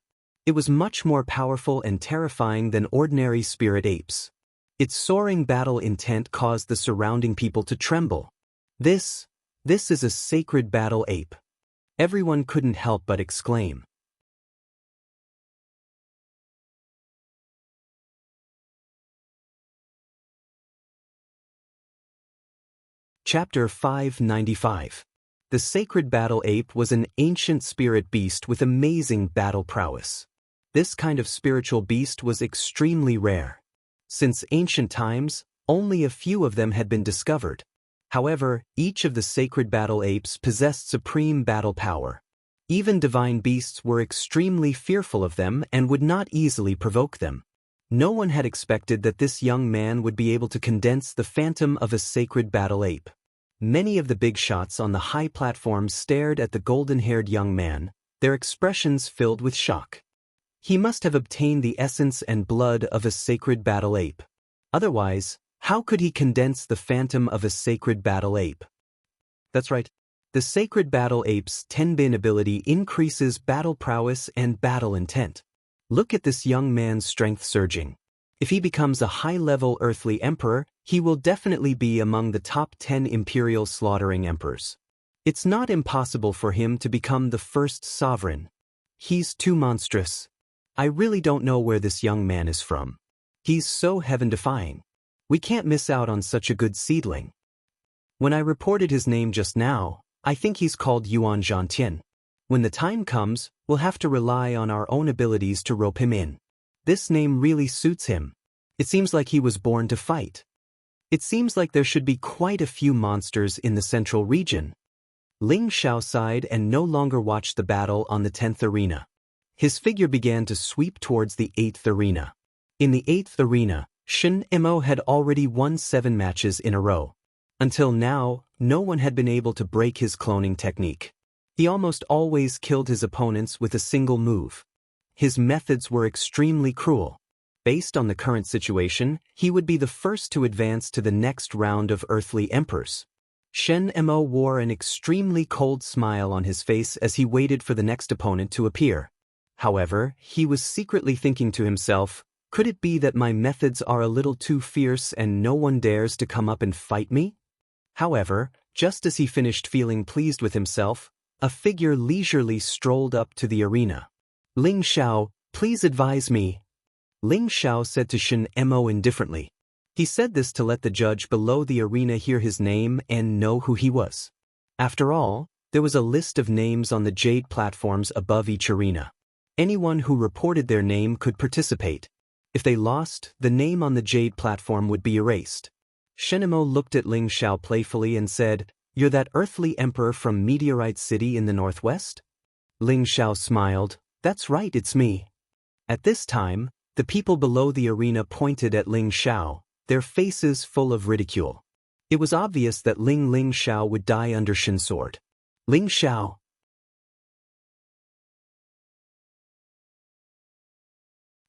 It was much more powerful and terrifying than ordinary spirit apes. Its soaring battle intent caused the surrounding people to tremble. This is a sacred battle ape. Everyone couldn't help but exclaim. Chapter 595. The sacred battle ape was an ancient spirit beast with amazing battle prowess. This kind of spiritual beast was extremely rare. Since ancient times, only a few of them had been discovered. However, each of the sacred battle apes possessed supreme battle power. Even divine beasts were extremely fearful of them and would not easily provoke them. No one had expected that this young man would be able to condense the phantom of a sacred battle ape. Many of the big shots on the high platform stared at the golden-haired young man, their expressions filled with shock. He must have obtained the essence and blood of a sacred battle ape. Otherwise, how could he condense the phantom of a sacred battle ape? That's right. The sacred battle ape's Tenbin ability increases battle prowess and battle intent. Look at this young man's strength surging. If he becomes a high-level earthly emperor, he will definitely be among the top 10 imperial slaughtering emperors. It's not impossible for him to become the first sovereign. He's too monstrous. I really don't know where this young man is from. He's so heaven-defying. We can't miss out on such a good seedling. When I reported his name just now, I think he's called Yuan Zhantian. When the time comes, we'll have to rely on our own abilities to rope him in. This name really suits him. It seems like he was born to fight. It seems like there should be quite a few monsters in the central region. Ling Xiao sighed and no longer watched the battle on the 10th arena. His figure began to sweep towards the 8th arena. In the 8th arena, Shen Mo had already won 7 matches in a row. Until now, no one had been able to break his cloning technique. He almost always killed his opponents with a single move. His methods were extremely cruel. Based on the current situation, he would be the first to advance to the next round of earthly emperors. Shen Mo wore an extremely cold smile on his face as he waited for the next opponent to appear. However, he was secretly thinking to himself, could it be that my methods are a little too fierce and no one dares to come up and fight me? However, just as he finished feeling pleased with himself, a figure leisurely strolled up to the arena. Ling Xiao, please advise me. Ling Xiao said to Shen Mo indifferently. He said this to let the judge below the arena hear his name and know who he was. After all, there was a list of names on the jade platforms above each arena. Anyone who reported their name could participate. If they lost, the name on the jade platform would be erased. Shen Mo looked at Ling Xiao playfully and said, "You're that earthly emperor from Meteorite City in the northwest?" Ling Xiao smiled. "That's right, it's me." At this time, the people below the arena pointed at Ling Xiao, their faces full of ridicule. It was obvious that Ling Xiao would die under Shen's sword. Ling Xiao.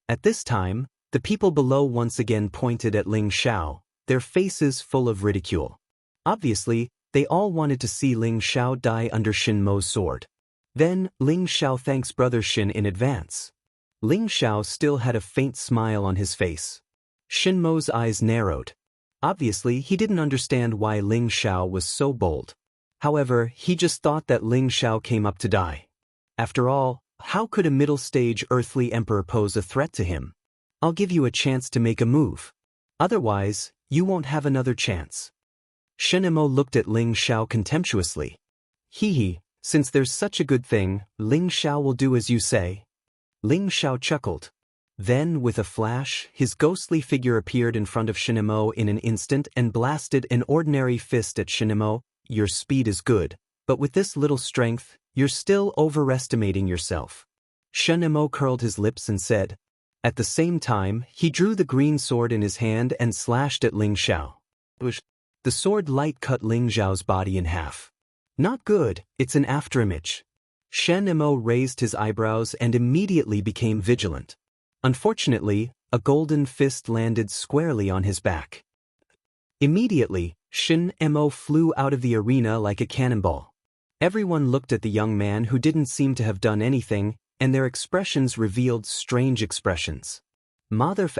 At this time, the people below once again pointed at Ling Xiao, their faces full of ridicule. Obviously, they all wanted to see Ling Xiao die under Shen Mo's sword. Then, Ling Xiao thanks Brother Shen in advance. Ling Xiao still had a faint smile on his face. Shen Mo's eyes narrowed. Obviously, he didn't understand why Ling Xiao was so bold. However, he just thought that Ling Xiao came up to die. After all, how could a middle-stage earthly emperor pose a threat to him? I'll give you a chance to make a move. Otherwise, you won't have another chance. Shen Mo looked at Ling Xiao contemptuously. Hee, since there's such a good thing, Ling Xiao will do as you say. Ling Xiao chuckled. Then, with a flash, his ghostly figure appeared in front of Shen Mo in an instant and blasted an ordinary fist at Shen Mo. Your speed is good, but with this little strength, You're still overestimating yourself. Shen Emo curled his lips and said. At the same time, he drew the green sword in his hand and slashed at Ling Xiao. The sword light cut Ling Xiao's body in half. Not good, it's an afterimage. Shen Emo raised his eyebrows and immediately became vigilant. Unfortunately, a golden fist landed squarely on his back. Immediately, Shen Emo flew out of the arena like a cannonball. Everyone looked at the young man who didn't seem to have done anything, and their expressions revealed strange expressions. Motherf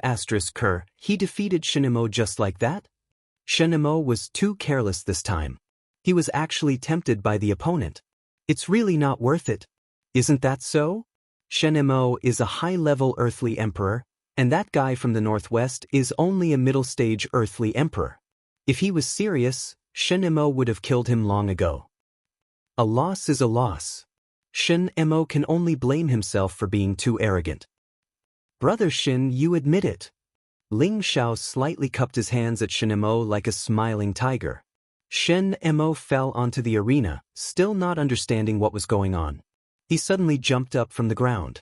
**Ker, he defeated Shen Emo just like that? Shen Emo was too careless this time. He was actually tempted by the opponent. It's really not worth it. Isn't that so? Shen Emo is a high-level earthly emperor, and that guy from the northwest is only a middle-stage earthly emperor. If he was serious, Shen Emo would have killed him long ago. A loss is a loss. Shen Emo can only blame himself for being too arrogant. Brother Shin, you admit it. Ling Xiao slightly cupped his hands at Shen Emo like a smiling tiger. Shen Emo fell onto the arena, still not understanding what was going on. He suddenly jumped up from the ground.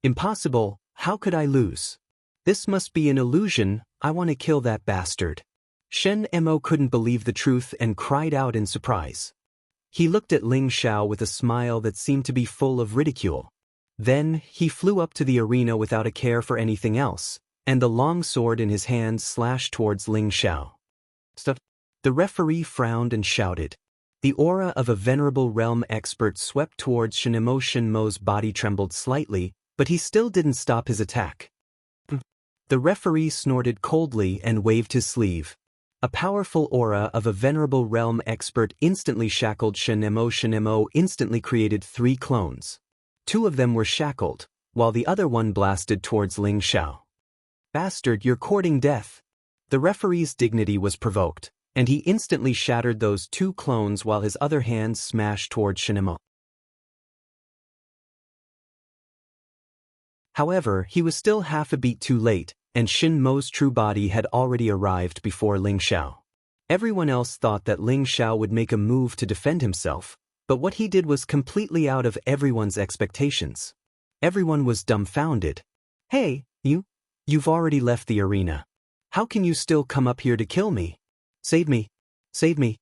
Impossible, how could I lose? This must be an illusion, I want to kill that bastard. Shen Emo couldn't believe the truth and cried out in surprise. He looked at Ling Xiao with a smile that seemed to be full of ridicule. Then, he flew up to the arena without a care for anything else, and the long sword in his hand slashed towards Ling Xiao. The referee frowned and shouted. The aura of a venerable realm expert swept towards Shen Emo. Shen Emo's body trembled slightly, but he still didn't stop his attack. The referee snorted coldly and waved his sleeve. A powerful aura of a venerable realm expert instantly shackled Shen Emo. Shen Emo instantly created 3 clones. 2 of them were shackled, while the other one blasted towards Ling Xiao. Bastard, you're courting death. The referee's dignity was provoked, and he instantly shattered those 2 clones while his other hand smashed towards Shen Emo. However, he was still half a beat too late, and Shen Mo's true body had already arrived before Ling Xiao. Everyone else thought that Ling Xiao would make a move to defend himself, but what he did was completely out of everyone's expectations. Everyone was dumbfounded. Hey, you've already left the arena. How can you still come up here to kill me? Save me. Save me.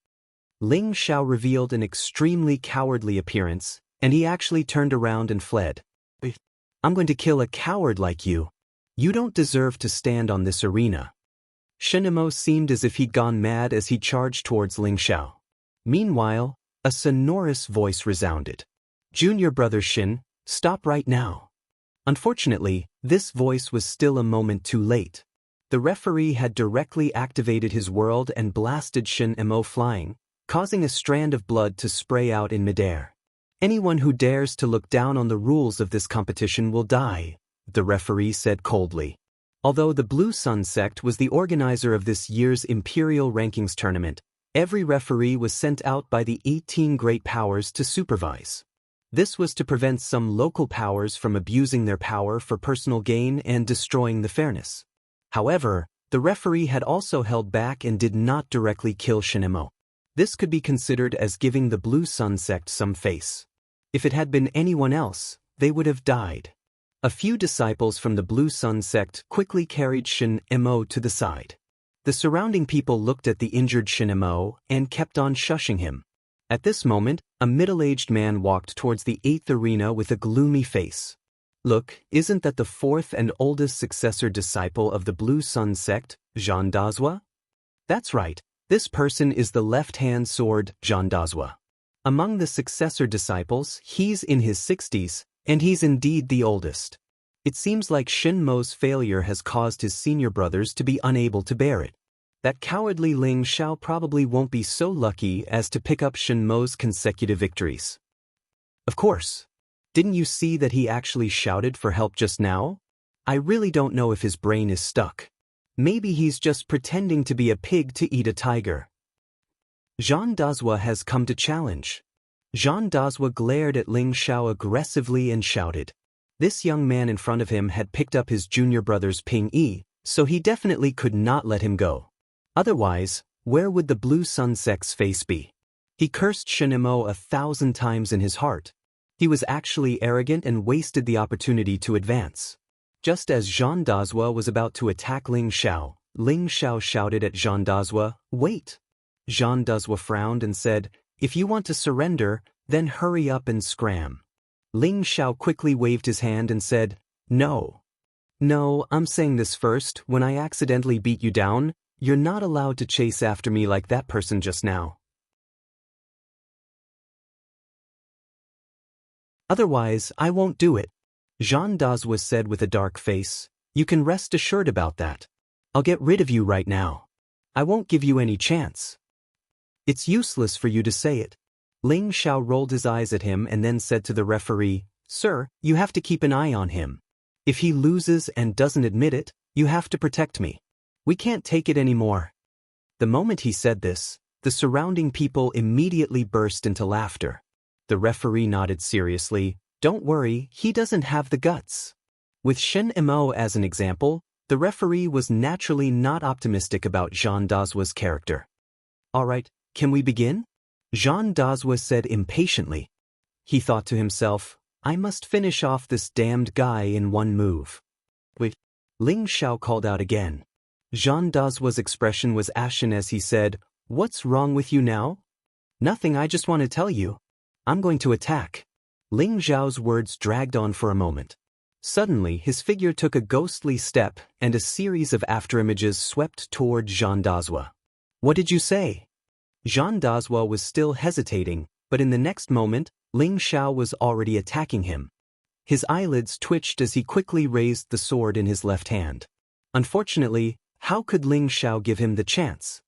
Ling Xiao revealed an extremely cowardly appearance, and he actually turned around and fled. I'm going to kill a coward like you. You don't deserve to stand on this arena. Shen Emo seemed as if he'd gone mad as he charged towards Ling Xiao. Meanwhile, a sonorous voice resounded. Junior brother Shin, stop right now. Unfortunately, this voice was still a moment too late. The referee had directly activated his world and blasted Shen Emo flying, causing a strand of blood to spray out in midair. Anyone who dares to look down on the rules of this competition will die, the referee said coldly. Although the Blue Sun sect was the organizer of this year's Imperial Rankings tournament, every referee was sent out by the 18 great powers to supervise. This was to prevent some local powers from abusing their power for personal gain and destroying the fairness. However, the referee had also held back and did not directly kill Shen Emo. This could be considered as giving the Blue Sun sect some face. If it had been anyone else, they would have died. A few disciples from the Blue Sun sect quickly carried Shen Emo to the side. The surrounding people looked at the injured Shen Emo and kept on shushing him. At this moment, a middle-aged man walked towards the 8th arena with a gloomy face. Look, isn't that the 4th and oldest successor disciple of the Blue Sun sect, Jean Dazwa? That's right, this person is the left-hand sword, Jean Dazwa. Among the successor disciples, he's in his 60s, and he's indeed the oldest. It seems like Shen Mo's failure has caused his senior brothers to be unable to bear it. That cowardly Ling Xiao probably won't be so lucky as to pick up Shen Mo's consecutive victories. Of course. Didn't you see that he actually shouted for help just now? I really don't know if his brain is stuck. Maybe he's just pretending to be a pig to eat a tiger. Jean Dazwa has come to challenge. Jean Dazwa glared at Ling Xiao aggressively and shouted. This young man in front of him had picked up his junior brother's Ping Yi, so he definitely could not let him go. Otherwise, where would the Blue Sun sect's face be? He cursed Shinemo 1,000 times in his heart. He was actually arrogant and wasted the opportunity to advance. Just as Jean Dazhua was about to attack Ling Xiao shouted at Jean Dazhua, "Wait!" Jean Dazhua frowned and said, "If you want to surrender, then hurry up and scram." Ling Xiao quickly waved his hand and said, "No. No, I'm saying this first. When I accidentally beat you down, you're not allowed to chase after me like that person just now. Otherwise, I won't do it." Jean Dazhua said with a dark face, "You can rest assured about that. I'll get rid of you right now. I won't give you any chance." "It's useless for you to say it." Ling Xiao rolled his eyes at him and then said to the referee, "Sir, you have to keep an eye on him. If he loses and doesn't admit it, you have to protect me. We can't take it anymore." The moment he said this, the surrounding people immediately burst into laughter. The referee nodded seriously, "Don't worry, he doesn't have the guts." With Shen Imo as an example, the referee was naturally not optimistic about Jean Dazhua's character. "All right, can we begin?" Jean Dazhua said impatiently. He thought to himself, "I must finish off this damned guy in one move." "Wait." Ling Xiao called out again. Jean Dazhua's expression was ashen as he said, "What's wrong with you now?" "Nothing, I just want to tell you. I'm going to attack." Ling Xiao's words dragged on for a moment. Suddenly, his figure took a ghostly step and a series of afterimages swept toward Jean Dazhua. "What did you say?" Jean Dazhua was still hesitating, but in the next moment, Ling Xiao was already attacking him. His eyelids twitched as he quickly raised the sword in his left hand. Unfortunately, how could Ling Xiao give him the chance?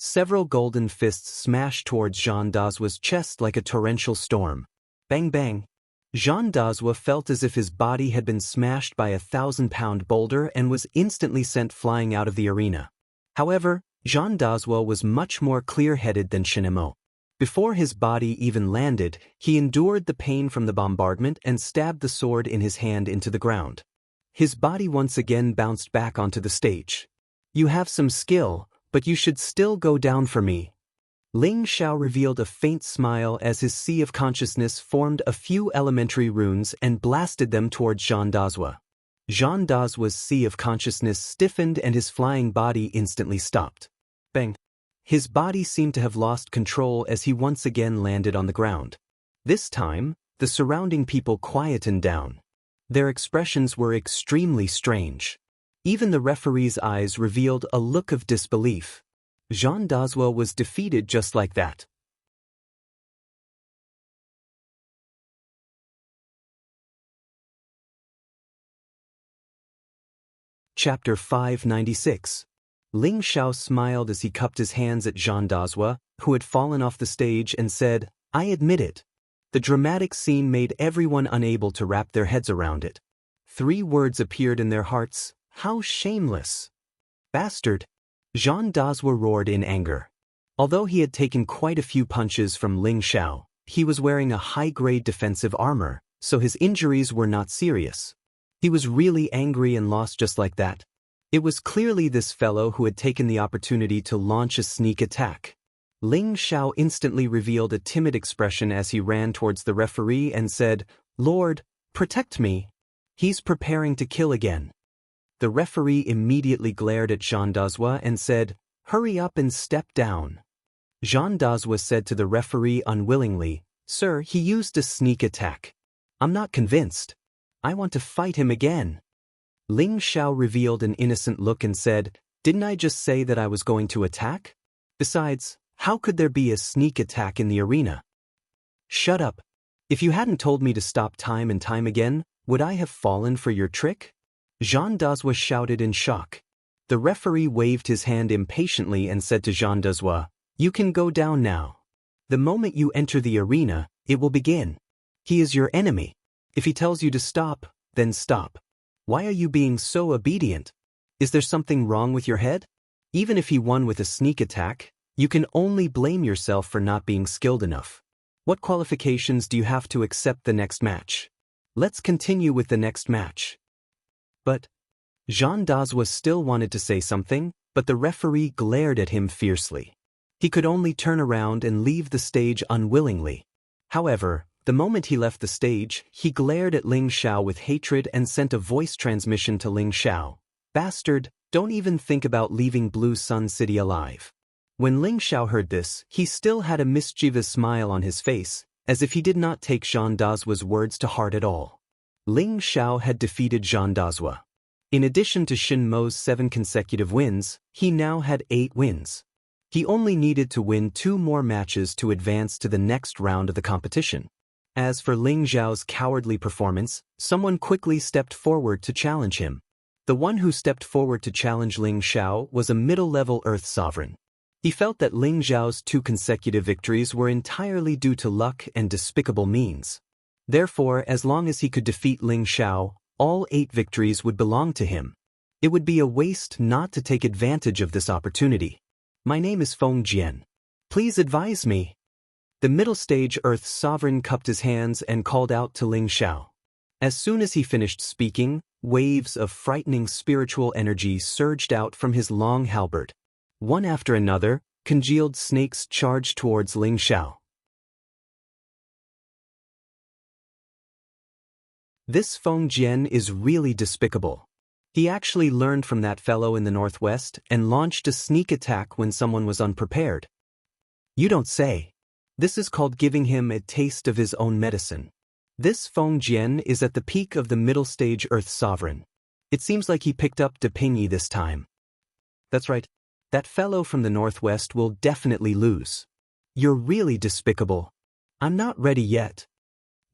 Several golden fists smashed towards Jean Dazhua's chest like a torrential storm. Bang bang. Jean Dazhua felt as if his body had been smashed by a 1,000-pound boulder and was instantly sent flying out of the arena. However, Jean Dazhua was much more clear-headed than Shinemo. Before his body even landed, he endured the pain from the bombardment and stabbed the sword in his hand into the ground. His body once again bounced back onto the stage. "You have some skill, but you should still go down for me." Ling Xiao revealed a faint smile as his sea of consciousness formed a few elementary runes and blasted them towards Jean Dazhua. Jean Dazhua's sea of consciousness stiffened and his flying body instantly stopped. Bang! His body seemed to have lost control as he once again landed on the ground. This time, the surrounding people quietened down. Their expressions were extremely strange. Even the referee's eyes revealed a look of disbelief. Jean Dazhua was defeated just like that. Chapter 596. Ling Xiao smiled as he cupped his hands at Jean Dazhua, who had fallen off the stage, and said, "I admit it." The dramatic scene made everyone unable to wrap their heads around it. 3 words appeared in their hearts: "How shameless!" "Bastard!" Jean Dazhua roared in anger. Although he had taken quite a few punches from Ling Xiao, he was wearing a high-grade defensive armor, so his injuries were not serious. He was really angry and lost just like that. It was clearly this fellow who had taken the opportunity to launch a sneak attack. Ling Xiao instantly revealed a timid expression as he ran towards the referee and said, "Lord, protect me. He's preparing to kill again." The referee immediately glared at Jean Dazhua and said, "Hurry up and step down." Jean Dazhua said to the referee unwillingly, "Sir, he used a sneak attack. I'm not convinced. I want to fight him again." Ling Xiao revealed an innocent look and said, "Didn't I just say that I was going to attack? Besides, how could there be a sneak attack in the arena?" "Shut up. If you hadn't told me to stop time and time again, would I have fallen for your trick?" Jean Dazhua shouted in shock. The referee waved his hand impatiently and said to Jean Dazhua, "You can go down now. The moment you enter the arena, it will begin. He is your enemy. If he tells you to stop, then stop. Why are you being so obedient? Is there something wrong with your head? Even if he won with a sneak attack, you can only blame yourself for not being skilled enough. What qualifications do you have to accept the next match? Let's continue with the next match." But Jean Dazhua still wanted to say something, but the referee glared at him fiercely. He could only turn around and leave the stage unwillingly. However, the moment he left the stage, he glared at Ling Xiao with hatred and sent a voice transmission to Ling Xiao. "Bastard, don't even think about leaving Blue Sun City alive." When Ling Xiao heard this, he still had a mischievous smile on his face, as if he did not take Jean Dazua's words to heart at all. Ling Xiao had defeated Jean Dazua. In addition to Shin Mo's 7 consecutive wins, he now had 8 wins. He only needed to win 2 more matches to advance to the next round of the competition. As for Ling Xiao's cowardly performance, someone quickly stepped forward to challenge him. The one who stepped forward to challenge Ling Xiao was a middle-level Earth Sovereign. He felt that Ling Xiao's 2 consecutive victories were entirely due to luck and despicable means. Therefore, as long as he could defeat Ling Xiao, all 8 victories would belong to him. It would be a waste not to take advantage of this opportunity. "My name is Feng Jian. Please advise me." The middle stage Earth Sovereign cupped his hands and called out to Ling Xiao. As soon as he finished speaking, waves of frightening spiritual energy surged out from his long halberd. One after another, congealed snakes charged towards Ling Xiao. This Feng Jian is really despicable. He actually learned from that fellow in the northwest and launched a sneak attack when someone was unprepared. You don't say. This is called giving him a taste of his own medicine. This Feng Jian is at the peak of the middle stage Earth Sovereign. It seems like he picked up De Pingyi this time. That's right. That fellow from the northwest will definitely lose. You're really despicable. I'm not ready yet.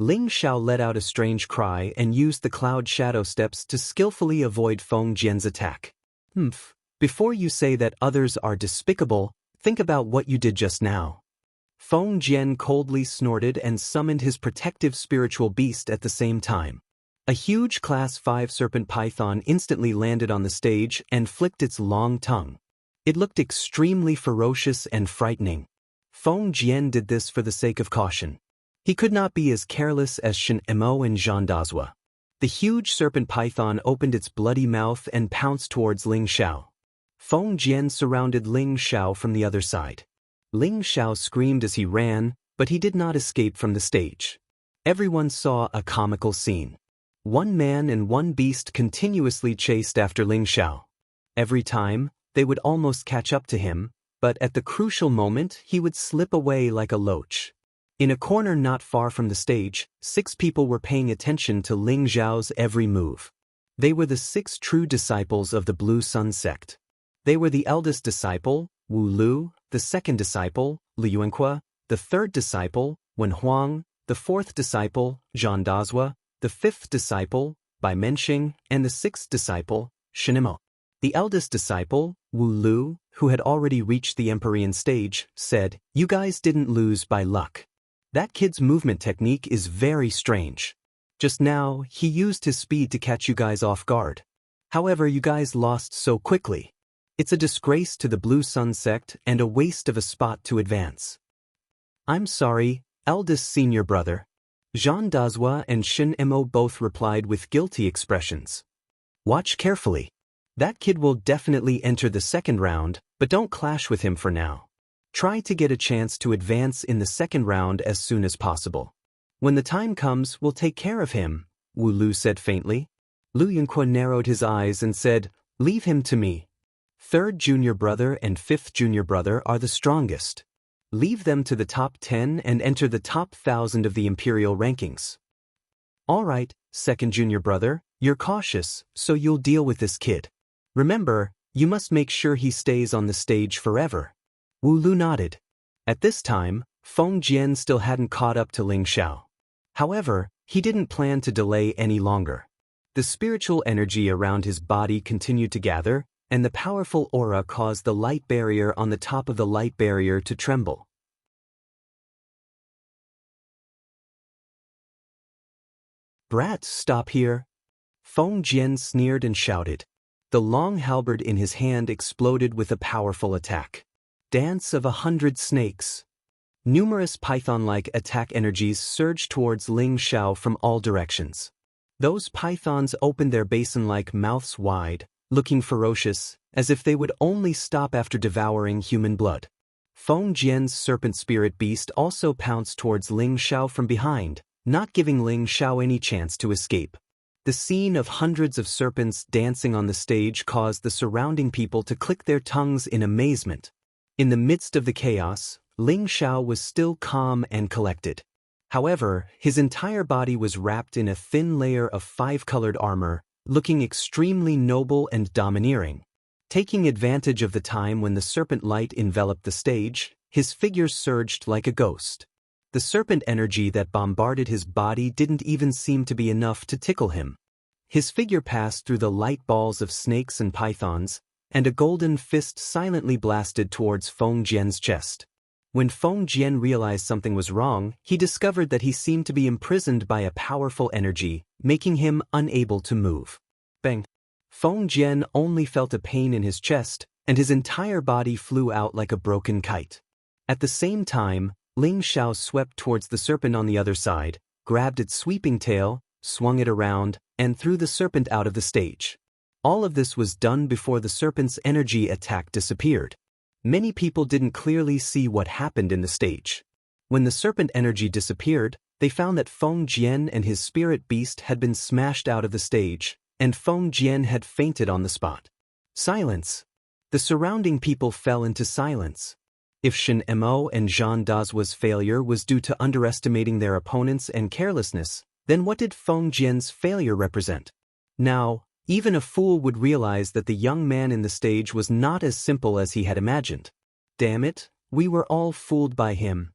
Ling Xiao let out a strange cry and used the cloud shadow steps to skillfully avoid Feng Jian's attack. Before you say that others are despicable, think about what you did just now. Feng Jian coldly snorted and summoned his protective spiritual beast at the same time. A huge Class 5 serpent python instantly landed on the stage and flicked its long tongue. It looked extremely ferocious and frightening. Feng Jian did this for the sake of caution. He could not be as careless as Shin Mo and Jean Dazua. The huge serpent python opened its bloody mouth and pounced towards Ling Xiao. Feng Jian surrounded Ling Xiao from the other side. Ling Xiao screamed as he ran, but he did not escape from the stage. Everyone saw a comical scene. One man and one beast continuously chased after Ling Xiao. Every time, they would almost catch up to him, but at the crucial moment he would slip away like a loach. In a corner not far from the stage, 6 people were paying attention to Ling Xiao's every move. They were the 6 true disciples of the Blue Sun sect. They were the eldest disciple, Wu Lu, the second disciple, Li Yuanque, the third disciple, Wen Huang, the fourth disciple, Jean Dazua, the fifth disciple, Bai Menxing, and the sixth disciple, Shin Mo. The eldest disciple, Wu Lu, who had already reached the Empyrean stage, said, "You guys didn't lose by luck. That kid's movement technique is very strange. Just now, he used his speed to catch you guys off guard. However, you guys lost so quickly. It's a disgrace to the Blue Sun sect and a waste of a spot to advance." "I'm sorry, eldest senior brother." Jean Dazua and Shin Mo both replied with guilty expressions. "Watch carefully. That kid will definitely enter the second round, but don't clash with him for now. Try to get a chance to advance in the second round as soon as possible. When the time comes, we'll take care of him," Wu Lu said faintly. Lu Yunque narrowed his eyes and said, "Leave him to me. Third junior brother and fifth junior brother are the strongest. Leave them to the top 10 and enter the top 1,000 of the imperial rankings." "All right, second junior brother, you're cautious, so you'll deal with this kid. Remember, you must make sure he stays on the stage forever." Wu Lu nodded. At this time, Feng Jian still hadn't caught up to Ling Xiao. However, he didn't plan to delay any longer. The spiritual energy around his body continued to gather, and the powerful aura caused the light barrier on the top of the light barrier to tremble. "Brat, stop here!" Feng Jian sneered and shouted. The long halberd in his hand exploded with a powerful attack. Dance of 100 snakes. Numerous python-like attack energies surged towards Ling Xiao from all directions. Those pythons opened their basin-like mouths wide, looking ferocious, as if they would only stop after devouring human blood. Feng Jian's serpent spirit beast also pounced towards Ling Xiao from behind, not giving Ling Xiao any chance to escape. The scene of hundreds of serpents dancing on the stage caused the surrounding people to click their tongues in amazement. In the midst of the chaos, Ling Xiao was still calm and collected. However, his entire body was wrapped in a thin layer of five-colored armor, looking extremely noble and domineering. Taking advantage of the time when the serpent light enveloped the stage, his figure surged like a ghost. The serpent energy that bombarded his body didn't even seem to be enough to tickle him. His figure passed through the light balls of snakes and pythons, and a golden fist silently blasted towards Feng Jian's chest. When Feng Jian realized something was wrong, he discovered that he seemed to be imprisoned by a powerful energy, making him unable to move. Bang! Feng Jian only felt a pain in his chest, and his entire body flew out like a broken kite. At the same time, Ling Xiao swept towards the serpent on the other side, grabbed its sweeping tail, swung it around, and threw the serpent out of the stage. All of this was done before the serpent's energy attack disappeared. Many people didn't clearly see what happened in the stage. When the serpent energy disappeared, they found that Feng Jian and his spirit beast had been smashed out of the stage, and Feng Jian had fainted on the spot. Silence. The surrounding people fell into silence. If Shen Mo and Zhang Da's failure was due to underestimating their opponents and carelessness, then what did Feng Jian's failure represent? Now, even a fool would realize that the young man in the stage was not as simple as he had imagined. Damn it, we were all fooled by him.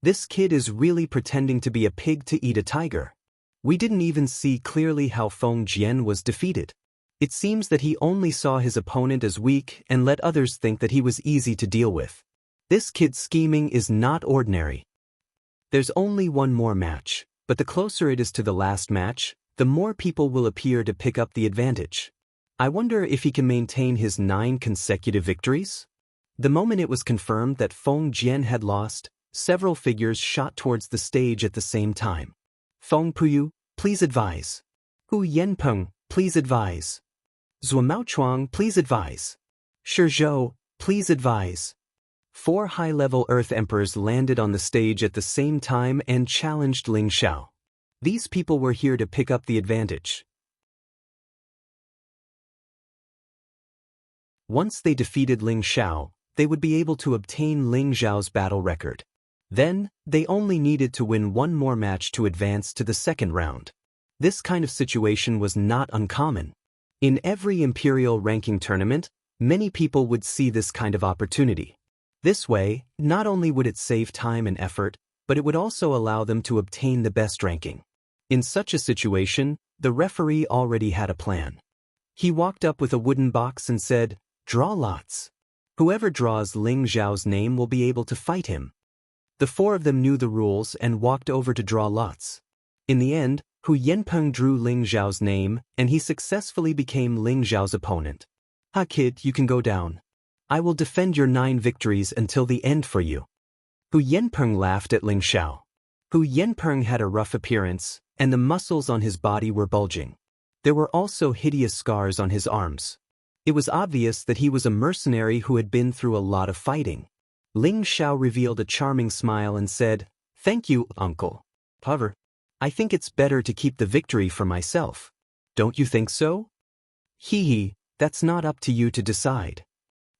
This kid is really pretending to be a pig to eat a tiger. We didn't even see clearly how Feng Jian was defeated. It seems that he only saw his opponent as weak and let others think that he was easy to deal with. This kid's scheming is not ordinary. There's only one more match, but the closer it is to the last match, the more people will appear to pick up the advantage. I wonder if he can maintain his 9 consecutive victories? The moment it was confirmed that Feng Jian had lost, several figures shot towards the stage at the same time. Feng Puyu, please advise. Hu Yanpeng, please advise. Zhuo Maochuang, please advise. Shi Zhou, please advise. 4 high-level Earth Emperors landed on the stage at the same time and challenged Ling Xiao. These people were here to pick up the advantage. Once they defeated Ling Xiao, they would be able to obtain Ling Xiao's battle record. Then, they only needed to win one more match to advance to the second round. This kind of situation was not uncommon. In every imperial ranking tournament, many people would see this kind of opportunity. This way, not only would it save time and effort, but it would also allow them to obtain the best ranking. In such a situation, the referee already had a plan. He walked up with a wooden box and said, "Draw lots. Whoever draws Ling Xiao's name will be able to fight him." The 4 of them knew the rules and walked over to draw lots. In the end, Hu Yanpeng drew Ling Xiao's name, and he successfully became Ling Xiao's opponent. "Ha kid, you can go down. I will defend your 9 victories until the end for you." Hu Yanpeng laughed at Ling Xiao. Hu Yanpeng had a rough appearance, and the muscles on his body were bulging. There were also hideous scars on his arms. It was obvious that he was a mercenary who had been through a lot of fighting. Ling Xiao revealed a charming smile and said, "Thank you, uncle. However, I think it's better to keep the victory for myself. Don't you think so?" "Hee, that's not up to you to decide."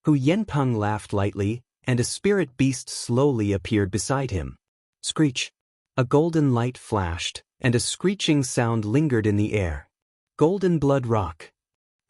Hu Yanpeng laughed lightly, and a spirit beast slowly appeared beside him. Screech! A golden light flashed, and a screeching sound lingered in the air. Golden blood rock.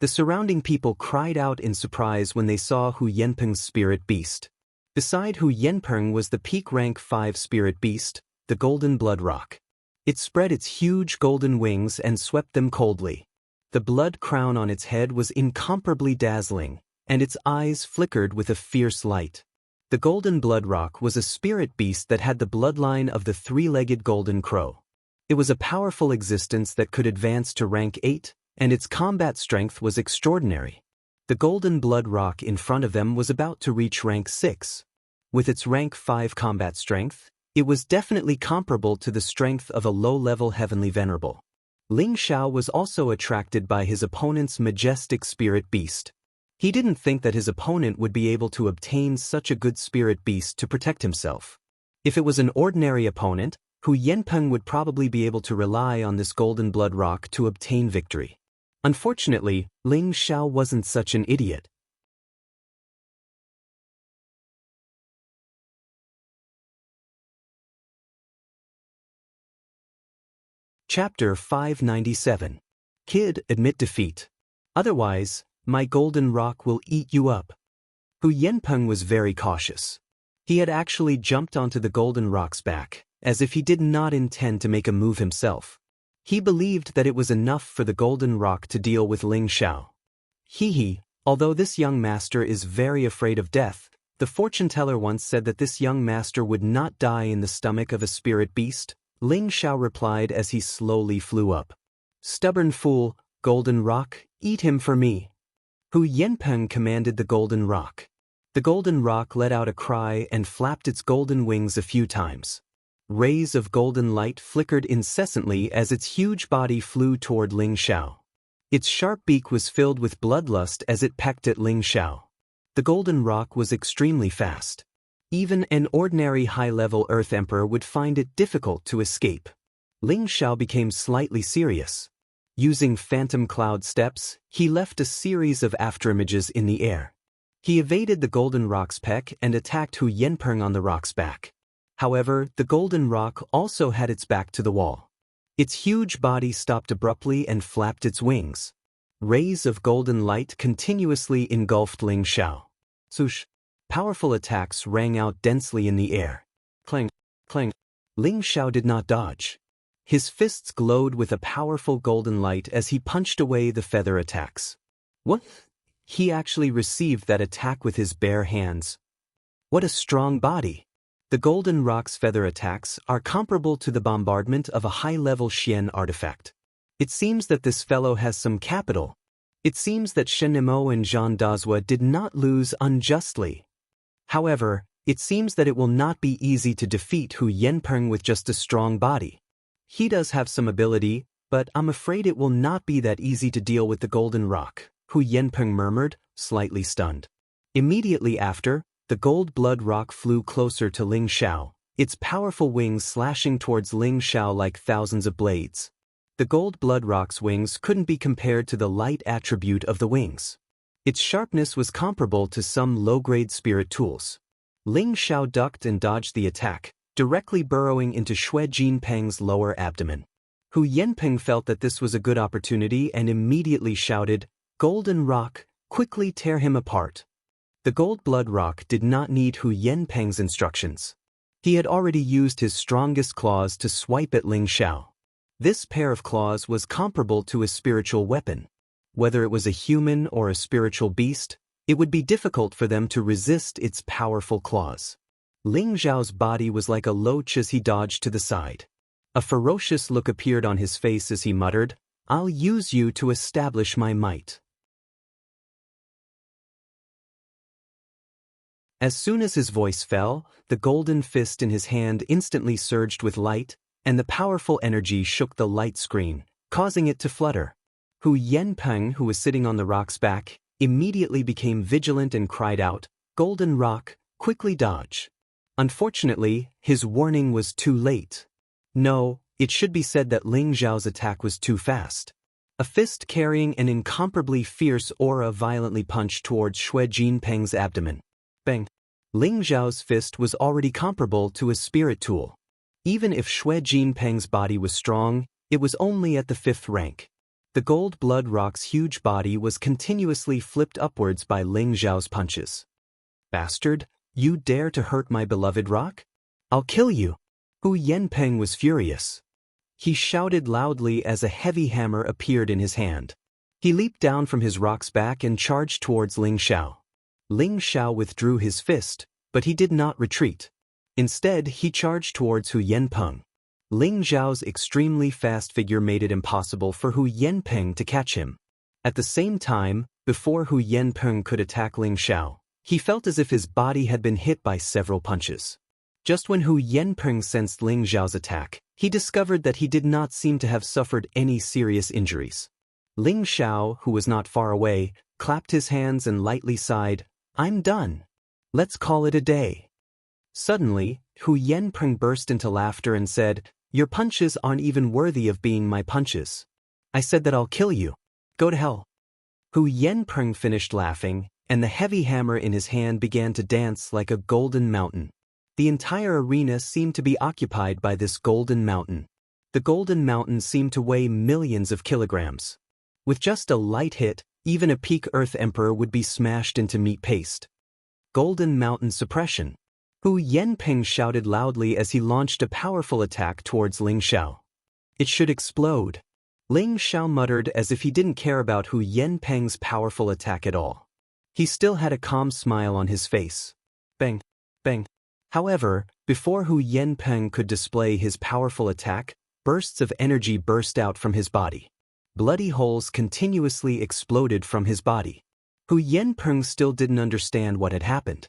The surrounding people cried out in surprise when they saw Hu Yanpeng's spirit beast. Beside Hu Yanpeng was the peak rank 5 spirit beast, the golden blood rock. It spread its huge golden wings and swept them coldly. The blood crown on its head was incomparably dazzling, and its eyes flickered with a fierce light. The golden blood rock was a spirit beast that had the bloodline of the 3-legged golden crow. It was a powerful existence that could advance to rank 8, and its combat strength was extraordinary. The golden blood rock in front of them was about to reach rank 6. With its rank 5 combat strength, it was definitely comparable to the strength of a low-level heavenly venerable. Ling Xiao was also attracted by his opponent's majestic spirit beast. He didn't think that his opponent would be able to obtain such a good spirit beast to protect himself. If it was an ordinary opponent, Hu Yanpeng would probably be able to rely on this golden blood rock to obtain victory. Unfortunately, Ling Xiao wasn't such an idiot. Chapter 597. Kid, admit defeat. Otherwise, my golden rock will eat you up. Hu Yanpeng was very cautious. He had actually jumped onto the golden rock's back, as if he did not intend to make a move himself. He believed that it was enough for the golden rock to deal with Ling Xiao. Although this young master is very afraid of death, the fortune teller once said that this young master would not die in the stomach of a spirit beast. Ling Xiao replied as he slowly flew up. Stubborn fool, golden rock, eat him for me. Hu Yanpeng commanded the golden rock. The golden rock let out a cry and flapped its golden wings a few times. Rays of golden light flickered incessantly as its huge body flew toward Ling Xiao. Its sharp beak was filled with bloodlust as it pecked at Ling Xiao. The golden rock was extremely fast. Even an ordinary high-level Earth Emperor would find it difficult to escape. Ling Xiao became slightly serious. Using phantom cloud steps, he left a series of afterimages in the air. He evaded the golden rock's peck and attacked Hu Yanpeng on the rock's back. However, the golden rock also had its back to the wall. Its huge body stopped abruptly and flapped its wings. Rays of golden light continuously engulfed Ling Xiao. Swoosh! Powerful attacks rang out densely in the air. Clang, clang. Ling Xiao did not dodge. His fists glowed with a powerful golden light as he punched away the feather attacks. What? He actually received that attack with his bare hands. What a strong body! The golden rock's feather attacks are comparable to the bombardment of a high-level Xian artifact. It seems that this fellow has some capital. It seems that Shen Nemo and Zhang Dazhua did not lose unjustly. However, it seems that it will not be easy to defeat Hu Yanpeng with just a strong body. He does have some ability, but I'm afraid it will not be that easy to deal with the golden rock, Hu Yanpeng murmured, slightly stunned. Immediately after, the gold blood rock flew closer to Ling Xiao, its powerful wings slashing towards Ling Xiao like thousands of blades. The gold blood rock's wings couldn't be compared to the light attribute of the wings. Its sharpness was comparable to some low-grade spirit tools. Ling Xiao ducked and dodged the attack, directly burrowing into Xue Jinpeng's lower abdomen. Hu Yanpeng felt that this was a good opportunity and immediately shouted, "Golden rock, quickly tear him apart." The gold blood rock did not need Hu Yanpeng's instructions. He had already used his strongest claws to swipe at Ling Xiao. This pair of claws was comparable to a spiritual weapon. Whether it was a human or a spiritual beast, it would be difficult for them to resist its powerful claws. Ling Xiao's body was like a loach as he dodged to the side. A ferocious look appeared on his face as he muttered, "I'll use you to establish my might." As soon as his voice fell, the golden fist in his hand instantly surged with light, and the powerful energy shook the light screen, causing it to flutter. Hu Yanpeng, who was sitting on the rock's back, immediately became vigilant and cried out, "Golden rock, quickly dodge." Unfortunately, his warning was too late. No, it should be said that Ling Xiao's attack was too fast. A fist carrying an incomparably fierce aura violently punched towards Xue Jinpeng's abdomen. Bang! Ling Xiao's fist was already comparable to a spirit tool. Even if Xue Jinpeng's body was strong, it was only at the 5th rank. The gold blood rock's huge body was continuously flipped upwards by Ling Xiao's punches. "Bastard, you dare to hurt my beloved rock? I'll kill you!" Hu Yanpeng was furious. He shouted loudly as a heavy hammer appeared in his hand. He leaped down from his rock's back and charged towards Ling Xiao. Ling Xiao withdrew his fist, but he did not retreat. Instead, he charged towards Hu Yanpeng. Ling Xiao's extremely fast figure made it impossible for Hu Yanpeng to catch him. At the same time, before Hu Yanpeng could attack Ling Xiao, he felt as if his body had been hit by several punches. Just when Hu Yanpeng sensed Ling Xiao's attack, he discovered that he did not seem to have suffered any serious injuries. Ling Xiao, who was not far away, clapped his hands and lightly sighed, "I'm done. Let's call it a day." Suddenly, Hu Yanpeng burst into laughter and said, "Your punches aren't even worthy of being my punches. I said that I'll kill you. Go to hell." Hu Yanpeng finished laughing, and the heavy hammer in his hand began to dance like a golden mountain. The entire arena seemed to be occupied by this golden mountain. The golden mountain seemed to weigh millions of kilograms. With just a light hit, even a peak Earth Emperor would be smashed into meat paste. Golden Mountain Suppression. Hu Yanpeng shouted loudly as he launched a powerful attack towards Ling Xiao. "It should explode." Ling Xiao muttered as if he didn't care about Hu Yanpeng's powerful attack at all. He still had a calm smile on his face. Bang, bang. However, before Hu Yanpeng could display his powerful attack, bursts of energy burst out from his body. Bloody holes continuously exploded from his body. Hu Yanpeng still didn't understand what had happened.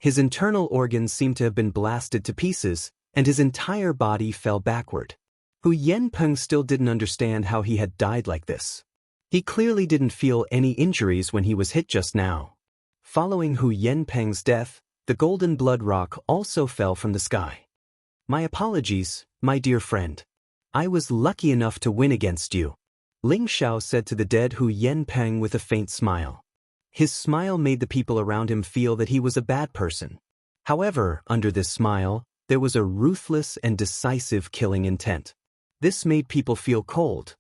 His internal organs seemed to have been blasted to pieces, and his entire body fell backward. Hu Yanpeng still didn't understand how he had died like this. He clearly didn't feel any injuries when he was hit just now. Following Hu Yanpeng's death, the golden blood rock also fell from the sky. "My apologies, my dear friend. I was lucky enough to win against you," Ling Xiao said to the dead Hu Yanpeng with a faint smile. His smile made the people around him feel that he was a bad person. However, under this smile, there was a ruthless and decisive killing intent. This made people feel cold.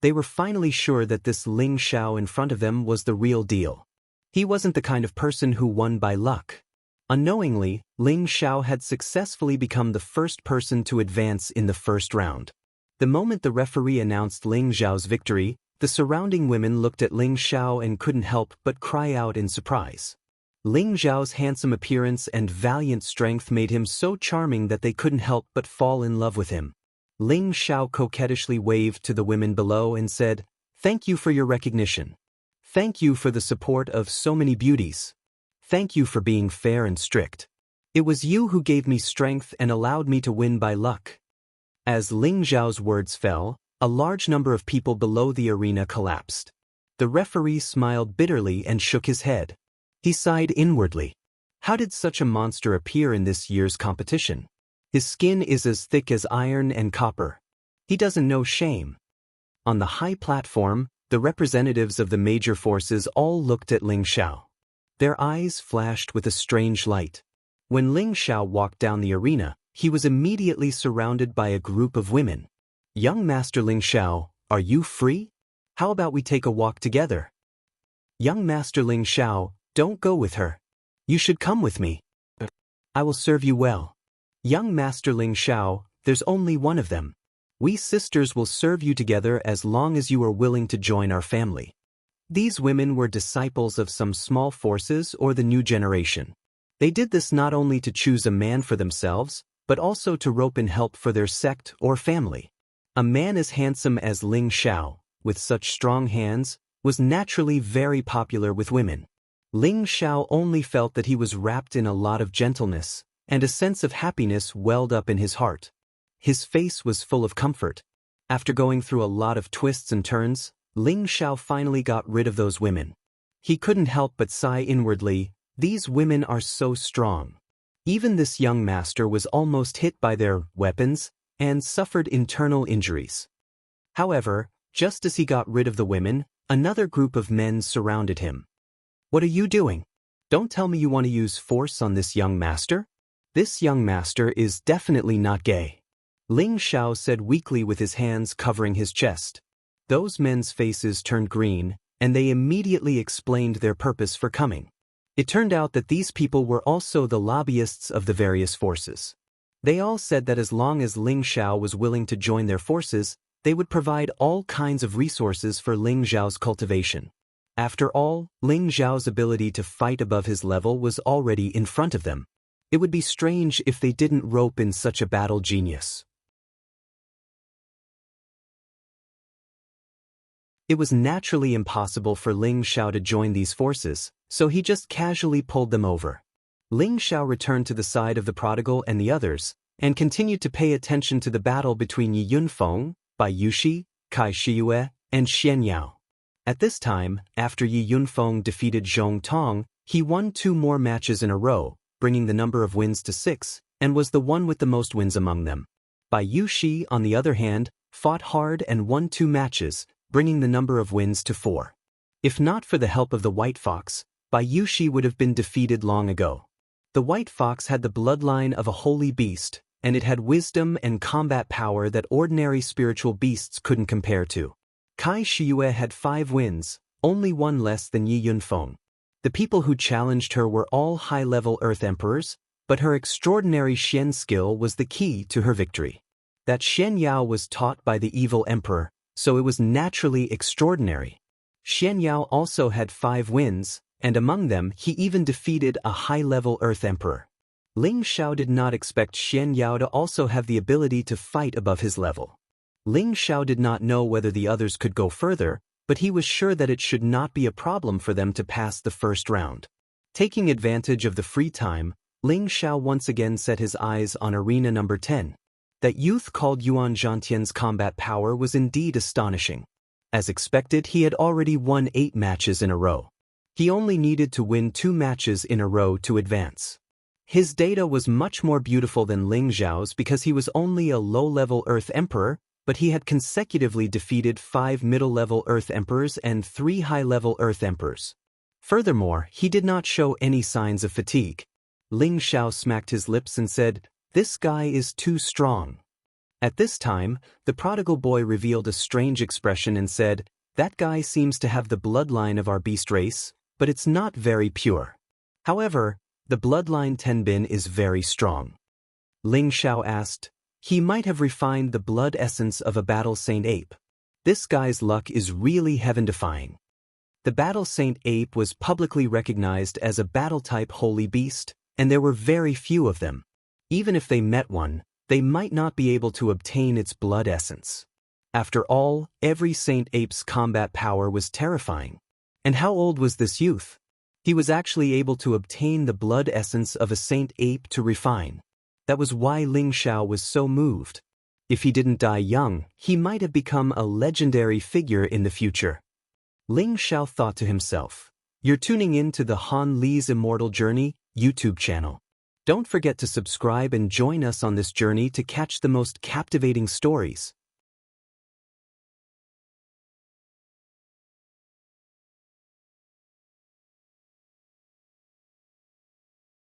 They were finally sure that this Ling Xiao in front of them was the real deal. He wasn't the kind of person who won by luck. Unknowingly, Ling Xiao had successfully become the first person to advance in the first round. The moment the referee announced Ling Xiao's victory, the surrounding women looked at Ling Xiao and couldn't help but cry out in surprise. Ling Xiao's handsome appearance and valiant strength made him so charming that they couldn't help but fall in love with him. Ling Xiao coquettishly waved to the women below and said, "Thank you for your recognition. Thank you for the support of so many beauties. Thank you for being fair and strict. It was you who gave me strength and allowed me to win by luck." As Ling Xiao's words fell, a large number of people below the arena collapsed. The referee smiled bitterly and shook his head. He sighed inwardly. How did such a monster appear in this year's competition? His skin is as thick as iron and copper. He doesn't know shame. On the high platform, the representatives of the major forces all looked at Ling Xiao. Their eyes flashed with a strange light. When Ling Xiao walked down the arena, he was immediately surrounded by a group of women. "Young Master Ling Xiao, are you free? How about we take a walk together?" "Young Master Ling Xiao, don't go with her. You should come with me. I will serve you well." "Young Master Ling Xiao, there's only one of them. We sisters will serve you together as long as you are willing to join our family." These women were disciples of some small forces or the new generation. They did this not only to choose a man for themselves, but also to rope in help for their sect or family. A man as handsome as Ling Xiao, with such strong hands, was naturally very popular with women. Ling Xiao only felt that he was wrapped in a lot of gentleness, and a sense of happiness welled up in his heart. His face was full of comfort. After going through a lot of twists and turns, Ling Xiao finally got rid of those women. He couldn't help but sigh inwardly, "These women are so strong." Even this young master was almost hit by their weapons and suffered internal injuries. However, just as he got rid of the women, another group of men surrounded him. "What are you doing? Don't tell me you want to use force on this young master? This young master is definitely not gay." Ling Xiao said weakly with his hands covering his chest. Those men's faces turned green, and they immediately explained their purpose for coming. It turned out that these people were also the lobbyists of the various forces. They all said that as long as Ling Xiao was willing to join their forces, they would provide all kinds of resources for Ling Xiao's cultivation. After all, Ling Xiao's ability to fight above his level was already in front of them. It would be strange if they didn't rope in such a battle genius. It was naturally impossible for Ling Xiao to join these forces, so he just casually pulled them over. Ling Xiao returned to the side of the prodigal and the others, and continued to pay attention to the battle between Yi Yunfeng, Bai Yuxi, Kai Shiyue, and Xian Yao. At this time, after Yi Yunfeng defeated Zhong Tong, he won 2 more matches in a row, bringing the number of wins to 6, and was the one with the most wins among them. Bai Yuxi, on the other hand, fought hard and won 2 matches, bringing the number of wins to 4. If not for the help of the White Fox, Bai Yuxi would have been defeated long ago. The White Fox had the bloodline of a holy beast, and it had wisdom and combat power that ordinary spiritual beasts couldn't compare to. Kai Shiyue had 5 wins, only 1 less than Yi Yunfeng. The people who challenged her were all high-level Earth Emperors, but her extraordinary Xian skill was the key to her victory. That Xian Yao was taught by the evil emperor, so it was naturally extraordinary. Xian Yao also had 5 wins, and among them he even defeated a high-level Earth Emperor. Ling Xiao did not expect Xian Yao to also have the ability to fight above his level. Ling Xiao did not know whether the others could go further, but he was sure that it should not be a problem for them to pass the first round. Taking advantage of the free time, Ling Xiao once again set his eyes on arena number 10. That youth called Yuan Zhantian's combat power was indeed astonishing. As expected, he had already won 8 matches in a row. He only needed to win 2 matches in a row to advance. His data was much more beautiful than Ling Xiao's because he was only a low-level Earth Emperor, but he had consecutively defeated 5 middle-level Earth Emperors and 3 high-level Earth Emperors. Furthermore, he did not show any signs of fatigue. Ling Xiao smacked his lips and said, "This guy is too strong." At this time, the prodigal boy revealed a strange expression and said, "That guy seems to have the bloodline of our beast race, but it's not very pure. However, the bloodline Tenbin is very strong." Ling Xiao asked, "He might have refined the blood essence of a battle saint ape. This guy's luck is really heaven-defying." The battle saint ape was publicly recognized as a battle-type holy beast, and there were very few of them. Even if they met one, they might not be able to obtain its blood essence. After all, every saint ape's combat power was terrifying. And how old was this youth? He was actually able to obtain the blood essence of a saint ape to refine. That was why Ling Xiao was so moved. If he didn't die young, he might have become a legendary figure in the future. Ling Xiao thought to himself, "You're tuning in to the Han Li's Immortal Journey YouTube channel. Don't forget to subscribe and join us on this journey to catch the most captivating stories.